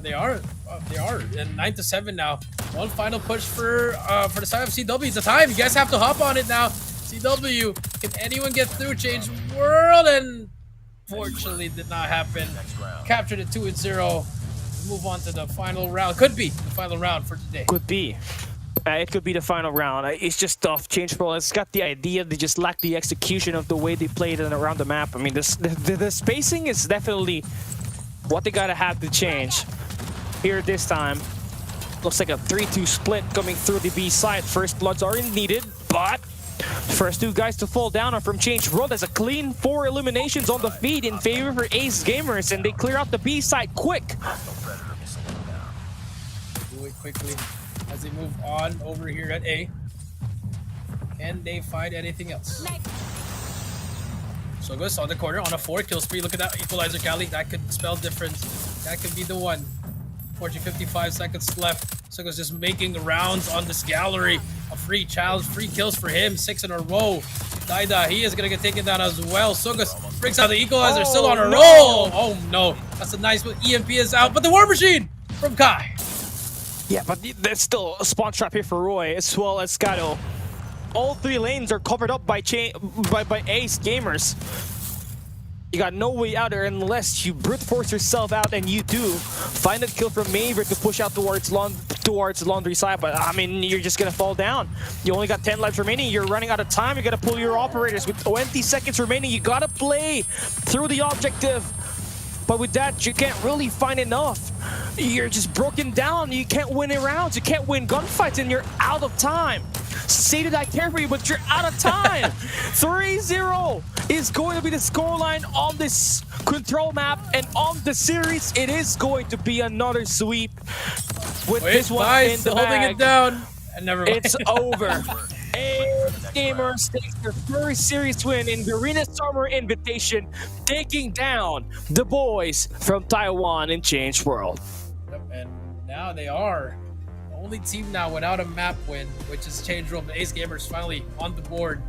They are. They are. And 9-7 now. One final push for the side of CW. It's the time. You guys have to hop on it now. CW, can anyone get through? Change World, and fortunately did not happen. Captured it 2-0. Move on to the final round. Could be the final round for today. Could be. It could be the final round. It's just tough. Change World has got the idea. They just lack the execution of the way they played it around the map. I mean, the spacing is definitely what they gotta have to change. Here this time, looks like a 3-2 split coming through the B side. First bloods are needed, but first 2 guys to fall down are from Change World. As a clean 4 eliminations on the feed in favor for Ace Gamers, and they clear out the B side quick. Do it quickly as they move on over here at A. Can they find anything else? So goes on the corner on a 4-kill spree. Look at that equalizer, Cali. That could spell difference. That could be the one. 55 seconds left. Sugo's just making rounds on this gallery. A free challenge, free kills for him. 6 in a row. Daida, he is gonna get taken down as well. Sugo's brings out the equalizer, still on a roll. Oh no, that's a nice one. EMP is out, but the War Machine from Kai. Yeah, but there's still a spawn trap here for Roy as well as Scado. All 3 lanes are covered up by Ace Gamers. You got no way out there unless you brute force yourself out, and you do. Find a kill from Maver to push out towards Laundry side, but I mean, you're just gonna fall down. You only got 10 lives remaining. You're running out of time. You gotta pull your operators with 20 seconds remaining. You gotta play through the objective. But with that, you can't really find enough. You're just broken down. You can't win rounds. You can't win gunfights, and you're out of time. Say that I care for you, but you're out of time. 3-0 is going to be the scoreline on this control map, and on the series, it is going to be another sweep. With this one in the holding bag, it down, and never mind. it's over. Ace Gamers takes their first series win in Garena Summer Invitation, taking down the boys from Taiwan in Change World. Yep, and now they are the only team now without a map win, which is Change World. The Ace Gamers finally on the board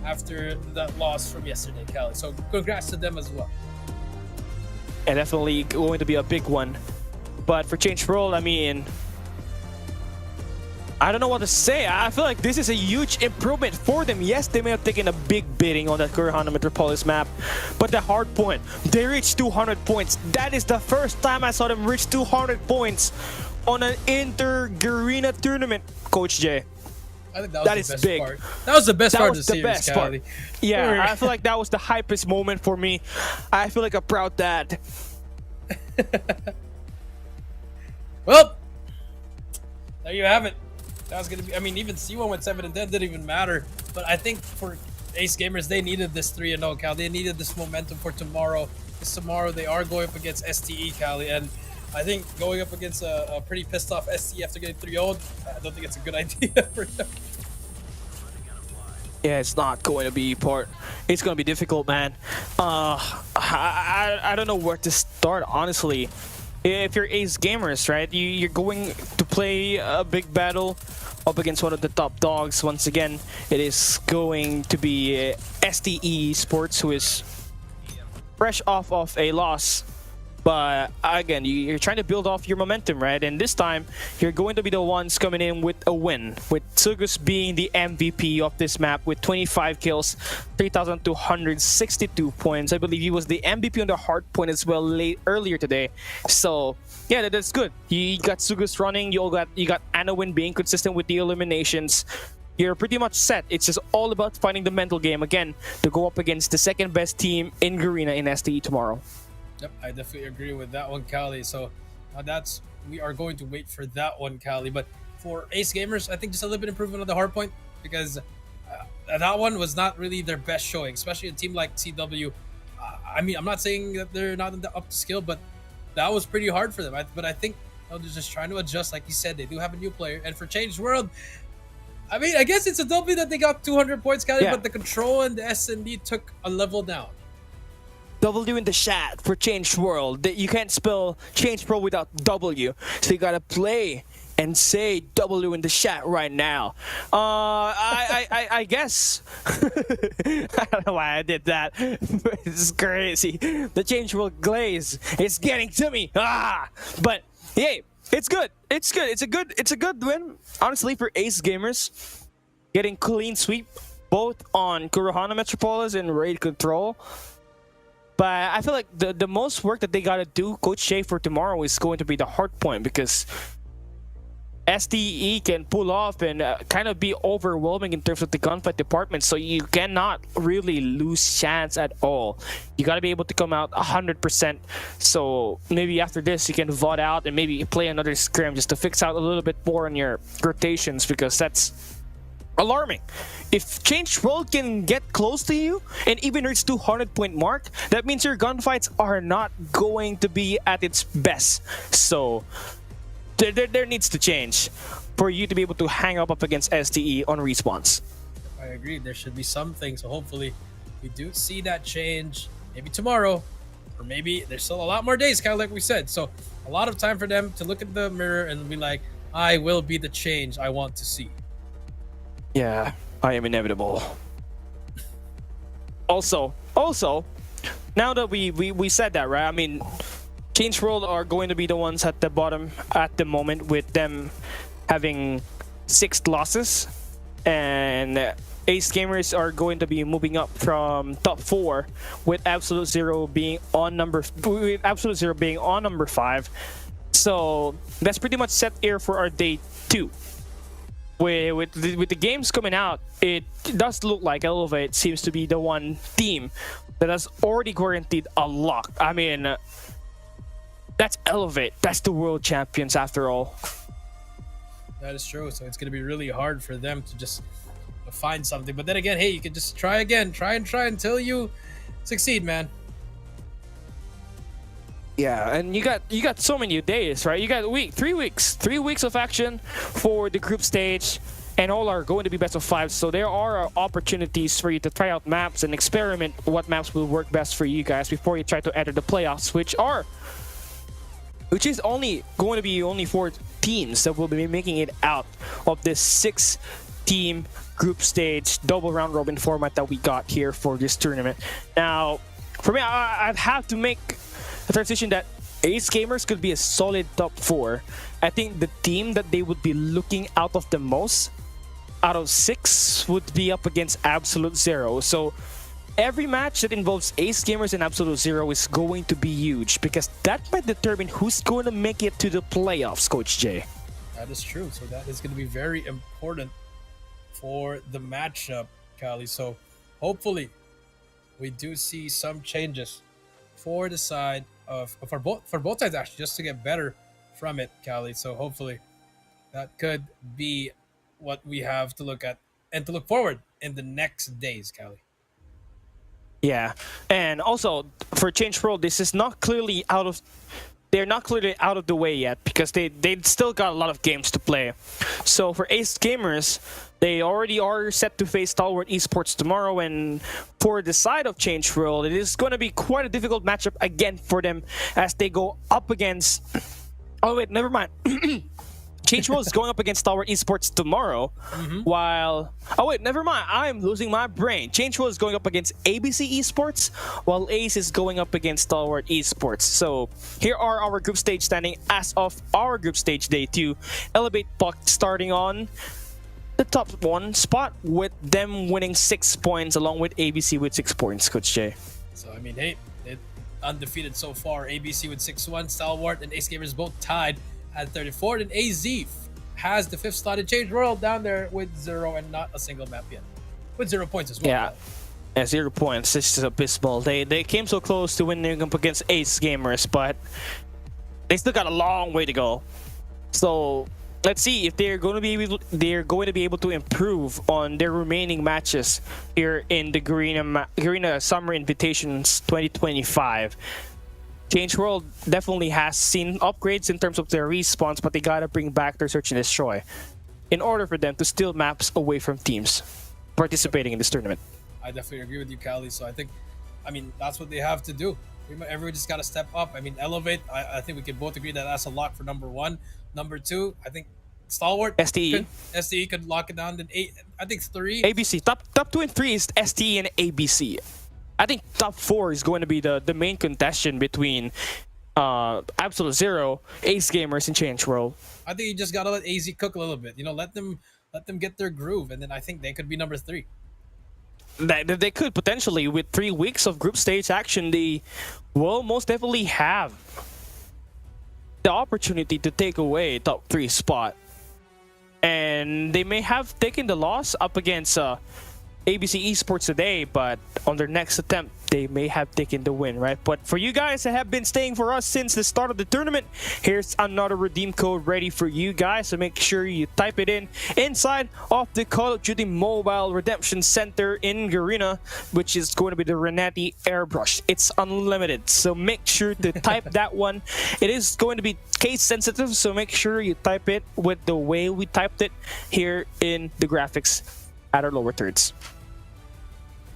after that loss from yesterday, Kelly. So congrats to them as well. And definitely going to be a big one. But for Change World, I mean, I don't know what to say. I feel like this is a huge improvement for them. Yes, they may have taken a big bidding on that Kurihana Metropolis map, but the Hardpoint, they reached 200 points. That is the first time I saw them reach 200 points on an inter-Garena tournament, Coach Jay. I think that was the best big. part. That was the best part of the series, best part. Kelly. Yeah, I feel like that was the hypest moment for me. I feel like a proud dad. Well, there you have it. That was gonna be. I mean, even C1 went 7-10 didn't even matter. But I think for Ace Gamers, they needed this 3-0, Cal. They needed this momentum for tomorrow. Because tomorrow they are going up against STE, Cali, and I think going up against a pretty pissed off STE after getting 3-0'd, I don't think it's a good idea for them. Yeah, it's not going to be it's going to be difficult, man. I don't know where to start, honestly. If you're Ace Gamers, right, you're going to play a big battle up against one of the top dogs. Once again, it is going to be STE Esports, who is fresh off of a loss. But again, you're trying to build off your momentum, right? And this time, you're going to be the ones coming in with a win, with Sugus being the MVP of this map with 25 kills, 3,262 points. I believe he was the MVP on the Hardpoint as well earlier today. So yeah, that's good. You got Sugus running. You got Anowin being consistent with the eliminations. You're pretty much set. It's just all about finding the mental game again to go up against the second best team in Garena in STE tomorrow. Yep, I definitely agree with that one, Cali. So we are going to wait for that one, Cali. But for Ace Gamers, I think just a little bit improvement on the Hardpoint, because that one was not really their best showing, especially a team like CW. I mean, I'm not saying that they're not up to skill, but that was pretty hard for them. But I think they're just trying to adjust. Like you said, they do have a new player. And for Changed World, I mean, I guess it's a W that they got 200 points, Kelly, Yeah. but the control and the S&D took a level down. W in the chat for Changed World. You can't spell Changed World without W, so you gotta play and say W in the chat right now. I guess I don't know why I did that. It's crazy. The Changed World glaze is getting to me. But hey, it's good. It's good. It's a good win. Honestly, for Ace Gamers, getting clean sweep both on Kurohana Metropolis and Raid Control. But I feel like the most work that they gotta do, Coach Jay, for tomorrow is going to be the Hardpoint, because STE can pull off and kind of be overwhelming in terms of the gunfight department, so you cannot really lose chance at all. You got to be able to come out 100%. So maybe after this you can vote out and maybe play another scrim just to fix out a little bit more on your rotations, because that's alarming. If Changed World can get close to you and even reach 200-point mark, that means your gunfights are not going to be at its best. So there needs to change for you to be able to hang up against STE on respawns. I agree. There should be something. So hopefully we do see that change. Maybe tomorrow, or maybe there's still a lot more days, kind of like we said. So a lot of time for them to look at the mirror and be like, I will be the change I want to see. Yeah, I am inevitable. Also, now that we said that, right? I mean, Changed World are going to be the ones at the bottom at the moment, with them having 6 losses, and Ace Gamers are going to be moving up from top 4 with Absolute Zero being on number 5. So that's pretty much set here for our day 2. With the games coming out, it does look like Elevate seems to be the one team that has already guaranteed a lock. I mean, that's Elevate. That's the world champions after all. That is true. So it's going to be really hard for them to just find something. But then again, hey, you can just try again. Try until you succeed, man. Yeah, and you got so many days, right? You got 3 weeks of action for the group stage, and all are going to be best of 5. So there are opportunities for you to try out maps and experiment what maps will work best for you guys before you try to enter the playoffs, which is only going to be only 4 teams that will be making it out of this 6-team group stage double round robin format that we got here for this tournament. Now, for me, I'd have to make a transition that Ace Gamers could be a solid top 4. I think the team that they would be looking out of the most out of 6 would be up against Absolute Zero. So every match that involves Ace Gamers and Absolute Zero is going to be huge, because that might determine who's going to make it to the playoffs, Coach Jay. That is true. So that is going to be very important for the matchup, Kali. So hopefully we do see some changes for the side of for both sides, actually, just to get better from it, Kali. So hopefully that could be what we have to look at and to look forward in the next days, Kali. Yeah, and also for Changed World, this is not clearly out of. They're not clearly out of the way yet, because they still got a lot of games to play. So for Ace Gamers, they already are set to face Stalwart Esports tomorrow, and for the side of Changed World, it is going to be quite a difficult matchup again for them as they go up against. Oh wait, never mind. Changed World is going up against Stalwart Esports tomorrow, while... Oh wait, never mind. I'm losing my brain. Changed World is going up against ABC Esports, while Ace is going up against Stalwart Esports. So here are our group stage standing as of our group stage day 2. Elevate Puck starting on the top 1 spot, with them winning 6 points along with ABC with 6 points, Coach Jay. So, I mean, hey, undefeated so far. ABC with 6-1, Stalwart and Ace Gamers both tied at 34, and AZ has the 5th slot in Changed World down there with 0 and not a single map yet. With 0 points as well. Yeah, 0 points. This is abysmal. They came so close to winning up against Ace Gamers, but they still got a long way to go. So let's see if they're going to be able to improve on their remaining matches here in the Garena Summer Invitations 2025. Change World definitely has seen upgrades in terms of their respawns, but they gotta bring back their search and destroy in order for them to steal maps away from teams participating in this tournament. I definitely agree with you, Callie. So I mean, that's what they have to do. Everyone just got to step up. I mean, elevate. I think we can both agree that that's a lock for number 1. Number 2, I think Stalwart STE could lock it down. Then 8, I think 3. ABC top 2 and 3 is STE and ABC. I think top 4 is going to be the main contention between Absolute Zero, Ace Gamers, and Change World. I think you just gotta let AZ cook a little bit. You know, let them get their groove, and then I think they could be number 3. They could potentially, with 3 weeks of group stage action, they will most definitely have the opportunity to take away top 3 spot, and they may have taken the loss up against ABC Esports today, but on their next attempt they may have taken the win, right? But for you guys that have been staying for us since the start of the tournament, here's another redeem code ready for you guys, so make sure you type it in inside of the Call of Duty Mobile Redemption Center in Garena, which is going to be the Renetti Airbrush. It's unlimited, so make sure to type that one. It is going to be case sensitive, so make sure you type it with the way we typed it here in the graphics at our lower thirds.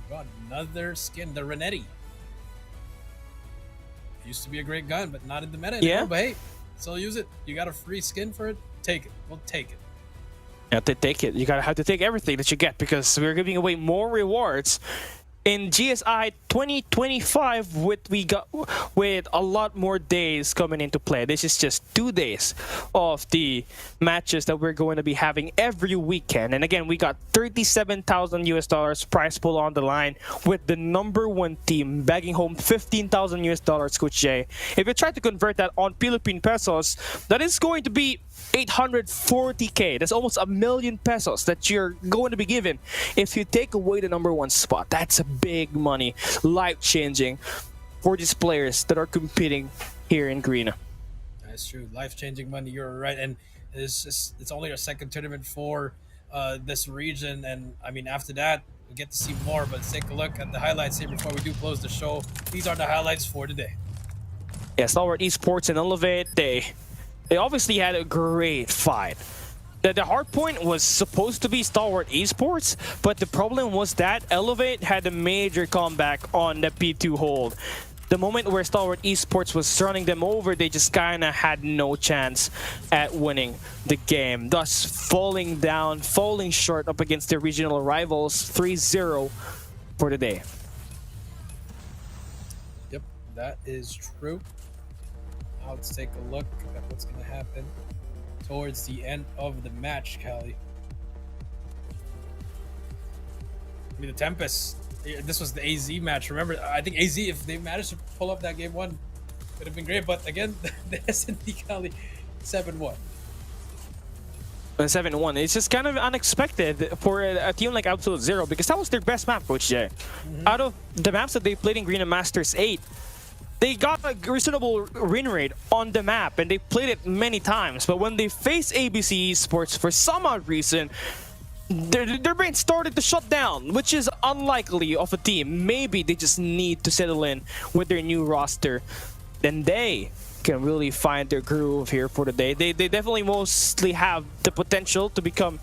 Got another skin, the Renetti. Used to be a great gun, but not in the meta anymore. Yeah. But hey, still use it. You got a free skin for it? Take it. We'll take it. You have to take it. You gotta have to take everything that you get, because we're giving away more rewards in GSI 2025 with a lot more days coming into play. This is just 2 days of the matches that we're going to be having every weekend. And again, we got $37,000 prize pool on the line, with the number 1 team bagging home $15,000, Coach Jay. If you try to convert that on Philippine pesos, that is going to be 840k. That's almost $1 million pesos that you're going to be given if you take away the number 1 spot. That's a big money, life-changing for these players that are competing here in Garena. That's true. Life-changing money. You're right. And it's only our second tournament for this region. And I mean, after that, we get to see more. But let's take a look at the highlights here before we do close the show. These are the highlights for today. Yeah, Stalwart Esports and Elevate, they obviously had a great fight. The Hardpoint was supposed to be Stalwart Esports, but the problem was that Elevate had a major comeback on the P2 hold. The moment where Stalwart Esports was running them over, they just kind of had no chance at winning the game, thus falling short up against their regional rivals 3-0 for the day. Yep, that is true. Now let's take a look at what's going to happen towards the end of the match, Callie. I mean, the Tempest. This was the AZ match. Remember, I think AZ, if they managed to pull up that game 1, would have been great. But again, the S&D Callie 7-1. 7-1. It's just kind of unexpected for a team like Absolute Zero, because that was their best map, Coach Jay. Out of the maps that they played in Garena Masters 8, they got a reasonable win rate on the map, and they played it many times. But when they faced ABC Esports, for some odd reason, their brain started to shut down, which is unlikely of a team. Maybe they just need to settle in with their new roster. Then they can really find their groove here for the day. They definitely mostly have the potential to become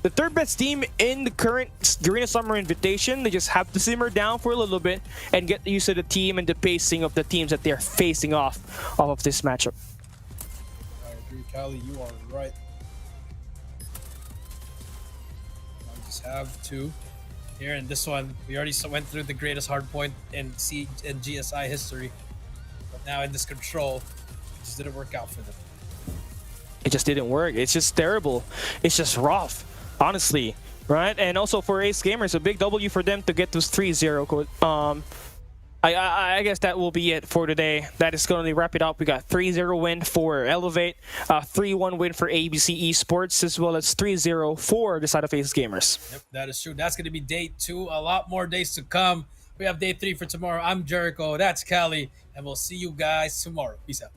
the 3rd best team in the current Garena Summer Invitation. They just have to simmer down for a little bit and get used to the team and the pacing of the teams that they're facing off of this matchup. I agree, Callie. You are right. I just have 2 here, and this one we already went through the greatest hardpoint in GSI history, but now in this control, it just didn't work out for them. It just didn't work. It's just terrible. It's just rough, honestly, right? And also for Ace Gamers, a big W for them to get to 3-0. I guess that will be it for today. That is going to wrap it up. We got 3-0 win for Elevate, 3-1 win for ABC Esports, as well as 3-0 for the side of Ace Gamers. Yep, that is true. That's going to be day 2. A lot more days to come. We have day 3 for tomorrow. I'm Jericho. That's Callie, and we'll see you guys tomorrow. Peace out.